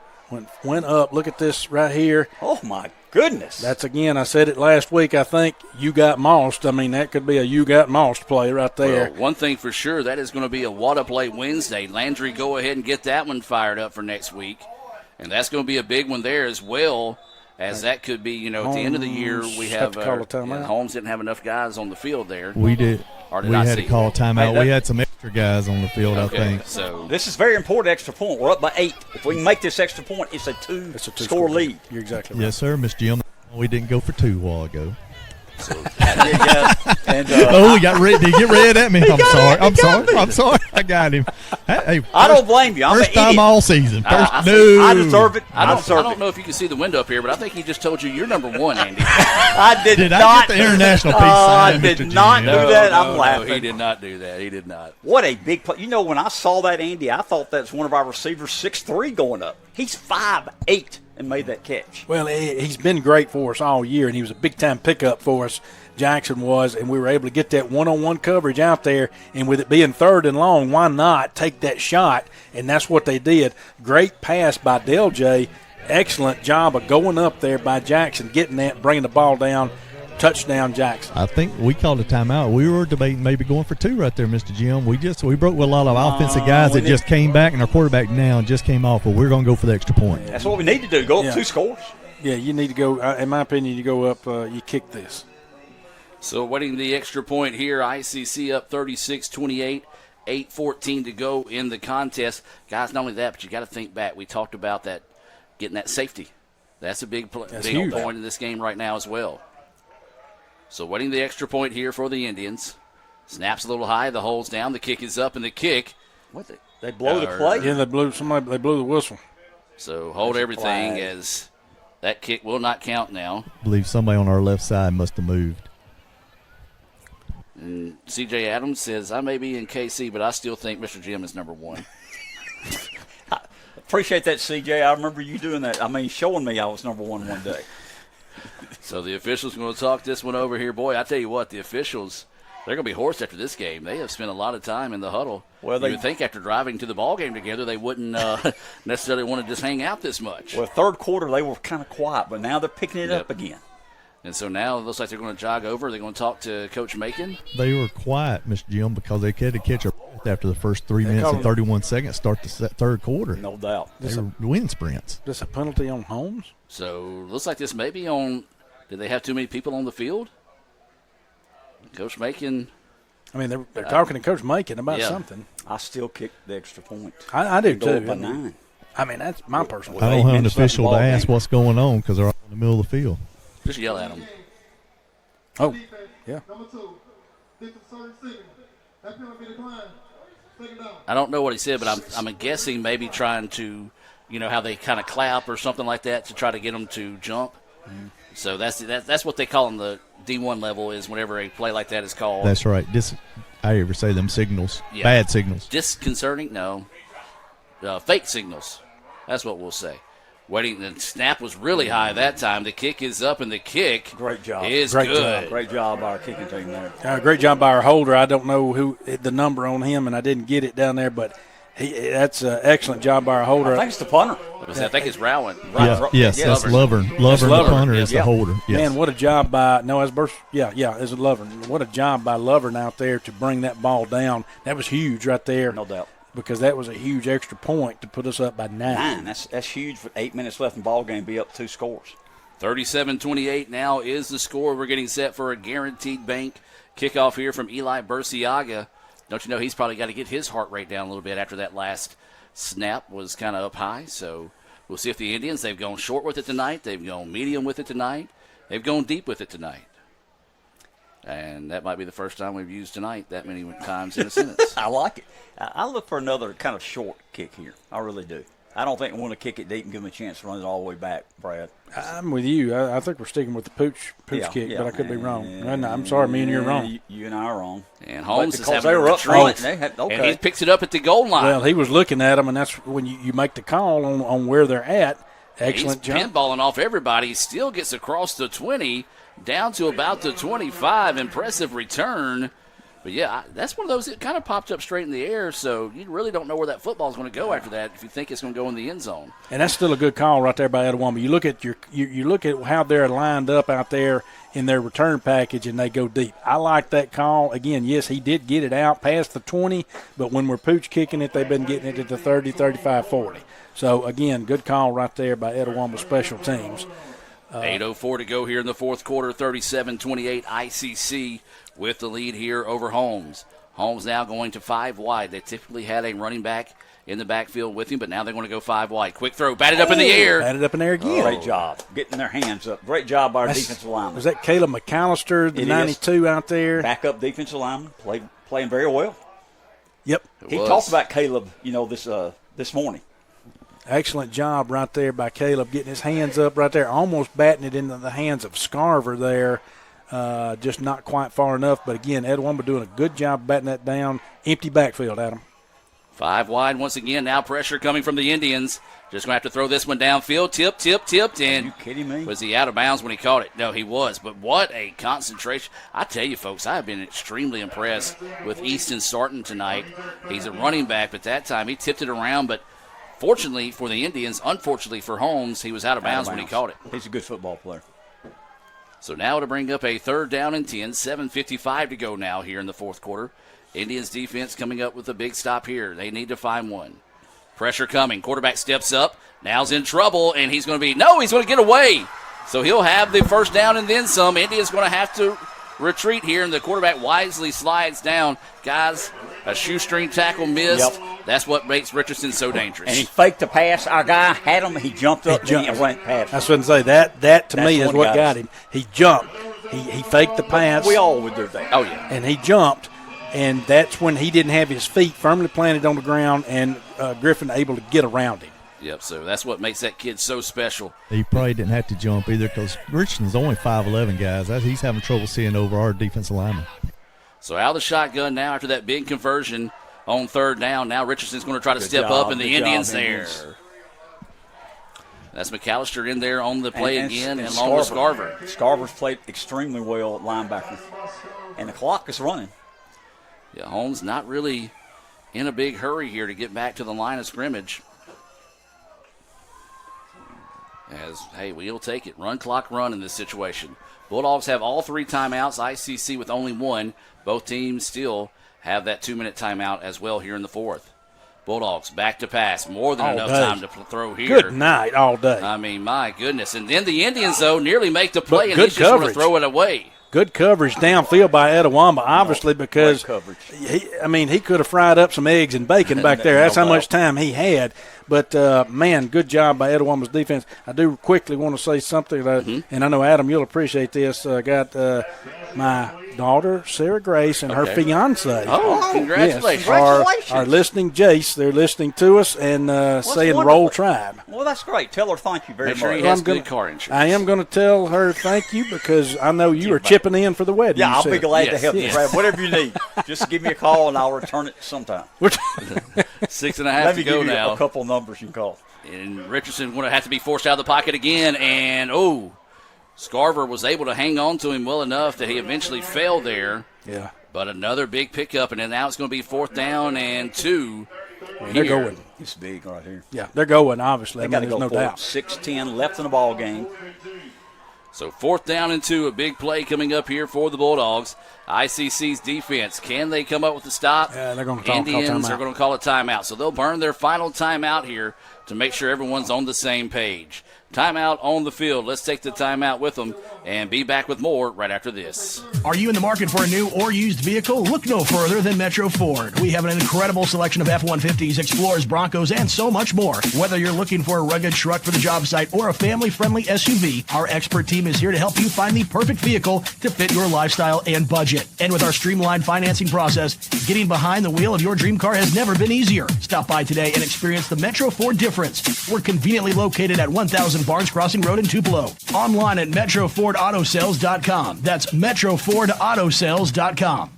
Went up. Look at this right here. Oh, my goodness. That's, again, I said it last week, I think, you got mossed. I mean, that could be a you got mossed play right there. Well, one thing for sure, that is going to be a What a Play Wednesday. Landry, go ahead and get that one fired up for next week. And that's going to be a big one there as well, as that could be, at the end of the year, we have to call a timeout. Holmes didn't have enough guys on the field there. We did. Or did We I had see? to call a timeout. Hey, We had some extra guys on the field, Okay, I think. so This is very important extra point. We're up by 8. If we can make this extra point, it's a two-score lead. You're exactly right. Yes, sir, Miss Jim. We didn't go for 2 a while ago. And, we got red. Did he get red at me? I'm sorry. I got him. Hey, I don't blame you. I'm first an time idiot. all season. I deserve it. I don't know if you can see the window up here, but I think he just told you you're number 1, Andy. I Did I get the international peace sign, I did Mr. not Jim? do that. I'm No, laughing. he did not do that. He did not. What a big play. When I saw that, Andy, I thought that's one of our receivers, 6'3", going up. He's 5'8", and made that catch. Well, he's been great for us all year, and he was a big-time pickup for us, Jackson was, and we were able to get that one-on-one coverage out there, and with it being 3rd and long, why not take that shot? And that's what they did. Great pass by Del J. Excellent job of going up there by Jackson, getting that, bringing the ball down. Touchdown, Jackson. I think we called a timeout. We were debating maybe going for 2 right there, Mr. Jim. We broke with a lot of offensive guys that just came back, and our quarterback now just came off. But we're going to go for the extra point. That's what we need to do. Go up 2 scores. Yeah, you need to go. In my opinion, you go up. You kick this. So waiting the extra point here. ICC up 36-28. 8:14 to go in the contest. Guys, not only that, but you got to think back. We talked about that, getting that safety. That's a big point in this game right now as well. So waiting the extra point here for the Indians. Snaps a little high. The hole's down. The kick is up, and the kick. What? They blow the play? Yeah, they blew the whistle. So hold everything as that kick will not count now. I believe somebody on our left side must have moved. And C.J. Adams says, I may be in KC, but I still think Mr. Jim is number 1. Appreciate that, CJ. I remember you doing that. I mean, showing me I was number 1 one day. So the officials are going to talk this one over here. Boy, I tell you what, the officials, they're going to be hoarse after this game. They have spent a lot of time in the huddle. Well, you would think after driving to the ball game together, they wouldn't necessarily want to just hang out this much. Well, 3rd quarter, they were kind of quiet, but now they're picking it up again. And so now it looks like they're going to jog over. They're going to talk to Coach Macon. They were quiet, Mr. Jim, because they had to catch a breath after the first 3 minutes and 31 seconds start the third quarter. No doubt. They were wind sprints. Just a penalty on Holmes? So looks like this may be on – did they have too many people on the field? Coach Macon – I mean, they're talking to Coach Macon about something. I still kick the extra point. I do, too. By 9. I mean, that's my personal I don't have an official to ask what's going on because they're all in the middle of the field. Just yell at them. Oh, yeah. I don't know what he said, but I'm guessing maybe trying to, how they kind of clap or something like that to try to get them to jump. So that's what they call on the D1 level is whenever a play like that is called. That's right. I ever say them signals, bad signals. Disconcerting? No. Fake signals. That's what we'll say. Waiting, the snap was really high that time. The kick is up, and the kick great job. Is great good. Job. Great job by our kicking team there. Great job by our holder. I don't know who the number on him, and I didn't get it down there, but that's an excellent job by our holder. I think it's the punter. I think it's Rowan. Yes, that's Lovern. Lovern, the punter, is the holder. Yes. Man, what a job by – no, it's Burst. Yeah, it's a Lovern. What a job by Lovern out there to bring that ball down. That was huge right there. No doubt. Because that was a huge extra point to put us up by 9. That's huge. For 8 minutes left in the ball game, be up 2 scores. 37-28 now is the score. We're getting set for a Guaranteed Bank kickoff here from Eli Burciaga. Don't you know he's probably got to get his heart rate down a little bit after that last snap was kind of up high. So we'll see if the Indians, they've gone short with it tonight. They've gone medium with it tonight. They've gone deep with it tonight. And that might be the first time we've used tonight that many times in a sentence. I like it. I look for another kind of short kick here. I really do. I don't think we want to kick it deep and give them a chance to run it all the way back, Brad. I'm with you. I think we're sticking with the pooch kick, but I could be wrong. No, I'm sorry, me and you're wrong. You and I are wrong. And Holmes is because having they were up front. And he picks it up at the goal line. Well, he was looking at them, and that's when you make the call on where they're at. Excellent He's jump. pinballing off everybody. He still gets across the 20, down to about the 25. Impressive return. But, yeah, that's one of those that kind of popped up straight in the air, so you really don't know where that football is going to go after that if you think it's going to go in the end zone. And that's still a good call right there by Etowama. You look at you look at how they're lined up out there in their return package, and they go deep. I like that call. Again, yes, he did get it out past the 20, but when we're pooch kicking it, they've been getting it at the 30, 35, 40. So, again, good call right there by Etowama Special Teams. 8:04 to go here in the fourth quarter, 37-28 ICC with the lead here over Holmes. Holmes now going to 5 wide. They typically had a running back in the backfield with him, but now they're going to go 5 wide. Quick throw, batted up in the air. Batted up in the air again. Great job. Getting their hands up. Great job by our defensive lineman. Was that Caleb McAllister, the 92 out there? Backup defensive lineman, playing very well. Yep. He talked about Caleb, this morning. Excellent job right there by Caleb, getting his hands up right there, almost batting it into the hands of Scarver there. Just not quite far enough. But, again, Etowama doing a good job batting that down. Empty backfield, Adam. 5 wide once again. Now pressure coming from the Indians. Just going to have to throw this one downfield. Tipped. And are you kidding me? Was he out of bounds when he caught it? No, he was. But what a concentration. I tell you, folks, I have been extremely impressed with Easton Sarton tonight. He's a running back, but that time he tipped it around. But fortunately for the Indians, unfortunately for Holmes, he was out of bounds when he caught it. He's a good football player. So now to bring up a 3rd down and 10, 7:55 to go now here in the fourth quarter. Indians defense coming up with a big stop here. They need to find one. Pressure coming. Quarterback steps up. Now's in trouble, and he's going to get away. So he'll have the first down and then some. Indians going to have to retreat here, and the quarterback wisely slides down. Guys, a shoestring tackle missed. Yep. That's what makes Richardson so dangerous. And he faked the pass. Our guy had him. He jumped up and went past him. That's what I'm saying. That to me is what got him. He jumped. He faked the pass. We all would do that. Oh, yeah. And he jumped, and that's when he didn't have his feet firmly planted on the ground, and Griffin able to get around him. Yep, so that's what makes that kid so special. He probably didn't have to jump either because Richardson's only 5'11", guys. He's having trouble seeing over our defensive lineman. So out of the shotgun now after that big conversion on 3rd down. Now Richardson's going to try to step up, and the Indians there. That's McAllister in there on the play again, and along with Scarver. Scarver's played extremely well at linebacker. And the clock is running. Yeah, Holmes not really in a big hurry here to get back to the line of scrimmage. As, hey, we'll take it. Run clock run in this situation. Bulldogs have all 3 timeouts, ICC with only 1. Both teams still have that 2-minute timeout as well here in the 4th. Bulldogs back to pass. More than enough time to throw here. Good night all day. I mean, my goodness. And then the Indians, though, nearly make the play, But and they good just want to coverage. throw it away. Good coverage downfield by Etowamba, obviously, because he could have fried up some eggs and bacon back there. That's how much time he had. But, man, good job by Etowamba's defense. I do quickly want to say something, and I know, Adam, you'll appreciate this. I got my daughter, Sarah Grace, and her fiance. Oh, congratulations. Yes, are listening, Jace. They're listening to us and saying wonderful. Roll Tribe. Well, that's great. Tell her thank you very Make sure much. he has good car insurance. I am going to tell her thank you because I know you are chipping in for the wedding. Yeah, I'll be glad to Yes, help you, yes. Brad. Whatever you need. Just give me a call, and I'll return it sometime. 6.5 Let to me go give you now. a couple numbers you can call. And Richardson going to have to be forced out of the pocket again. And, Scarver was able to hang on to him well enough that he eventually fell there. Yeah. But another big pickup, and then now it's going to be 4th down and 2. They're going. It's big right here. Yeah, they're going, obviously. They got to there's go no forward. doubt. 6:10 left in the ball game. So 4th down and 2, a big play coming up here for the Bulldogs. ICC's defense, can they come up with the stop? Yeah, they're going to call Indians timeout. are going to call a timeout. So they'll burn their final timeout here to make sure everyone's on the same page. Timeout on the field. Let's take the timeout with them and be back with more right after this. Are you in the market for a new or used vehicle? Look no further than Metro Ford. We have an incredible selection of F-150s, Explorers, Broncos, and so much more. Whether you're looking for a rugged truck for the job site or a family-friendly SUV, our expert team is here to help you find the perfect vehicle to fit your lifestyle and budget. And with our streamlined financing process, getting behind the wheel of your dream car has never been easier. Stop by today and experience the Metro Ford difference. We're conveniently located at 1000 Barnes Crossing Road in Tupelo. Online at MetroFordAutoSales.com. That's MetroFordAutoSales.com.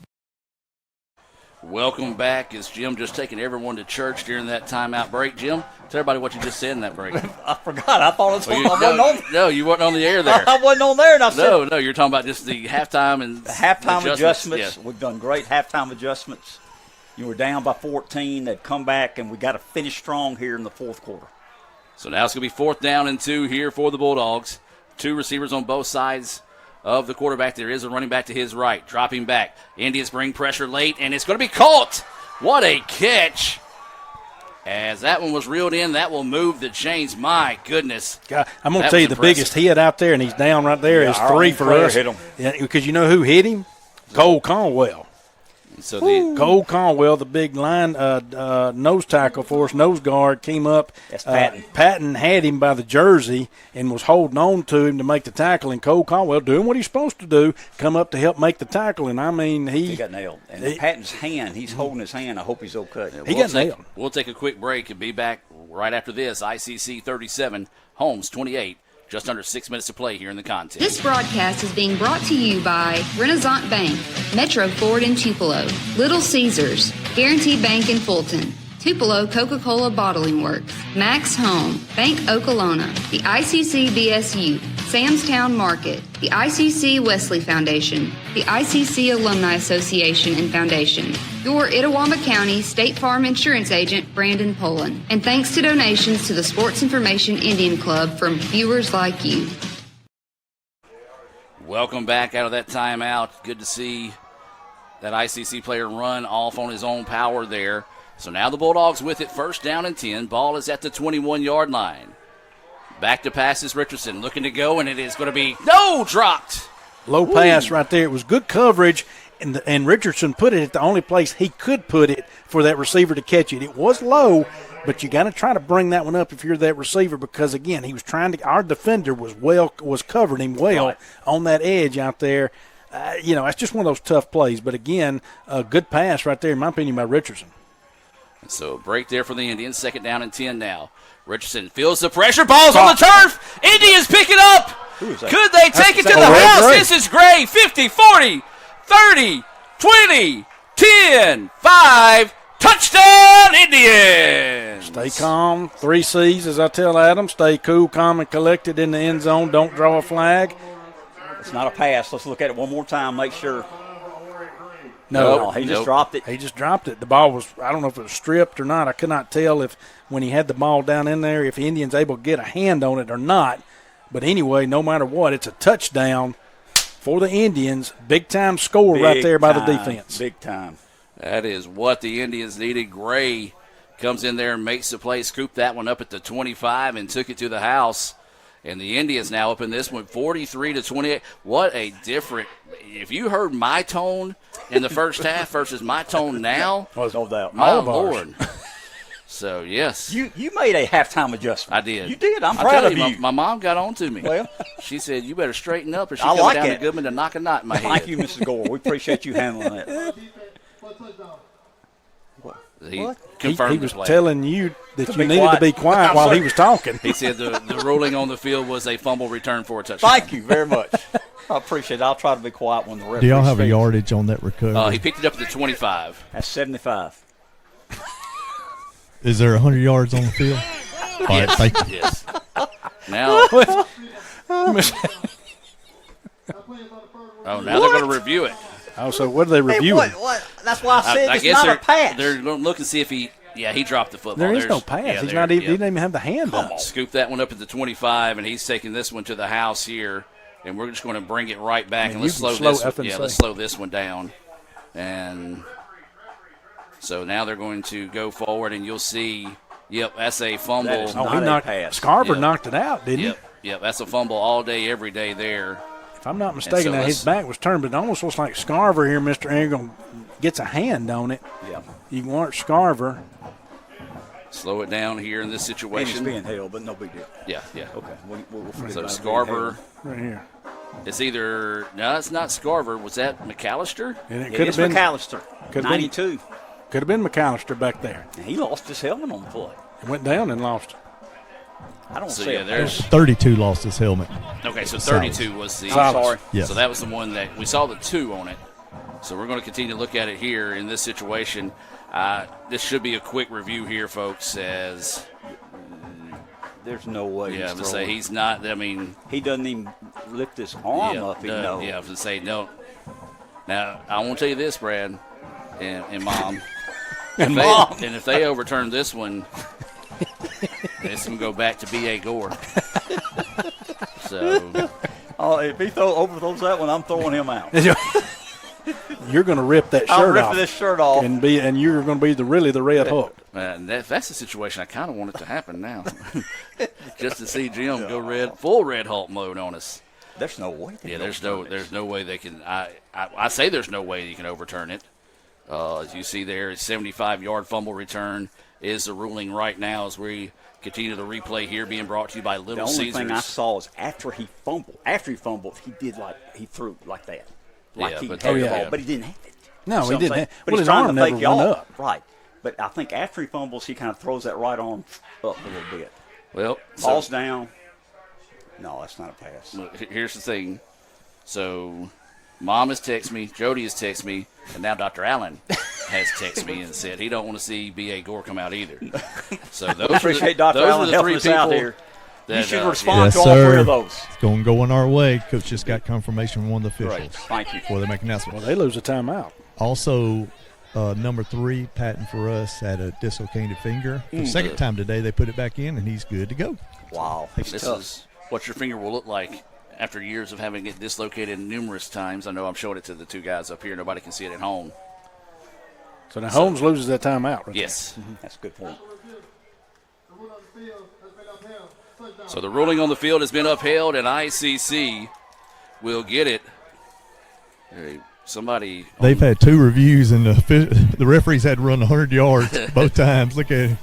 Welcome back. Is Jim just taking everyone to church during that timeout break? Jim, tell everybody what you just said in that break. I forgot. I thought it was Oh, I wasn't on. No, you weren't on the air there. I wasn't on there, and I said No, you're talking about just the halftime and the halftime adjustments. Yeah. We've done great halftime adjustments. You were down by 14. They'd come back, and we got to finish strong here in the 4th quarter. So now it's going to be 4th down and 2 here for the Bulldogs. 2 receivers on both sides of the quarterback. There is a running back to his right, dropping back. Indians bring pressure late, and it's going to be caught. What a catch. As that one was reeled in, that will move the chains. My goodness. God, I'm going to tell you the biggest hit out there, and he's down right there, is 3 for us. Hit him. Yeah, because you know who hit him? Cole Conwell. So Cole Conwell, the big line nose tackle for us, nose guard, came up. That's Patton. Patton had him by the jersey and was holding on to him to make the tackle, and Cole Conwell, doing what he's supposed to do, come up to help make the tackle. And, I mean, he got nailed. And Patton's hand, he's holding his hand. I hope he's okay. Yeah, he got nailed. We'll take a quick break and be back right after this. ICC 37, Holmes 28. Just under 6 minutes to play here in the contest. This broadcast is being brought to you by Renaissance Bank, Metro Ford in Tupelo, Little Caesars, Guaranteed Bank in Fulton, Tupelo Coca-Cola Bottling Works, Max Home, Bank Okolona, the ICC BSU, Samstown Market, the ICC Wesley Foundation, the ICC Alumni Association and Foundation, your Itawamba County State Farm Insurance Agent, Brandon Poland, and thanks to donations to the Sports Information Indian Club from viewers like you. Welcome back out of that timeout. Good to see that ICC player run off on his own power there. So now the Bulldogs with it, 1st down and 10. Ball is at the 21-yard line. Back to pass is Richardson looking to go, and it is going to be dropped. Low pass right there. It was good coverage, and Richardson put it at the only place he could put it for that receiver to catch it. It was low, but you got to try to bring that one up if you're that receiver, because again, he was trying to. Our defender was covering him well on that edge out there. It's just one of those tough plays. But again, a good pass right there, in my opinion, by Richardson. So break there for the Indians. 2nd down and 10 now. Richardson feels the pressure. Ball's on the turf. Indians pick it up. Could they take it to the house? Gray. This is Gray. 50, 40, 30, 20, 10, 5. Touchdown, Indians. Stay calm. 3 C's, as I tell Adam. Stay cool, calm, and collected in the end zone. Don't draw a flag. It's not a pass. Let's look at it one more time. Make sure. No, he just dropped it. He just dropped it. The ball was, I don't know if it was stripped or not. I could not tell if when he had the ball down in there, if the Indians able to get a hand on it or not. But anyway, no matter what, it's a touchdown for the Indians. Big-time score right there by the defense. Big time. That is what the Indians needed. Gray comes in there and makes the play, scooped that one up at the 25 and took it to the house. And the Indians now up in this one, 43-28. What a different – if you heard my tone in the first half versus my tone now, no doubt. My Lord. So, yes. You made a halftime adjustment. I did. You did. I'm proud of you. My mom got on to me. Well, she said, you better straighten up or she's I coming like down it. to Goodman to knock a knot in my head. Thank you, Mrs. Gore. We appreciate you handling that. He confirmed he was the play. telling you that you needed to be quiet while he was talking. He said the ruling on the field was a fumble return for a touchdown. Thank you very much. I appreciate it. I'll try to be quiet when the referee Do y'all have speaks. a yardage on that recovery? He picked it up at the 25. That's 75. Is there 100 yards on the field? All right, Yes. thank you. Yes. Now, now they're going to review it. Oh, so what are they reviewing? What? That's why I said I it's guess not a pass. They're going to look and see if he dropped the football. There is no There's- pass. yeah, He's there- not even, yeah. he didn't even have the hand up. Scoop that one up at the 25, and he's taking this one to the house here. And we're just going to bring it right back. Man, And let's you can slow slow this. FNC. Let's slow this one down. And so now they're going to go forward, and you'll see. Yep, that's a fumble. That is Oh, not he a knocked pass. Scarver Yeah. knocked it out, didn't Yep, yep, that's a fumble all day, every day there. he? If I'm not mistaken, so now his back was turned, but it almost looks like Scarver here, Mr. Ingram, gets a hand on it. Yeah. You want Scarver. Slow it down here in this And he's situation. being held, but no big deal. Yeah, yeah. Okay. We'll forget So about it. Scarver, Right here. it's either no, it's not Scarver. Was that McAllister? And It could is have been McAllister, could've been- 92. Could have been McAllister back there. And he lost his helmet on the play. He went down and lost it. I don't So see yeah, a there's 32 lost his helmet. okay. So Solid. 32 was the. I'm sorry. Yes. So that was the one that we saw the 2 on it. So we're going to continue to look at it here in this situation. This should be a quick review here, folks. As There's no way. yeah, he's to say throwing. he's not. I mean, He doesn't even lift his arm yeah, up. no, yeah. I was to say no. Now I want to tell you this, Brad, and Mom. And Mom. And if they overturn this one, it's going to go back to B.A. Gore. So, Oh, if he overthrows that one, I'm throwing him out. You're going to rip that I'm shirt ripping off. this shirt off. And you're going to be really the Red Hook. that's the situation I kind of want it to happen now. Just to see Jim go full Red Hulk mode on us. There's no way. Yeah, there's no way they can. I say there's no way you can overturn it. As you see there, 75-yard fumble return is the ruling right now as we continue the replay here being brought to you by Little The only Caesars. thing I saw is after he fumbled, he threw like that. Like Yeah, he but- had the yeah. ball, but he didn't have it. No, See he what I'm didn't saying? have- But well, he's his trying arm to never fake you went off. up. Right. But I think after he fumbles, he kind of throws that right arm up a little bit. Well, Falls down. No, that's not a pass. Look, here's the thing. So, Mom has texted me, Jody has texted me, and now Dr. Allen has texted me and said he don't want to see B.A. Gore come out either. So those Appreciate are Dr. the, those Allen are the helping 3 us out people here. that, You should yeah. respond Yes, to all sir. 3 of those. It's going to go in our way. Coach just got confirmation from one of the officials. Great. Thank you. Before they make an announcement. Well, they lose a timeout. Also, number 3, Patton for us, had a dislocated finger. For the second time today, they put it back in, and he's good to go. Wow. He's This tough. is what your finger will look like after years of having it dislocated numerous times. I know I'm showing it to the 2 guys up here. Nobody can see it at home. So now Holmes loses that timeout. Right Yes. That's a good point. So the ruling on the field has been upheld, and ICC will get it. Somebody. They've had 2 reviews, and the referees had to run 100 yards both times. Look at it.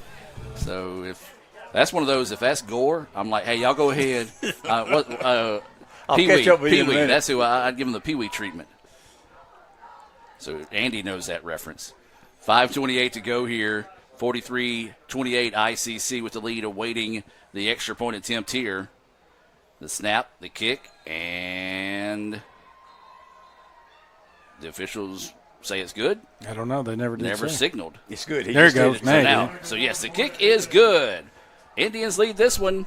So if that's one of those, if that's Gore, I'm like, hey, y'all go ahead. I'll Pee-wee, catch up with you in a Pee-wee, minute. that's who I'd give him the Pee-wee treatment. So Andy knows that reference. 5:28 to go here. 43-28 ICC with the lead, awaiting the extra point attempt here. The snap, the kick, and the officials say it's good. I don't know. They never did. Never say. signaled. It's good. He There it just did goes. it. Now So you now, did. so yes, the kick is good. Indians lead this one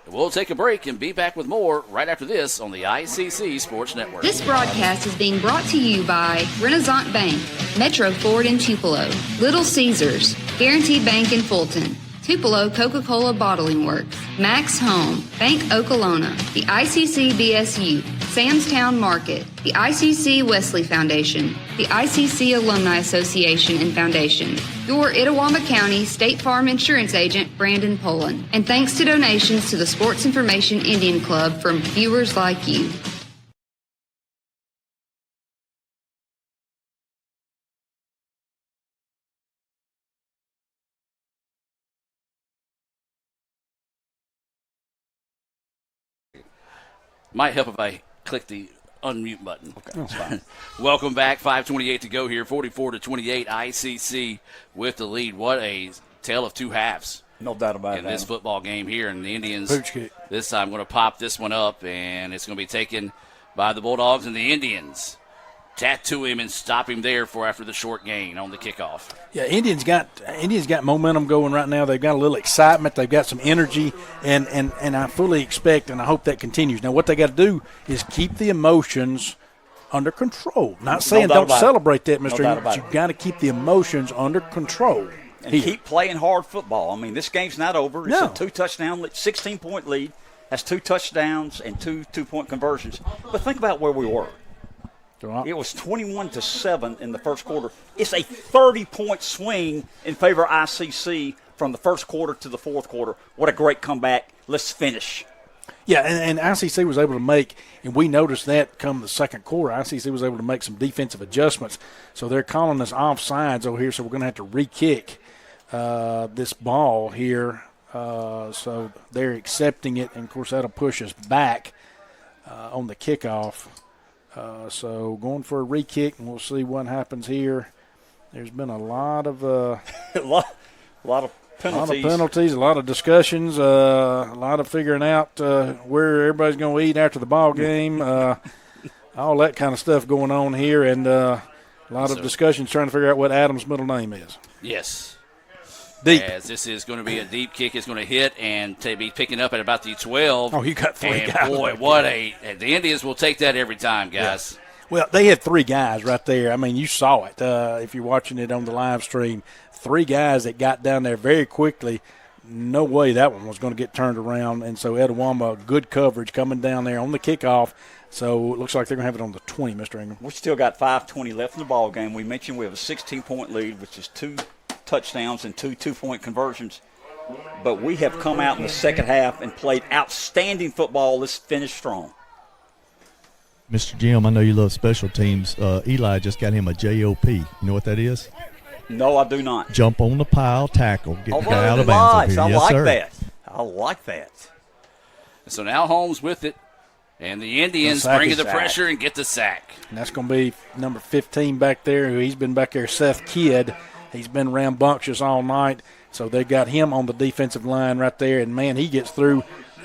We'll take a break and be back with more right after this on the ICC Sports Network. This broadcast is being brought to you by Renaissance Bank, Metro Ford in Tupelo, Little Caesars, Guaranteed Bank in Fulton, Tupelo Coca-Cola Bottling Works, Max Home, Bank Okolona, the ICC BSU, Samstown Market, the ICC Wesley Foundation, the ICC Alumni Association and Foundation, your Itawamba County State Farm Insurance Agent, Brandon Poland, and thanks to donations to the Sports Information Indian Club from viewers like you. Might help if I click the unmute button. Okay, that's fine. Welcome back. 5:28 to go here. 44-28. ICC with the lead. What a tale of two halves. No doubt about it. In this football game here, and the Indians Pooch kick. this time going to pop this one up, and it's going to be taken by the Bulldogs, and the Indians tattoo him and stop him there for after the short gain on the kickoff. Yeah, Indians got momentum going right now. They've got a little excitement. They've got some energy, and I fully expect and I hope that continues. Now, what they got to do is keep the emotions under control. Not saying don't celebrate that, Mr. Ingram, but you've got to keep the emotions under control. And keep playing hard football. I mean, this game's not over. It's a 2-touchdown, 16-point lead, has 2 touchdowns and 2 two-point conversions. But think about where we were. It was 21-7 in the first quarter. It's a 30-point swing in favor of ICC from the first quarter to the fourth quarter. What a great comeback. Let's finish. Yeah, and ICC was able to make, and we noticed that come the second quarter, ICC was able to make some defensive adjustments. So they're calling us offsides over here, so we're going to have to re-kick this ball here. So they're accepting it, and, of course, that'll push us back on the kickoff. So going for a re-kick, and we'll see what happens here. There's been a lot of a lot of penalties, a lot of discussions, a lot of figuring out where everybody's going to eat after the ball game, all that kind of stuff going on here, and a lot of discussions trying to figure out what Adam's middle name is. Yes. Deep. As this is going to be a deep kick, it's going to hit and to be picking up at about the 12. Oh, you got 3 and guys. Boy, the Indians will take that every time, guys. Yeah. Well, they had 3 guys right there. I mean, you saw it if you're watching it on the live stream. 3 guys that got down there very quickly. No way that one was going to get turned around. And so Etowamba, good coverage coming down there on the kickoff. So it looks like they're going to have it on the 20, Mr. Ingram. We still got 5:20 left in the ball game. We mentioned we have a 16-point lead, which is 2 touchdowns and 2 two-point conversions. But we have come out in the second half and played outstanding football. Let's finish strong. Mr. Jim, I know you love special teams. Eli just got him a JOP. You know what that is? No, I do not. Jump on the pile, tackle, get the guy out of bounds over here. I like that. I like that. So now Holmes with it, and the Indians bringing the pressure and get the sack. And that's going to be number 15 back there. He's been back there, Seth Kidd. He's been rambunctious all night. So they got him on the defensive line right there. And, man, he gets through.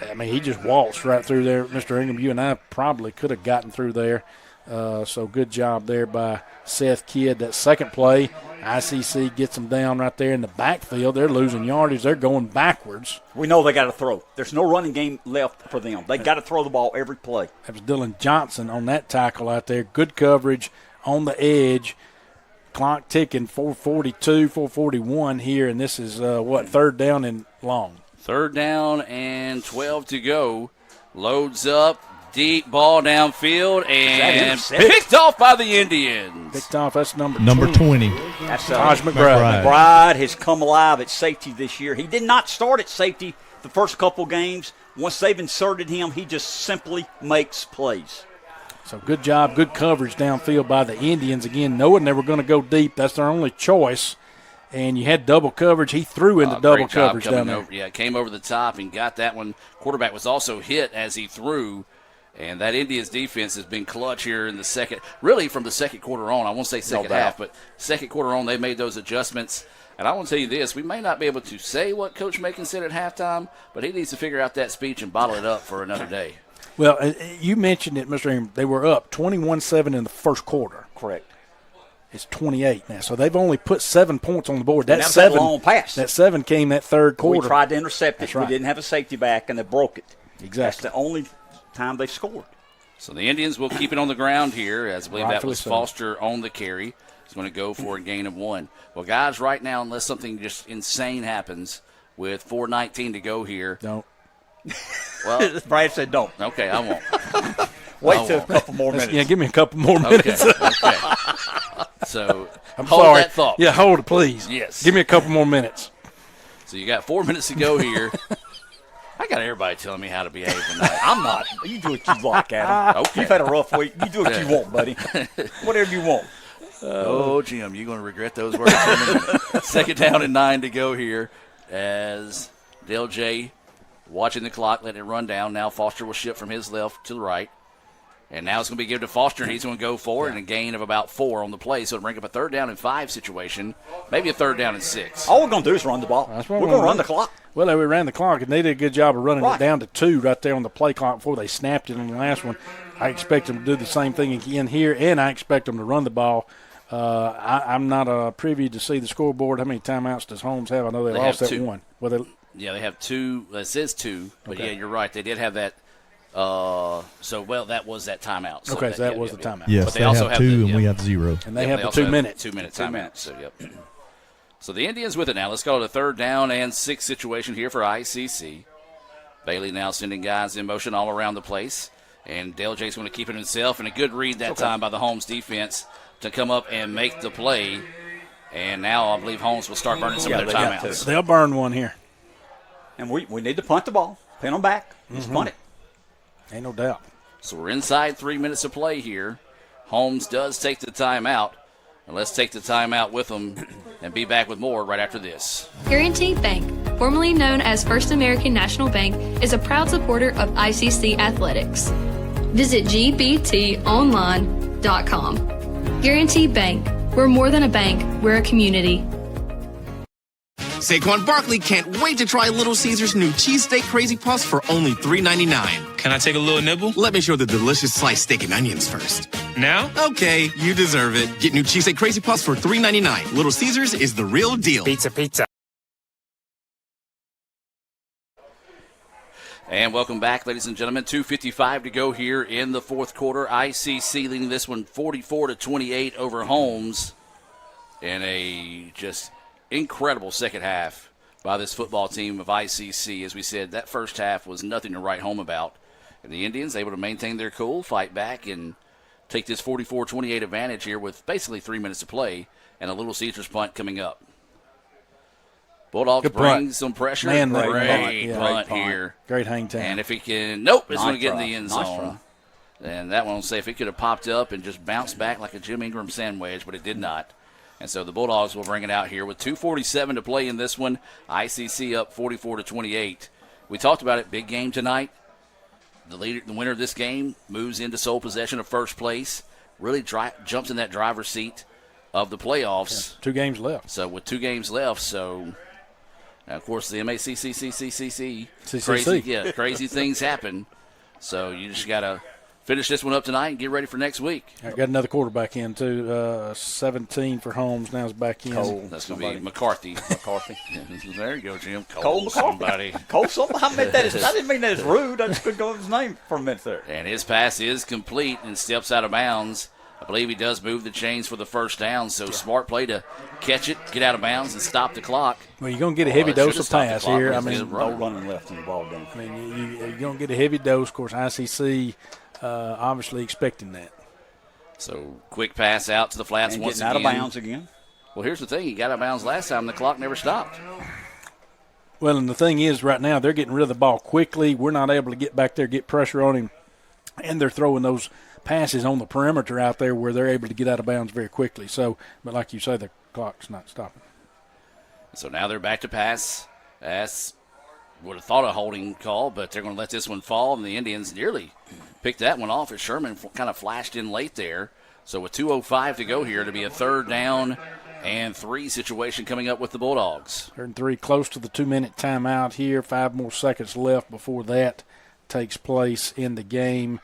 I mean, he just waltzed right through there. Mr. Ingram, you and I probably could have gotten through there. So good job there by Seth Kidd. That second play, ICC gets them down right there in the backfield. They're losing yardage. They're going backwards. We know they got to throw. There's no running game left for them. They got to throw the ball every play. That was Dylan Johnson on that tackle out there. Good coverage on the edge. Clock ticking, 4:42, 4:41 here, and this is, third down and long. 3rd down and 12 to go. Loads up, deep ball downfield, and picked off by the Indians. Picked off, that's number 20. That's Taj McBride. McBride has come alive at safety this year. He did not start at safety the first couple games. Once they've inserted him, he just simply makes plays. So good job, good coverage downfield by the Indians. Again, knowing they were going to go deep, that's their only choice. And you had double coverage. He threw into double coverage down there. Yeah, came over the top and got that one. Quarterback was also hit as he threw. And that Indians defense has been clutch here in the second, really from the second quarter on. I won't say second half, but second quarter on they made those adjustments. And I want to tell you this, we may not be able to say what Coach Macon said at halftime, but he needs to figure out that speech and bottle it up for another day. Well, you mentioned it, Mr. Ingram. They were up 21-7 in the first quarter. Correct. It's 28 now. So they've only put 7 points on the board. That was that long pass. That 7 came that third quarter. We tried to intercept it. That's right. We didn't have a safety back, and they broke it. Exactly. That's the only time they scored. So the Indians will keep it on the ground here, as I believe that was so. Foster on the carry. He's going to go for a gain of 1. Well, guys, right now, unless something just insane happens with 4:19 to go here. Don't. Well, Brad said don't. Okay, I won't. Wait till a couple more minutes. Yeah, give me a couple more minutes. Okay. So I'm hold sorry. that thought. Yeah, hold it, please. Yes. Give me a couple more minutes. So you got 4 minutes to go here. I got everybody telling me how to behave tonight. I'm not. You do what you like, Adam. Okay. You've had a rough week. You do what you want, buddy. Whatever you want. Oh, Jim, you're going to regret those words in a minute. 2nd down and 9 to go here as Dale J. watching the clock, letting it run down. Now Foster will shift from his left to the right. And now it's going to be given to Foster, and he's going to go forward and a gain of about 4 on the play. So it'll bring up a 3rd down and 5 situation, maybe a 3rd down and 6. All we're going to do is run the ball. We're going to run the clock. Well, we ran the clock, and they did a good job of running it down to 2 right there on the play clock before they snapped it on the last one. I expect them to do the same thing again here, and I expect them to run the ball. I'm not privy to see the scoreboard. How many timeouts does Holmes have? I know they lost that 1. Well, they have 2. It says 2, but Okay. yeah, you're right. They did have that. That was that timeout. So okay, so that was the timeout. Yes, but they also have 2 and we have 0. And they have the also 2 minutes. 2 minute timeout. So, yep. So the Indians with it now. Let's call it a 3rd down and 6 situation here for ICC. Bailey now sending guys in motion all around the place. And Dale J's going to keep it himself. And a good read that time by the Holmes defense to come up and make the play. And now I believe Holmes will start burning some of their timeouts. They'll burn one here. And we need to punt the ball. Pin them back. Just punt it. Ain't no doubt. So we're inside 3 minutes of play here. Holmes does take the timeout. And let's take the timeout with them and be back with more right after this. Guaranty Bank, formerly known as First American National Bank, is a proud supporter of ICC athletics. Visit gbtonline.com. Guaranty Bank. We're more than a bank. We're a community. Saquon Barkley can't wait to try Little Caesars' new cheesesteak Crazy Puffs for only $3.99. Can I take a little nibble? Let me show the delicious sliced steak and onions first. Now? Okay, you deserve it. Get new cheesesteak Crazy Puffs for $3.99. Little Caesars is the real deal. Pizza. And welcome back, ladies and gentlemen. 2:55 to go here in the 4th quarter. ICC leading this one 44-28 over Holmes. And a just incredible second half by this football team of ICC. As we said, that first half was nothing to write home about. And the Indians able to maintain their cool, fight back, and take this 44-28 advantage here with basically 3 minutes to play and a Little Caesars punt coming up. Bulldogs bring some pressure. Man, great punt here. Great hang time. And if he can, it's going to get in the end zone. And that one will say if it could have popped up and just bounced back like a Jim Ingram sandwich, but it did not. And so the Bulldogs will bring it out here with 2:47 to play in this one. ICC up 44-28. We talked about it. Big game tonight. The winner of this game moves into sole possession of first place. Really jumps in that driver's seat of the playoffs. Yeah, 2 games left. So with 2 games left, and of course the MACCCCCC, crazy things happen. So you just got to finish this one up tonight and get ready for next week. I got another quarterback in, too. 17 for Holmes. Now is back in. Cole. That's going to be McCarthy. There you go, Jim. Cole somebody. Cole somebody. I didn't mean that as rude. I just couldn't go with his name for a minute there. And his pass is complete and steps out of bounds. I believe he does move the chains for the first down, so smart play to catch it, get out of bounds, and stop the clock. Well, you're going to get a heavy dose of pass here. No running left in the ball game. I mean, you're going to get a heavy dose. Of course, ICC obviously expecting that. So quick pass out to the flats and once again. Out of bounds again. Well, here's the thing. He got out of bounds last time. The clock never stopped. Well, and the thing is right now they're getting rid of the ball quickly. We're not able to get back there, get pressure on him, and they're throwing those passes on the perimeter out there where they're able to get out of bounds very quickly. So, but like you say, the clock's not stopping. So now they're back to pass. That's would have thought a holding call, but they're going to let this one fall, and the Indians nearly picked that one off as Sherman kind of flashed in late there. So with 2:05 to go here, to be a 3rd down and 3 situation coming up with the Bulldogs. 3rd and 3, close to the 2-minute timeout here. 5 more seconds left before that takes place in the game.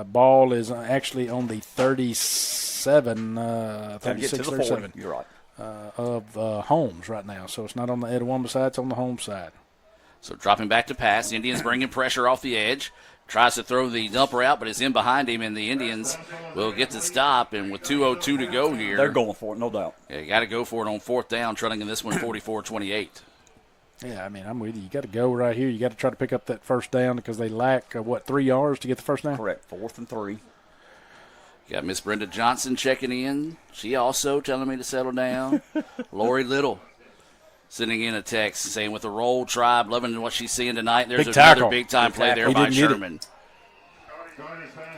Ball is actually on the 37, 36, 37. You're right. Of Holmes right now. So it's not on the Etowah side, it's on the Holmes side. So dropping back to pass. Indians bringing pressure off the edge. Tries to throw the dumper out, but it's in behind him, and the Indians will get the stop. And with 2:02 to go here. They're going for it, no doubt. Yeah, you got to go for it on fourth down, trailing in this one 44-28. Yeah, I mean, I'm with you. You got to go right here. You got to try to pick up that first down because they lack, 3 yards to get the first down? Correct, 4th and 3. Got Miss Brenda Johnson checking in. She also telling me to settle down. Lori Little sending in a text saying with the Roll Tribe, loving what she's seeing tonight. There's another big-time play there by Sherman.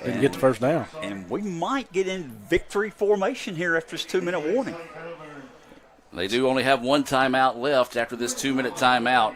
Didn't get the first down. And we might get in victory formation here after this 2-minute warning. They do only have one timeout left after this 2-minute timeout.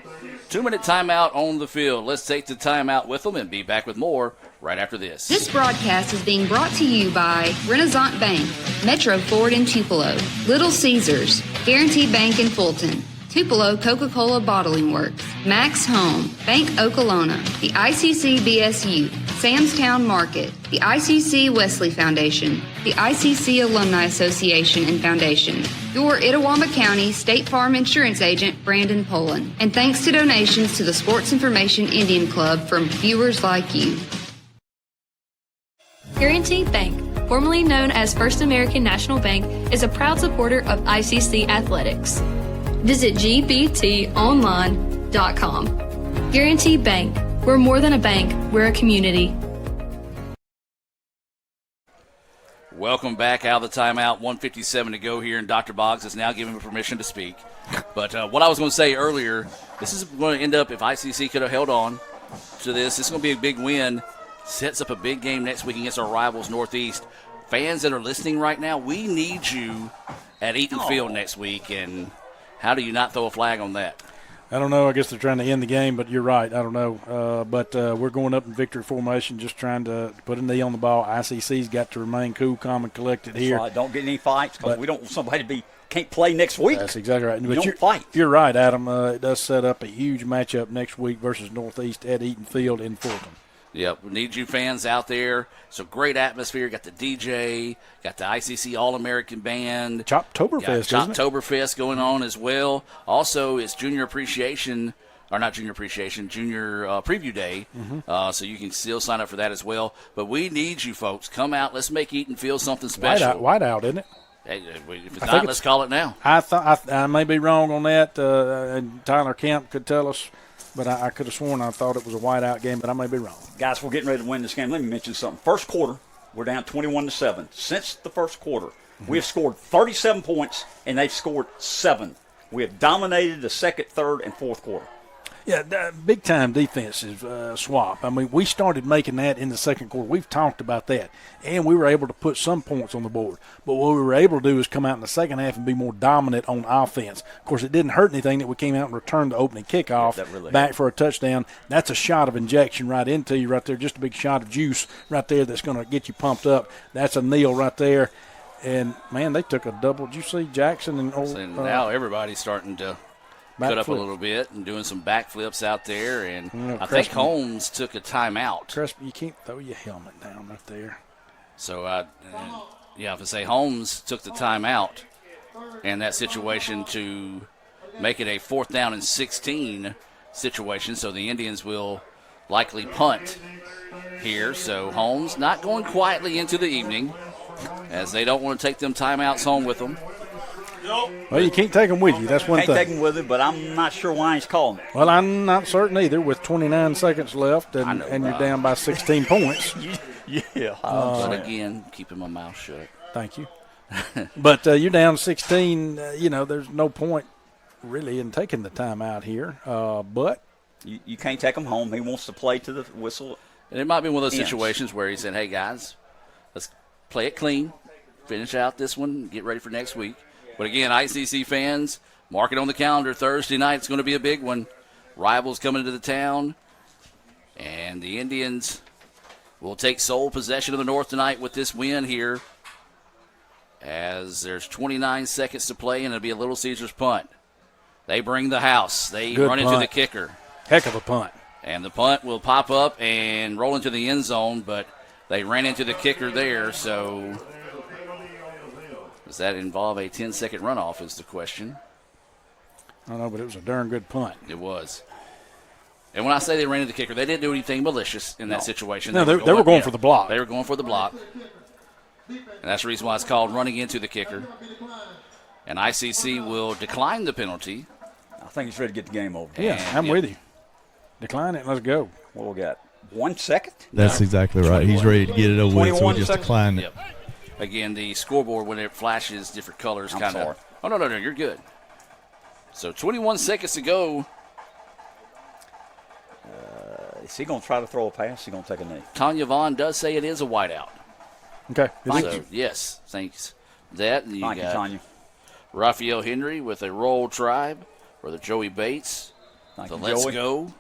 2-minute timeout on the field. Let's take the timeout with them and be back with more right after this. This broadcast is being brought to you by Renaissance Bank, Metro Ford in Tupelo, Little Caesars, Guaranty Bank in Fulton, Tupelo Coca-Cola Bottling Works, Max Home, Bank Okolona, the ICC BSU, Samstown Market, the ICC Wesley Foundation, the ICC Alumni Association and Foundation, your Itawamba County State Farm Insurance Agent, Brandon Poland, and thanks to donations to the Sports Information Indian Club from viewers like you. Guaranty Bank, formerly known as First American National Bank, is a proud supporter of ICC athletics. Visit gbtonline.com. Guaranty Bank. We're more than a bank. We're a community. Welcome back out of the timeout. 1:57 to go here, and Dr. Boggs is now giving me permission to speak. But what I was going to say earlier, this is going to end up, if ICC could have held on to this is going to be a big win. Sets up a big game next week against our rivals, Northeast. Fans that are listening right now, we need you at Eaton Field next week, and how do you not throw a flag on that? I don't know. I guess they're trying to end the game, but you're right. I don't know. But we're going up in victory formation, just trying to put a knee on the ball. ICC's got to remain cool, calm, and collected here. Right. Don't get any fights because we don't want somebody to can't play next week. That's exactly right. But don't fight. You're right, Adam. It does set up a huge matchup next week versus Northeast at Eaton Field in Fulton. Yep, we need you fans out there. So great atmosphere. Got the DJ, got the ICC All-American Band. Choptoberfest, Choptoberfest going on as well. Also, it's Junior Appreciation, or not Junior Appreciation, Junior Preview Day. So you can still sign up for that as well. But we need you folks. Come out. Let's make Eaton feel something special. Whiteout, isn't it? Hey, if it's not, let's call it now. I may be wrong on that, and Tyler Kemp could tell us. But I could have sworn I thought it was a whiteout game, but I may be wrong. Guys, we're getting ready to win this game. Let me mention something. First quarter, we're down 21-7. Since the first quarter, we have scored 37 points, and they've scored 7. We have dominated the second, third, and fourth quarter. Yeah, big-time defensive swap. I mean, we started making that in the second quarter. We've talked about that, and we were able to put some points on the board. But what we were able to do is come out in the second half and be more dominant on offense. Of course, it didn't hurt anything that we came out and returned the opening kickoff back for a touchdown. That's a shot of injection right into you right there, just a big shot of juice right there that's going to get you pumped up. That's a kneel right there. And, man, they took a double. Did you see Jackson? And now everybody's starting to – cut up a little bit and doing some backflips out there, and I think Holmes took a timeout. Crespi, you can't throw your helmet down right there. So, if I say Holmes took the timeout in that situation to make it a 4th down and 16 situation, so the Indians will likely punt here. So Holmes not going quietly into the evening as they don't want to take them timeouts home with them. Well, you can't take them with you. That's one thing. Can't take them with you, but I'm not sure why he's calling it. Well, I'm not certain either with 29 seconds left and you're down by 16 points. Yeah. But again, keeping my mouth shut. Thank you. But you're down 16. There's no point really in taking the timeout here. But you can't take him home. He wants to play to the whistle. And it might be one of those situations where he said, hey, guys, let's play it clean, finish out this one, get ready for next week. But, again, ICC fans, mark it on the calendar. Thursday night is going to be a big one. Rivals coming into the town. And the Indians will take sole possession of the North tonight with this win here, as there's 29 seconds to play, and it'll be a Little Caesars punt. They bring the house. They run into the kicker. Heck of a punt. And the punt will pop up and roll into the end zone, but They ran into the kicker there, so does that involve a 10-second runoff is the question. I don't know, but it was a darn good punt. It was. And when I say they ran into the kicker, they didn't do anything malicious in that situation. No, they were going for the block. They were going for the block. And that's the reason why it's called running into the kicker. And ICC will decline the penalty. I think he's ready to get the game over. Yeah, I'm with you. Decline it and let's go. What we got? 1 second? That's exactly right. 21. He's ready to get it over with, so we just seconds? declined it. Yep. Again, the scoreboard, when it flashes different colors, I'm kind sorry. of. Oh, no, you're good. So 21 seconds to go. Is he going to try to throw a pass? Is he going to take a knee? Tanya Vaughn does say it is a whiteout. Okay. Thank you. Yes, thanks. Thank you, Tanya. Raphael Henry with a roll tribe for the Joey Bates. Thank you, Let's Joey. go.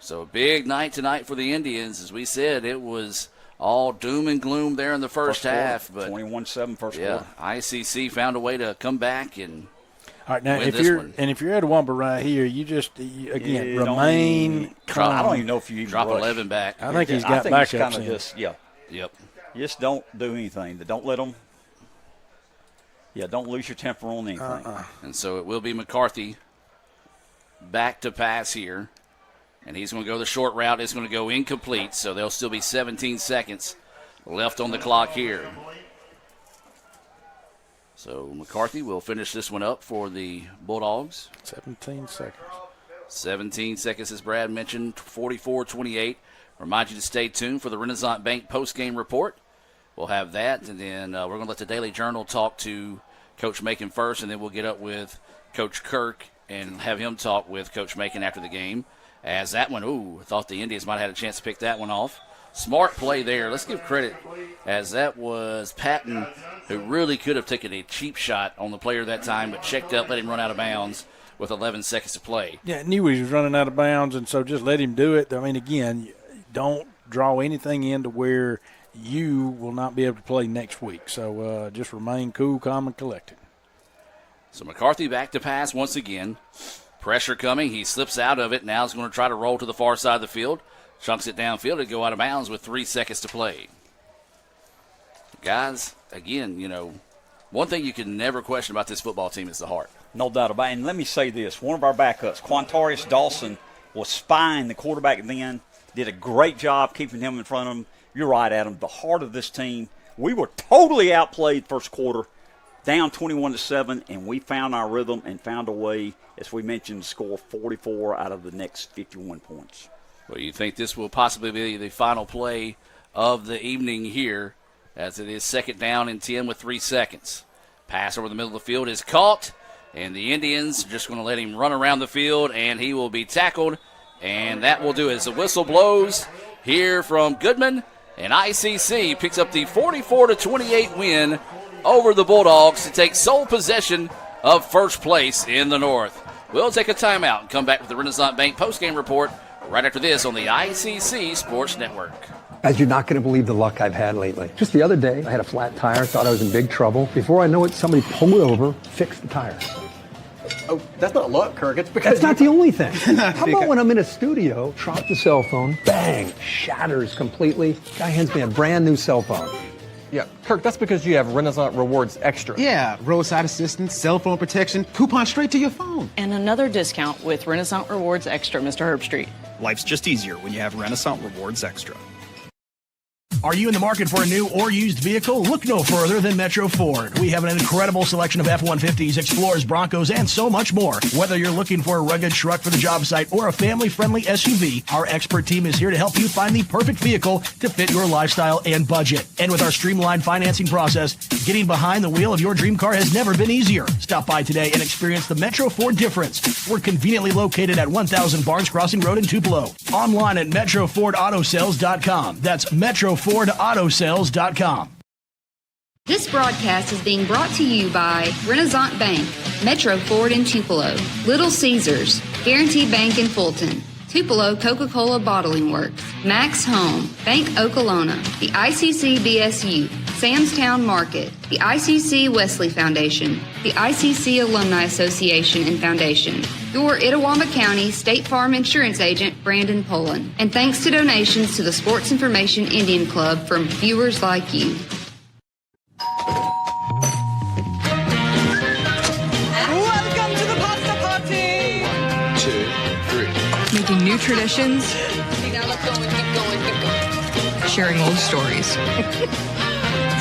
So a big night tonight for the Indians. As we said, it was all doom and gloom there in the first half. But 21-7 first yeah, quarter. ICC found a way to come back and all right, now win if this you're one. at Awamba right here, you just again Yeah, remain calm. I don't even know if you even drop rush. 11 back. I think he's got I think backups he's kind of in. just Yep. Just don't do anything. Don't let them. Yeah, don't lose your temper on anything. And so it will be McCarthy back to pass here. And he's going to go the short route. It's going to go incomplete, so there'll still be 17 seconds left on the clock here. So McCarthy will finish this one up for the Bulldogs. 17 seconds. 17 seconds, as Brad mentioned, 44-28. Remind you to stay tuned for the Renaissance Bank postgame report. We'll have that, and then we're going to let the Daily Journal talk to Coach Macon first, and then we'll get up with Coach Kirk and have him talk with Coach Macon after the game. As that one, I thought the Indians might have had a chance to pick that one off. Smart play there. Let's give credit, as that was Patton, who really could have taken a cheap shot on the player that time, but checked up, let him run out of bounds with 11 seconds to play. Yeah, knew he was running out of bounds, and so just let him do it. I mean, again, don't draw anything into where you will not be able to play next week. So just remain cool, calm, and collected. So McCarthy back to pass once again. Pressure coming. He slips out of it. Now he's going to try to roll to the far side of the field. Chunks it downfield to go out of bounds with 3 seconds to play. Guys, again, one thing you can never question about this football team is the heart. No doubt about it. And let me say this. One of our backups, Quantarius Dawson, was spying the quarterback then, did a great job keeping him in front of him. You're right, Adam. The heart of this team, we were totally outplayed first quarter, down 21-7, and we found our rhythm and found a way, as we mentioned, to score 44 out of the next 51 points. Well, you think this will possibly be the final play of the evening here, as it is 2nd down and 10 with 3 seconds. Pass over the middle of the field is caught, and the Indians are just going to let him run around the field, and he will be tackled, and that will do it. As the whistle blows here from Goodman, and ICC picks up the 44-28 win over the Bulldogs to take sole possession of first place in the North. We'll take a timeout and come back with the Renaissance Bank postgame report right after this on the ICC Sports Network. Guys, you're not going to believe the luck I've had lately. Just the other day, I had a flat tire, thought I was in big trouble. Before I know it, somebody pulled over, fixed the tire. Oh, that's not luck, Kirk. It's because That's not the only thing. How about when I'm in a studio, drop the cell phone, bang, shatters completely. Guy hands me a brand new cell phone. Yeah, Kirk, that's because you have Renaissance Rewards Extra. Yeah, roadside assistance, cell phone protection, coupon straight to your phone. And another discount with Renaissance Rewards Extra, Mr. Herbstreit. Life's just easier when you have Renaissance Rewards Extra. Are you in the market for a new or used vehicle? Look no further than Metro Ford. We have an incredible selection of F-150s, Explorers, Broncos, and so much more. Whether you're looking for a rugged truck for the job site or a family-friendly SUV, our expert team is here to help you find the perfect vehicle to fit your lifestyle and budget. And with our streamlined financing process, getting behind the wheel of your dream car has never been easier. Stop by today and experience the Metro Ford difference. We're conveniently located at 1000 Crossing Road in Tupelo. Online at MetroFordAutoSales.com. That's MetroFordAutoSales.com. This broadcast is being brought to you by Renaissance Bank, Metro Ford in Tupelo, Little Caesars, Guaranteed Bank in Fulton, Tupelo Coca-Cola Bottling Works, Max Home, Bank Okolona, the ICC BSU, Sam's Town Market, the ICC Wesley Foundation, the ICC Alumni Association and Foundation, your Itawamba County State Farm Insurance Agent, Brandon Pullen, and thanks to donations to the Sports Information Indian Club from viewers like you. Welcome to the pasta party. 1, 2, 3. Making new traditions, Now let's go and keep going, keep going. sharing old stories.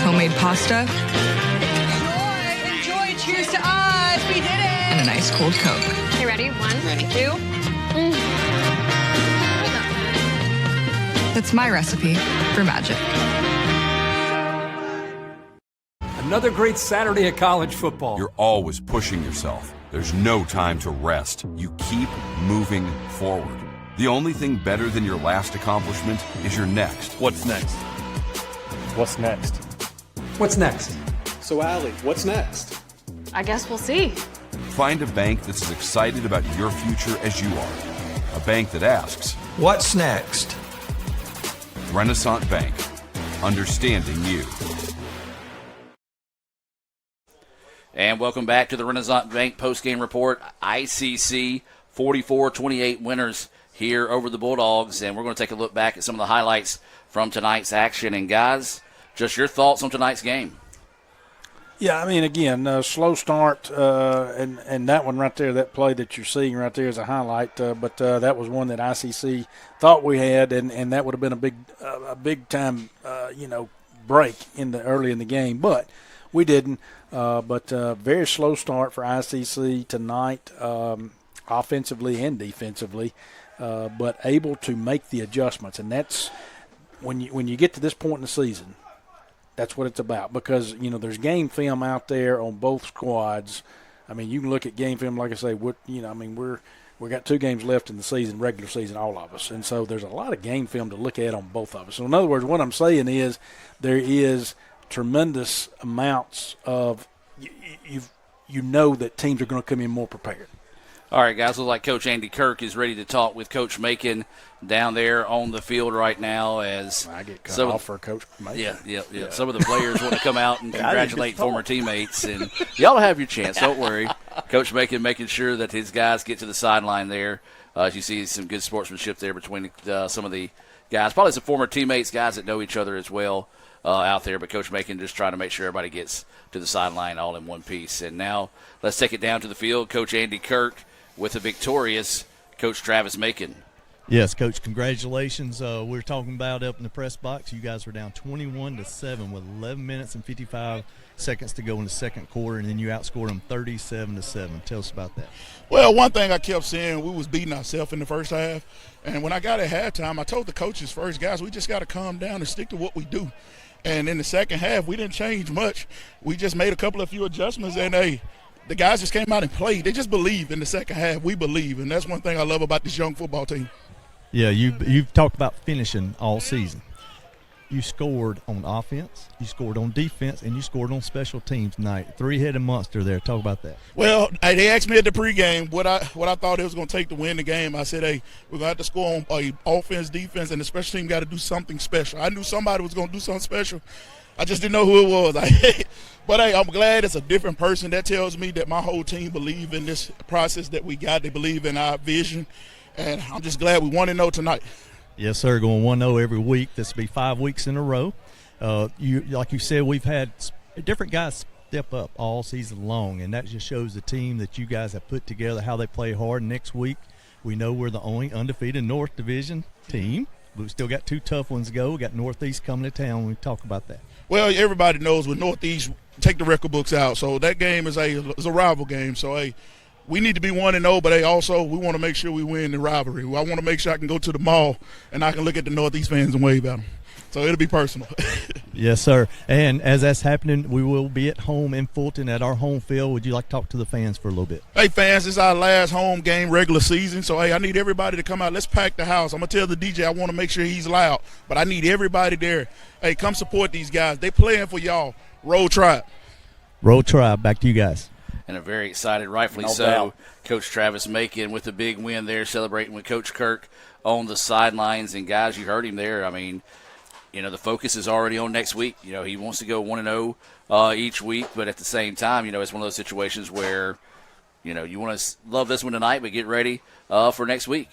Homemade pasta Enjoy. Cheers to us. We did it. and a nice cold Coke. Okay, ready? 1, 2. That's my recipe for magic. Another great Saturday of college football. You're always pushing yourself. There's no time to rest. You keep moving forward. The only thing better than your last accomplishment is your next. What's next? What's next? What's next? So, Allie, what's next? I guess we'll see. Find a bank that's as excited about your future as you are. A bank that asks, What's next? Renaissance Bank. Understanding you. And welcome back to the Renaissance Bank postgame report. ICC 44-28 winners here over the Bulldogs. And we're going to take a look back at some of the highlights from tonight's action. And guys, just your thoughts on tonight's game. Yeah, I mean, again, slow start, and that one right there, that play that you're seeing right there is a highlight. But that was one that ICC thought we had, and that would have been a big time, break early in the game. But we didn't. But very slow start for ICC tonight, offensively and defensively, but able to make the adjustments. And that's when you get to this point in the season. That's what it's about, because there's game film out there on both squads. I mean, you can look at game film, like I say. We got 2 games left in the season, regular season, all of us, and so there's a lot of game film to look at on both of us. So in other words, what I'm saying is there is tremendous amounts of you know that teams are going to come in more prepared. All right, guys, looks like Coach Andy Kirk is ready to talk with Coach Macon down there on the field right now. As I get cut off for Coach Macon. Yeah. Some of the players want to come out and congratulate former teammates, and y'all have your chance. Don't worry. Coach Macon making sure that his guys get to the sideline there. As you see, some good sportsmanship there between some of the guys, probably some former teammates, guys that know each other as well out there. But Coach Macon just trying to make sure everybody gets to the sideline all in one piece. And now let's take it down to the field. Coach Andy Kirk with the victorious Coach Travis Macon. Yes, Coach, congratulations. We were talking about up in the press box. You guys were down 21-7 with 11 minutes and 55 seconds to go in the second quarter, and then you outscored them 37-7. Tell us about that. Well, one thing I kept saying, we was beating ourselves in the first half. And when I got at halftime, I told the coaches first, guys, we just got to calm down and stick to what we do. And in the second half, we didn't change much. We just made a few adjustments, and the guys just came out and played. They just believe in the second half. We believe, and that's one thing I love about this young football team. Yeah, you've talked about finishing all season. You scored on offense, you scored on defense, and you scored on special teams tonight. Three-headed monster there. Talk about that. Well, they asked me at the pregame what I thought it was going to take to win the game. I said, we're going to have to score on offense, defense, and the special team got to do something special. I knew somebody was going to do something special. I just didn't know who it was. But I'm glad it's a different person. That tells me that my whole team believe in this process that we got. They believe in our vision, and I'm just glad we 1-0 tonight. Yes, sir. Going 1-0 every week. This will be 5 weeks in a row. Like you said, we've had different guys step up all season long, and that just shows the team that you guys have put together, how they play hard. Next week, we know we're the only undefeated North Division team. We've still got 2 tough ones to go. We got Northeast coming to town. We talk about that. Well, everybody knows with Northeast, take the record books out. So that game is a rival game. So, we need to be 1-0, but also we want to make sure we win the rivalry. I want to make sure I can go to the mall and I can look at the Northeast fans and wave at them. So it'll be personal. Yes, sir. And as that's happening, we will be at home in Fulton at our home field. Would you like to talk to the fans for a little bit? Hey, fans, this is our last home game regular season. So, I need everybody to come out. Let's pack the house. I'm going to tell the DJ I want to make sure he's loud, but I need everybody there. Hey, come support these guys. They playing for y'all. Roll Tribe. Roll Tribe. Back to you guys. And a very excited, rightfully No so, doubt. Coach Travis Macon with a big win there, celebrating with Coach Kirk on the sidelines. And, guys, you heard him there. I mean, the focus is already on next week. He wants to go 1-0 each week, but at the same time, it's one of those situations where, you want to love this one tonight, but get ready for next week.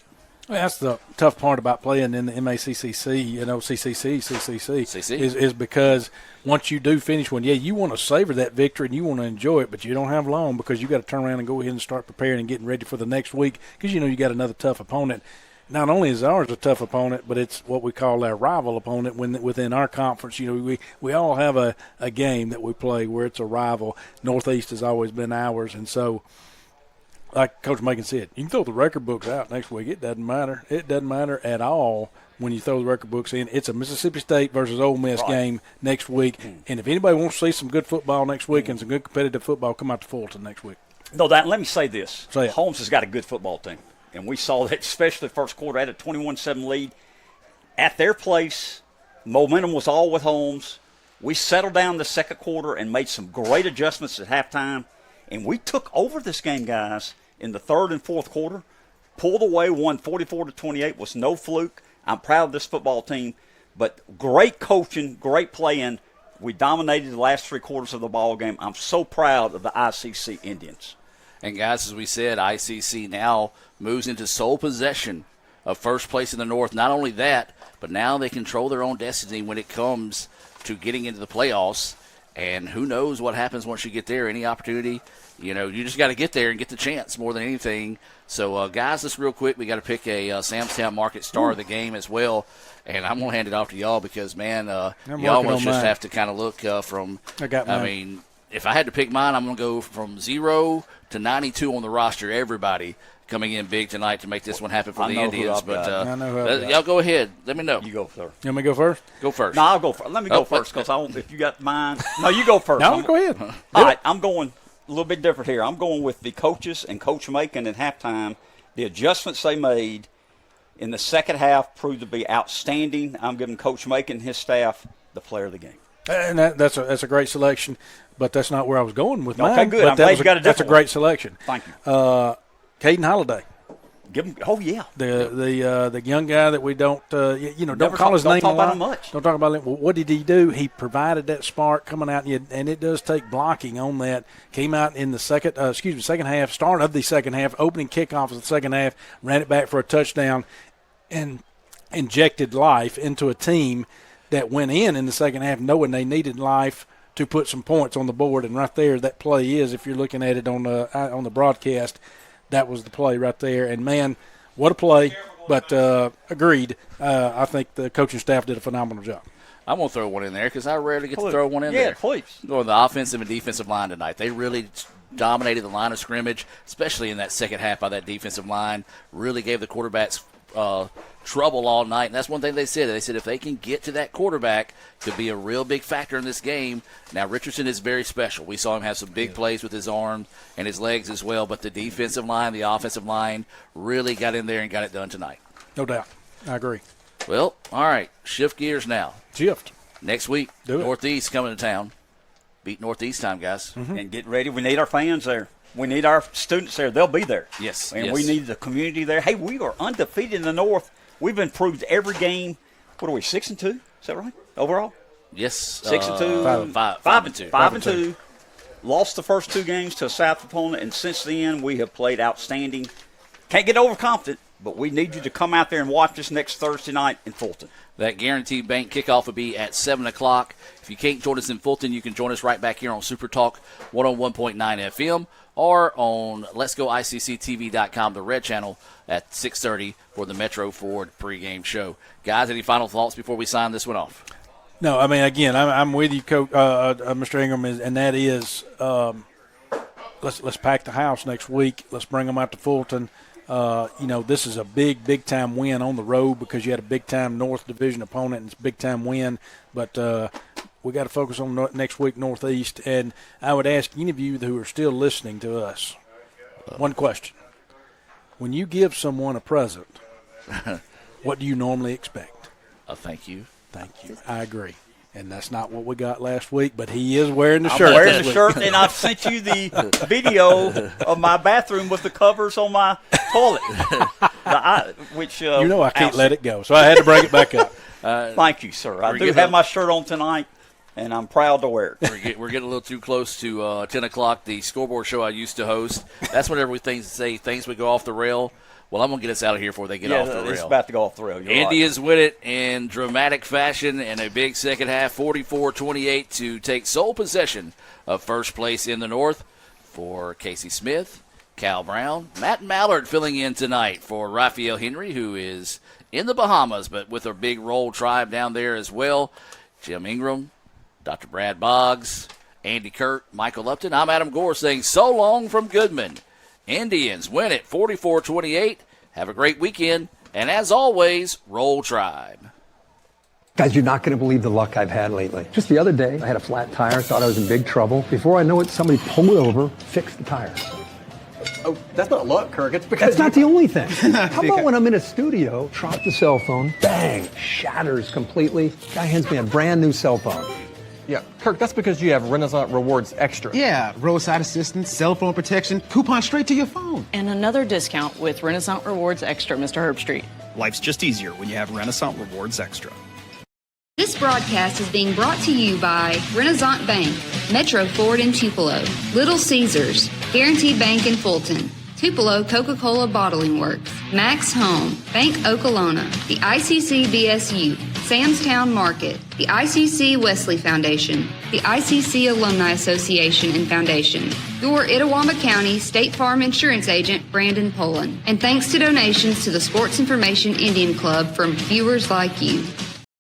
Well, that's the tough part about playing in the MACCC, CCC is because once you do finish one, you want to savor that victory and you want to enjoy it, but you don't have long because you got to turn around and go ahead and start preparing and getting ready for the next week because you got another tough opponent. Not only is ours a tough opponent, but it's what we call our rival opponent within our conference. We all have a game that we play where it's a rival. Northeast has always been ours, and so like Coach Macon said, you can throw the record books out next week. It doesn't matter. It doesn't matter at all when you throw the record books in. It's a Mississippi State versus Ole Miss game next week. And if anybody wants to see some good football next week and some good competitive football, come out to Fulton next week. No, let me say this. Holmes has got a good football team. And we saw that, especially the first quarter, at a 21-7 lead. At their place, momentum was all with Holmes. We settled down the second quarter and made some great adjustments at halftime. And we took over this game, guys, in the third and fourth quarter. Pulled away, won 44-28. Was no fluke. I'm proud of this football team. But great coaching, great playing. We dominated the last three quarters of the ball game. I'm so proud of the ICC Indians. And, guys, as we said, ICC now moves into sole possession of first place in the North. Not only that, but now they control their own destiny when it comes to getting into the playoffs. And who knows what happens once you get there. Any opportunity, you just got to get there and get the chance more than anything. So, guys, just real quick, we got to pick a Samstown Market star of the game as well. And I'm going to hand it off to y'all because, man, you almost just have to kind of look from – I mean, if I had to pick mine, I'm going to go from 0 to 92 on the roster. Everybody coming in big tonight to make this one happen for the Indians. But y'all go ahead. Let me know. You go first. You want me to go first? Go first. No, I'll go first. Let me go first because if you got mine. No, you go first. No, go ahead. All right, I'm going a little bit different here. I'm going with the coaches and Coach Macon at halftime. The adjustments they made in the second half proved to be outstanding. I'm giving Coach Macon and his staff the player of the game. And that's a great selection, but that's not where I was going with mine. Okay, good. I'm glad you got a different That's a great selection. Thank you. Caden Holiday. Give him. Oh yeah. The young guy that we don't don't call his name. Don't talk about him much. Don't talk about him. Well, what did he do? He provided that spark coming out, and it does take blocking on that. Came out in the second half, start of the second half, opening kickoff of the second half, ran it back for a touchdown, and injected life into a team that went in the second half knowing they needed life to put some points on the board. And right there, that play is, if you're looking at it on the broadcast, that was the play right there. And, man, what a play. But agreed, I think the coaching staff did a phenomenal job. I'm going to throw one in there because I rarely get to throw one in there. Yeah, please. Going the offensive and defensive line tonight. They really dominated the line of scrimmage, especially in that second half by that defensive line. Really gave the quarterbacks trouble all night, and that's one thing they said. They said if they can get to that quarterback, could be a real big factor in this game. Now, Richardson is very special. We saw him have some big plays with his arms and his legs as well, but the defensive line, the offensive line really got in there and got it done tonight. No doubt. I agree. Well, all right, shift gears now. Shift. Next week, Northeast coming to town. Beat Northeast time, guys. Mm-hmm. And get ready. We need our fans there. We need our students there. They'll be there. Yes. And we need the community there. Hey, we are undefeated in the North. We've improved every game. What are we, 6-2? Is that right? Overall? Yes. 6-2. 5-2. 5-2. Lost the first two games to a South opponent, and since then we have played outstanding. Can't get overconfident, but we need you to come out there and watch us next Thursday night in Fulton. That Guaranteed Bank kickoff will be at 7 o'clock. If you can't join us in Fulton, you can join us right back here on Super Talk 101.9 FM or on letsgoicctv.com, the red channel, at 6:30 for the Metro Ford pregame show. Guys, any final thoughts before we sign this one off? No, I mean, again, I'm with you, Coach, Mr. Ingram, and that is let's pack the house next week. Let's bring them out to Fulton. This is a big time win on the road because you had a big time North Division opponent and it's a big time win. But we got to focus on next week Northeast. And I would ask any of you who are still listening to us one question: when you give someone a present, what do you normally expect? A thank you. Thank you. I agree. And that's not what we got last week, but he is wearing the shirt. I'm wearing the shirt, and I've sent you the video of my bathroom with the covers on my toilet. I can't let it go, so I had to bring it back up. Thank you, sir. I do have my shirt on tonight, and I'm proud to wear it. We're getting a little too close to 10 o'clock, the scoreboard show I used to host. That's whenever we say things would go off the rail. Well, I'm going to get us out of here before they get off the rail. It's about to go off the rail. Indians win it in dramatic fashion in a big second half, 44-28, to take sole possession of first place in the North. For Casey Smith, Cal Brown, Matt Mallard filling in tonight for Raphael Henry, who is in the Bahamas, but with a big roll tribe down there as well. Jim Ingram, Dr. Brad Boggs, Andy Kurt, Michael Upton. I'm Adam Gore saying so long from Goodman. Indians win it 44-28. Have a great weekend. And as always, roll Tribe. Guys, you're not going to believe the luck I've had lately. Just the other day, I had a flat tire, thought I was in big trouble. Before I know it, somebody pulled over, fixed the tire. Oh, that's not luck, Kirk. It's because that's not the only thing. How about when I'm in a studio, drop the cell phone, bang, shatters completely. Guy hands me a brand new cell phone. Yeah, Kirk, that's because you have Renaissance Rewards Extra. Yeah, roadside assistance, cell phone protection, coupon straight to your phone. And another discount with Renaissance Rewards Extra, Mr. Herbstreit. Life's just easier when you have Renaissance Rewards Extra. This broadcast is being brought to you by Renaissance Bank, Metro Ford in Tupelo, Little Caesars, Guaranteed Bank in Fulton, Tupelo Coca-Cola Bottling Works, Max Home, Bank Okolona, the ICC BSU, Samstown Market, the ICC Wesley Foundation, the ICC Alumni Association and Foundation, your Itawamba County State Farm Insurance Agent, Brandon Poland, and thanks to donations to the Sports Information Indian Club from viewers like you.